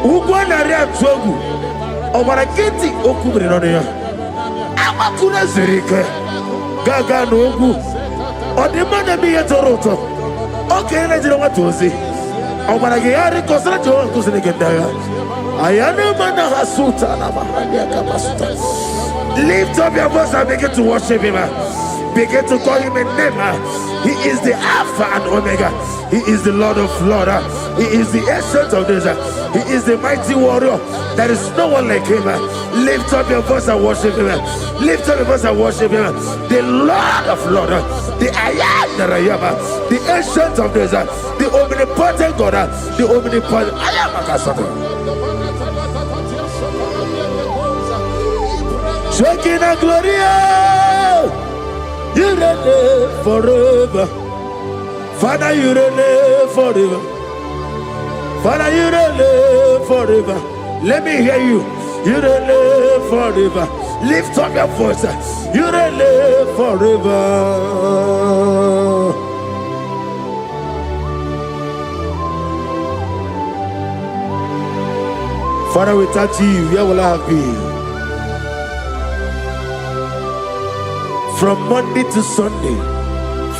ugwa na ria twogu obara kiti okubiri no ya amakuna zerike gaga no ogu odima na mi yetoroto okay na jira watozi obara ge yari kosra Jehova kusuni nekendaga ayana mana hasuta na mahandi akabasuta. Lift up your voice and begin to worship him. Begin to call him a name. He is the Alpha and Omega. He is the Lord of Lords. He is the Ancient of Days. He is the mighty warrior. There is no one like him. Lift up your voice and worship him. Lift up your voice and worship him. The Lord of Lords, the I am that I am, the Ancient of Days, the omnipotent God, the omnipotent I am Akasata. Shekinah Gloria, you reign forever. Father, you reign forever. Father, you reign forever. Let me hear you. You reign forever. Lift up your voice. You reign forever. Father, without you, where will I have been? From Monday to Sunday,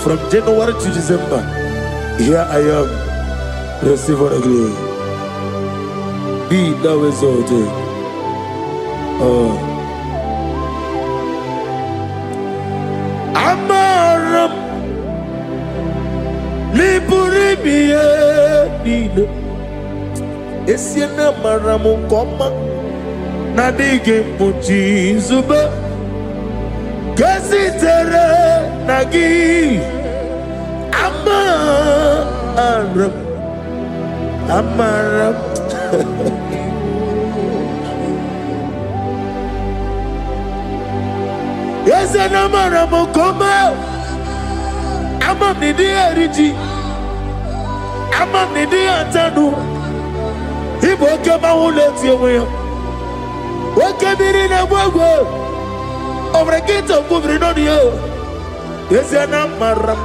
from January to December, here I am. Receive all the glory. Be thou exalted. Amaram Liburimiye Nino Esiena Maramu Koma Nadige Muji Zuba Kasitere Nagi Amaram Yes, and Amaram Koma Amam Nidi Eriji Amam Nidi Antanu Iboke Mahuleti Away Wakabiri Nawago Over a gate of Bubrinodio. Yes, and Amaram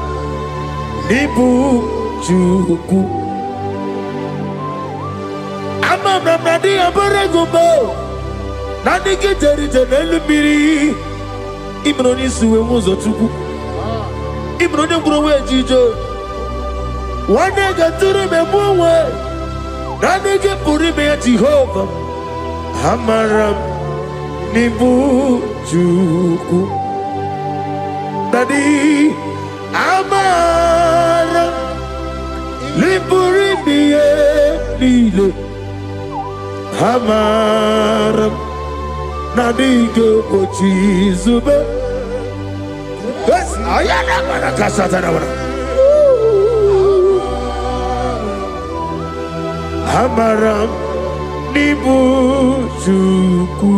Nibu Juku Amam Nadi Abaragubo Nadi Geteri Janelmiri Imroni Suwe Muzotuku Imroni Browe Jijo One day got to remember Nadi Gepuri me Jehovah Amaram Nibu Juku Nadi Amaram Liburi Biye Lile Amaram Nadiga Ochi Zube Yes, Ayana Manakasatana Amaram Nibu Juku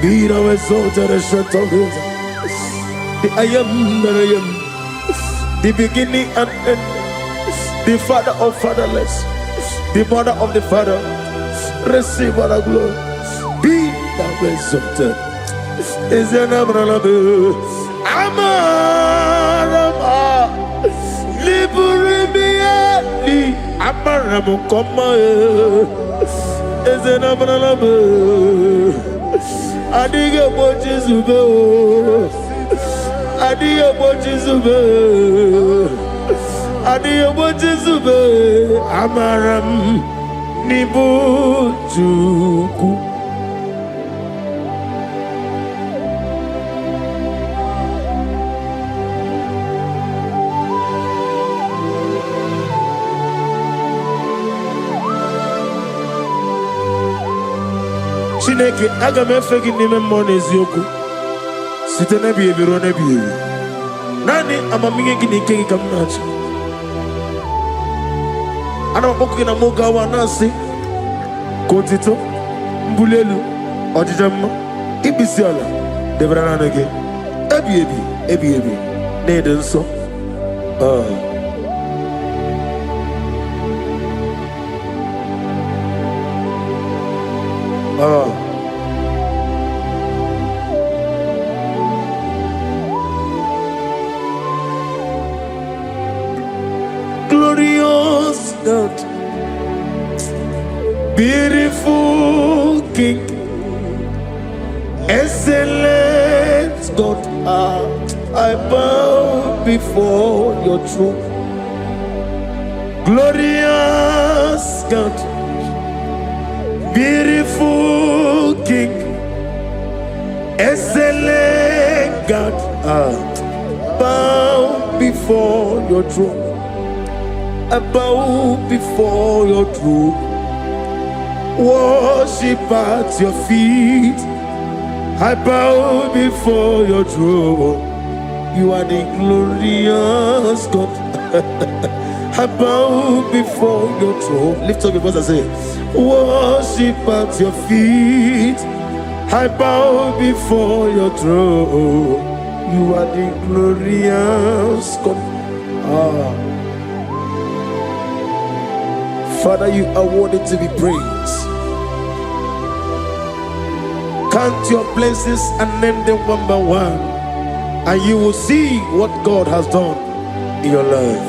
Be thou exalted and shut up the I am that I am, the beginning and end, the father of fatherless, the mother of the father. Receive all the glory. Be thou exalted. Is your name Amaram Liburimiali Amaram Koma is your name Adiga Bochizube Adiga Bochizube Amaram Nibu Juku Chineke aga m efe gị n'ime mmụọ na eziokwu site n'ebighị ebi ruo n'ebighị ebi. Naanị amamihe gị na ike gị ka m na-achị. Ana m akpọku gị na moge awa na-asị ka otito mbuli elu ọdịda mma ibisi ala debere naanị gị ebighị ebi na-ede nsọ. Glorious God, beautiful King, excellent God, I bow before your throne. Glorious God, beautiful King, excellent God, bow before your throne. I bow before your throne, worship at your feet. I bow before your throne. You are the glorious God. I bow before your throne. Lift up your voice and say, worship at your feet. I bow before your throne. You are the glorious God. Father, you are worthy to be praised. Count your blessings and name them one by one, and you will see what God has done in your life.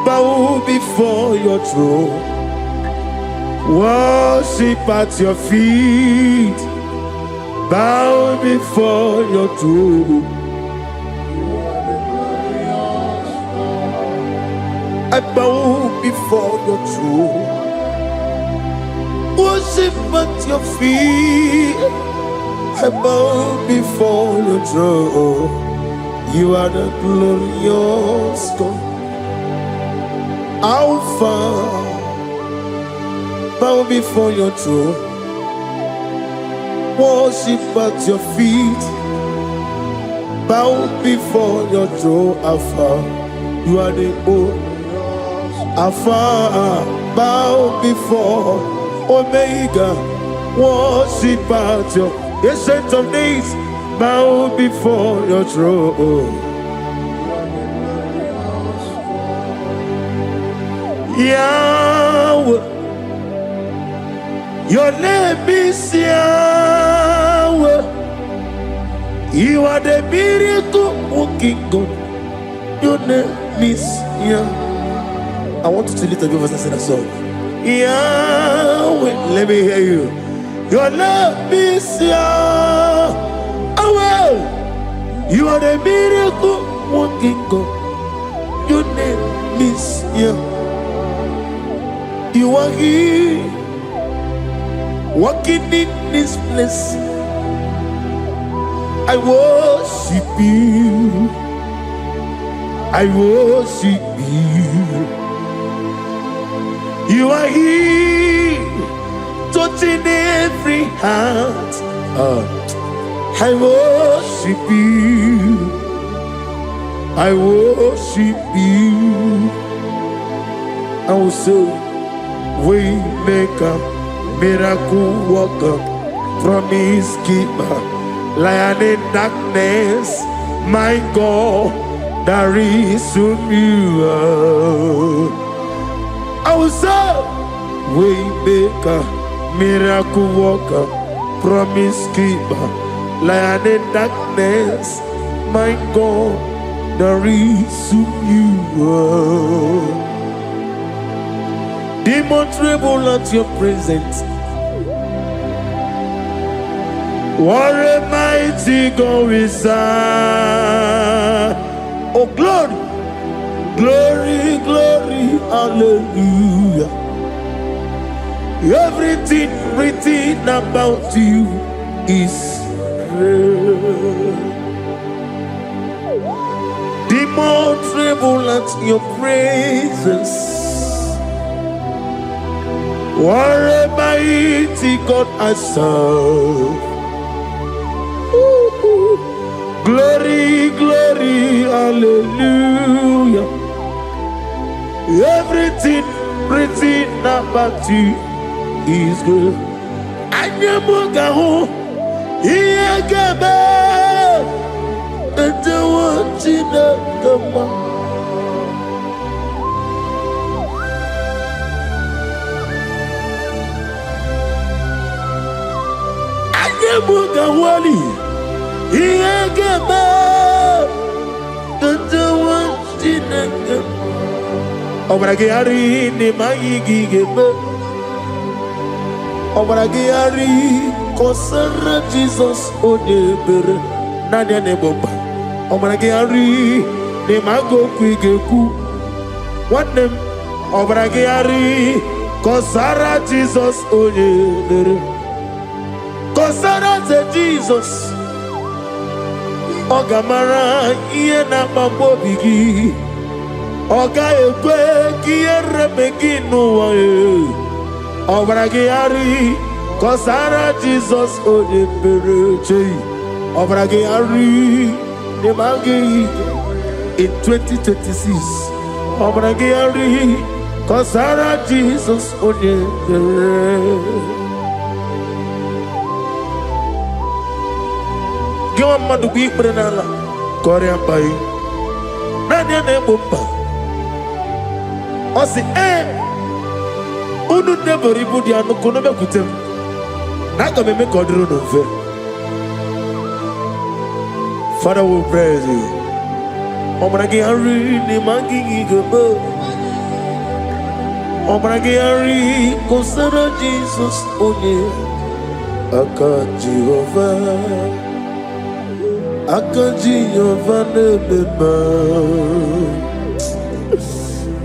Bow before your throne, worship at your feet. Bow before your throne. I bow before your throne, worship at your feet. I bow before your throne. You are the glorious God, Alpha. Bow before your throne, worship at your feet. Bow before your throne, Alpha. You are the old Alpha. Bow before Omega, worship at your Ancient of Days. Bow before your throne. Yahweh, your name is Yahweh. You are the miracle working God. Your name is Yahweh. I want you to lift up your voice and sing a song. Yahweh, let me hear you. Your love is Yahweh. You are the miracle working God. Your name is Yahweh. You are here, walking in this place. I worship you. I worship you. You are here, touching every heart. I worship you. I worship you. I will say, Waymaker, miracle worker, promise keeper, lion in darkness, my God, there is you. I will say, Waymaker, miracle worker, promise keeper, lion in darkness, my God, there is you. Demon tremble at your presence. What a mighty God we serve. Oh, glory, glory, glory, hallelujah. Everything written about you is real. Demon tremble at your presence. What a mighty God I serve. Glory, glory, hallelujah. Everything written about you is good. Ebuka, Ebuka, and the one in the wali. Iegebe. Katawantinaka. Obragari ni magigebe. Obragari kosara Jesus odebere. Nadia nebomba. Obragari ni mago kwigeku. One name. Obragari kosara Jesus odebere. Kosara ze Jesus. Ogamara iye na mambo bigi. Oga ekwe kiye remegi nuwa e. Obragari kosara Jesus odebere chei. Obragari ne magi in 2026. Obragari kosara Jesus odebere. Give madu bi prenala Korean bai. Nanya ne bomba. Osi unu nebori budi anu kono be kutem. Naga me kodro no fe. Father, we praise you. Obragi ari ni mangi gebo. Obragi ari kosara Jesus onye. Aka Jehovah. Akaji Yovanebeba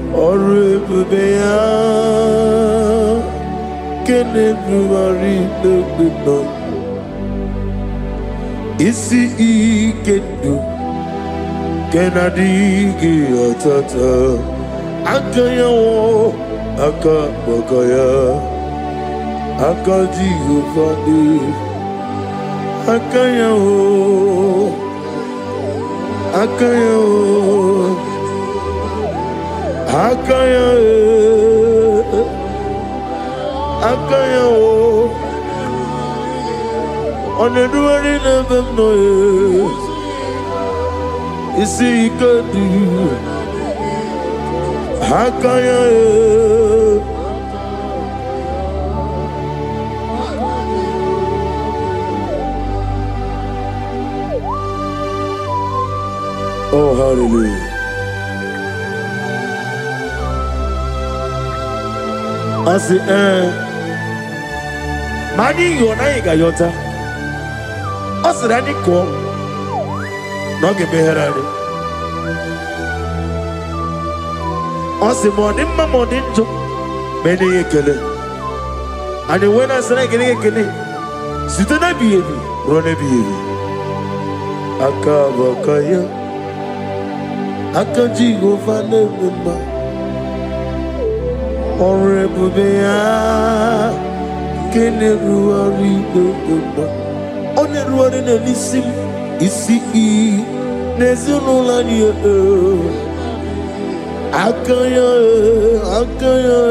Orebeya Kenebruari Nebeba Isi Ikendu Kenadigi Atata Akaya wo Akabakaya Akaji Yovanebeba Akaya o, akaya o, akaya o, akaya o. Oneduari nebem noe, isi ikadu. Akaya o. Oh, hallelujah. I say, Mani yona igayota. Osirani ko. No give me herani. Osimoni mamoni njo. Meni yekele. And when I say yekele, sitana biyebi, rone biyebi. Akabakaya. Akaji Yovanebeba Orebeya Kenebruari Nebeba Oneruari Nelisim Isi Nezunulani Akaya Akaya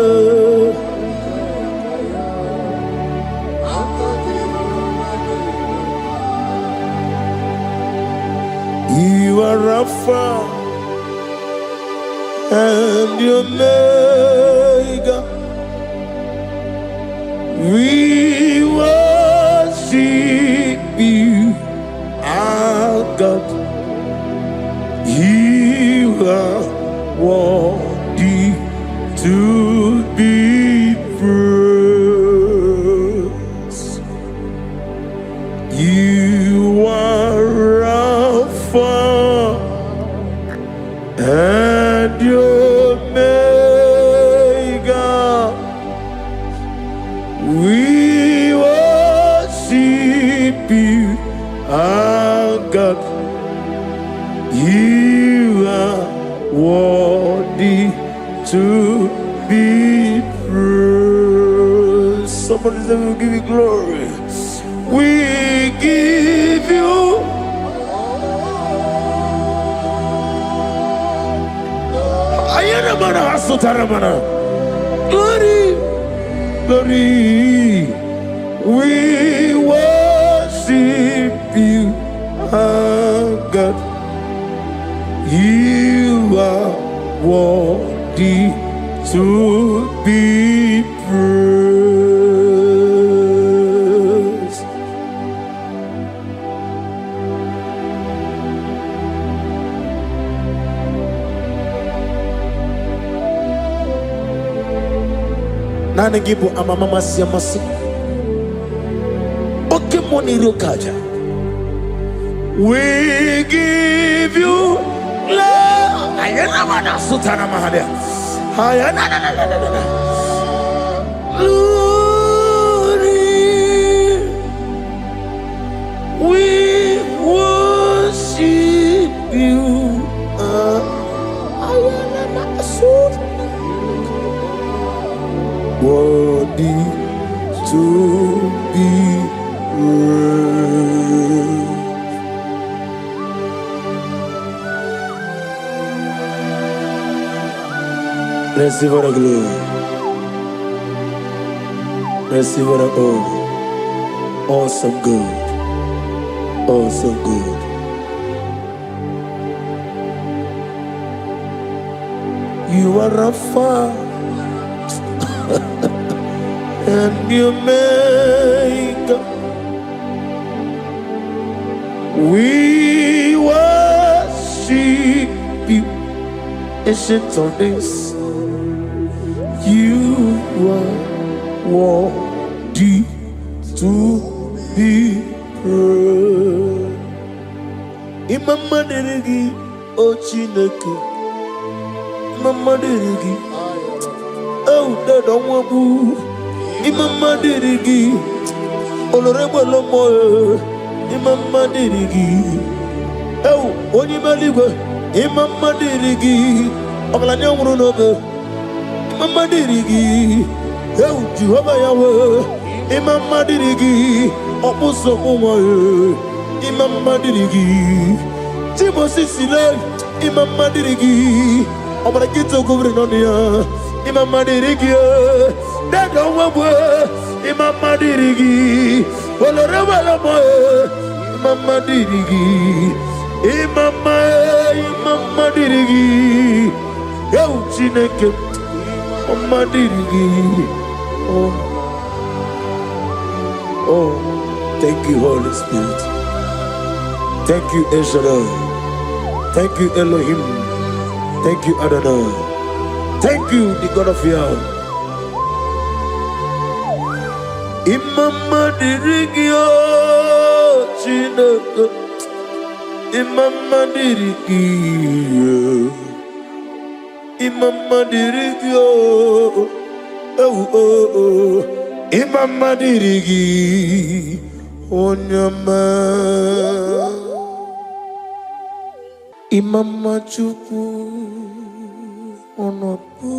You are Rapha and your Omega, we worship you, our God. You are worthy to be praised. You are Alpha and your Omega, we worship you, our God. You are worthy to be praised. Somebody say, we'll give you glory. We give you glory, glory. We worship you, our God. You are worthy to be praised. Nanagibo amamama siamasi. Okay, money rokaja. We give you love. Ayana mana sutana mahalia. Ayana na na na na na. We worship you. Worthy to be praised. Receive the glory. Receive the honor. Awesome God. Awesome God. You are Alpha and Omega. We worship you, ancient of days. You are worthy to be praised. Imama deregi o Chineke. Imama deregi oh dedo wabu. Imama deregi olorebo lomo. Imama deregi oh onimaligwe. Imama deregi obalanya wuru nobe. Imama dirigi, oh Jehovah Yahweh. Imama dirigi, opuso umoye. Imama dirigi, Timosi sile. Imama dirigi, obarakito kubrinonia. Imama dirigi, dada wabwe. Imama dirigi, olorewala moye. Imama dirigi, imama dirigi, oh Chineke. Oh, thank you, Holy Spirit. Thank you, El Shaddai. Thank you, Elohim. Thank you, Adonai. Thank you, the God of Yahweh. Imama dirigi o Chineke. Imama dirigi. Imama dirigi oh Imama dirigi onyama Imama chuku onopu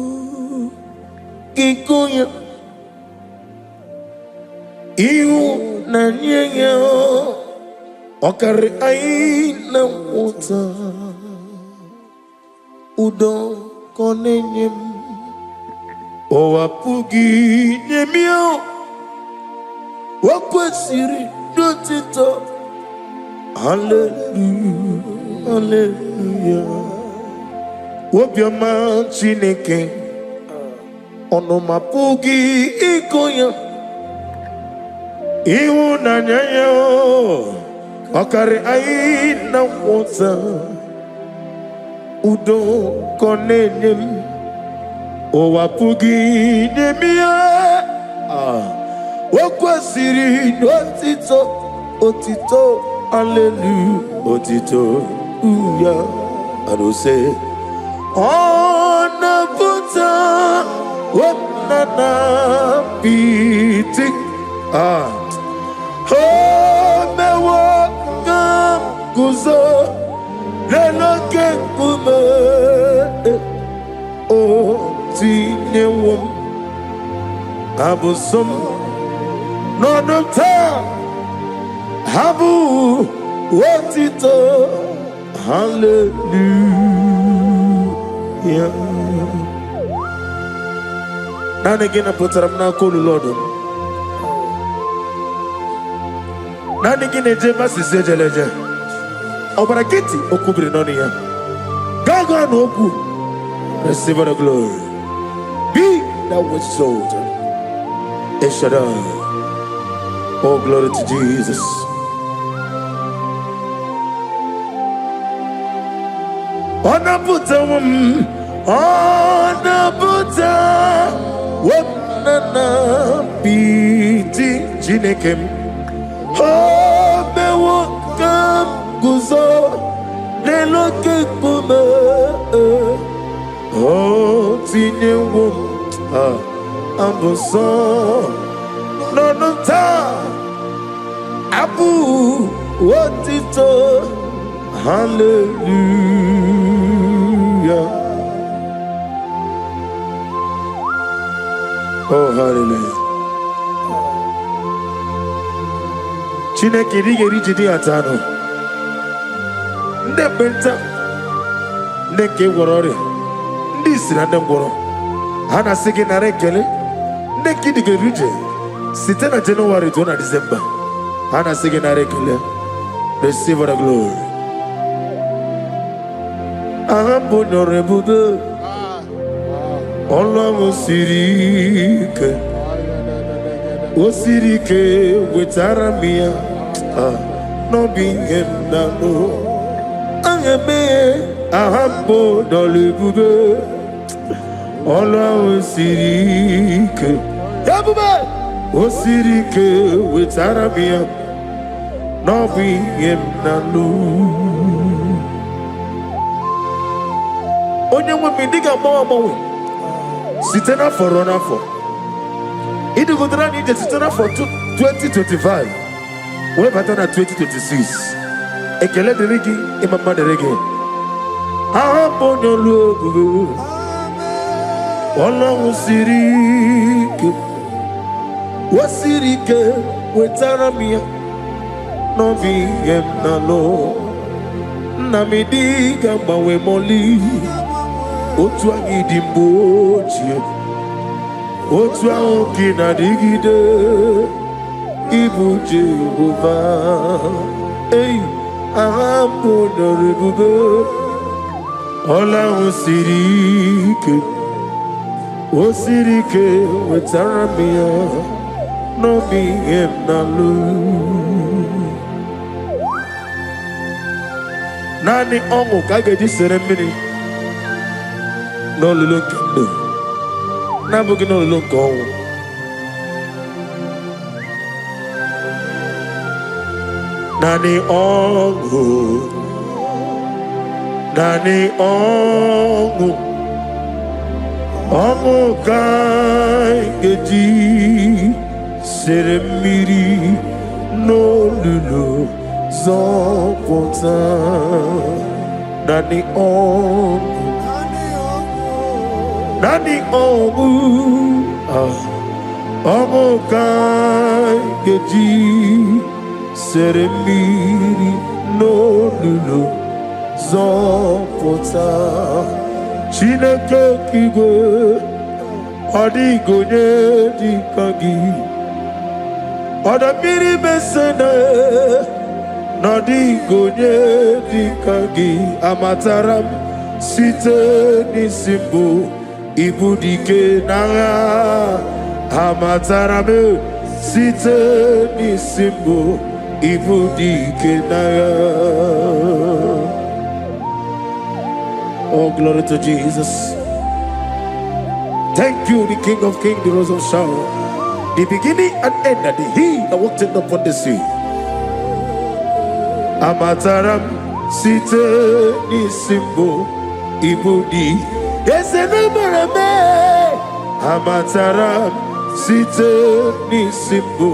kikunya iu na nyenya okare aina uta udo konenyem owapugi nyemio wakwesiri dotito. Hallelujah, hallelujah. Wobiama Chineke onomapugi ikoya iwu na nyanyo okare aina wota udo konenyem owapugi nyemia wakwasiri otito otito hallelujah otito uya adose onabuta wapnana piti mewoka kuzo leloke kume o tinyewom abusum nodumta habu wotito hallelujah. Nana gina putaramna kolu Lord. Nana gina jema sisejeleje. Obarakiti okubri nonia. Gaga no oku. Receive the glory. Be thou exalted. El Shaddai. Oh, glory to Jesus. Onabuta, na piti Chineke o mewo kam guzo neloke kume o tinyewo ambuso nonota abu wotito hallelujah. Oh, hallelujah. Chineke rigeri jidi atano. Nde benta. Nde ke worore. Ndi sira nde ngoro. Hana sigi na rekele. Nde kidi ke rije. Site na January to na December. Hana sigi na rekele. Receive the glory. Ahambo nyorebude. Ọlọ́run siri ike wetara m ya n'obi ihe m na-anụ anya mee aha mbụ dọla ebube Ọlọ́run siri ike ebube o siri ike wetara m ya n'obi ihe m na-anụ onye nwe m ndị ga-agbanwe agbanwe site n'afọ ruo n'afọ ịdịgodara na ije site n'afọ 2025 wee bata na 2026 ekele dịrị gị ịma mma dịrị gị aha mbụ onye olu ebube Ọlọ́run siri ike o siri ike wetara m ya n'obi ihe m na-alụ nna m dị ga-agbanwe mọli otu anyị dị mgbe ochie otu ahụ gị na-adịgide ịbụ Jehova aha mbụ nọrọ ebube Ọlọ́run siri ike o siri ike wetara m ya n'obi ihe m na-alụ naanị ọṅụ ka a ga-eji sere mmiri n'olulu nke ndụ na-abụghị n'olulu nke ọnwụ naanị ọṅụ naanị ọṅụ ọṅụ ka ga-eji sere mmiri n'olulu zọpụta naanị ọṅụ Nani ọṅụ ọṅụ ka ga-eji sere mmiri n'olulu zọpụta Chineke okigwe ọ dịghị onye dị ka gị ọdọ mmiri mesena na ọ dịghị onye dị ka gị amatara m site n'isi mbụ Ibu dike n'agha amatara m site n'isi mbụ ibu dike n'agha. Oh, glory to Jesus. Thank you, the King of Kings, the Rose of Sharon, the beginning and end, and the He that walked upon the sea. Amatara m site n'isi mbụ ibu dike amatara site n'isi mbụ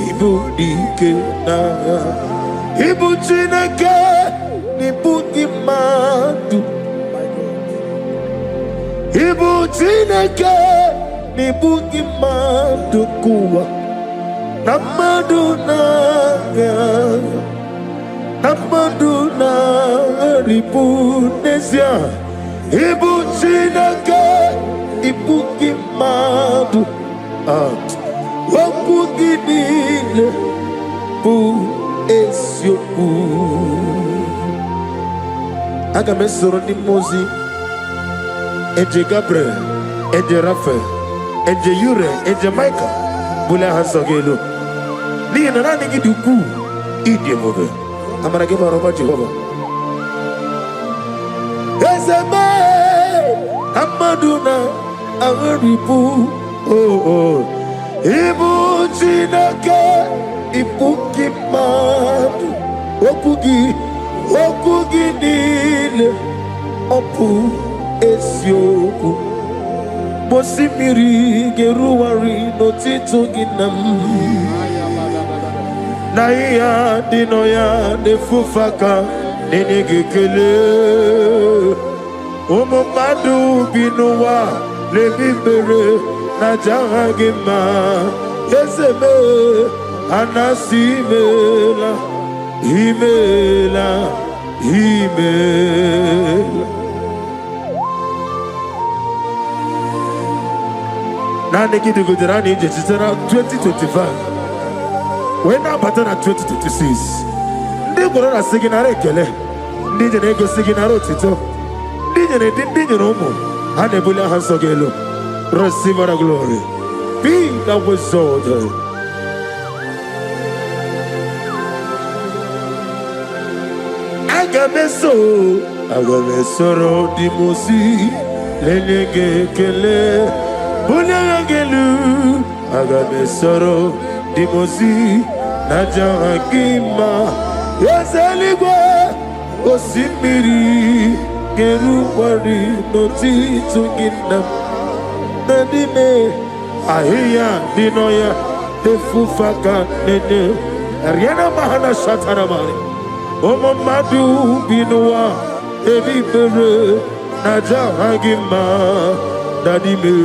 ibu dike n'agha ibu Chineke n'ibu gị mmadụ ibu Chineke n'ibu gị mmadụ kụwa na mmadụ na-agha na mmadụ na-arịpụ n'ezie Ibu Chineke ibu gị mmadụ okwu gị niile bụ eziokwu. Aga m esoro ndị mmụọ ozi eje Gabriel, eje Rafael, eje Ure, eje Michael bulie ha nsọ gị elu n'ihi na naanị gị dị ukwuu, ịdị ebube, amara gị bara ụba Jehova. Ezeme amadu na aharibu oh. Ibu Chineke, Ibuki madu, okugi nile, opu esioku. Mosimiri geruwari no tito ginam. Na iya dino ya nefufaka nenegekele. Omo madu binuwa lebibere na jahagima. Yeseme anasimela himela. Nani kitu kudirani nje chitera 2025. Wena batana 2026. Ndi korona siginare kele. Ndi nego siginaro tito. Ndi romo. Hane bula hansogelo. Receive our glory. Be thou exalted. Agamesoro di mosi lenege kele bunyagelu agamesoro di mosi najahagima yeseligwe osimiri geruwari noti tungina nadime ahiya dinoya defufaka nene ariana mahana shatarabari. Omo madu binuwa ebibere najahagima dadime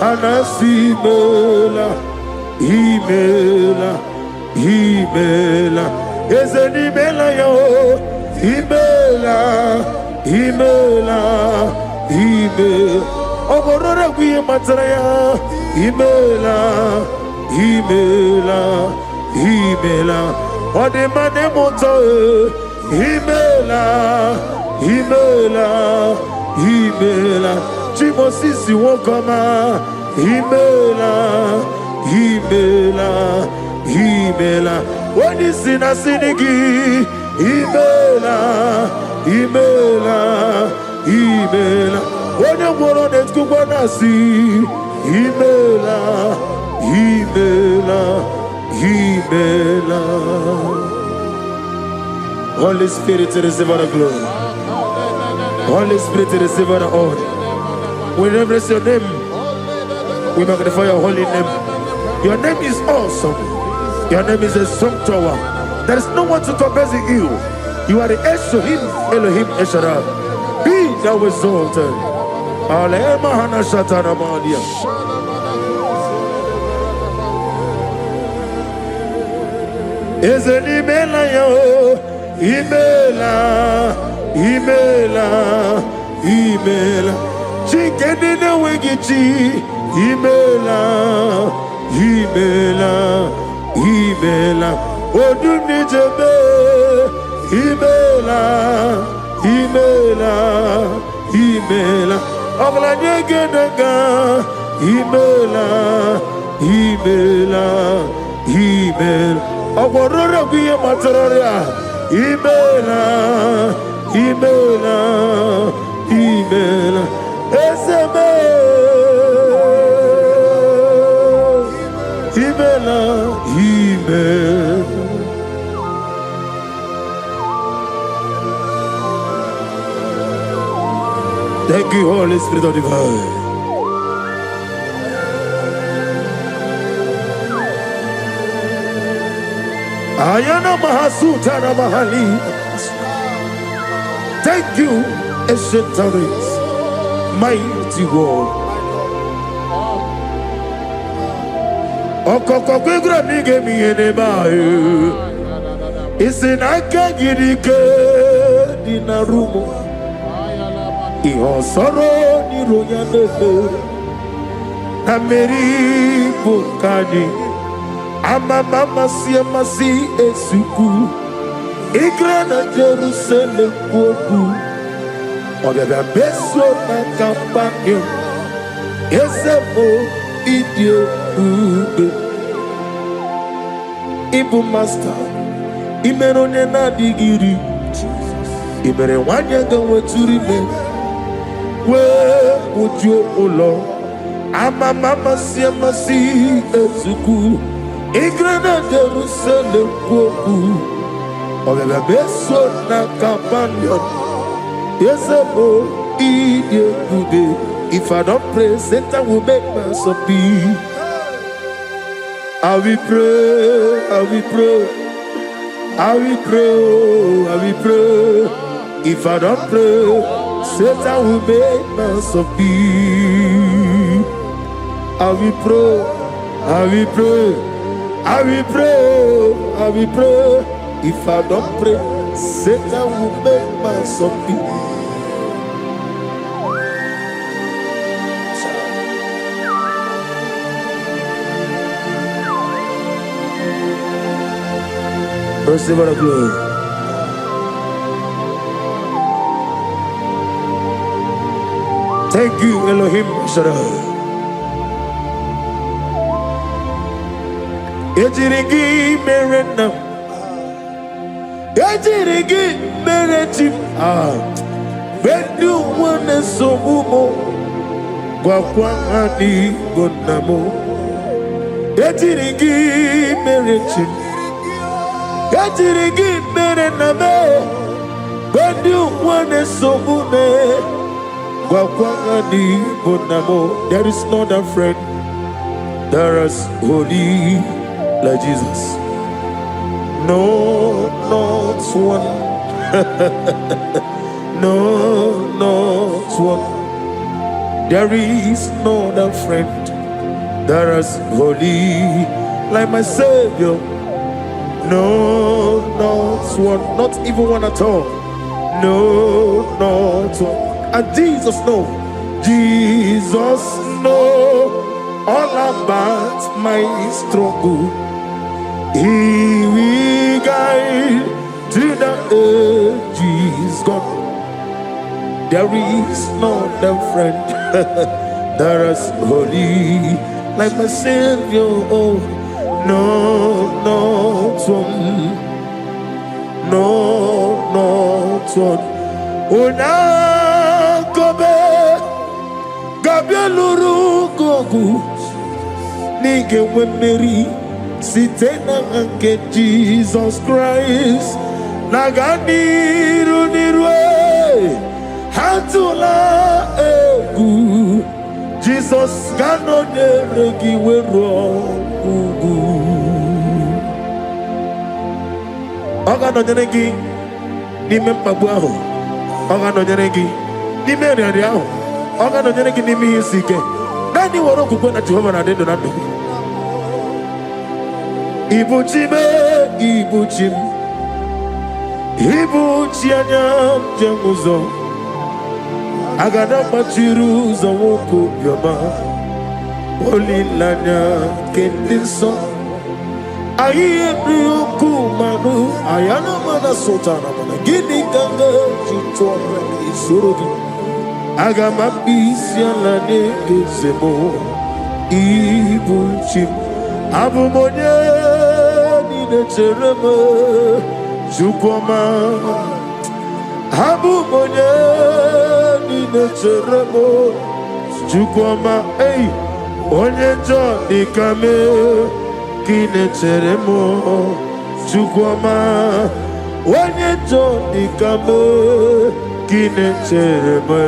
anasimela himela ezenimela yo himela oborora kwiye matraya himela odemane moto himela chimosisi wokoma himela odisina sinigi himela one gworo netukwa nasi himela Holy Spirit, receive our glory. Holy Spirit, receive our honor. We reverence your name. We magnify your holy name. Your name is awesome. Your name is a strong tower. There is no one to compare to you. You are the Elohim Eshara. Be thou exalted. Alema Shatana Madia. Is any yo, himela, chicken in the wigichi, himela, what do you need to be? Himela, Oglanyega, himela. Aurora be a materia, himela, eseme, himela. Thank you, Holy Spirit of divine. Ayana Mahasuta Mahali. Thank you, ancient times, mighty God. Okokokwegura nige mi enebae. Isinaka girike dinarumo. Iho soro ni royane. Ameri bukani. Mama si esuku. Igrana Jerusalem boku. Obebe beso na kampanyo. Esemo idie ube. Ibu master. Imeronye na digiri. Imere wanya gawe turime. We ujo ulo. Ama mama siama si ezuku. Igrana Jerusalem woku. Obebe beso na companion. Yes, if I don't pray, Satan will make mess of me. I will pray, I will pray, I will pray, I will pray. If I don't pray, Satan will make mess of me. I will pray, I will pray, I will pray, I will pray. If I don't pray, Satan will make mess of me. Receive the glory. Thank you, Elohim Shaddai. Ejirigi merena, ejirigi merechim. Bedu wane somumo, kwa ani gonamo. Ejirigi merechim. Ejirigi merena me, bedu wane somume. There is no other friend that is holy like Jesus. No, not one. No, not one. There is no other friend that is holy like my Savior. No, not one. Not even one at all. No, not one. And Jesus knows. Jesus knows all about my struggle. He will guide to the edge. God, there is no other friend that is holy like my Savior. Oh, no, not one. No, not one. Oh, now. Gabieluru gogu nige wemeri sitena anke Jesus Christ naganiru nirwe hatula egu Jesus gano neregi wero ugu ogano neregi ni mempabu aho ogano neregi ni meri aho ogano neregi ni misike nani woro kukona Jehova na dendo na ndo ibuchime ibuchim ibuchianya jemuzo agada machiru za woko yoma olilanya kendinso ayi ebriyoku manu ayana mana sotana mana gini kanga chitwa isurugi agama bisiala nekezemo ibuchim abumonye ninechereme chukwama abumonye ninecheremo chukwama ei onye jo dikame kinecheremo chukwama onye jo dikame kinecheremo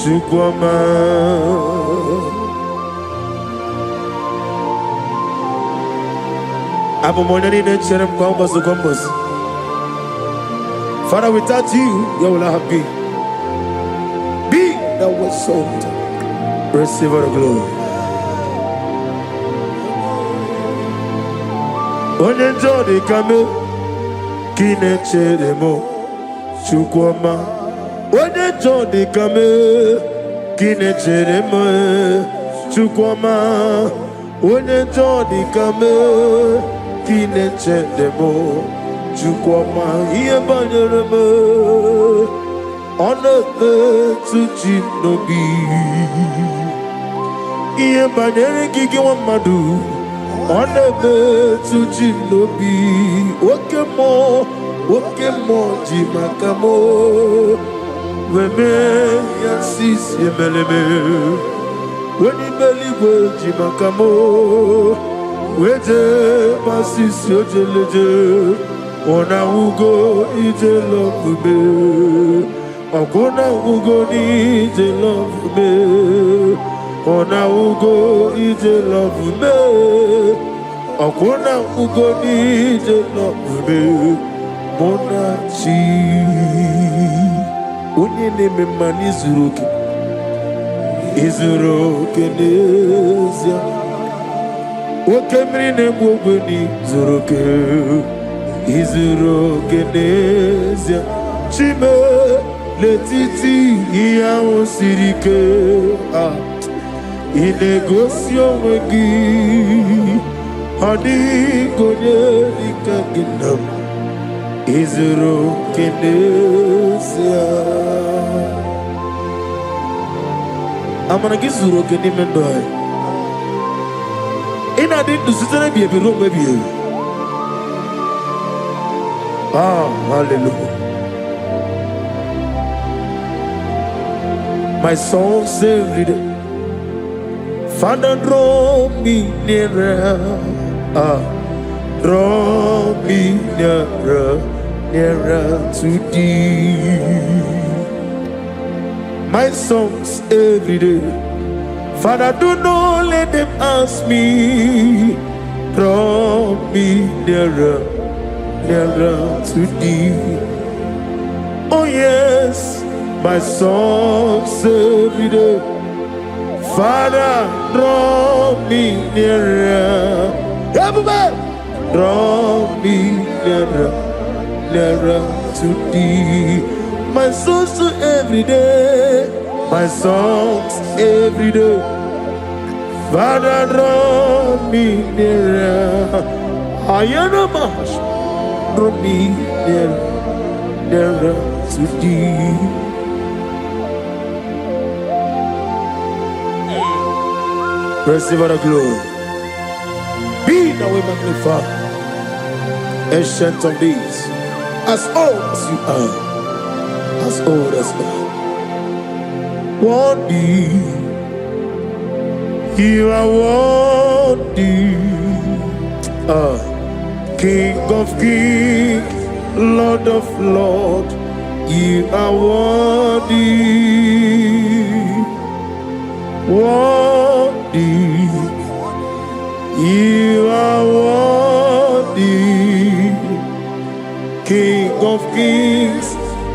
chukwama. Father, without you, you will not be. Be that was sold. Receive the glory. Onye jodi kame kine cheremo chukwama. Onye jodi kame kine cheremo chukwama. Onye jodi kame kine cheremo chukwama. Iye banyereme onebe tuji nobi. Iye banyere gigi wa madu onebe tuji nobi. Oke mo jimakamo weme yasis yemeleme when you believe Jimakamo, Wete Masisi Ojeleje, Ona Ugo Ije love me, Okona Ugo Ije love me, Ona Ugo Ije love me, Okona Ugo Ije love me, Monachi, Unye me mani zuruki. Izuro kenezia Wakemri ne mwogweni Zuroke Izuro kenezia Chime letiti Iya osirike Inegosio wengi Hadi konye likaginam Izuro kenezia I'm gonna get Zuro can even die. In I didn't do something be a bit wrong with you. Ah, hallelujah. My soul saved it. Father, draw me nearer. Ah, draw me nearer, nearer to thee. My songs every day. Father, do not let them ask me. Draw me nearer, nearer to thee. Oh yes, my songs every day. Father, draw me nearer. Everybody, draw me nearer, nearer to thee. My songs every day, my songs every day. Father, draw me nearer. I am a marsh, draw me nearer, nearer to thee. Receive the glory. Be thou magnified, ancient of days, as old as you are. As old as God. Worthy, you are worthy. King of kings, Lord of lords, you are worthy. Worthy, you are worthy. King of kings,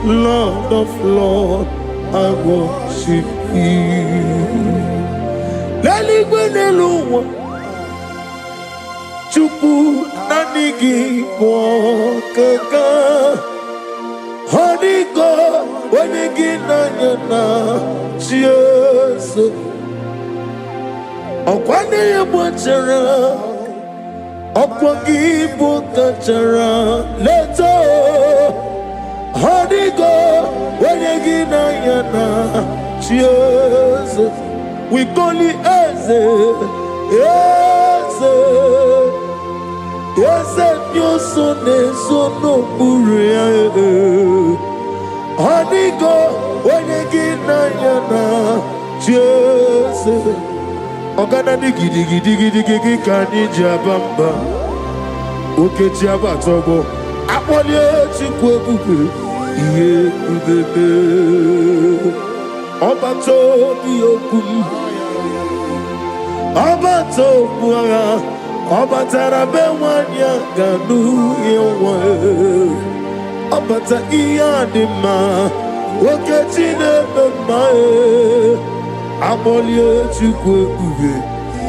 Lord of Lord, I worship you. Lali gwenelu chupu nanigi mwakaka honigo wenigi nanyana chieso okwane ya mwachara okwagi bukachara leto honigo wenigi nanyana chieso we call it Eze, Eze, Eze, your son is so no buria. Hanigo, when you get Nayana, Jesse, Ogana digi digi digi digi kani jabamba, Uke jabatobo, Apolie chikwebuke, Iye ubebe, Obato biyokum. Obato buara, Obatara bewanya ganu yewa, Obata iyadima, Okechine bemae, Amolie chukwe ube,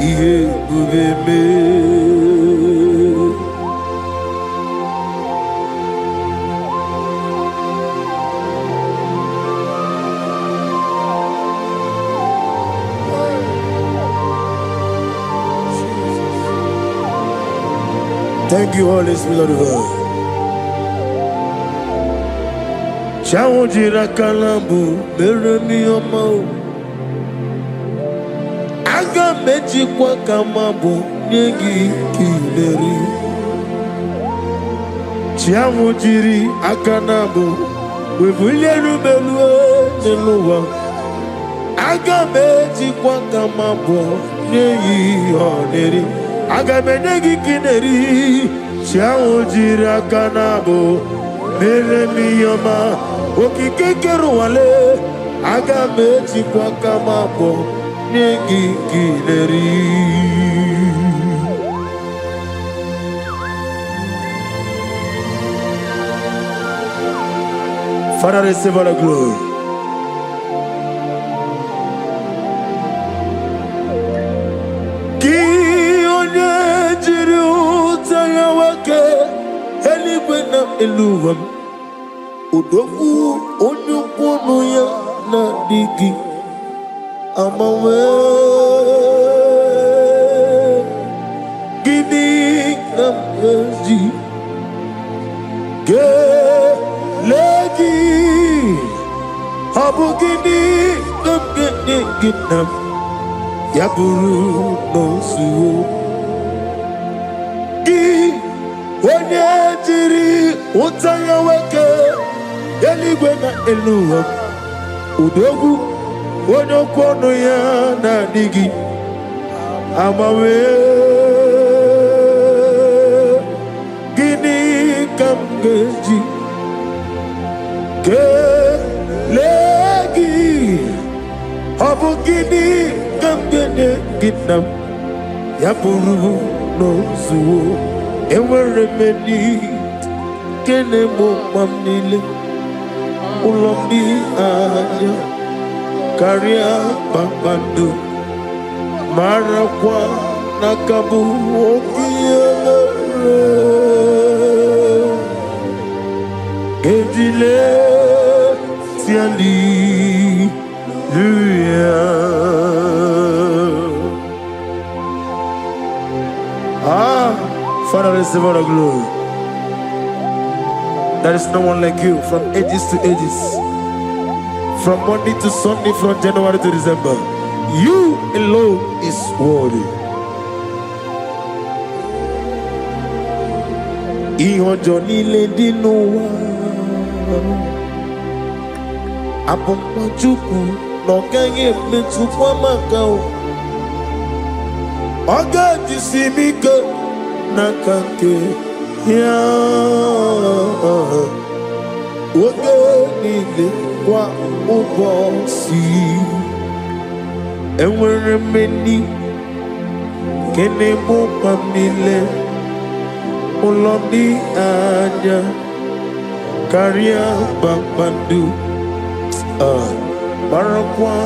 Iye ubeme. Thank you, Holy Spirit of God. Chawujira kalambu, beremi omao. Aga meji kwa kamabu, nyegi kileri. Chawujiri akanabu, webuye rubelue neluwa. Agameji kwa kama bo neyi oneri. Agamenegi kineri. Chiao jira kanabo. Mere miyama. Okikekeru wale. Agameji kwa kama bo neyi kineri. Father, receive all the glory. Eluwam udogu onyukwunu ya na digi amawe gidi namji gelegi habu gidi namgedi ginam yaburu nosu gi onye jiri utanya weke eligwe na eluwa udogu onye kwonu ya na digi amawe gini kamgeji legi habu gini kamgene ginam yapuru nozuo enwere meni kene mo mamnile ulombi anya karia papandu marakwa nakabu okiele edile tiali luya Father, receive all the glory. There is no one like you from ages to ages. From Monday to Sunday, from January to December. You alone is worthy. Iho Johnny Lady Noah. Apoma Chuku, no Kanye Mitsupa Makao. Oga Jisimika. Nakake ya woge nile kwa ubosi enwere meni kene mo pamile ulombi anya karia babandu barakwa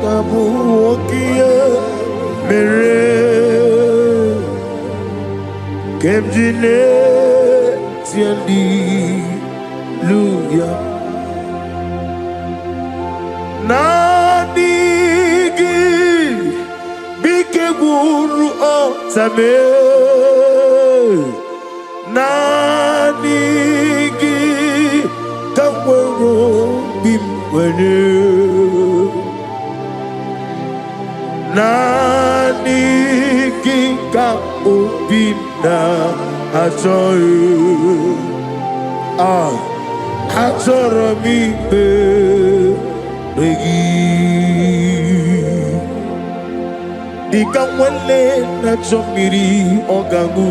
kabu okie mere Kemjine tiandi luya Nadigi Bike guru otame Nadigi Kamwero bimwene Nadigi ka obina Ajoy Ajora mi be Dikamwele na chomiri ogamu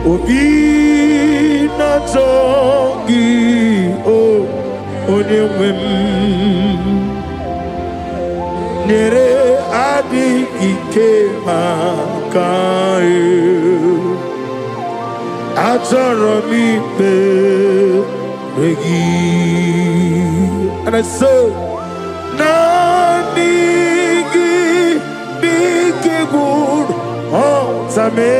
Obi na chongi o onyewem Nere adi ike makai Ajara mi be And I say Nanigi big good Tame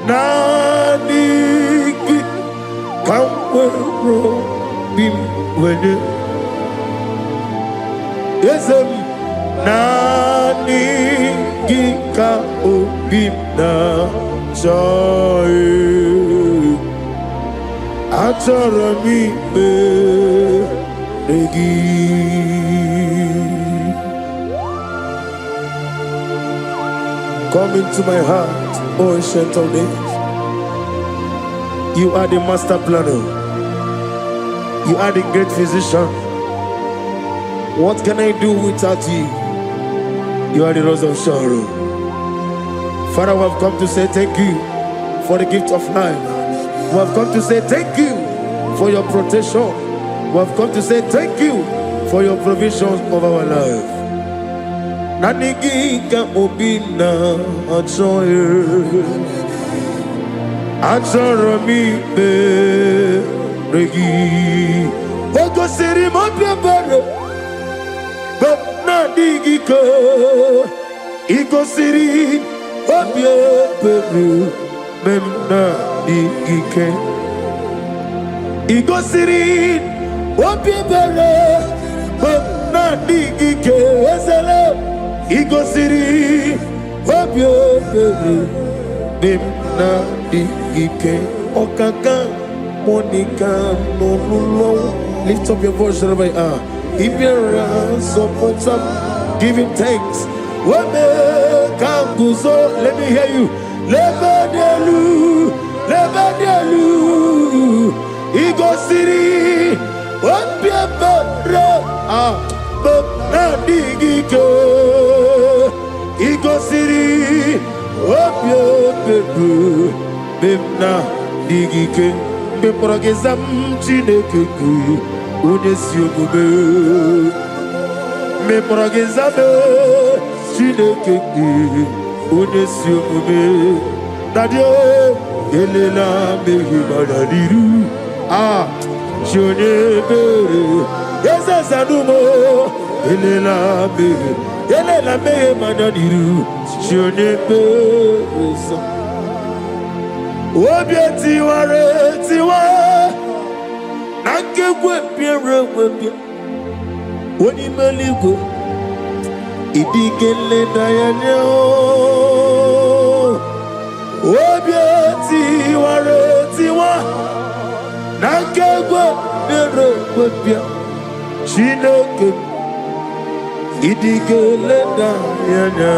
Nanigi Kamwero bimwene Yes, Nanigi ka obimna joy Achara mi Come into my heart, O ancient of days. You are the master planner. You are the great physician. What can I do without you? You are the rose of Sharon. Father, we have come to say thank you for the gift of life. We have come to say thank you for your protection. We have come to say thank you for your provisions of our life. Nanigika obina atsoye atsarami be regi ogo seri mo biabare but nanigika igo seri obiabare memna digike igo seri obiabare but nanigike ezele Igo siri obyo bebe bimna ike okaka monica no nulo. Lift up your voice wherever you are. If you're support up, give him thanks. Wame kanguzo, let me hear you. Lebadelu, lebadelu. Igo siri obyo bebe Nadigiko Igo Siri Obyo Bebu Bimna Digike Bimprogezam Chineke Unesio Bube Bimprogezam Chineke Unesio Bube Nadio Elela Mehibadadiru Shone Bere Yesa Sanumo Elela me manadiru Shone Bere Obieti ware tiwa Nanke wepire wepire Woni meligo Idigele dayanyo Obieti ware tiwa Nanke wepire wepire Chineke Idigele dayanya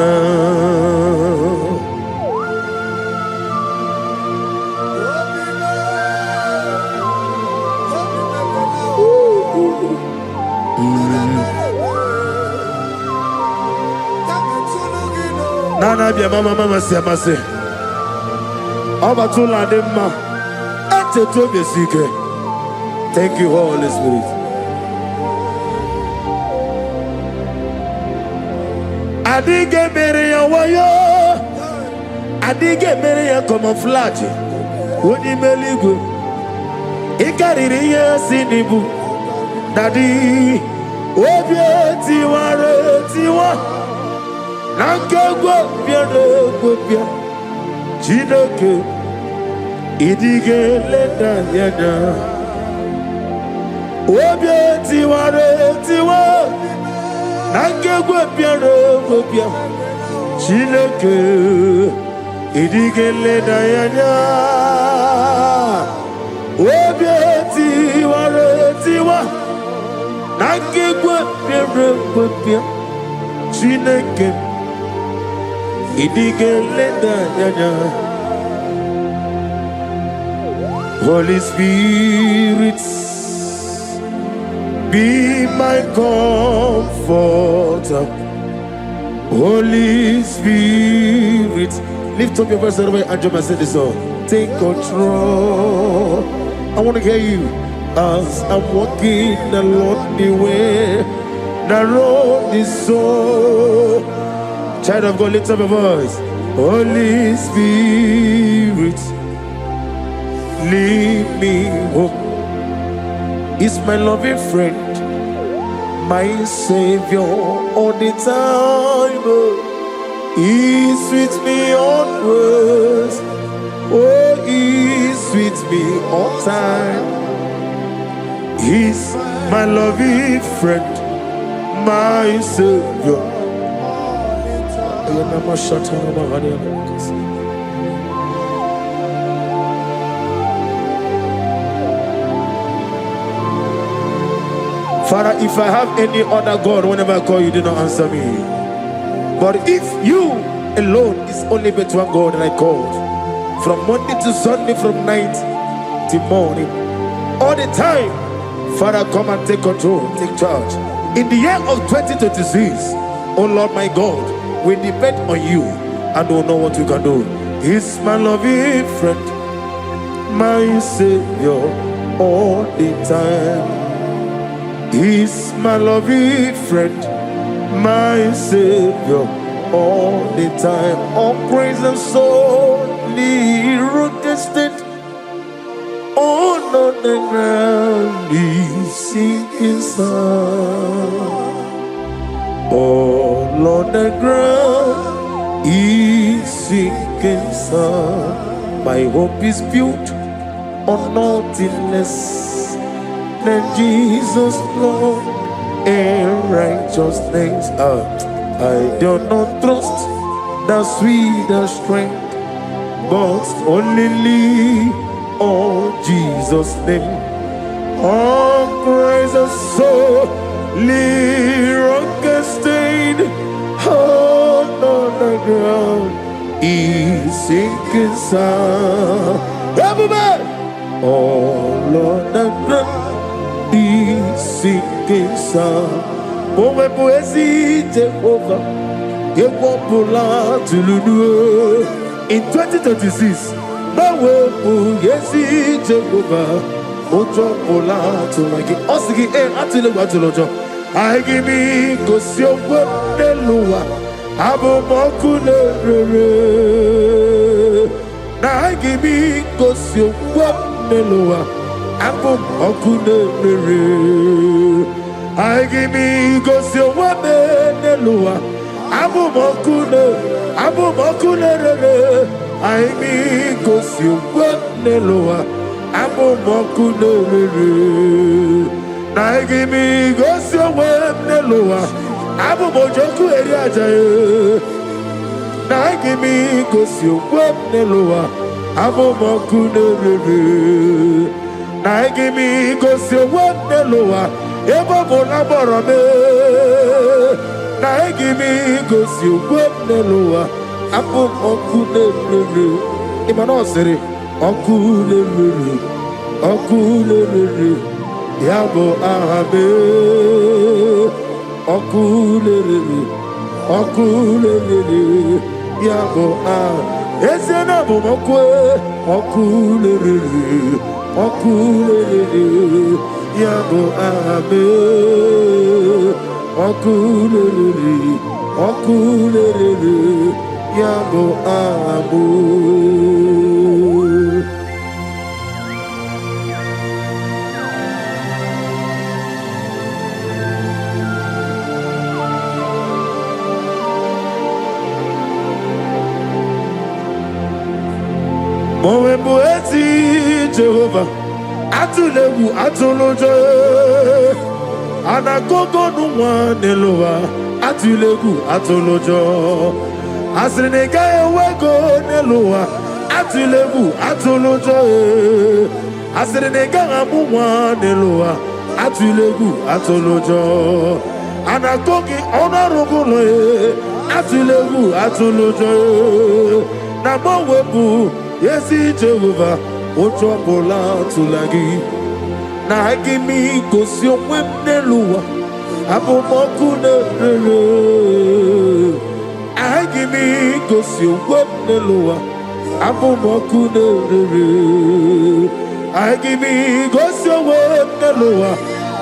Nana bia mama siamase Oba tula demma Ate to be sike. Thank you, Holy Spirit. Adige mere ya wayo Adige mere ya camouflage Woni meligo Ikariri ya sinibu Dadi Obieti ware tiwa Nankegwo biere gwobia Chineke Idige leda yana Obieti ware tiwa Nankegwo biere gwobia Chineke Idige leda yana Obieti ware tiwa Nankegwo biere gwobia Chineke Idige leda yana Holy Spirit, be my comforter. Holy Spirit, lift up your voice everybody and jump and sing this song. Take control. I want to hear you as I'm walking along the way. The road is so. Child of God, lift up your voice. Holy Spirit, lead me home. He's my loving friend, my Savior all the time. He's with me always. Oh, he's with me all time. He's my loving friend, my Savior. Father, if I have any other God, whenever I call you, do not answer me. But if you alone is only but one God that I called, from Monday to Sunday, from night till morning, all the time, Father, come and take control, take charge. In the year of 2026, oh Lord my God, we depend on you and don't know what we can do. He's my loving friend, my Savior all the time. He's my loving friend, my Savior all the time. All praise and soul, tested all on the ground. He's sinking sun. All on the ground, He's sinking sun. My hope is built on nothing less than Jesus, Lord, and righteousness. I do not trust the sweetest strength, but only on Jesus' name. All praise the soul, rock-stained, all on the ground, He's sinking sun. Everybody! All on the ground, He's sinking sun. Oh, my poesy, Jehovah, you won't pull out to Lulu. In 2026, my will, yes, Jehovah, oh, pull out to my king. Osigi, Atilo, I give me, because you're what the Lua, Abo Mokune. Now I give me, because you're what the Lua, Abo Mokune. I give me, because you're what the Lua, Abo Mokune. I mean, because you want the Lua, Abo Mokune. I give me, because you want the Lua, Abo Mojoku area. I give me, because you want the Lua, Abo Mokune. I give me, because you want the Lua, Ebo Bonaborame. I give me, because you want the Lua, Abo Mokune. Imanosiri, Okule, Yabo Ahabe, Okule, Yabo Ah, Esenabo Mokwe, Okule, Yabo Ahabe, Okule, Yabo Abu. Mowe poeti Jehovah, atulewu atolojo, anagogo nuwa nelowa, atulewu atolojo. Asrinega ewego nelowa, atulewu atolojo. Asrinega amuwa nelowa, atulewu atolojo. Anagogi onarogulo, atulewu atolojo. Na mowebu yes, Jehovah, Ochopola to Lagi. Now I give me because you went the Lua. Abo Mokune. I give me because you went the Lua. Abo Mokune. I give me because you went the Lua.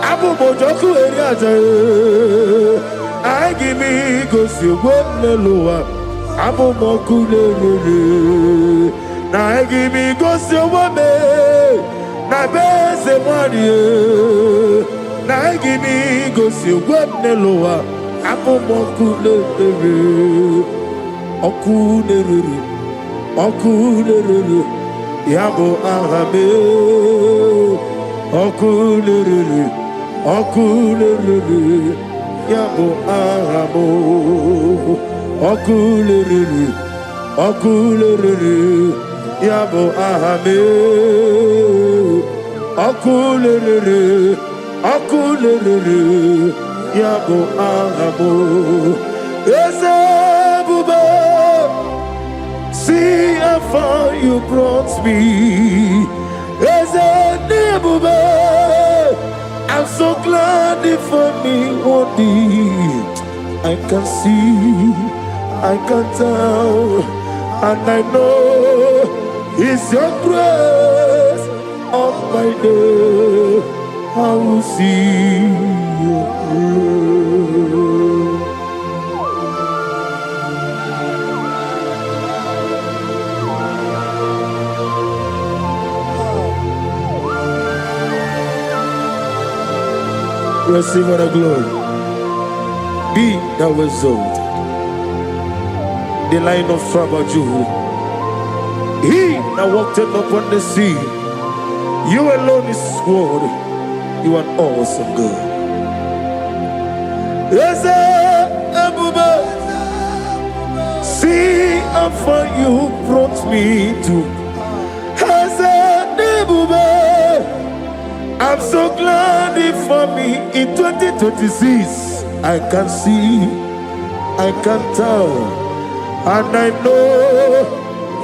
Abo Mojoku area. I give me because you went the Lua. Abo Mokune. Now I give me ghost your woman. Now best money. Now I give me ghost your woman. Loa. Apo Mokune. Okune. Yabo Ahabe. Okune. Yabo Ahabo. Okune. Yabo Ahame, Okule, Yabo Ahabo, Ebuka, see how far you brought me, Ebuka, I'm so glad for me, what I can see, I can tell, and I know it's your grace on my day. I will see your grace. Receive the glory. Be thou exalted. The Lion of tribe of Judah. He that walked upon the sea. You alone is worthy. You are awesome God. Yes, Ebuka. See how far you brought me to. Yes, Ebuka. I'm so glad for me in 2026. I can see, I can tell, and I know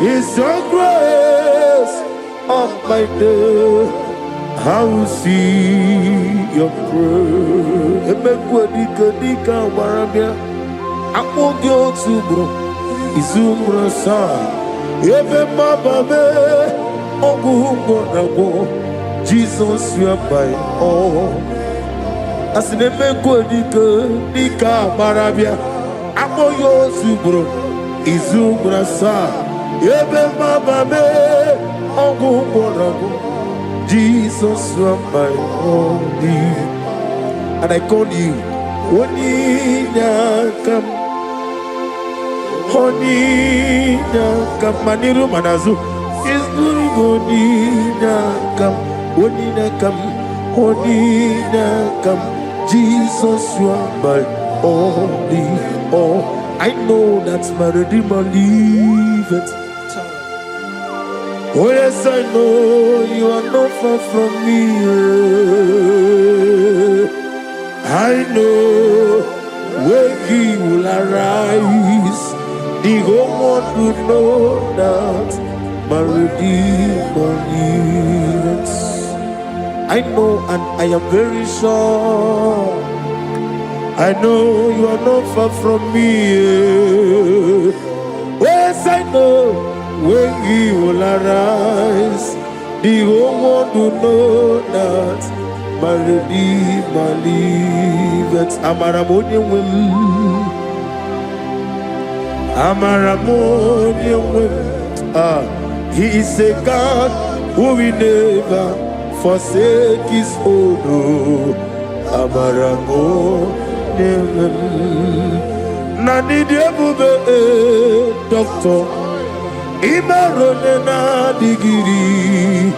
it's your grace on my day. I will see your praise. Ebuka dika warabia. Ako gyo tubro, izumro sa. Ebe mababe, oguhungo nago. Jesus, you are my all. As in a dika marabia, Amo yo zubro, izubra sa, Ebe mababe, Ogu borago. Jesus, you are my all. And I call you, Onina kam, Maniru manazu, is doing Onina kam. Onina come, Jesus, you are my only all. I know that's my Redeemer liveth. Oh yes, I know you are not far from me. I know when He will arise, the whole world will know that my Redeemer liveth. I know and I am very sure. I know you are not far from me. Yes, I know when He will arise, the whole world will know that my Redeemer liveth. Amaramonium will. He is a God who will never forsake His own. Amaramo never. Nani Ebuka doctor. Imarone na digiri.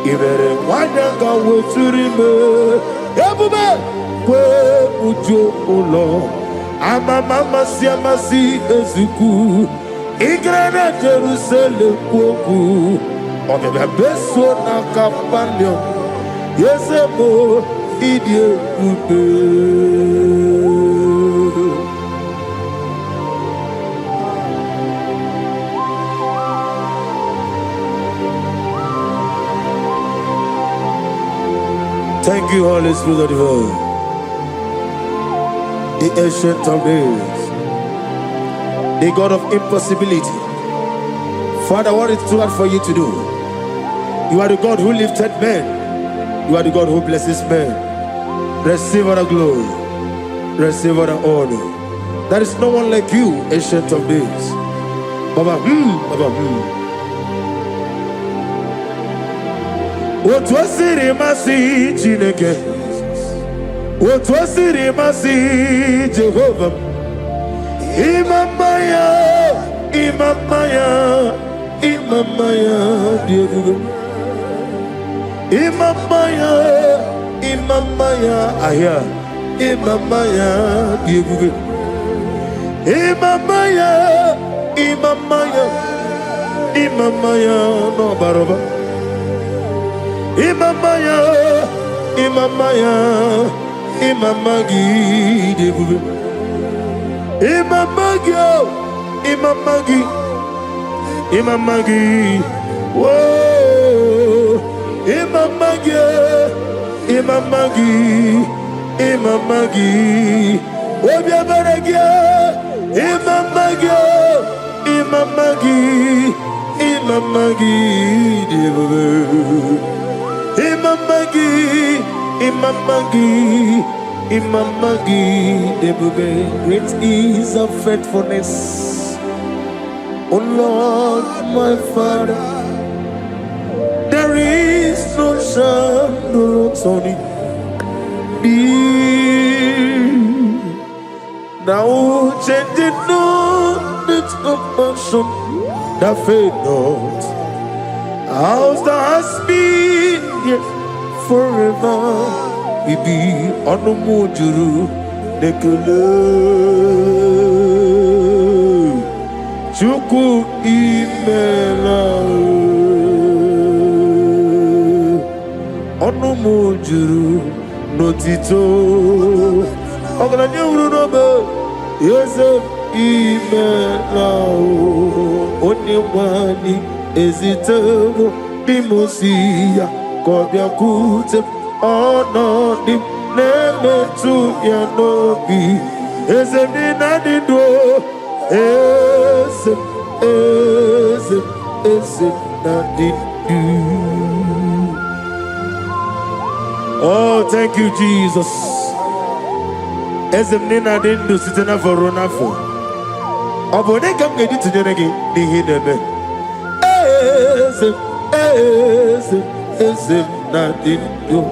Ibere wanyanga weturime. Ebuka kwe ujo ulo. Mama siamasi ezuku. Igrana Jerusalem kwoku. Obebe beso na kapanyo. Yesemo idie ube. Thank you, Holy Spirit of the world. The ancient of days, the God of impossibility. Father, what is too hard for you to do? You are the God who lifted men. You are the God who blesses men. Receive our glory. Receive our honor. There is no one like you, ancient of days. Baba, Baba, What was it, Masi Chineke? What was it, Masi Jehovah? Imamaya, dear. Imamaya, aya. Imamaya, dear. Imamaya, no baroba. Imamaya, Imamagi, dear. Imamagi, whoa, Imamagi, Imamagi, Imamagi, Obiabaragia, Imamagi, Imamagi, Imamagi, Imamagi, Imamagi, Imamagi, Debube. Great is of faithfulness, O Lord, my Father. There is no shadow on it. Now changing not its compassion that fade not. Ours that has been yet forever. We be on the mujuru nekele. Chuku imela. Onu mujuru notito ogalanya urunobe Yosef imelao oniwani ezitebo dimosia kobia kute onodim nemetu ya nobi ezemi nadido ezem nadido. Oh, thank you, Jesus. Ezemnina didn't do sitting for Ronafo. Obone come get it to the again, the hidden. Ezem, nothing do.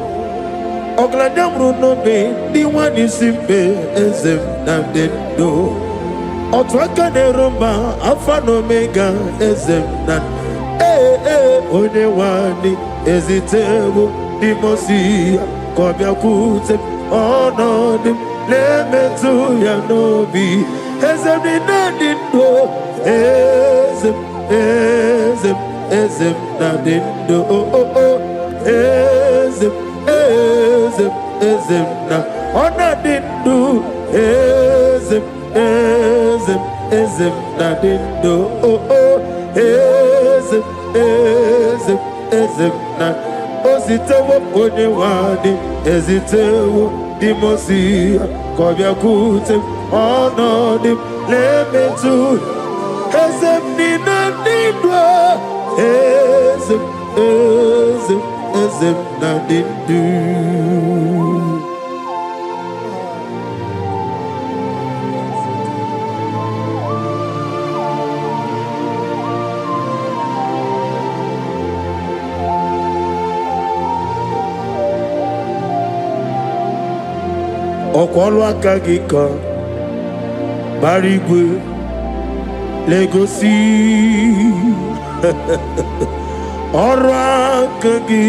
Ogladam Runo be, the one is simple, Ezem, nothing do. Otwaka de Roma, Alpha and Omega, Ezem, not. Only one is it table. Dimosia, Kobia Kute, oh no, Lemetu Yanobi, Ezem Nadindo, Ezem Nadindo, Ezem Na, oh Nadindo, Ezem Nadindo, Ezem Na. Ozitewo onewadi ezitewo dimosia kobia kute onodim lemetu ezem ninadindwa ezem nadindu. Ọkwọlụ aka gị ka bara igwe legosi ọrụ aka gị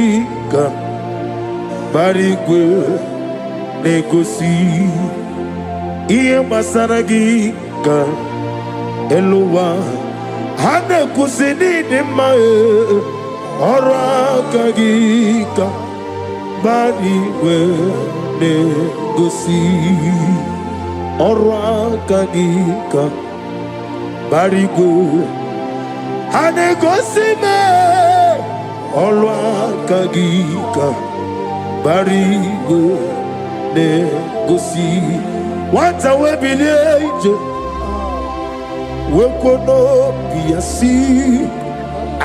ka bara igwe legosi ihe gbasara gị ka elu ụwa ha na-ekwusi n'ịdị mma ọrụ aka gị ka bara igwe negosi ọrụ aka gị ka bara igwe ha na-egosi me ọrụ aka gị ka bara igwe na-egosi nwata wee bilie ije wekwo n'obi ya si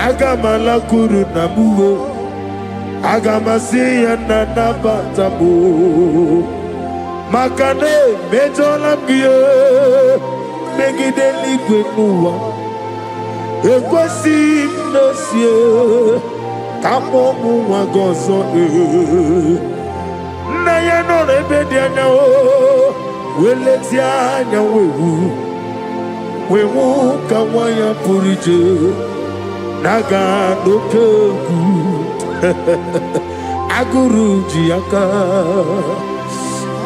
aga m alakụrụ na mụwe aga m asị ya na nabata m maka na emejọla m gị megide eluigwe n'ụwa ekwesịghị m n'osie ka mụ ụmụ nwa gị ọzọ nna ya nọ n'ebe dị anya wee lezie anya wee hụ ka nwa ya pụrụ ije na-aga n'oke egwu agụrụ ji aka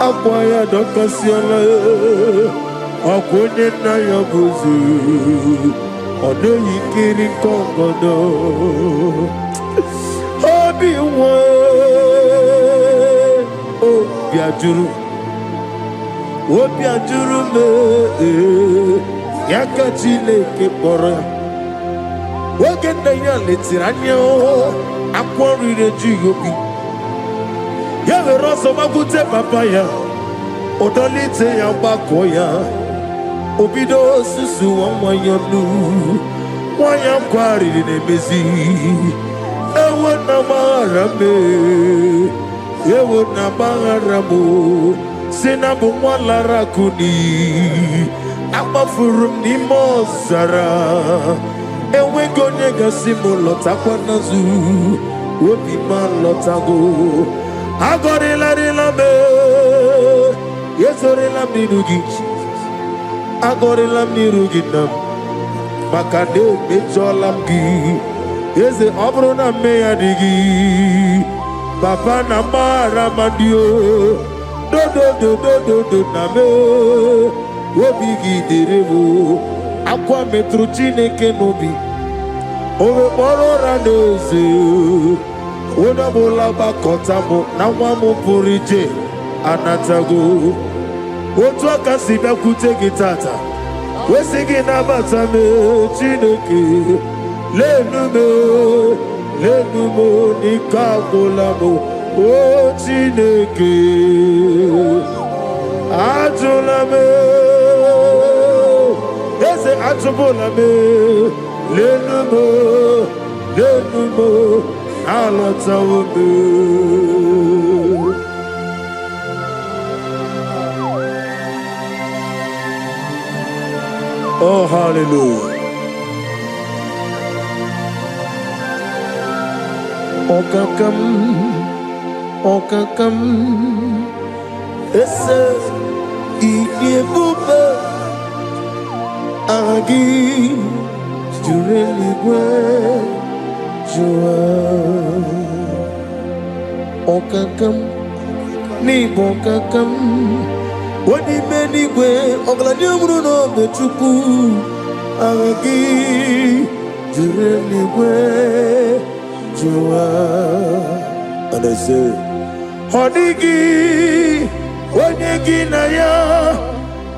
akwa ya dọkasịala ọkwa onye nna ya bụzi ọ dịghị nkiri nkọngọdọ obi nwa obi ajụrụ m ya ka Chineke kpọrọ ya oge nna ya letiri anya akwụkwọ nri na-ejighị obi Yaveroso magute papaya. Odolite ya bakoya. Obido susu wanyonu. Wanyam kwari nemezi. Ewo na marame. Ewo na maramo. Sina bumwala rakuni. Abafurum ni mozara. Ewe gonye gasimu lotakwa nazu. Wobi man lotago. Agorila rilame. Yesorila mirugi. Agorila mirugi nam. Makade mecholamgi. Yeze obrona meyadigi. Papa na mara mandio. Do na me. Wobi gidirevo. Aqua metro chineke nobi. Owe moro raneze. Ona bola bakotamo. Na wamo purije. Anatago. Otu akasi bakute gitata. Wesigi na batame chineke. Lenumo nikagolamo. O chineke. Ajolame. Ese ajobolame. Lenumo alotawome. Oh, hallelujah. Okakam, esse Ebuka, agi, jureligwe, jua. Okakam, ni bokakam. Wadi meni gwe oglani umruno bechuku agi jureli gwe jua. And I say hodigi wanyegi na ya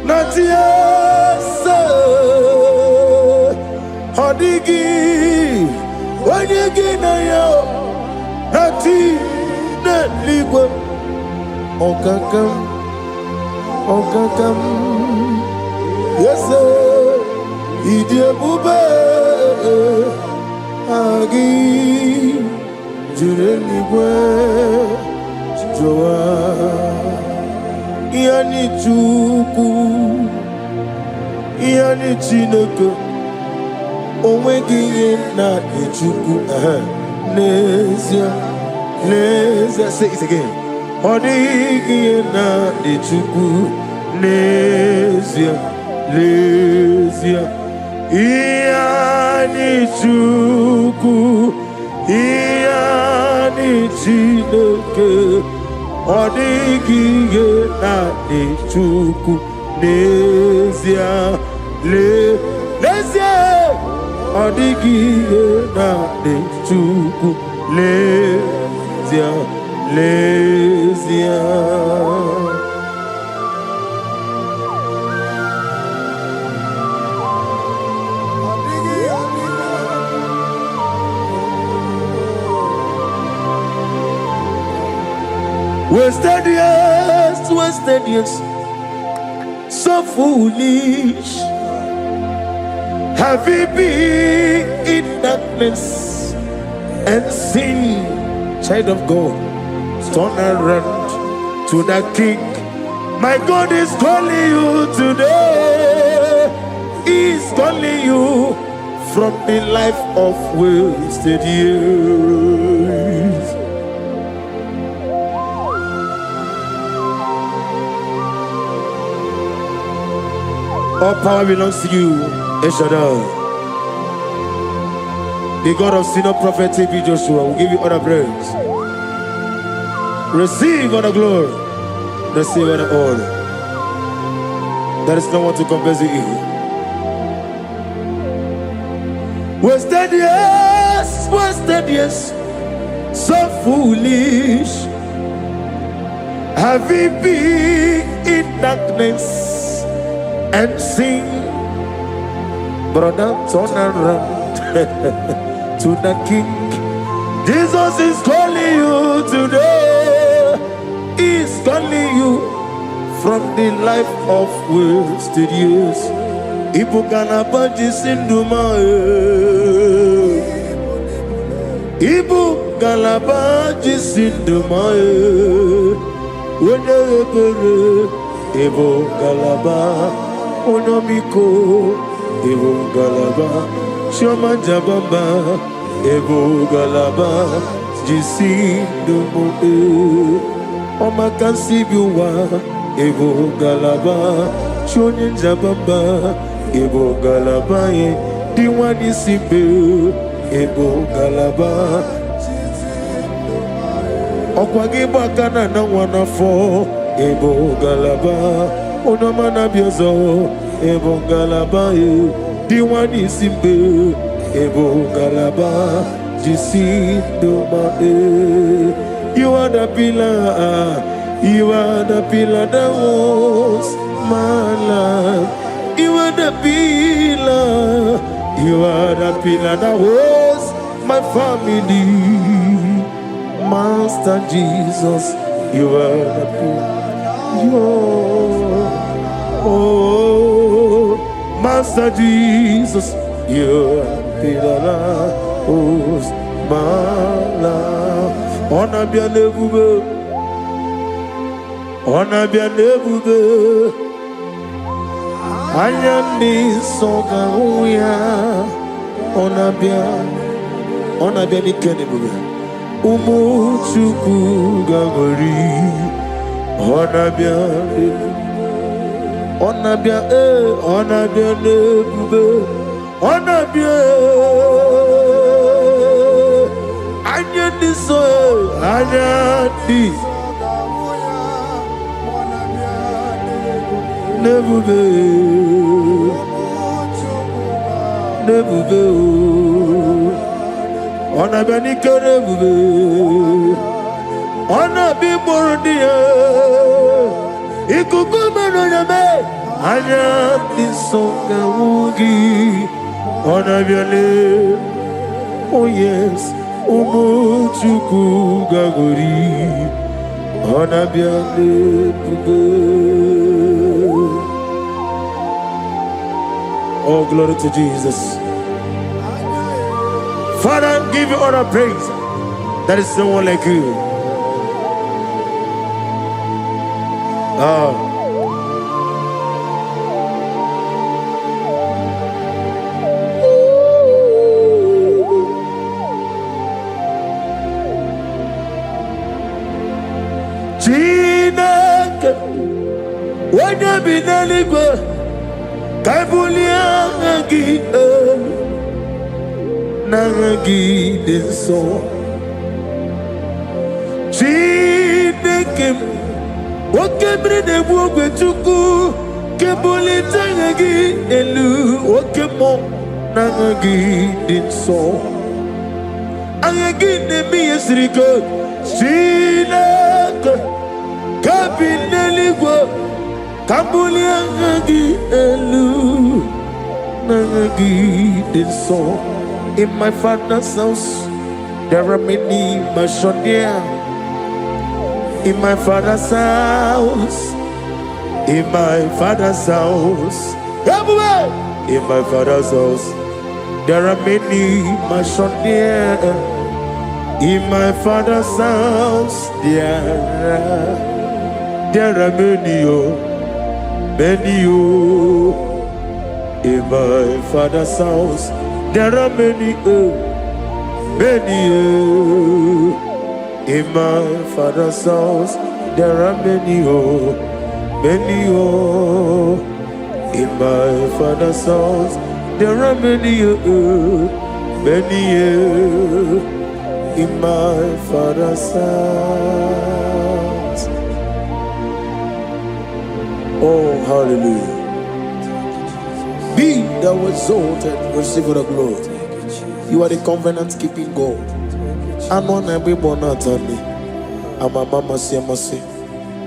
natiasa hodigi wanyegi na ya nati neligwe okakam yes sir, Ebuka, agi, jureligwe, joa, yani chuku, yani chineke, onwegi na chuku, nezia, say it again. Odigi na ichuku lezia iani chuku iani chineke odigi na ichuku lezia odigi na ichuku lezia. Wasted years, so foolish. Have you been in darkness and seen, child of God? Turn around to the King. My God is calling you today. He's calling you from the life of wasted years. All power belongs to you, El Shaddai. The God of senior prophet T.B. Joshua will give you all the praise. Receive all the glory. Receive all the honor. There is no one to compare to you. Wasted years, so foolish. Have we been in darkness and sing? Brother, turn around to the King. Jesus is calling you today. is calling you from the life of wasted years. Ebuka na baji sinduma. Ebuka na baji sinduma. Wene Ebuka na ba onomiko. Ebuka na ba shoma jabamba. Ebuka na ba jisinduma. Oma kansibiwa. Ebuka na ba shonye jabamba. Ebuka na ba diwani simbe. Ebuka na ba okwagi bakana na wana fo. Ebuka na ba onomana biozo. Ebuka na ba diwani simbe. Ebuka na ba jisinduma. You are the pillar. You are the pillar that was my life. You are the pillar. You are the pillar that was my family. Master Jesus, you are the pillar. Oh, Master Jesus, you are the pillar that was my life. On a bien élevé, on a bien élevé. Ayandi soga uya, on a bien ikene bube. Umuchuku gagori, on a bien bube, on a bien. Ayandi so, ayandi. Nebube, on a bien ikene bube, on a bien mordia. Ikukumeno yame, ayandi songa ugi, on a bien le. Oh yes, umuchuku gagori, on a bien le. Oh, glory to Jesus. Father, give you all the praise. There is no one like you. Chineke, when you be neligo. Kabulia nagi nagi denso Chineke okebre de buogwe chuku kebuli tangagi elu okemo nagi denso angagi ne mi esriko Chineke kabineligwo Kabulia nagi elu nagi denso. In my father's house there are many mansions there. In my father's house, in my father's house, everywhere. In my father's house there are many mansions there. In my father's house there are many many in my father's house there are many many in my father's house there are many many in my father's house there are many many in my father's house. Oh, hallelujah. Be thou exalted, receive the glory. You are the covenant keeping God. And on every bonatani, and my mama say,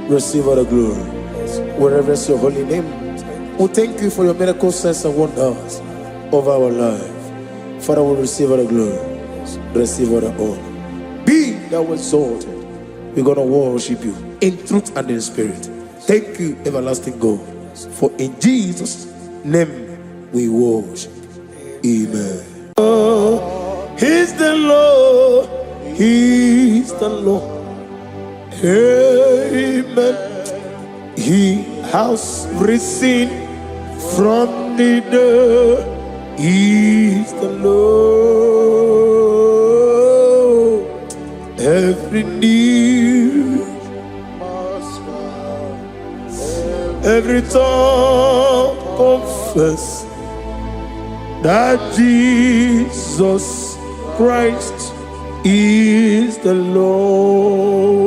receive the glory. Wherever is your holy name, we thank you for your miracle signs and wonders of our life. Father, we receive the glory, receive the honor. Be thou exalted, we're going to worship you in truth and in spirit. Thank you, everlasting God. For in Jesus' name we worship. Amen. He's the Lord. He's the Lord. Amen. He has risen from the dead. He's the Lord. Every knee, every tongue confess that Jesus Christ is the Lord.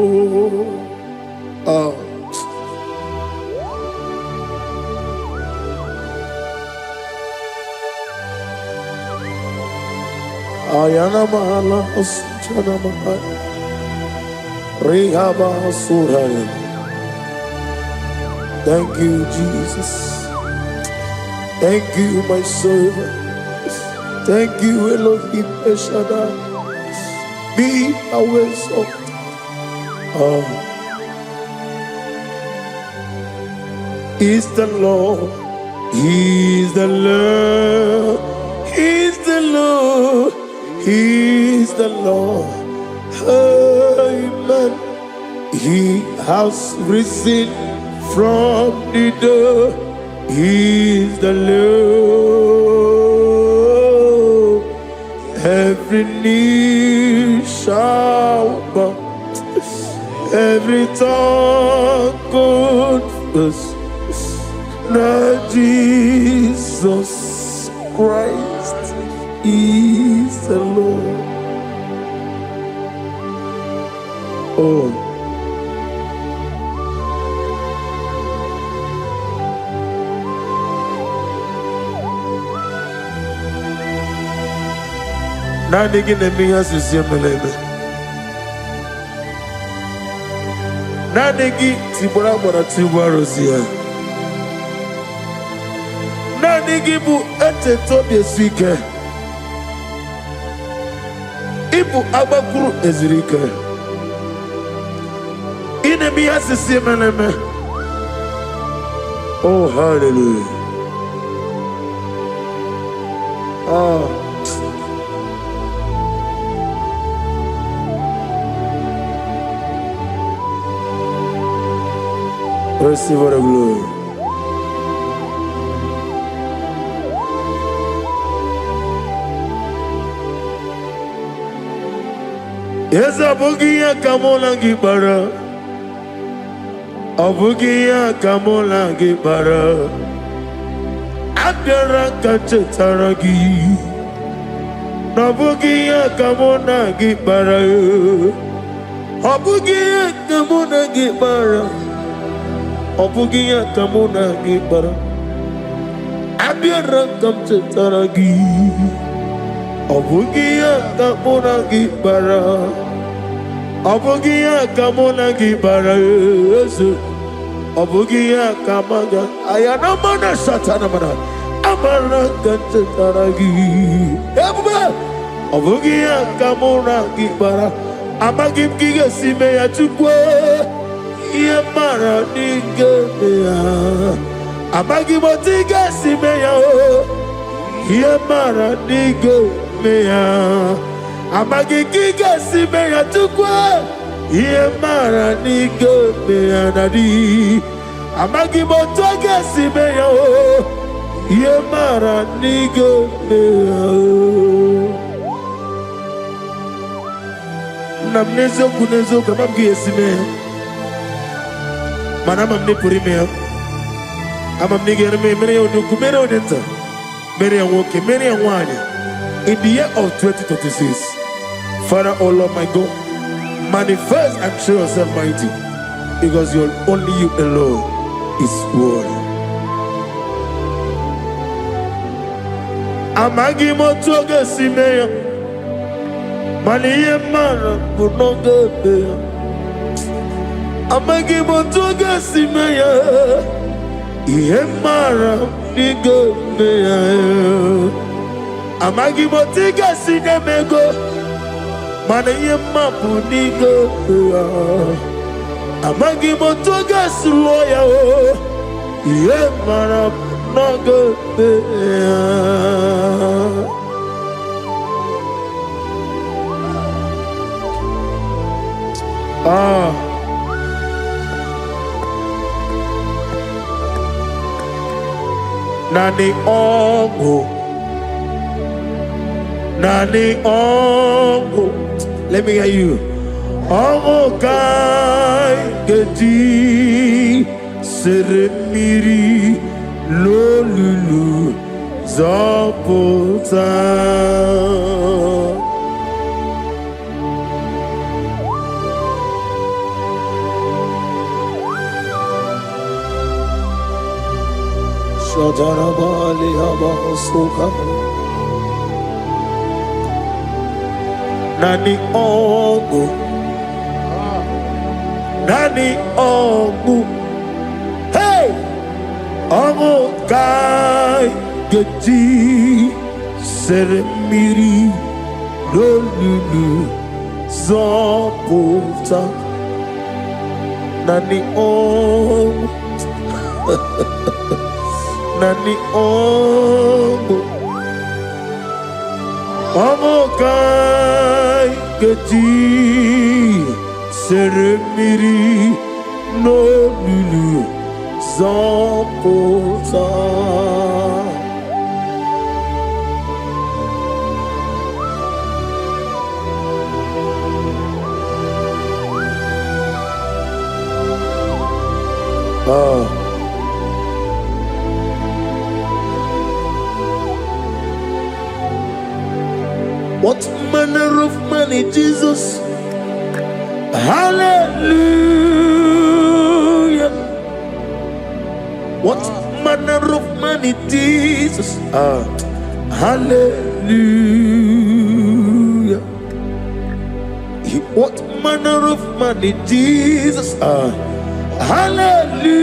Ayana mahala oschana mahala rehaba suraya. Thank you, Jesus. Thank you, my servant. Thank you, Elohim Eshadai. Be our salt. He's the Lord. He's the Lord. He's the Lord. He's the Lord. Amen. He has risen from the dead. He's the Lord. Every knee shall bow, every tongue confess that Jesus Christ is the Lord. Oh. Nadigi nemiya susiyemeleme. Nadigi tibora bora tibora rosia. Nadigi bu ete tobi esike. Ibu abakuru ezirike. Inemiya susiyemeleme. Oh, hallelujah. Oh. Receive the glory. Yes, Abukia Kamola Gibara. Abukia Kamola Gibara. Abdara Kachetaragi. Abukia Kamona Gibara. Abukia Kamona Gibara. Obugia kamuna gibara, abiara kamche taragi. Obugia kamuna gibara, obugia kamuna gibara. Obugia kamaga, ayana mana satana mana, amara kamche taragi. Ebuka, obugia kamuna gibara, amagim giga sime ya chukwe. Yemara nigemeya, amagi motiga simeya o. Yemara nigemeya, amagi giga simeya tukwa. Yemara nigemeya nadi, amagi motiga simeya o. Yemara nigemeya. Namnezo kunezo kamamgi esimeya. Manama mne purimea, ama mnige me mene yonuku mene onenta, mene yanwoke mene yanwanya. In the year of 2026, Father, oh Lord my God, manifest and show yourself mighty, because only you alone is worthy. Amagi motoge simeya, maniye mara bunoge beya. Amagi motoga simeya, ihemara nigo meya. Amagi motiga sinemego, Mane mapunigo amagi motoga sloya o ye mara nogo nani ongo. Let me hear you. Ongo kai gedi seremiri lolulu zapota. Shadarabali habasoka. Nani ongu, hey, ongu kai gedi seremiri lolulu zapota. Nani ongu, nani ongu. Ongo kai gedi seremiri no lulu zapota. What manner of money, Jesus? Hallelujah. What manner of money, Jesus? Hallelujah. What manner of money, Jesus? Hallelujah.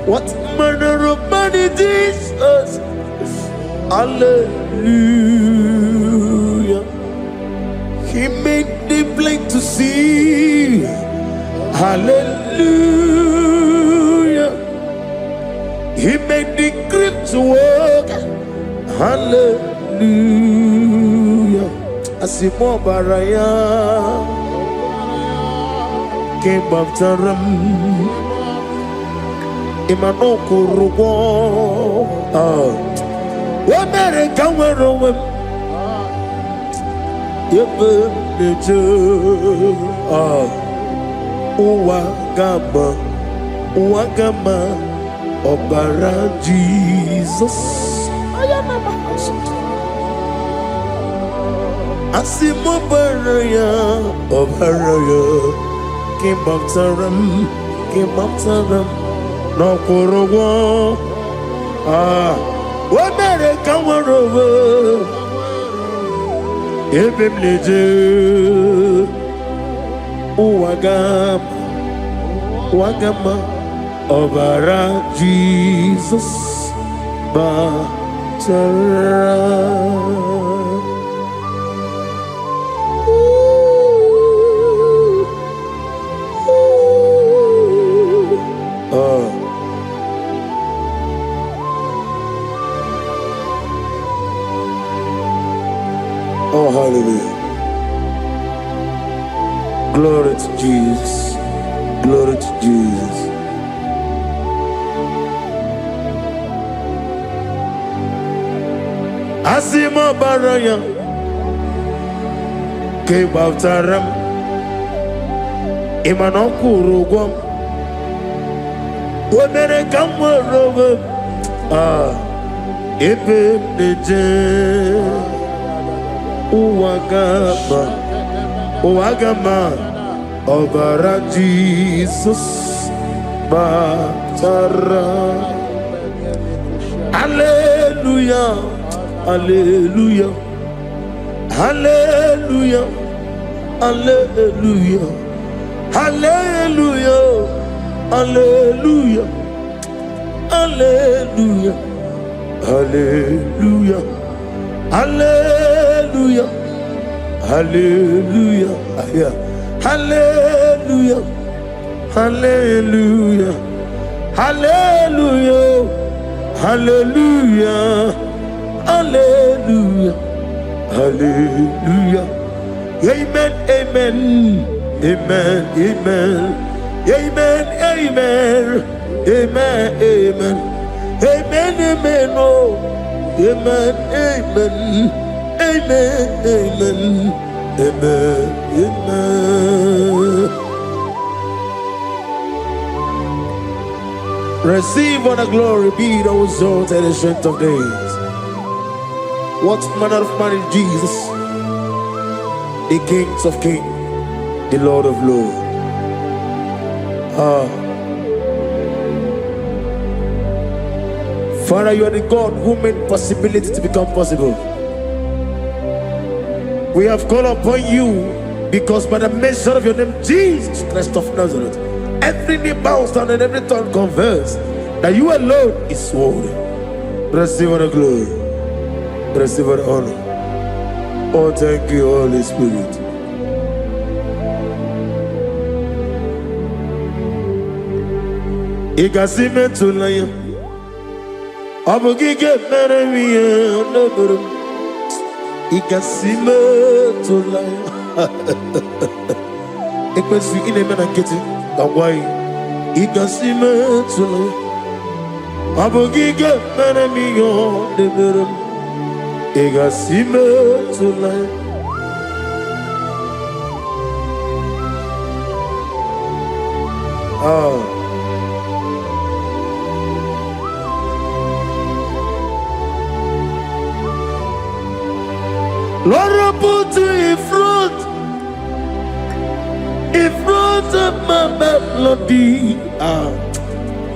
What manner of money, Jesus? Hallelujah. He made the blind to see. Hallelujah. He made the crippled to walk. Hallelujah. Asimo baraya came up to ram. Imano kurugo. America wero yebe neje uwagama obara Jesus asimo baraya obaraya came up to them no korogo America wero yebe neje uwagama obara Jesus batara. Oh, hallelujah. Glory to Jesus. Glory to Jesus. Asimo baraya ke baftaram imano kurugom wonere kamworobe ebe neje uwagama obara Jesus batara. Hallelujah, hallelujah, hallelujah, hallelujah, hallelujah, hallelujah, hallelujah, hallelujah, hallelujah. hallelujah, yeah. Hallelujah, hallelujah, hallelujah, hallelujah, hallelujah, hallelujah. Amen, amen, amen, amen, amen, amen, amen, amen, amen, amen, oh, amen, amen, amen, amen, amen, amen. Receive all the glory, be thou exalted, the strength of days. What manner of man is Jesus? The Kings of Kings, the Lord of Lords. Father, you are the God who made possibility to become possible. We have called upon you because by the mention of your name, Jesus Christ of Nazareth, every knee bows down and every tongue confess that you alone is worthy. Receive all the glory, receive all the honor. Oh, thank you, Holy Spirit. Ikasime tulaya, abugige meremiya naburu. Ikasime tulaya. Ekwesu ine mena keti kawai. Ikasime tulaya, abugige meremiya naburu. Ikasime tulaya. Lord, I put you in front of my melody.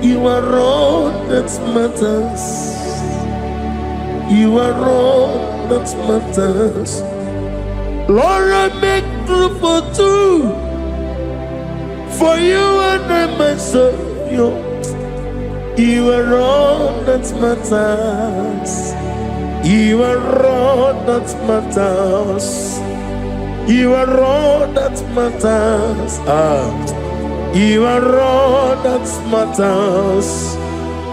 You are all that matters. You are all that matters. Lord, I make room for two, for you and I myself. You are all that matters. You are all that matters. You are all that matters. You are all that matters.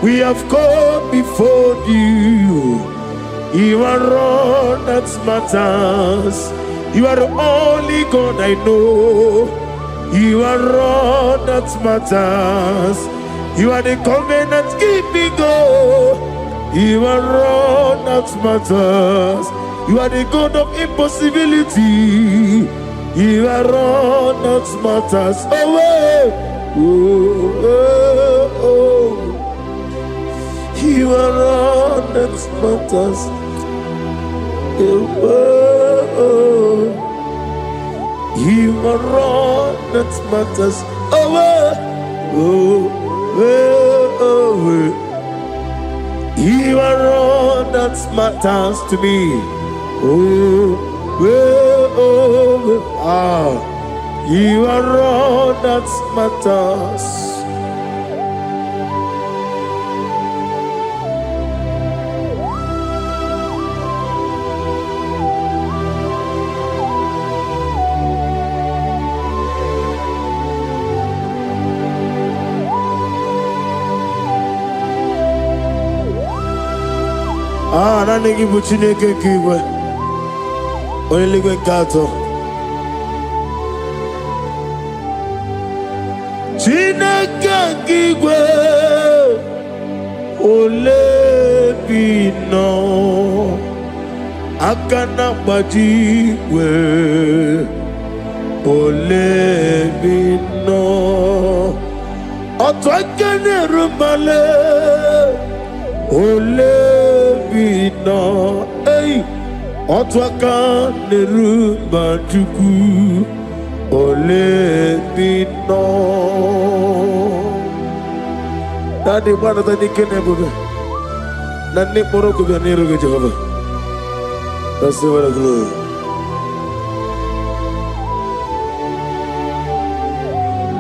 We have come before you. You are all that matters. You are the only God I know. You are all that matters. You are the covenant keeping God. You are all that matters. You are the God of impossibility. You are all that matters. Oh, oh, oh. You are all that matters. Oh, oh. You are all that matters. Oh, oh, oh, oh. You are all that matters to me. Oh, oh, oh, you are all that matters. Nani gibu Chineke kigwe, oneligwe kato. Chineke kigwe, olebino, akana bajiwe, olebino, otwakene rumale, olebino, hey, otwakene rumajuku, olebino. Daddy, what are the Kennebuga? Nani Morocco, the Nero Jehovah. That's the word of glory.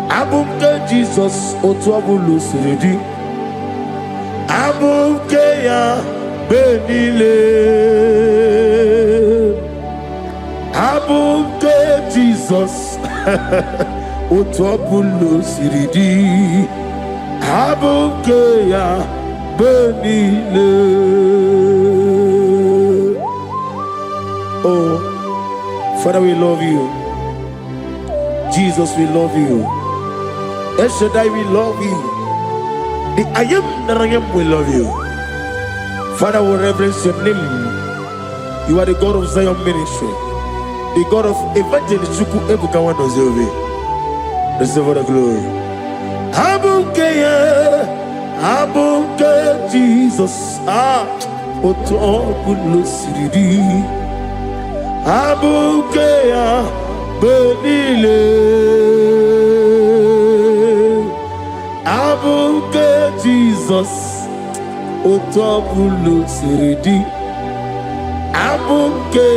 Abuka Jesus, Otuabulu Siridi. Abuka ya Benile. Abuke Jesus. Utopulo siridi. Abuke ya benile. Oh, Father, we love you. Jesus, we love you. El Shaddai, we love you. The I am that I am, we love you. Father, we reverence your name. You are the God of Zion ministry, the God of Evangelist Ebuka. Receive all the glory. Ebuka Jesus. Otopulo siridi. Ebuka benile. Ebuka Jesus. Otopulo siridi. Ebuka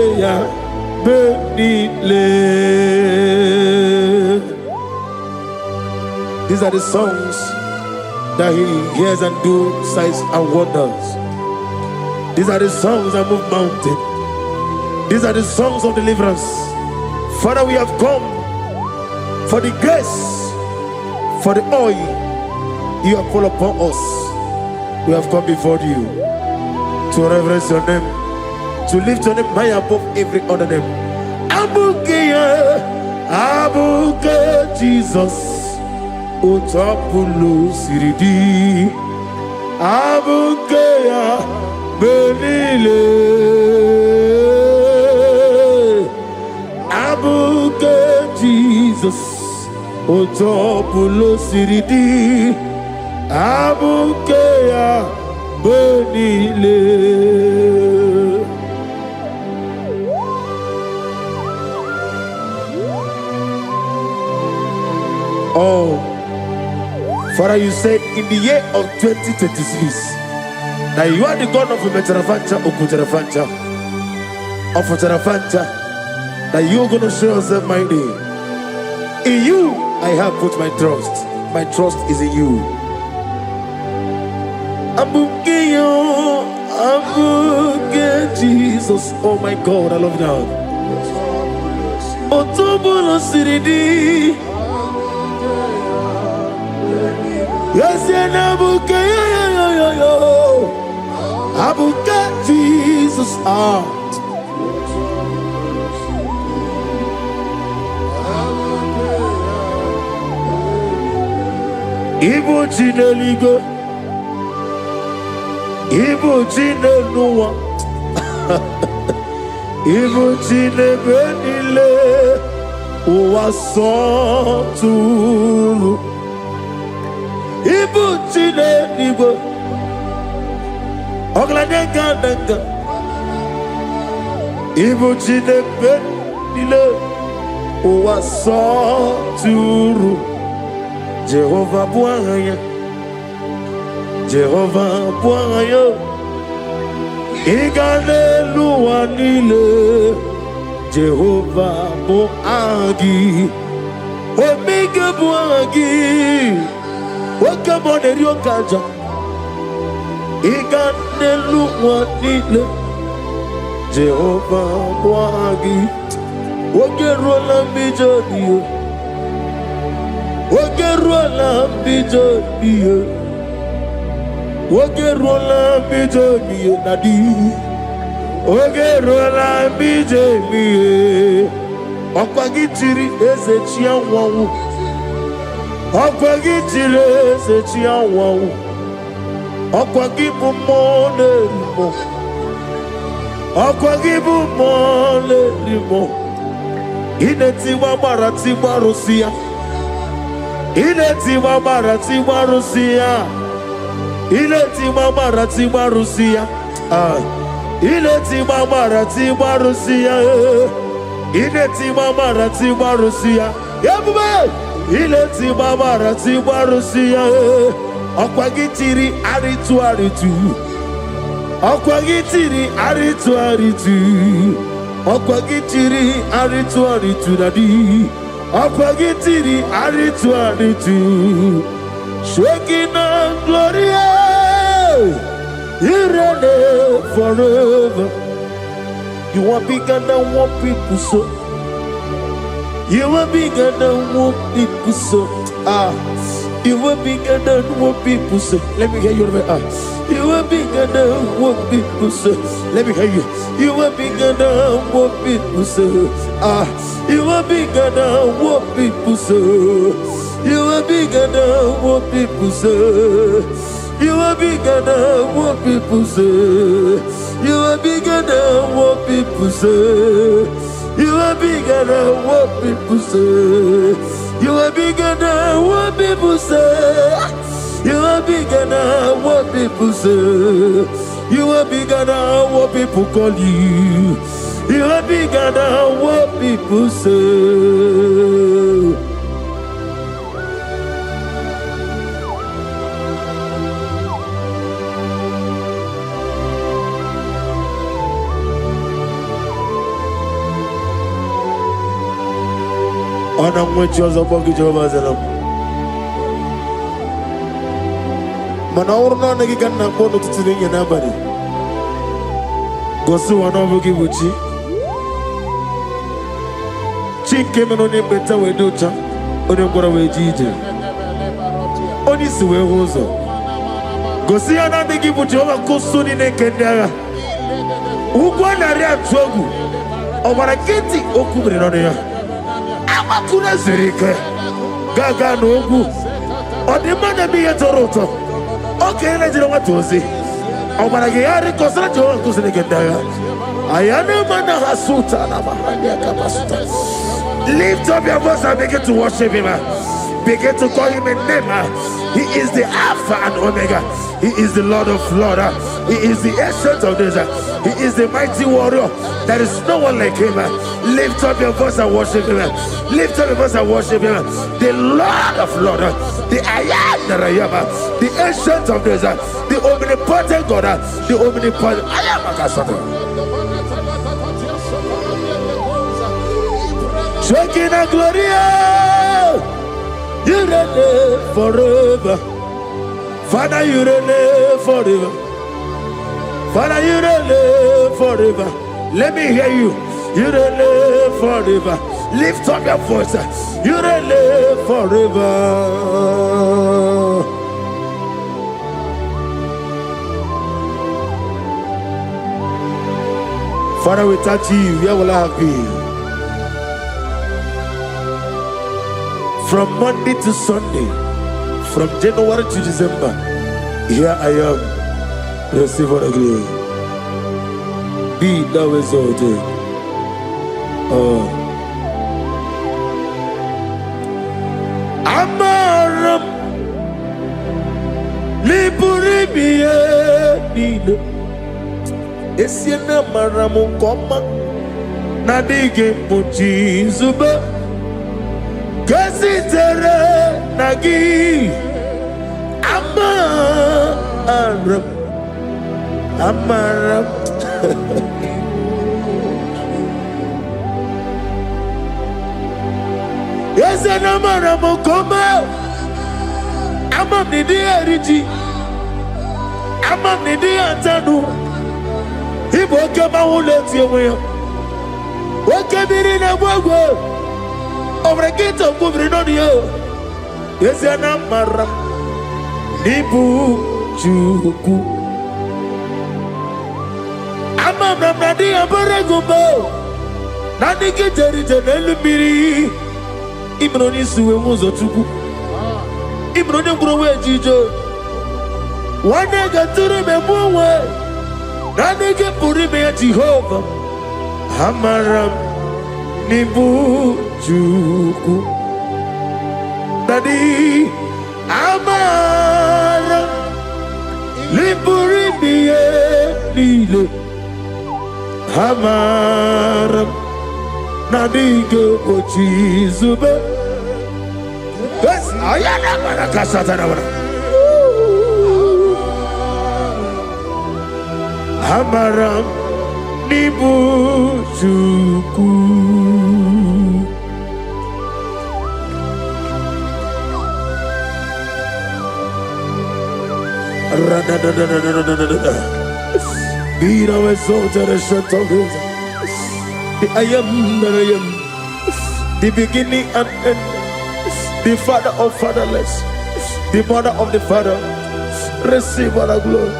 benile. These are the songs that he hears and do signs and wonders. These are the songs that move mountain. These are the songs of deliverance. Father, we have come for the grace, for the oil you have poured upon us. We have come before you to reverence your name, to lift your name high above every other name. Ebuka Jesus. Otopulo siridi. Ebuka benile. Ebuka Jesus. Otopulo siridi. Ebuka benile. Oh, Father, you said in the year of 2026 that you are the God of Metarafancha, Okutarafancha, of Otarafancha, that you are going to show yourself mighty. In you, I have put my trust. My trust is in you. Ebuka Jesus. Oh my God, I love you now. Otopulo siridi. Yes, Ebuka, Ebuka Jesus. Ibu Jineligo, Ibu Jineluwa, Ibu Jinebenile, Uwasoturu. Ibu Jineligo, Oglanega, Ibu Jinebenile, Uwasoturu. Jehovah Bwaya, Jehovah Bwaya, Igalelua nile, Jehovah Boagi, Omega Boagi, Okamone Ryokaja, Igalelua nile, Jehovah Boagi, Ogerola Mijodiyo. Ogerola bijodiye, Ogerola bijodiye nadi, Ogerola bijodiye. Okwagitiri ezechiawawu, Okwagitiri ezechiawawu, Okwagibumolerimo, Okwagibumolerimo. Inetiwa baratiwa Rusia. Iletiwa baratiwa Rusia. Iletiwa baratiwa Rusia. Iletiwa baratiwa Rusia. Iletiwa baratiwa Rusia. Yabube. Iletiwa baratiwa Rusia. Okwagitiri aritu aritu. Okwagitiri aritu aritu. Okwagitiri aritu aritu nadi. Okwagitiri aritu aritu. Shekinah gloria. You reign forever. You are bigger than what people say. You are bigger than what people say. You are bigger than what people say. Let me hear you. You are bigger than what people say. Let me hear you. You are bigger than what people say. You are bigger than what people say. You are bigger than what people say. You are bigger than what people say. You are bigger than what people say. You are bigger than what people say. You are bigger than what people say. You are bigger than what people say. You are bigger than what people call you. You are bigger than what people say. Ana mwechoza kwa kichwa sana. Mana urna nagi kanna kono tuturinge nabari. Gosu wana bugi buchi. Chinke menone beta wedocha. One ngora wejije. Oni siwe hozo. Gosi ana nagi buchi oba kusuni nekendara. Ugwa na ria twogu. Obara kiti okubire none ya. Amakuna zirike gaga n'ogwu ọdịmma bi ya toroto oke na jiri nwatozi ọgbara gị ya rịkọsara Jehova nkụziri gị ndị agha ayana mana hasuta na mahanya kapasuta. Lift up your voice and begin to worship him. Begin to call him a name. He is the Alpha and Omega. He is the Lord of Lords. He is the Ancient of Days. He is the mighty warrior. There is no one like him. Lift up your voice and worship him. Lift up your voice and worship him. The Lord of Lords, the I am that I am, the Ancient of Days, the omnipotent God, the omnipotent I am. Shekinah Gloria, you reign forever. Father, you reign forever. Father, you reign forever. Let me hear you. You reign forever. Lift up your voice. You reign forever. Father, without you, where will I have been? From Monday to Sunday, from January to December, here I am. Receive all the glory. Be thou exalted. Amaram Liburibie Nino Esiena Maramu Koma Nadige Muchi Zuba Kasitere Nagi Amaram Yes, and Amaram Koma Amam Nidi Ariji Amam Nidi Antanu Iboke Mahuleti away. What can be in a world? Over a gate of moving on you. Yes, and Amaram Nibu Juku Amam Nadi Abaragumbo Nadi Kitari Janelumiri Imroni Suwe Mozotuku Imroni Browe Jijo One day got to remember Nadi Purime Jehovah Amaram Nibu Juku Nadi Amaram Liburibie Nile Amaram Nadige Ochi Zube. Yes, I am Marakasatana. Amaram Nibu Juku. Be thou exalted, the strength of his. I am that I am. the beginning and end, the father of fatherless, the mother of the father. Receive all the glory.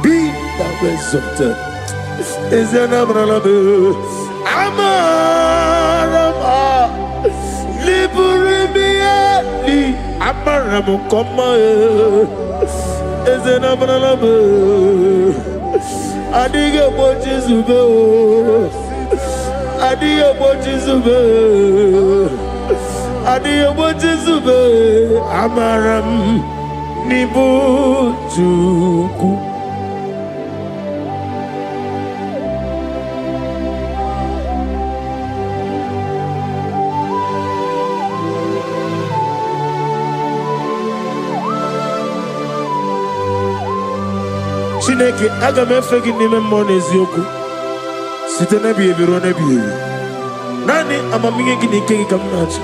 Be thou exalted. Is there no brother? Amarama, Liburibiali, Amaramu Koma. Is there no brother? Adiga Bochizube, Adiga Bochizube, Adiga Bochizube, Amaram Nibujuku. Chineke aga m efe gị n'ime mmụọ n'eziokwu site n'ebi ebi ruo n'ebi ebi. Naanị amamihe gị na ike gị ka m na-achọ.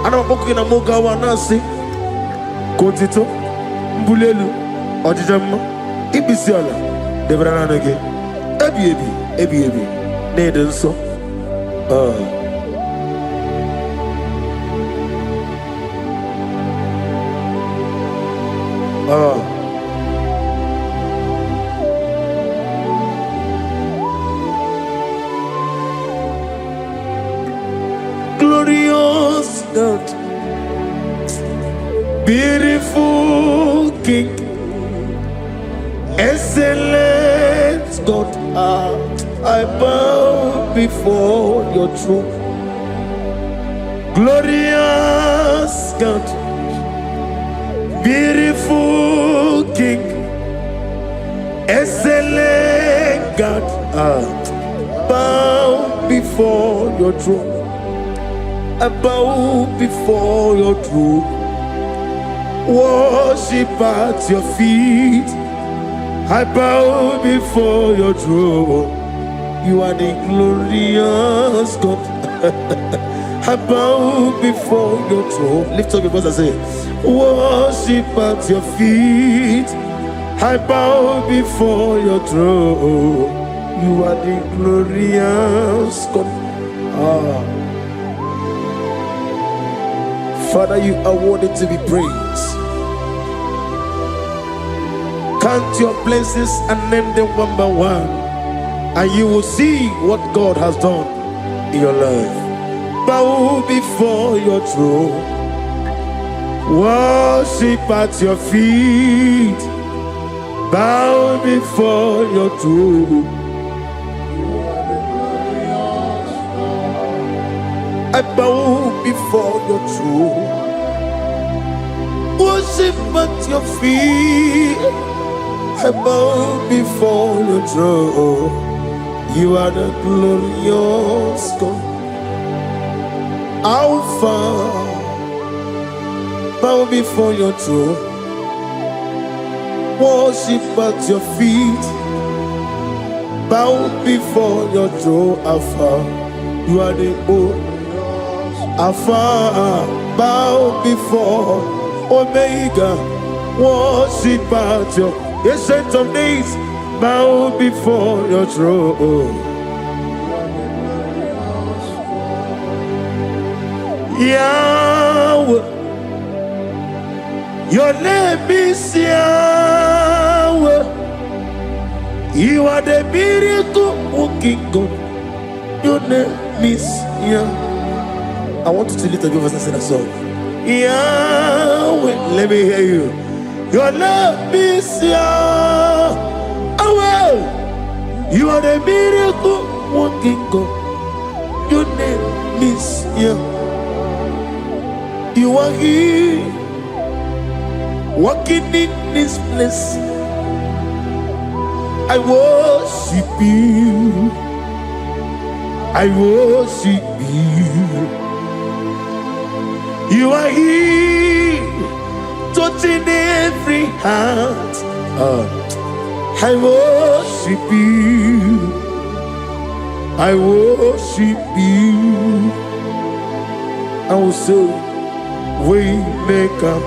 Ana m akpọkụ gị na mụ gawa na-asị ka otito, mbuli elu, ọjịja mma, ikpisi ala debere naanị gị ebi ebi ebi ebi na-ede nsọ. Glorious God, beautiful King, excellent God, I bow before your throne. Glorious God, beautiful King, excellent God, bow before your throne. I bow before your throne, worship at your feet. I bow before your throne. You are the glorious God. I bow before your throne. Lift up your voice and say, worship at your feet. I bow before your throne. You are the glorious God. Father, you are worthy to be praised. Count your blessings and name them one by one, and you will see what God has done in your life. Bow before your throne, worship at your feet. Bow before your throne. I bow before your throne, worship at your feet. I bow before your throne. You are the glorious God. Alpha, bow before your throne, worship at your feet. Bow before your throne, Alpha. You are the old Alpha, bow before Omega, worship at your ancient of days, bow before your throne. Yahweh, your name is Yahweh. You are the miracle working God. Your name is Yahweh. I want you to lift up your voice and sing a song. Yahweh, let me hear you. Your love is Yahweh. You are the miracle working God. Your name is Yahweh. You are here, walking in this place. I worship you. I worship you. You are here, touching every heart. I worship you. I worship you. I will say, Waymaker,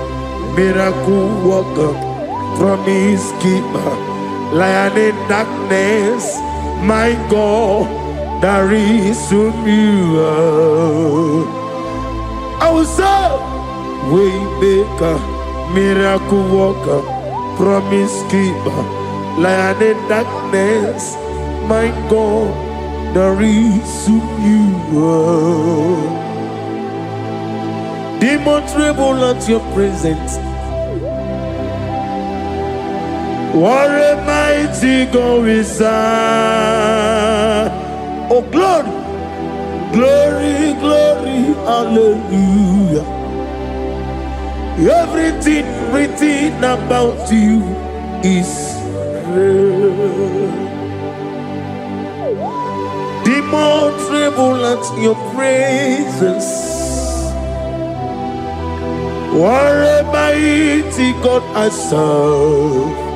miracle worker, promise keeper, lion in darkness, my God, There is you. I will say, Waymaker, miracle worker, promise keeper, lion in darkness, my God, there is you. Demon tremble at your presence. What a mighty God we serve. Oh, glory, glory, glory, hallelujah. Everything written about you is real. Demons tremble at your presence. What a mighty God I serve.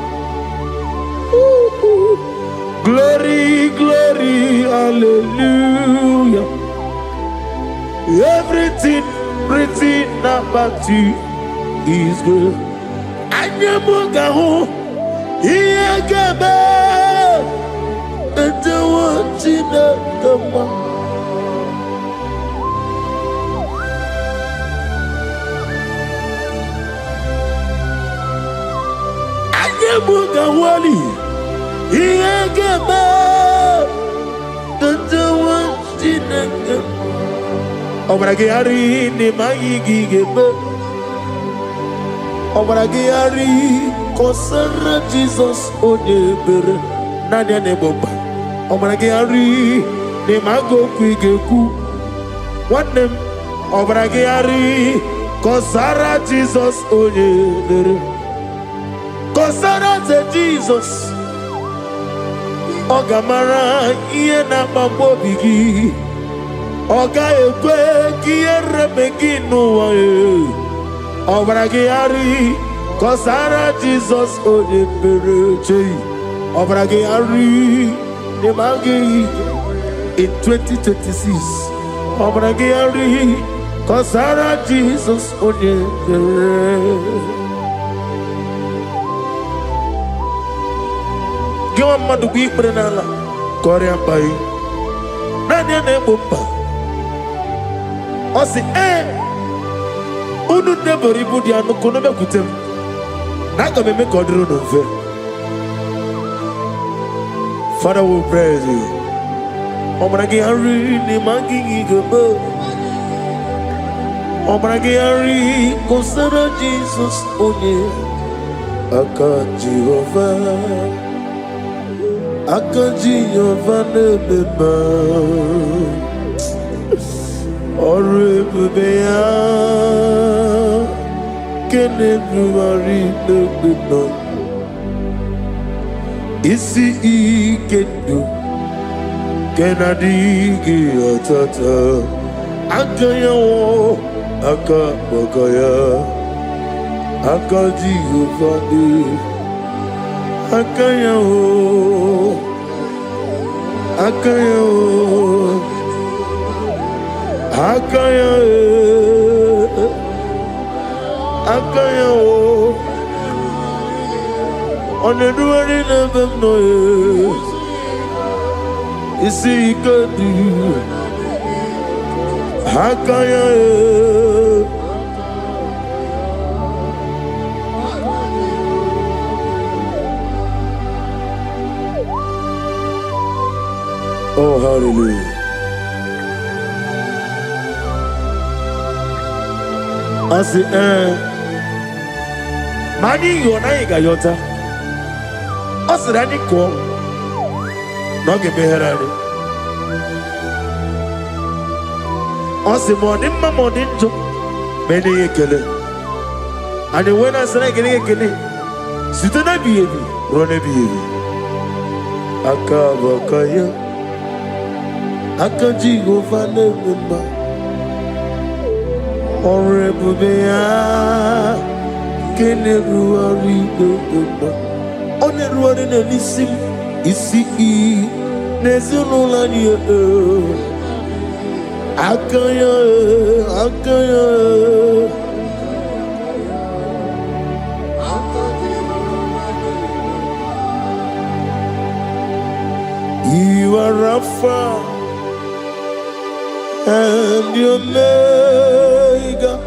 Glory, glory, hallelujah. Everything written about you is good. Ebuka, Ebuka, and the one in the Ebuka, Wally. Ebuka, and the one in the Obragari ni maigi gebe. Obragari kosara Jesus onebere nanya neboba. Obragari ni mago kuigeku. Wanem obragari kosara Jesus onebere. Kosara te Jesus. Ogamara iye na mambo bigi. Oga ekwe kiere meginu wae. Obragari kosara Jesus oyebereche. Obragari nemagi in 2026. Obragari kosara Jesus oyebere. Giwa madu bi prenala Korean bai. Nanya ne bomba. Osi unu nebori budi anu kono be kutem. Naga me kodro no fe. Father, we praise you. Obragi hari ni mangi gebo. Obragi hari kosara Jesus onye. Aka Jehovah nebeba. Orebea kenebuari nebeba. Isi ikendo kenadigi atata. Akaya wo akabakaya. Akaji Jehovah akaya wo akaya wo akaya akaya wo oneduari nebem no isi ikedi akaya oh hallelujah. Asi mani yona igayota. Asi rani ko no ge meherani. Asi moni njo meni ekele. Ani wena sana ekele sitona biyebi rone biyebi. Akabakaya Akaji Jehovah nebeba. Orebea keneruari nebeba. Oneruari nelisim isi nezunulani akaya akaya. You are Alpha and your maker.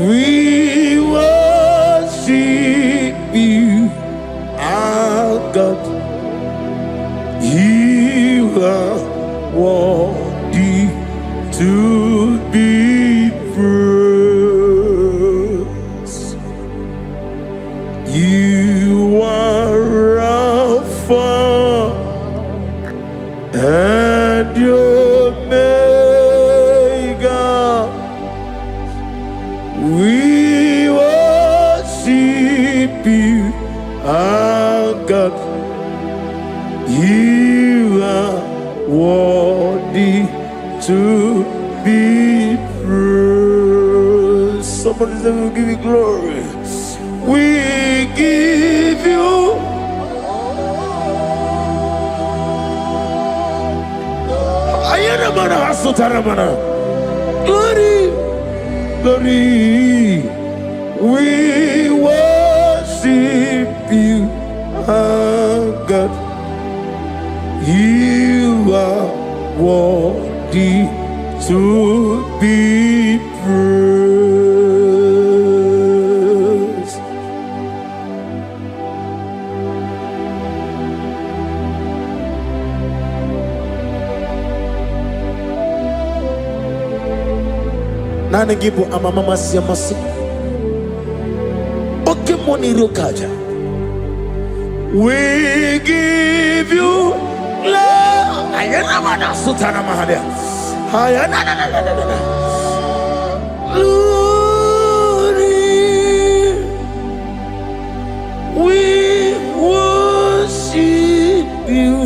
We worship you, our God. You are worthy to be praised. You are Alpha and your Omega. We worship you, our God. You are worthy to be praised. Somebody say, we'll give you glory. We give you glory, glory. We worship you, our God. You are worthy to be praised. Nana gibu amamama siyamasi. Oke moni rokaja. We give you love. Ayana mana sutana mahadia. Ayana na na na na na. Glory. We worship you.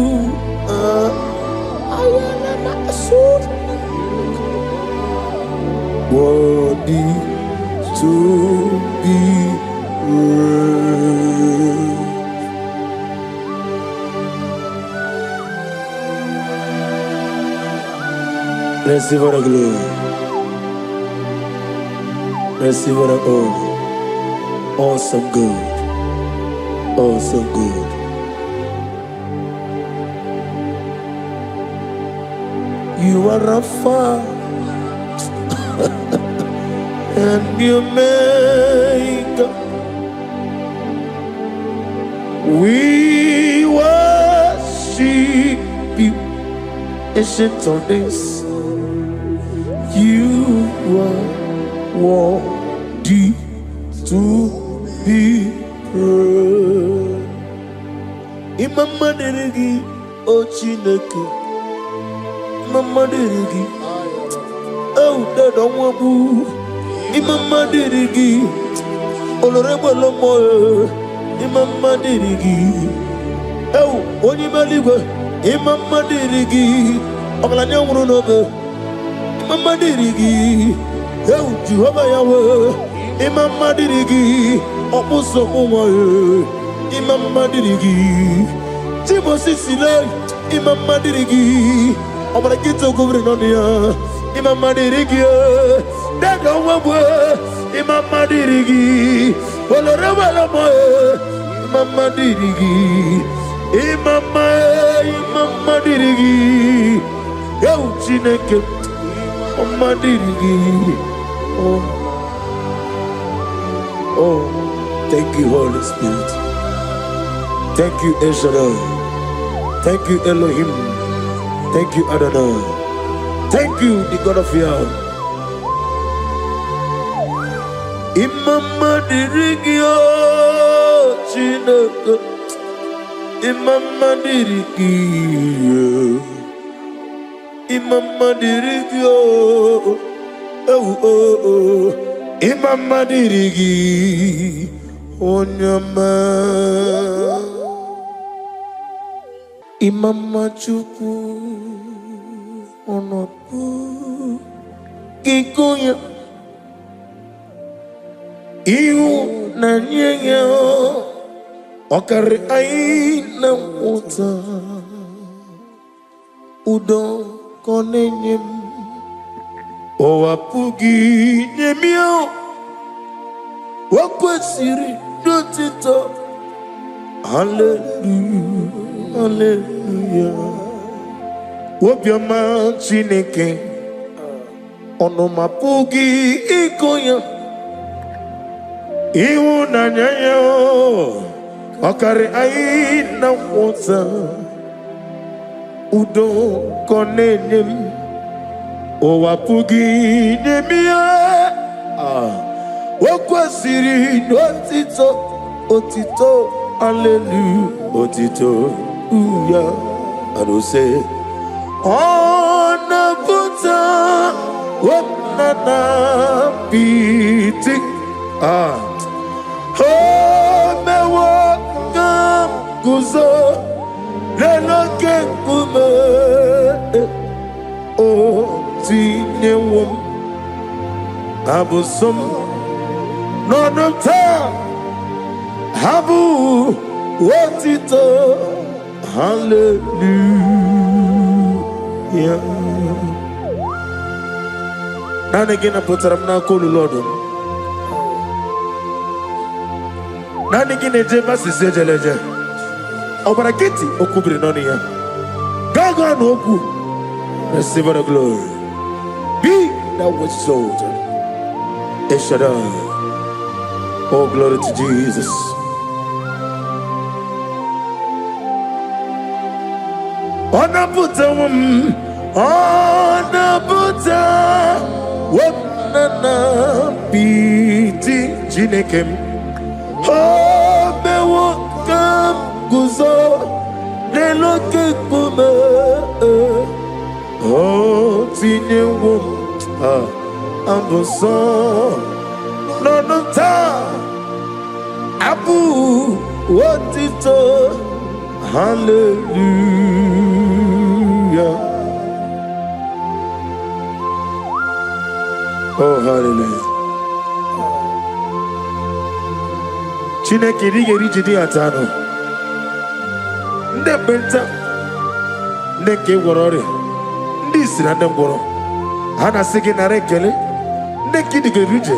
Ayana mana sut. Worthy to be praised. Receive the glory. Receive the honor. Awesome God. Awesome God. You are Alpha and your Omega. We worship you, ancient of days. You are worthy to be praised. Imama deregi o Chineke. Imama deregi o Dadonwabu. Imama deregi olorebo lomo. Imama deregi o Onimaligwe. Imama deregi ogalanya wuru nobe. Imama dirigi, eu Jehovah Yahweh. Imama dirigi, opuso umaye. Imama dirigi, Timosi Sile. Imama dirigi, omalekito governonia. Imama dirigi, Dado Wabwe. Imama dirigi, Olorewalomoye. Imama dirigi, Imama dirigi, eu Chineke. Oh, thank you, Holy Spirit. Thank you, El Shaddai. Thank you, Elohim. Thank you, Adonai. Thank you, the God of Yahweh. Imama dirigi o Chineke. Imama dirigi. Imama dirigi oh, oh. Imama dirigi onyama. Imama chuku onopu kikunya. Iu na nyenya okari aina uta udo konenyem owapugi nyemio wakwesiri dotito. Hallelujah, hallelujah. obiọma Chineke ọnụma pụghị ịgụ ya ịhụnanya ya ọkarị anyị na nwụta udo ka ọ na-enye m ụwa pụghị nye m ya o kwesịrị n'otito otito hallelujah otito ya arụse ọnapụta ọnana piti o mewo ka m guzo n'oke nkume o tinyewo m abụsọ m n'ọnụ taa habụ otito hallelujah. Naanị gị napụtara m n'aka olulu ọdụm. Naanị gị na-eje ebe asịsị ejeleje. Ọbara kịtị o kwubiri n'ọnụ ya. Gaa na okwu. Receive the glory. Be thou exalted. El Shaddai. Oh, glory to Jesus. Ọnapụta m ọnapụta wọnana piti Chineke m o mewo ka m guzo n'elu oke nkume o tinyewo m abụsọ n'ọnụ taa abụ otito hallelujah. Oh, hallelujah. Chineke rigeri jidi atano. Ndị benta, ndị nke gwọrọ ọrịa, ndị isi na ndị ngwọrọ. Ha na-asị gị nara ekele. Ndị nke dị ga-eruje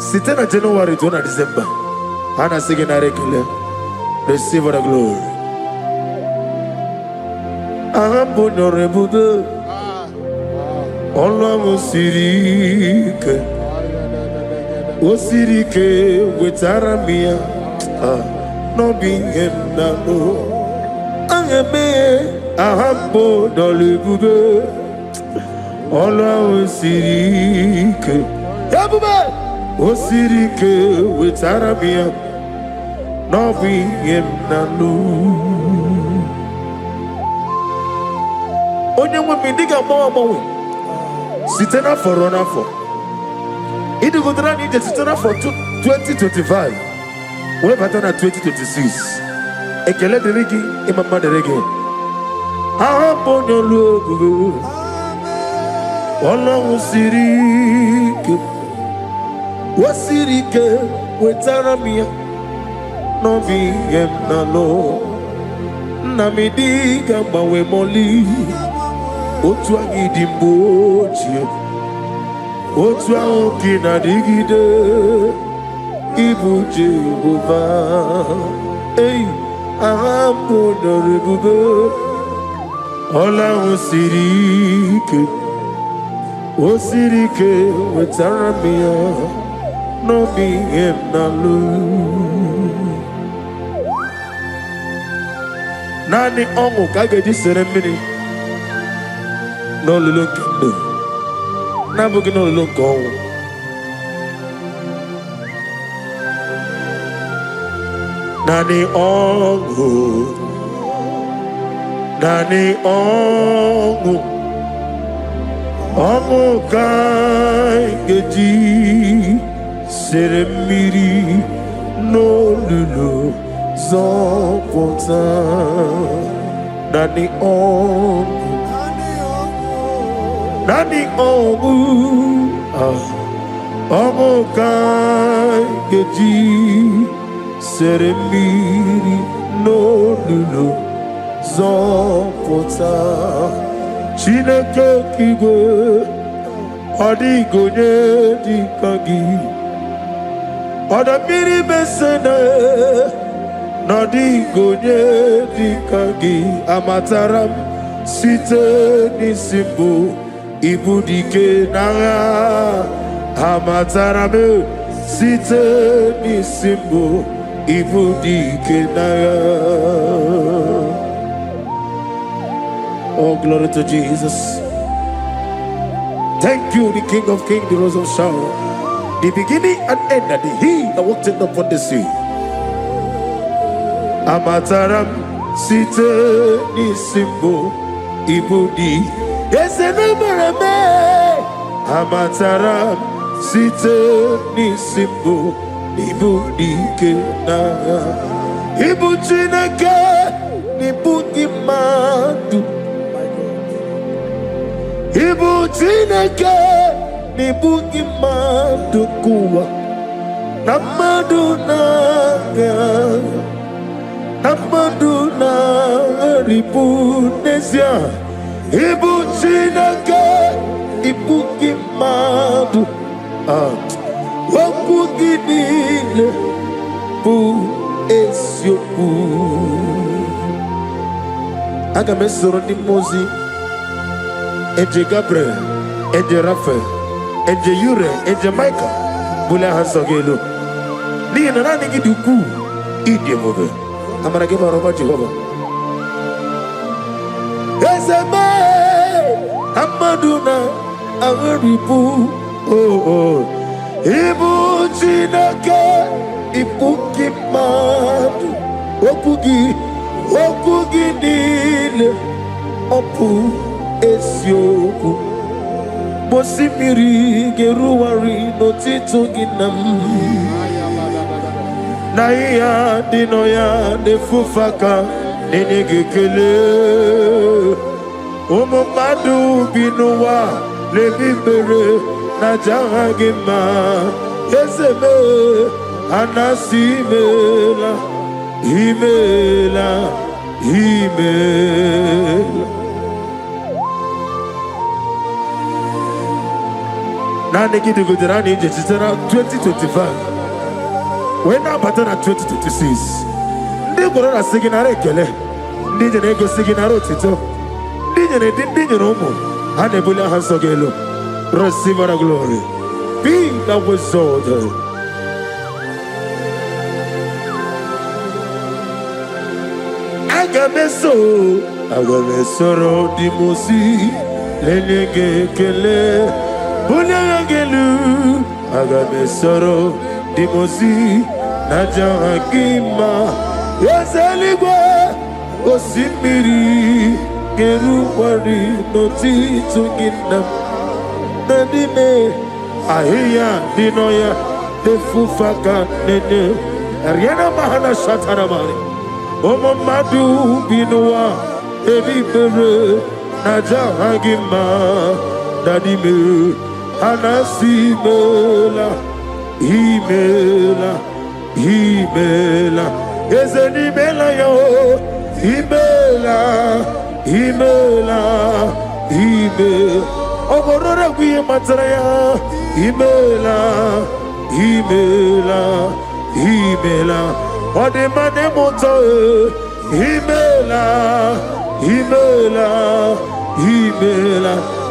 site na Jenụwarị ruo na Disemba. Ha na-asị gị nara ekele. Receive the glory. Aha mbụ nyọrọ ebube. Ọlụ ahụ siri ike. O siri ike wetara m ya n'obi ihe m na-anụ. Aha emeghe aha mbụ dọrọ ebube. Ọlụ ahụ siri ike. Ebube! O siri ike wetara m ya n'obi ihe m na-anụ. Onye nwe m ndị ga-agbanwe agbanwe site n'afọ ruo n'afọ. Ịdịgodara na ije site n'afọ 2025 wee bata na 2026. Ekele dịrị gị, ịma mma dịrị gị. Aha mbụ onye olu ebube. Ọlọ́run siri ike. O siri ike wetara m ya n'obi ihe m na-alụ. Nna m dị ga-agbanwe mọlị. Otu anyị dị mgbe ochie, otu ahụ gị na-adịgide. Ịbụ Jehova. Ei, aha mbụ nọrọ ebube. Ọla ahụ siri ike. O siri ike wetara m ya n'obi ihe m na-alụ. Naanị ọṅụ ka a ga-eji sere mmiri n'olulu nke ndụ, na-abụghị n'olulu nke ọnwụ. Naanị ọṅụ, naanị ọṅụ, ọṅụ ka anyị ga-eji sere mmiri n'olulu zọpụta. Naanị ọṅụ, naanị ọṅụ, ọṅụ ka anyị ga-eji sere mmiri n'olulu zọpụta. Chineke okigwe, ọ dịghị onye dị ka gị. Ọdọ mmiri mesene, na ọ dịghị onye dị ka gị. Amatara m site n'isimbu ibu dike n'agha. Amatara m site n'isimbu ibu dike n'agha. Oh, glory to Jesus. Thank you, the King of Kings, the Rose of Sharon, the beginning and end, and the He that walked upon the sea. Amataram site n'isimbu ibudi esenemereme. Amataram site n'isimbu ibudi kenagha. Ibu Chineke n'ibudi mmadụ. Ibu Chineke n'ibudi mmadụ kụwa na mmadụ na-aga. Amadu na ribu nesia. Ibu Chineke ibu gimadu. Waku gidile bu esioku. Aga mesoro di Mozi, Enje Gabriel, Enje Raphael, Enje Yure, Enje Michael. Bula hasogelo. Ni na nani giduku ide move. I'm gonna give her over Jehovah. Ezeme Amaduna Agaribu. Oh, Ibu Chineke Ibuki Madu. Okugi Nile Opu Esioku. Bosimiri Geruwari Notito Ginam. Naya dinoya defufaka nenegekele. Madu binuwa lebibere na jahagima. Ezeme anasimela himela. Nane kidu gudirani inje chitera 2025. When I'm at 2026, they go to singing a rekele. Did they go singing a rotito? Did they romo? Hanebula Hasogelo. Receive our glory. Be that was so. Agameso, di Mosi, Lenege Kele, Bunagelu, Agameso. Dimozi Naja Hakima Yasaligwa Osimiri Geruwari Noti Tugina Nadime Ahiya Dinoya Defufaka Nene Ariana Mahana Shataramari Omamadu Binua Ebi Bere Naja Hakima Nadime Anasimela Himela, Ezenimela yo, Himela, Ogorora guye matraya, Himela, Ode mane moto, Himela,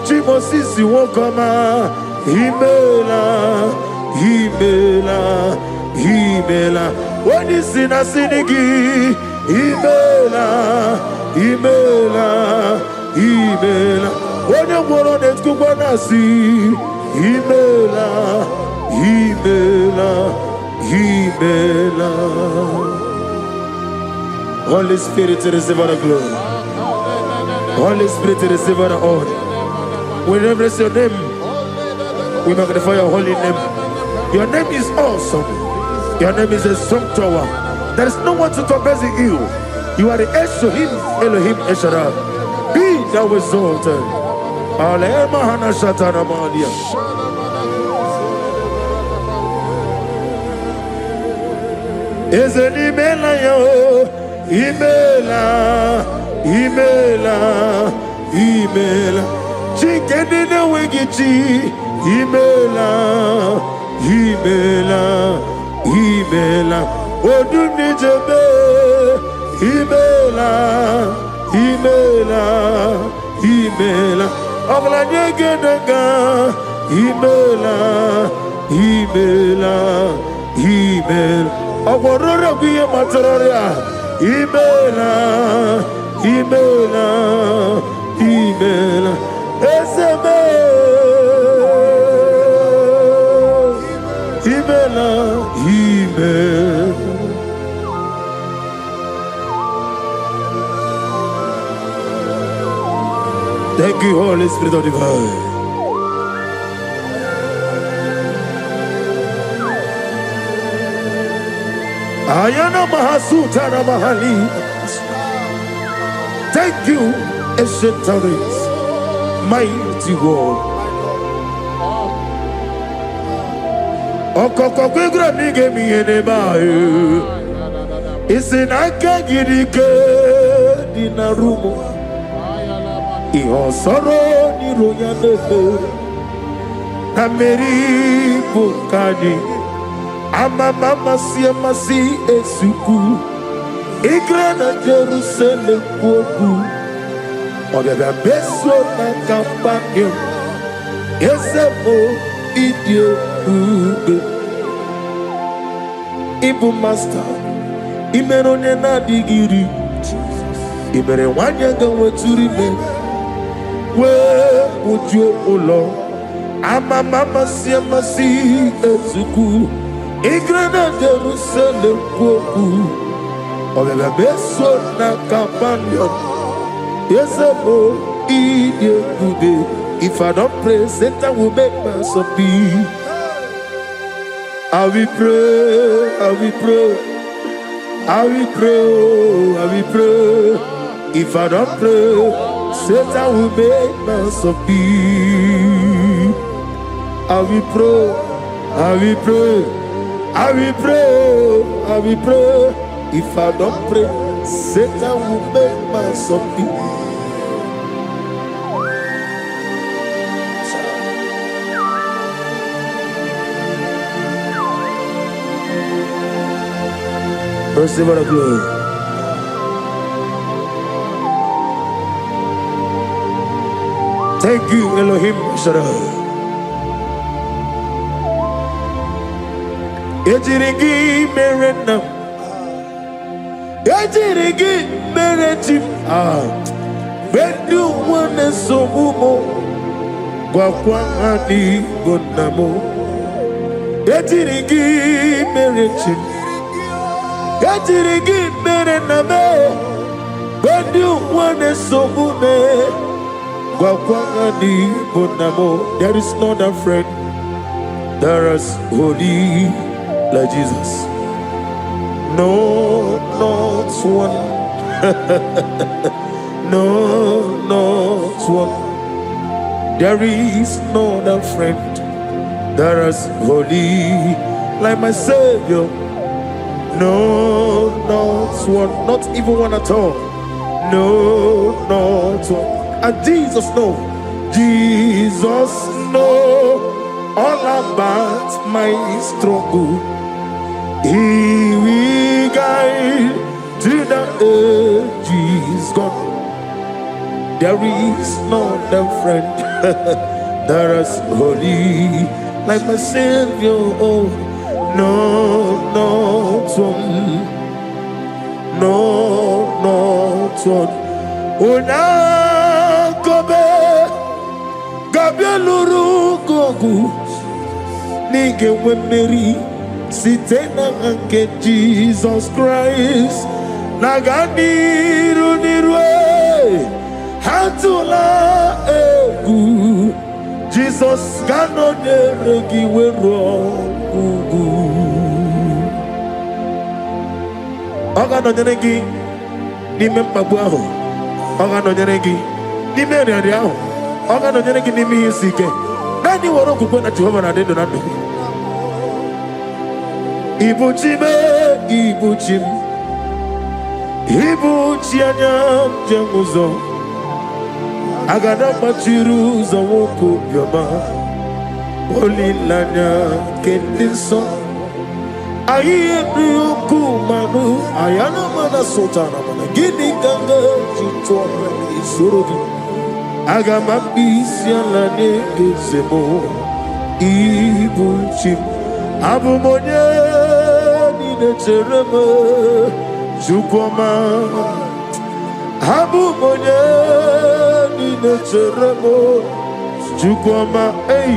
Chimosisi wokama, Himela, when you sin a sinigi, Himela, when you go on it, go on a see, Himela, Holy Spirit to receive all the glory, Holy Spirit to receive all the honor. We reverence your name, we magnify your holy name. Your name is awesome. Your name is a strong tower. There is no one to compare to you. You are the Elohim Eshara. Be thou exalted. Alema Hana Shatana Madia. Ezenimela yo, Imela. Chicken Wigichi, Himela, Odunijebe, imela, imela. Oglanye gedaga, imela, imela, imela. Ogororo biye matororia, imela, imela, imela. Eseme, imela, imela. Thank you, Holy Spirit of divine. Ayana Mahasuta Mahali. Thank you, ancient Taurus, mighty God. Okokokwegra nige mi enebae. Isinaka girike dinarumo. Iho soro ni royane. Ameri bukani. Amama siamasi esuku. Igrana Jerusalem woku. Obebe beso na kampanyo. Esemo idio ube. Ibu master. Imerone na digiri. Imere wanyanga weturime. We ujo ulo. Amama siamasi esuku. Igrana Jerusalem woku. Obebe beso na kampanyo. Yesemo idio ube. If I don't pray, Satan will make my son be. I will pray, I will pray, I will pray, oh, I will pray. If I don't pray, Satan will make my son be. I will pray, I will pray, I will pray, I will pray. If I don't pray, Satan will make my son be. Receive the glory. Thank you, Elohim Shaddai. Ejirigi merena, ejirigi meretim. When you want to so mumo, guakwani gonamo. Ejirigi meretim. Ejirigi merename, when you want to so mume, guakwani gonamo. There is no other friend. There is holy like Jesus. No, not one. No, not one. There is no other friend. There is holy like my Savior. No, not one. Not even one at all. No, not one. And Jesus know. Jesus know all about my struggle. He will guide to the edge is gone. There is no other friend. There is holy like my Savior. Oh, no, not one. No, not one. Oh, now gobe gabieluru gogu. Nige wemeri. Sitena anke Jesus Christ Naganiru nirwe Hatula egu Jesus gano neregi wero Oga no neregi Ni mempabu aho Oga no neregi Ni meri aho Oga no neregi ni miyisike Nani waro kukwe Jehovah na dendo nando Ibuchime, ibuchim, ibuchianyam jamuzo. Agada machiru za woko yama. Olilanya kendinso. Aye Brioku Manu, Ayana Mana Sultana Mana, Gini Ganga, Chichora, Isurugi, Agama Bisiana Negezemo, Ibuchim, Abu Monya, Nina Cherema, Chukwama, Abu Monya, Nina Cheremo, Chukwama, Hey,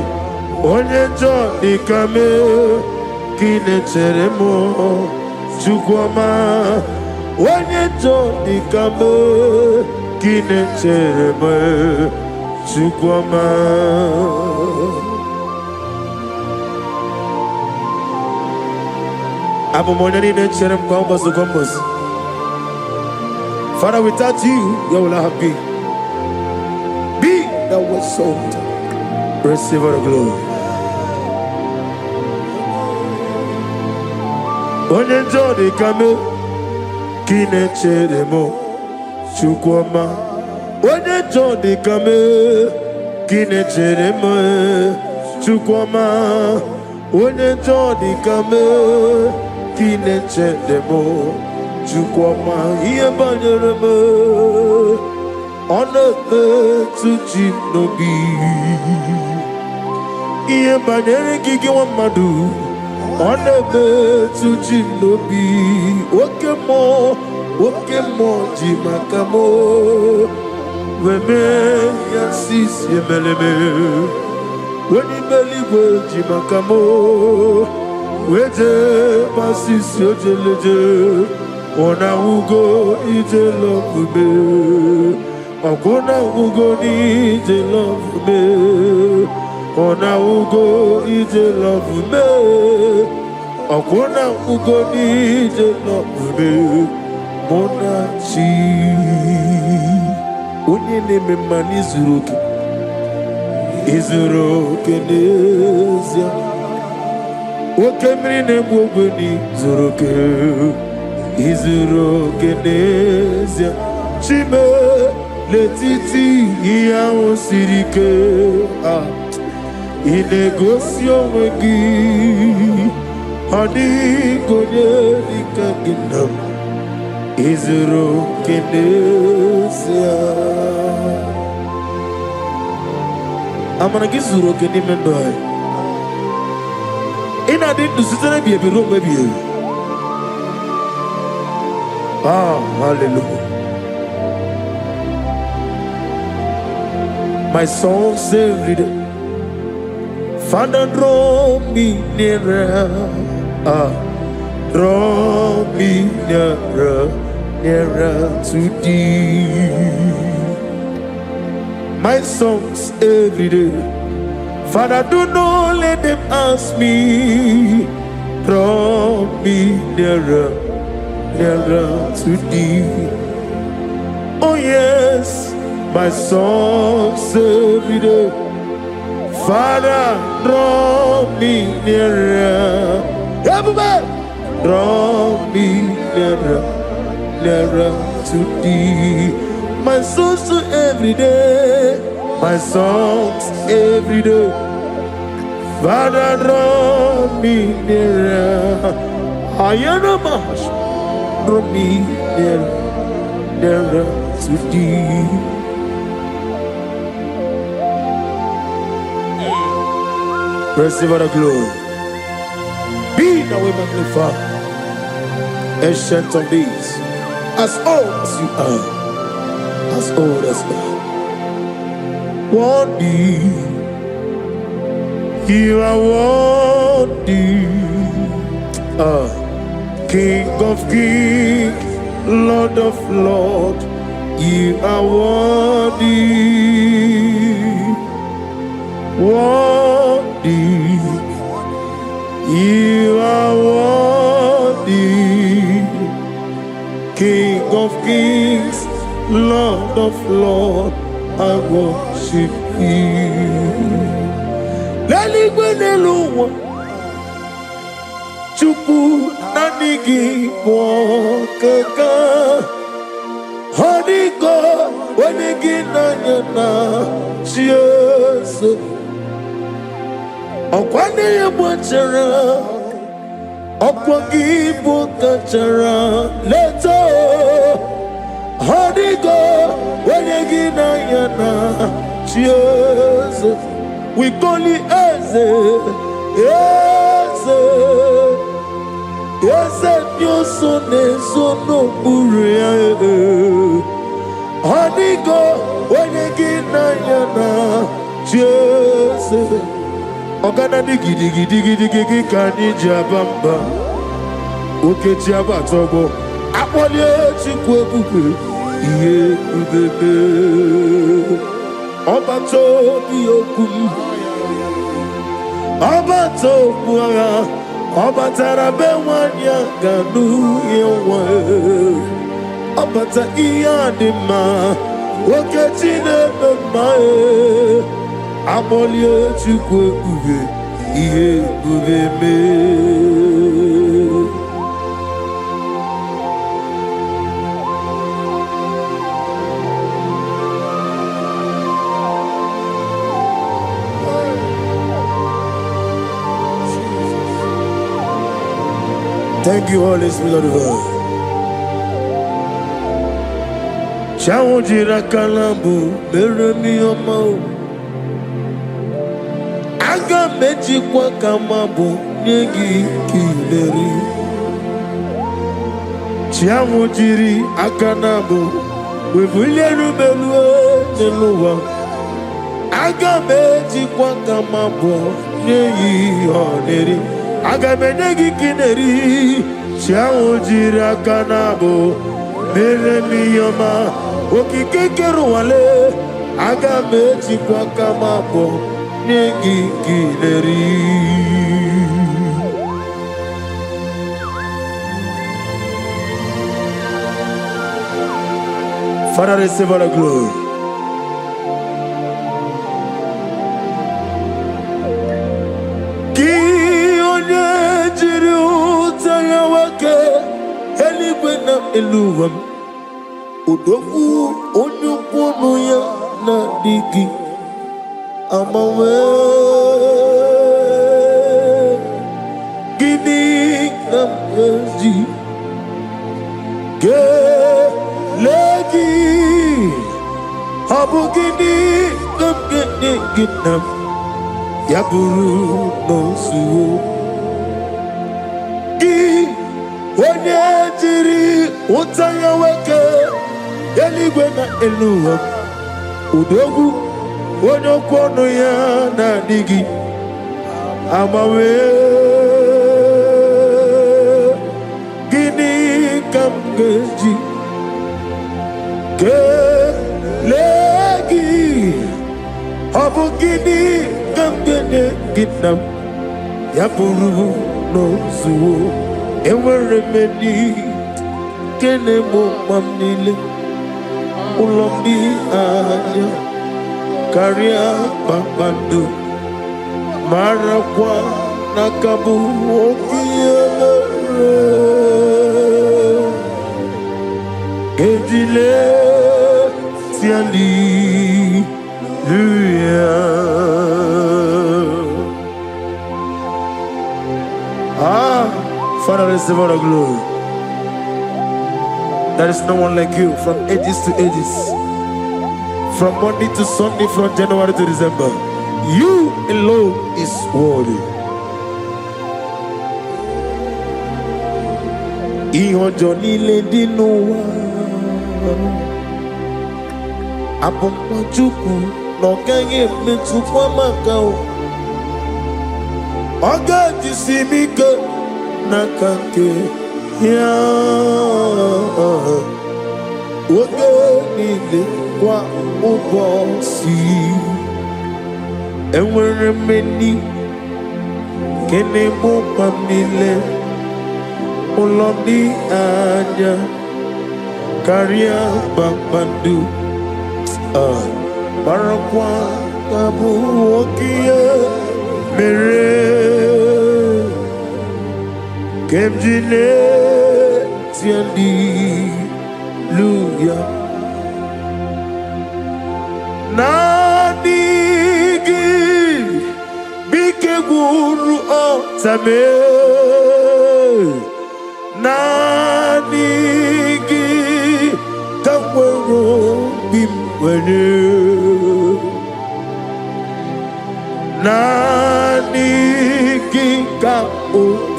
Onyejo, Nikame. Kine cheremo Chukwama Wanyejo nikame Kine cheremo Chukwama. Abu monani ne cherem kwambos. Father, without you, you will not be. Be that was sold. Receive the glory. Onyejo nikame Kine cheremo Chukwama. Onyejo nikame Kine cheremo Chukwama. Onyejo nikame Kine cheremo Chukwama. Iye banyeremo Onebe tuchinobi. Iye banyere gigi wamadu Onebe tuchinobi. Okemo jimakamo. Weme yasis yemeleme. Weni beliwe jimakamo. Weje basis yojeleje. Ona ugo ije love me. Okona ugo ni ije love me. Ona ugo ije love me. Okona ugo ni ije love me. Monachi Unye neme mani Izuroke nezia. Okemri nemwogwe ni zuroke. Izuroke nezia. Chime letiti iya osirike. Inegosio wegi. Hadi gonye likaginam. Izuroke nezia. Amana gizuroke ni mendoe. Ina di dusitene biye biro biye. Hallelujah. My song every day. Father, draw me nearer. Draw me nearer to thee. My songs every day. Father, do not let them ask me. Draw me nearer to thee. Oh yes, my songs every day. Father, draw me nearer. Everybody, draw me nearer to thee. My songs every day. My songs every day. Father, draw me nearer. I am a mash. Draw me nearer to thee. Receive the glory. Be thou magnified, ancient of days, as old as you are, as old as God. Worthy, you are worthy, King of kings, Lord of lords, you are worthy, worthy, you are worthy, King of kings, Lord of lords, I worship you. Lali gwenelua chupu nanigi mwokeka Honigo wenigi nanyana Chiesu Okwane ya mwachara Okwangi Ebuka chara leto Hodigo Wenyegina yana Jesus we call it Eze Nyoso Nesono Buria Hodigo Wenyegina yana Jesus Ogana digi kani jabamba Oke jaba tobo Akwali chukwu ebube Iye ubebe Ọba tobi okum Ọba tobu agha Ọba tarabe nwanya ganu yewa Ọba ta ihe adịmma Oke chinebe mma Akwali chukwu ebube Iye ubebe Thank you, Holy Spirit of God. Chawo jira kalambu, meremi omo. Aga meji kwa kamabu, nyegi kileri. Chawo jiri akanabu, webule rubelue neluwa. Aga meji kwa kamabu, nyegi oneri. Agamenegi kineri Chiao jira kanabo Meremi yoma Okikekeru wale Agameji kwa kamabo Negi kineri Father, receive all the glory. Eluwam Udogu Onyukwunu ya na digi Amawe Gini Namji Legi Habu gini Namgeni ginam Yaburu no suwo Onye jiri utanya weke eligwe na eluwa Udogu onye okwono ya na digi Amawe Gini kamgeji Kelegi Habu gini kamgene ginam Yapuru no zuo Enwere meni kene mo mamnile Ulombi anya Karia papandu Marakwa nakabu okiyere Gejile tiali Luya Father, receive all the glory. There is no one like you from ages to ages. From Monday to Sunday, from January to December. You alone is worthy. Ihojo nile dinuwa Apomachuku Nokenge metukwa makao Oga jisimika Nakake ya Oge nile kwa ubosi Enwere meni Kene mupam nile Uloni anya Karia bambandu Barakwa Kabu okie Mere Kemjine Tiandi Luya Nadigi Bike guru otame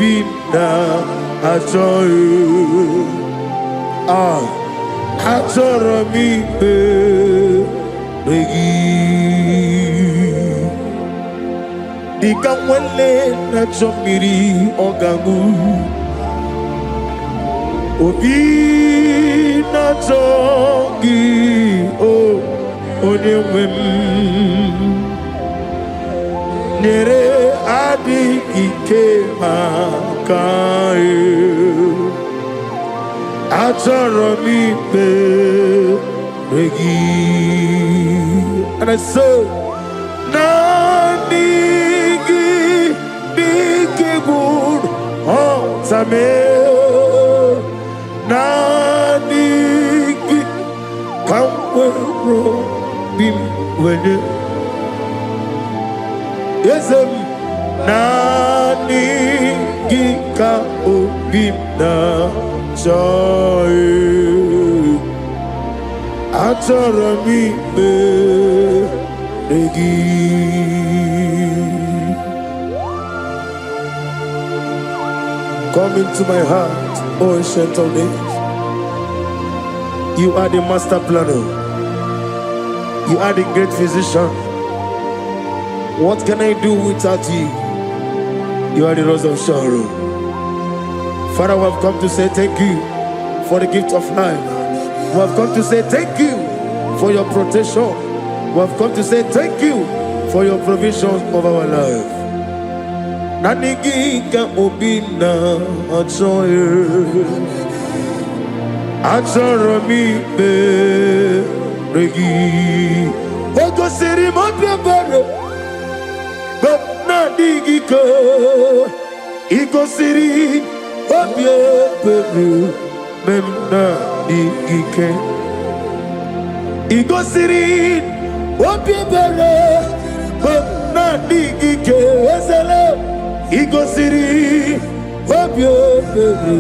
obina ajoy ajoromi be regi dikamwele na chomiri ogamu obina jogi onyewem nere adi ike makai achoromi be regi. And I said nani gi good tame nani gi kamwero bim wenye yesem nani gika obimna joy achoromi be regi. Come into my heart, O ancient of days. You are the master planner. You are the great physician. What can I do without you? You are the rose of Sharon. Father, we have come to say thank you for the gift of life. We have come to say thank you for your protection. We have come to say thank you for your provision of our life. Nanigi ka obina ajoy achoromi be regi ogo siri mo bere but nanigi ka igo siri obie bere mem nanigi ke igo siri obie bere but nanigi ke esele igo siri obie bere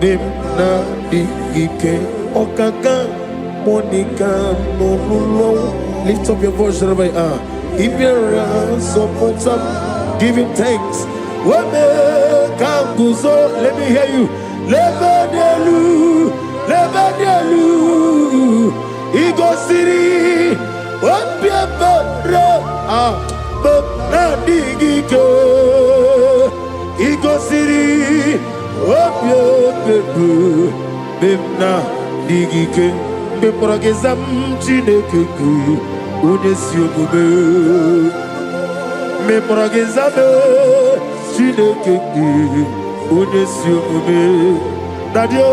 mem nanigi ke okaka monica monulo. Lift up your voice wherever you are. If you're support up, give him thanks. Let me hear you. Lebedelu, lebedelu. Igo siri, obie bere, nandigike. Igo siri, obie bere, nandigike. Me progezam chineke unesi omume. Me progezam chineke unesi omume. Nadio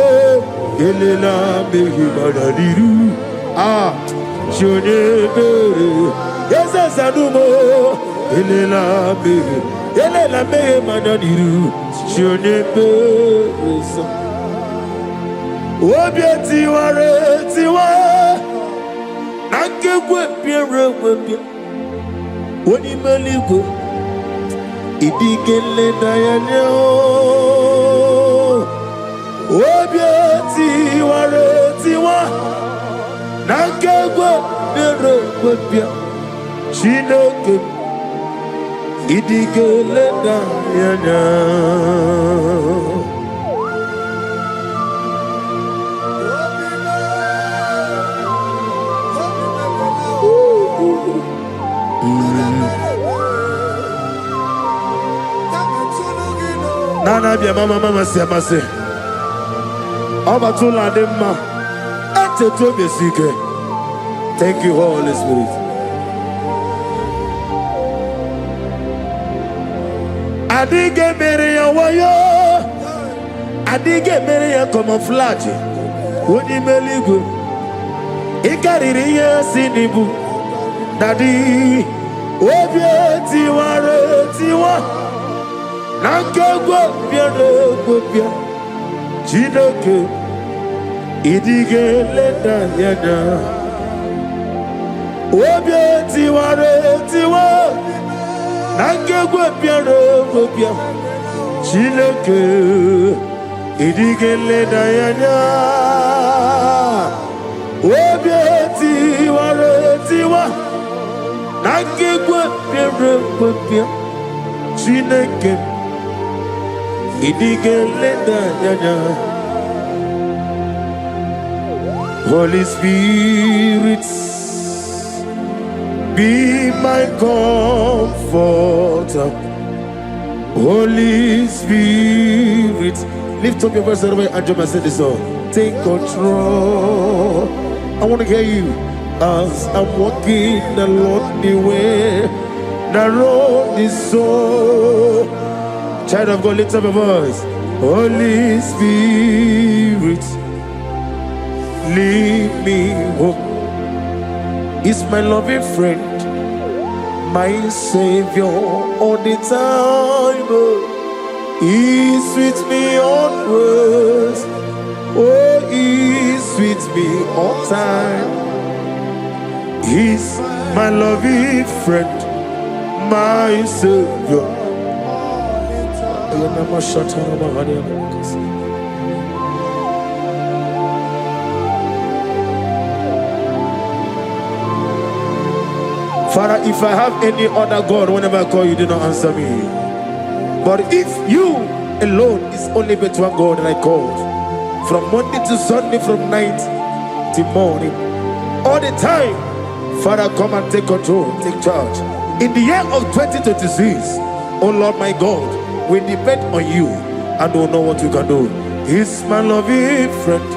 elela mehi manadiru shone bere yesa sanumo elela mehi manadiru shone bere sa. Obieti ware tiwa nanke gwepiere gwepia oni meligwe idigele dayane obieti ware tiwa nanke gwepiere gwepia chineke idigele dayane. Nana bia mama siamase obatula demma eteto besike. Thank you, Holy Spirit. Adige mere ya wayo adige mere ya camouflage woni meligwe ikariri ya sinibu dadi obieti ware tiwa nankegwo biere gwopia chineke idigele danyana obieti ware tiwa nankegwo biere gwopia chineke idigele danyana obieti ware tiwa nankegwo biere gwopia chineke Holy Spirit, be my comforter. Holy Spirit, lift up your voice and Angela said this song. Take control. I want to hear you as I'm walking along the way. The road is so. Child of God, lift up your voice. Holy Spirit, lead me home. He's my loving friend, my Savior all the time. He's with me always. Oh, he's with me all time. He's my loving friend, my Savior. Father, if I have any other God, whenever I call you, do not answer me. But if you alone is only but one God that I called, from Monday to Sunday, from night till morning, all the time, Father, come and take control, take charge. In the year of 2026, oh Lord my God, we depend on you and don't know what you can do. He's my loving friend,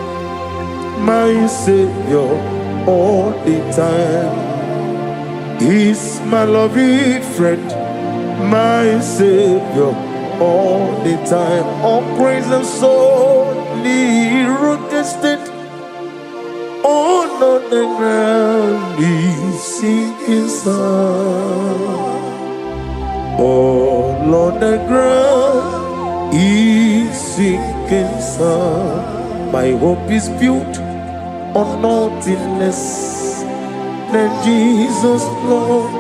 my Savior all the time. He's my loving friend, my Savior all the time. All praise and solely rotasted on the ground. He's sinking sun. All on the ground, he's sinking sun. My hope is built on nothing less than Jesus, Lord,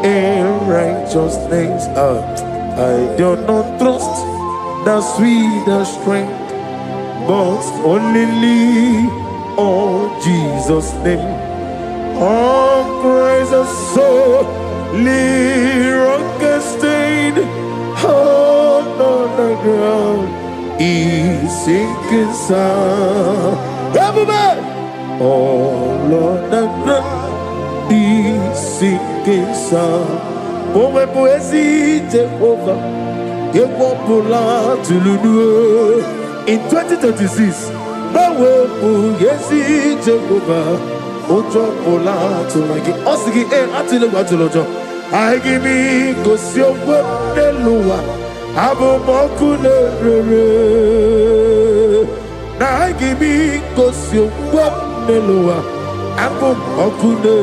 and righteousness. I do not trust the sweet strength, but only on Jesus' name. All praise the soul, rock-stained, all on the ground, he's sinking sun. Everybody, all on the ground, he's sinking sun. Oh, my poesy, Jehovah, you won't pull out to Lulu. In 2026, no way, yes, Jehovah, oh, John, pull out to my king. Also, I give me go see your word, Nelua. Abo Mokule, I give me go see your word, Nelua. Abo Mokule,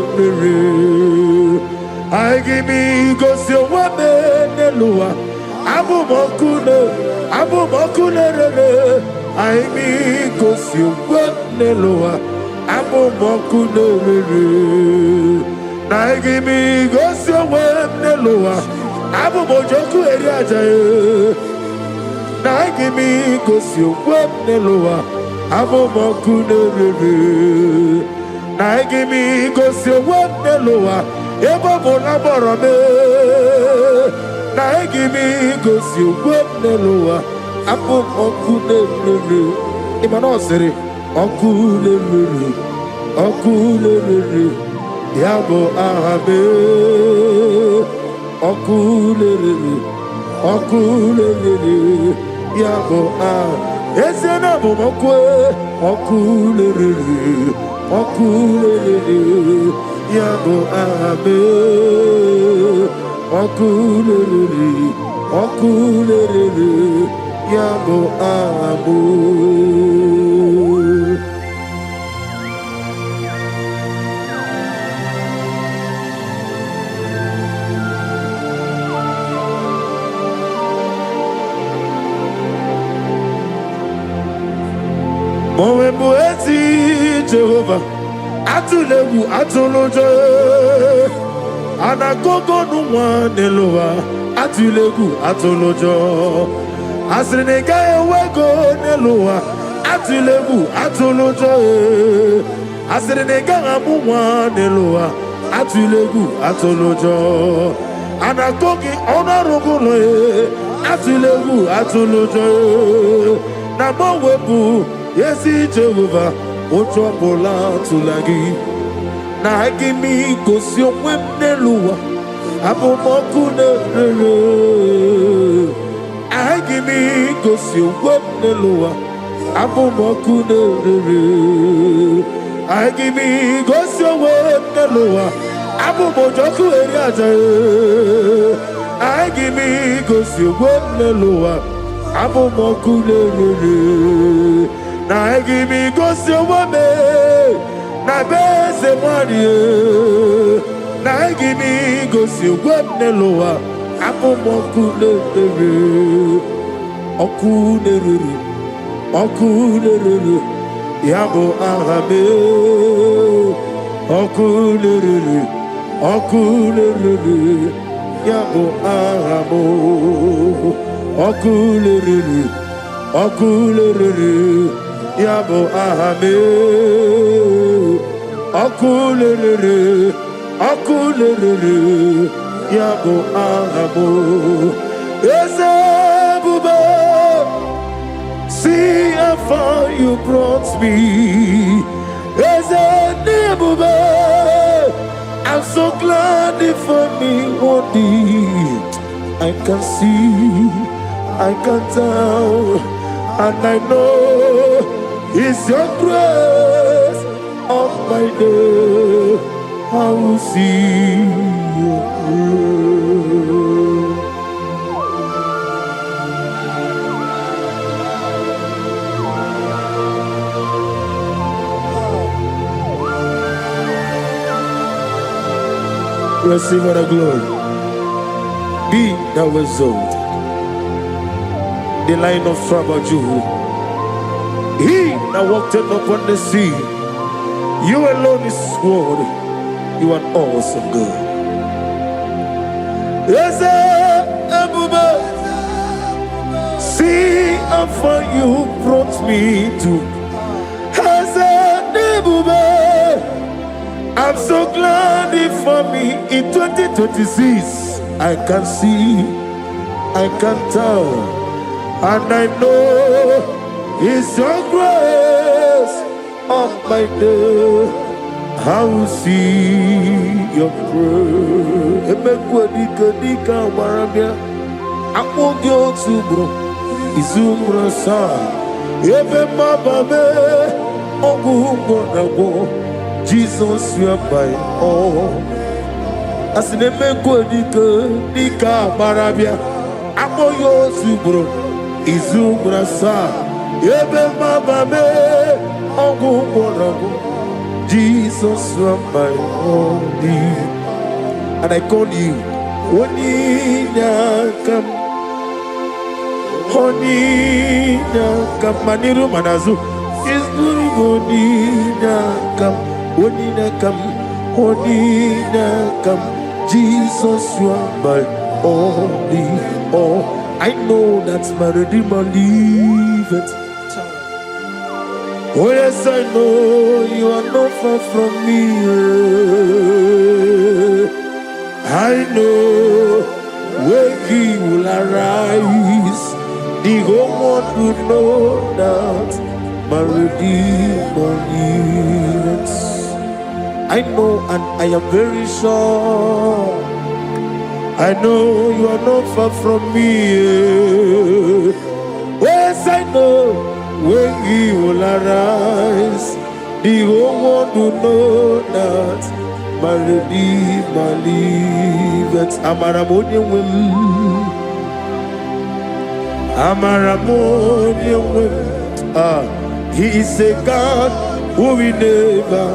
I give me go see your word, Nelua. Abo Mokule, I me go see your word, Nelua. Abo Mokule, I give me go see your word, Nelua. Abo Mojoku area jaye. I give me go see your word, Nelua. Abo Mokule, I give me go see your word, Nelua. Ebo Molaborame. I give me go see your word, Nelua. Abo Mokule, Imanosere, Okule, Yabo Ahabe, Okule, Yabo Ah, Esenabo Mokwe, Okule, Yabo Ahabe, Okule, Yabo Ahabu. Mowe poeti Jehovah, atulewu atolojo, anagogo nuwa nelowa, atulewu atolojo, asrinega ewego nelowa, atulewu atolojo, asrinega amuwa nelowa, atulewu atolojo, anagogi onarugulo, Atulebu, atulujo. Namo webu, yesi Jehovah. Ochopola tulagi. Na agimi kosi omweneluwa. Abo mokune rere. Agimi kosi omweneluwa. Abo mokune rere. Agimi kosi omweneluwa. Abo mojoku eriaja. Agimi kosi omweneluwa. Abo mokune rere. Na agimi kosi omweneluwa. Na beze mwani. Na agimi gosi omweneluwa. Abo mokune rere. Okune rere. Okune rere. Yabo ahame. Okune rere. Okune rere. Yabo ahamo. Okune rere. Okune rere. Yabo ahame. Okune rere. Okune rere. Yabo ahamo. Ebuka. See how far you brought me. Ebuka. I'm so glad for me, only I can see, I can tell, and I know it's your grace on my day. I will see your grace. Receive the glory. Be thou exalted. The Lion of tribe of Judah. He that walked upon the sea. You alone is worthy. You are awesome God. Yes, Ebuka. See how far you brought me to. Yes, Ebuka. I'm so glad for me in 2026. I can see, I can tell, and I know it's your grace on my day. I will see your praise. Ebuka dika warabia. Akogyo tubro izumra sa. Ebe mababe ogungo nago. Jesus, you are by all. As in a dika barabia, Amoyo Subro, Izubrasa, Ebe Mababe, Ogu Morago. Jesus, you are by all. And I call you, Onina come, Honina come, Maniru Manazu, is doing Onina come. Onina come, Jesus, you are my only all. I know that my Redeemer liveth. Oh yes, I know you are not far from me. I know when He will arise, the whole world will know that my Redeemer liveth. I know and I am very sure. I know you are not far from me. Yes, I know when He will arise, the whole world will know that my Redeemer liveth. Amaramonium. He is a God who will never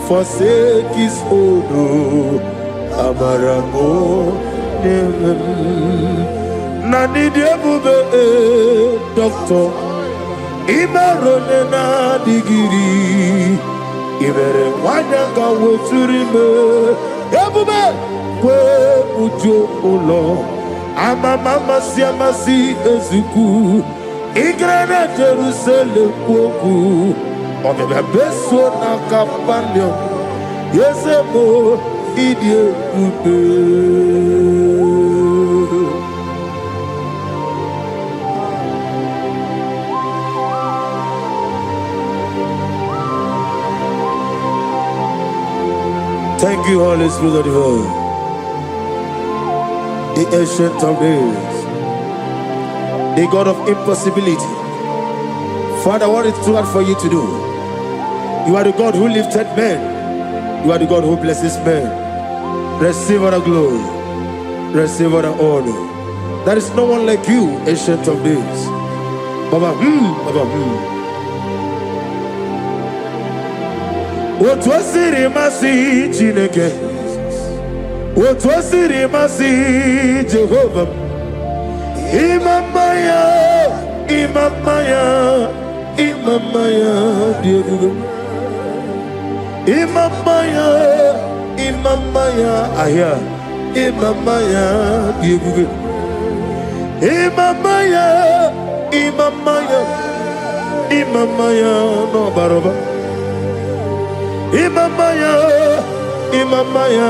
forsake His own. Amaramo never. Nani diabube doctor. Imarone na digiri. Ibere wanyanga weturime. Ebube kwe ujo ulo. Mama siamasi ezuku. Igrana Jerusalem kwoku. Obebe beso na kapalio. Yesemo idie ube. Thank you, Holy Spirit of divine, the ancient of days, the God of impossibility. Father, what is too hard for you to do? You are the God who lifted men. You are the God who blesses men. Receive all the glory. Receive all the honor. There is no one like you, ancient of days. Baba, Baba, What was it, Masi Chineke? What was it, Masi Jehovah? Imamaya, Imamaya, Imamaya, Imamaya, Imamaya, Aya, Imamaya, Imamaya, Imamaya, Imamaya, no baroba. Imamaya, Imamaya,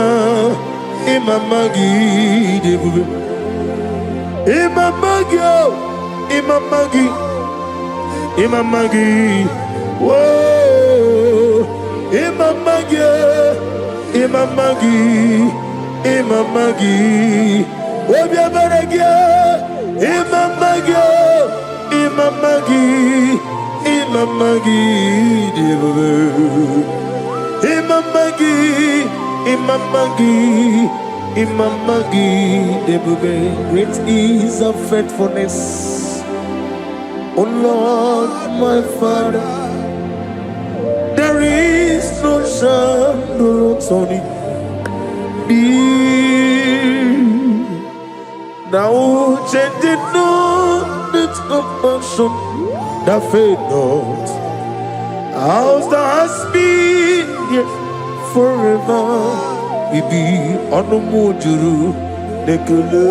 Imamagi, Imamagi, Imamagi, Imamagi, whoa, Imamagi, Imamagi, Imamagi, Obiabaragi, Imamagi, Imamagi, Imamagi, Imamagi, Imamagi, Imamagi, great is our faithfulness, O Lord, my Father. There is no shadow on thee. Now changing not its compassion that fade not. Ours thou hast been, yes, forever. We be on the mojuru nekele.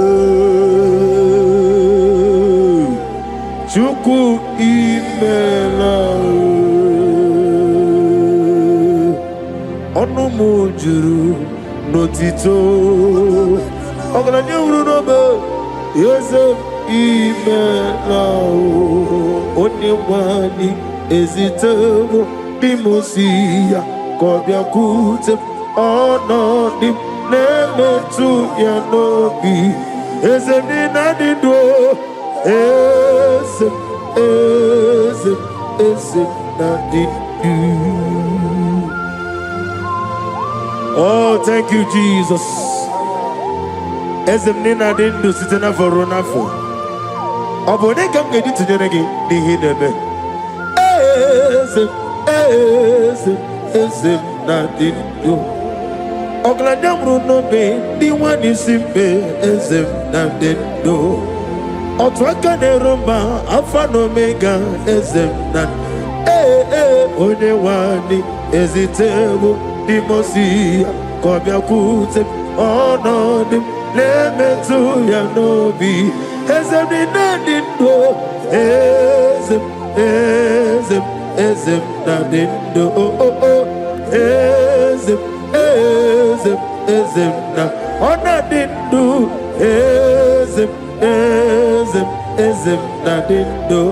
Chuku imela. On the mojuru notito. Ogala nyuru nobe. Yes, imela. Only one. Ezitebo bimosia kobia kute onodim nemetu ya nobi ezemni nadido ezem nadido. Oh, thank you, Jesus. Ezemni nadido sitena voronafo obone kam gedi tunyeregi ni hinebe. Ezem nadido. Ogladamru no be di wani simbe ezem nadido. Otwaka ne romba alpha no omega ezem nad. One wani ezitebo di mosia kobia kute onodim lemetu ya nobi ezem nadido. Ezem nadido. Ezem na onadido. Ezem nadido.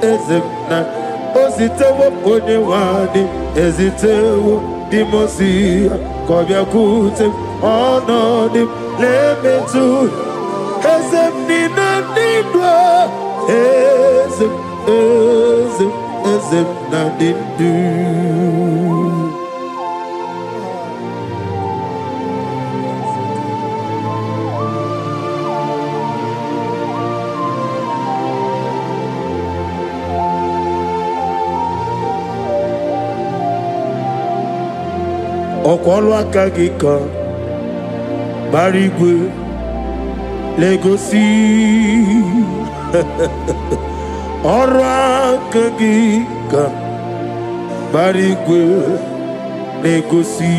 Ezem na ositewo onye wadi ezitewo dimosia kobia kute onodim lemetu. Ezem nadido. Ezem nadido. Ọkwọlụ aka gị ka gbara igwe legosi ọrụ aka gị ka gbara igwe legosi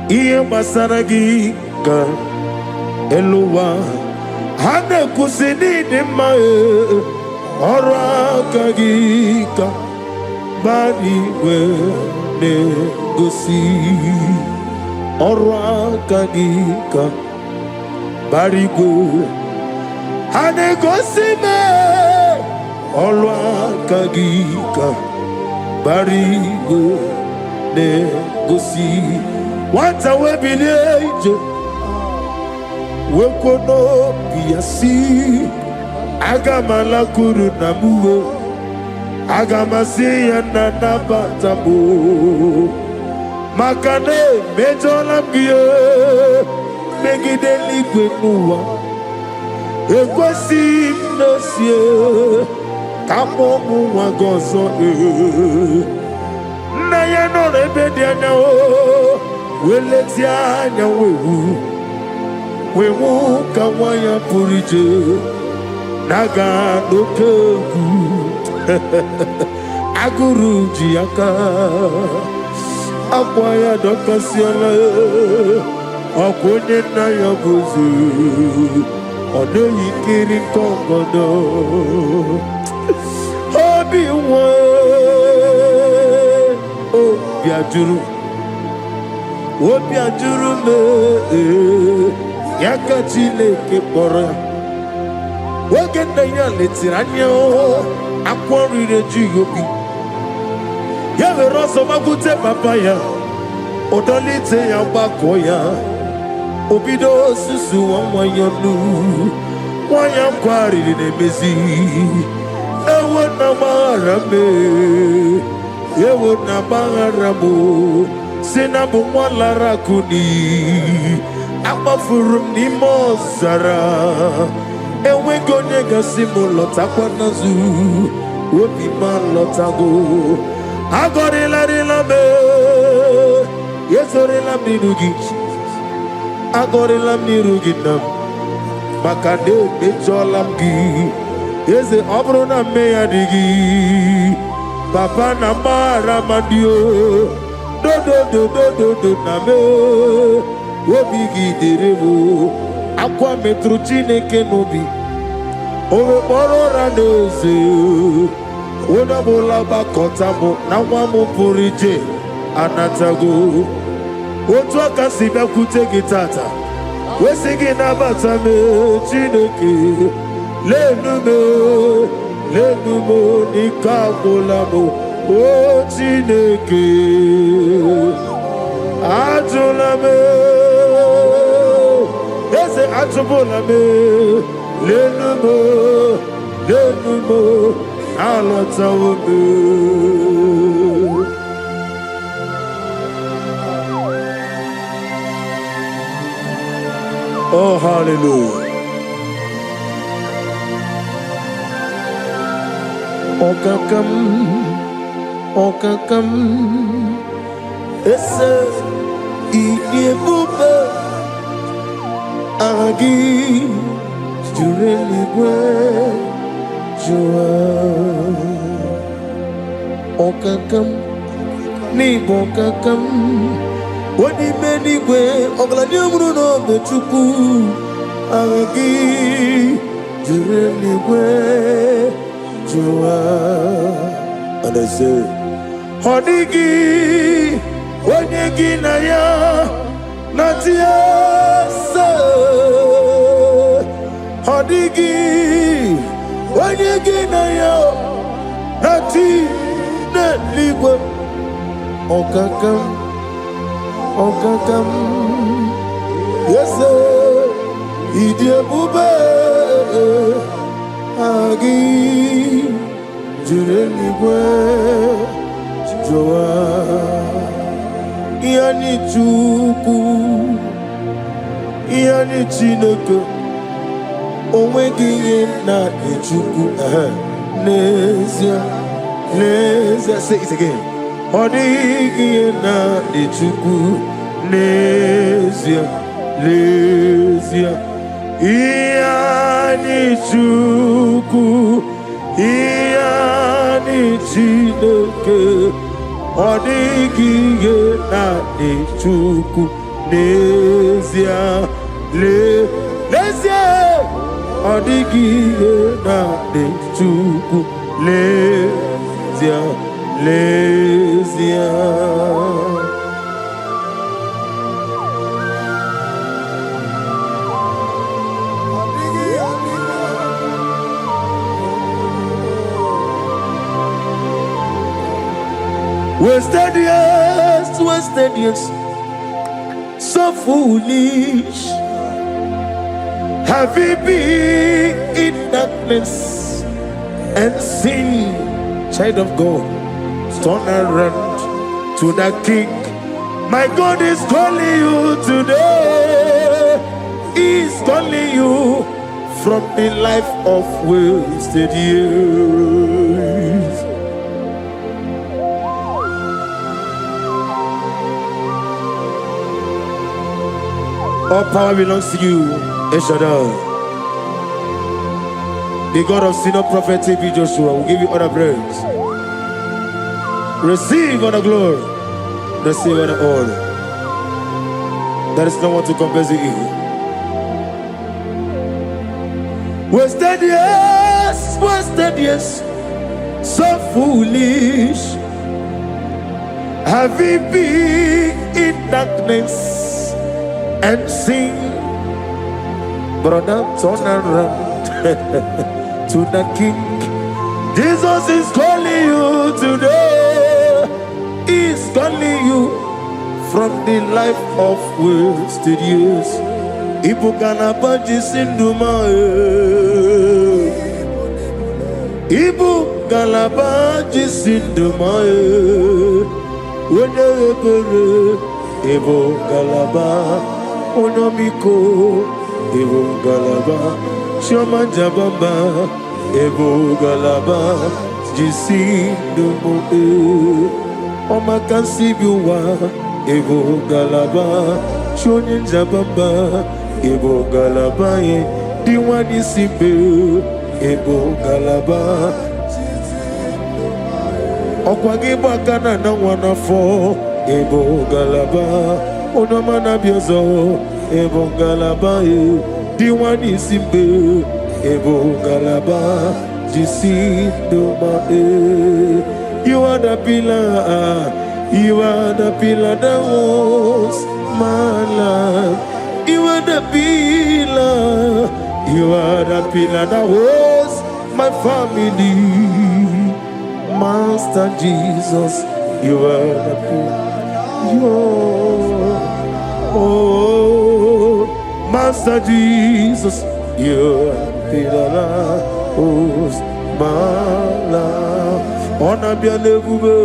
ihe gbasara gị ka elu ụwa ha na-ekwusi n'ịdị mma. Ọrụ aka gị ka gbara igwe legosi ọrụ aka gị ka gbara igwe ha na-egosi me ọrụ aka gị ka barigo negosi wanta webileje wekono biasi agamala kuru namuwe agamasi yana nabatamo makane mejola mgiye megide ligwe nuwa ekwesi nosie kamo muwa gozo na ya no rebedi anya o weleti anya wewu kawaya purije naga dokeku aguru jiaka akwaya dokasiala okunye na ya buzu onoyi kiri kongodo obi nwe obi ajuru me ya ka Chineke kpọrọ ya oge nna ya letiri anya akwọ riri ejughị obi ya were ọsọ makwute papa ya ụdọlite ya gbakọ ya obido osusu nwa ya nu nwanya kwariri na-emezi ewo na gbaghara m si na bụ nwa lara kuni akpafuru m n'ime ọzara enweghị onye gasị m lọtakwa n'azụ obi ma lọtago agọrịlarịla m ezorịla m n'iru gị agọrịla m n'iru gị na m maka na emejọla m gị eze ọ bụrụ na mme ya dị gị papa na mara madio dodododododo na me obi gị dịrị m akwa metụrụ Chineke n'obi owe kpọrọ ụra n'eze onye ọbụla gbakọta m na nwa m pụrụ ije anatago otu aka si bịakwute gị tata wesị gị nabata m Chineke lenu m n'ike agwụla m o Chineke ajụla m eze achụbụla m lenu m alọtawo m oh hallelujah okakam ese Ebuka agi jureligwe jua okakam ni bokakam wadi menigwe oglani omru no bechuku agi jureligwe jua and I say honigi onyegi na ya natiasa honigi onyegi na ya nati neligwe okakam yes idi Ebuka agi jureligwe joa yani Chukwu yani Chineke onweghị ihe na Chukwu n'ezie say it again ọ dịghị ihe na Chukwu n'ezie yani Chukwu yani Chineke ọ dịghị ihe na Chukwu n'ezie ọ dịghị ihe na Chukwu n'ezie Wasted years, so foolish. Have we been in darkness and sin? Child of God, turn around to the King. My God is calling you today. He's calling you from the life of wasted years. All power belongs to you, El Shaddai. The God of senior prophet T.B. Joshua will give you all the praise. Receive all the glory. Receive all the honor. There is no one to compare to you. Wasted years, so foolish. Have we been in darkness and sing? Brother, turn around to the King. Jesus is calling you today. He's calling you from the life of wasted years. Ebuka na baji sinduma. Ebuka na baji sinduma. Ebuka na ba onomiko. Ebuka na ba shoma jabamba. Ebuka na ba jisinduma. Oma kansibiwa. Ebuka na ba shoni jabamba. Ebuka na ba ye diwani simbe. Ebuka na ba okwagi bakana na wana fo. Ebuka na ba onomana biozo. Ebuka na ba ye diwani simbe. Ebuka na ba jisinduma. You are the pillar. You are the pillar that holds my life. You are the pillar. You are the pillar that holds my family. Master Jesus, you are the pillar. Oh, Master Jesus, you are the pillar that holds my life. Ona bien ebube,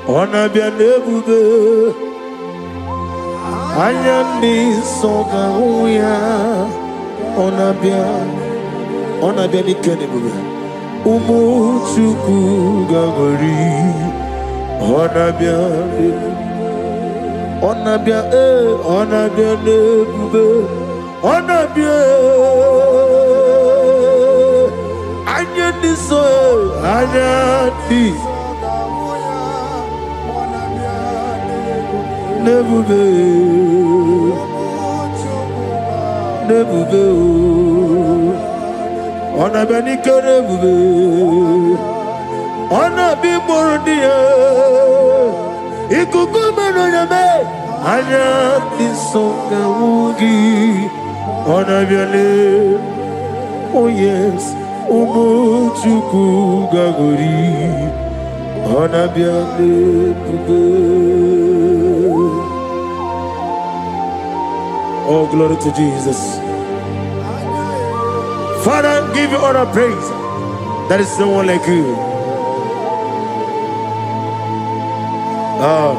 ona bien ebube. Ayandi soga uya, ona bien ikene ebube. Umuchuku gagori, ona bien ebube, ona bien. Ayandi so, ayandi. Nebube, ona beni kerebube, ona bi mordia, ikukumeno yame, anya disonga ugi, ona biale, oh yes, umuchuku gagori, ona biale bube. Oh, glory to Jesus. Father, give you all the praise. There is no one like you. Oh.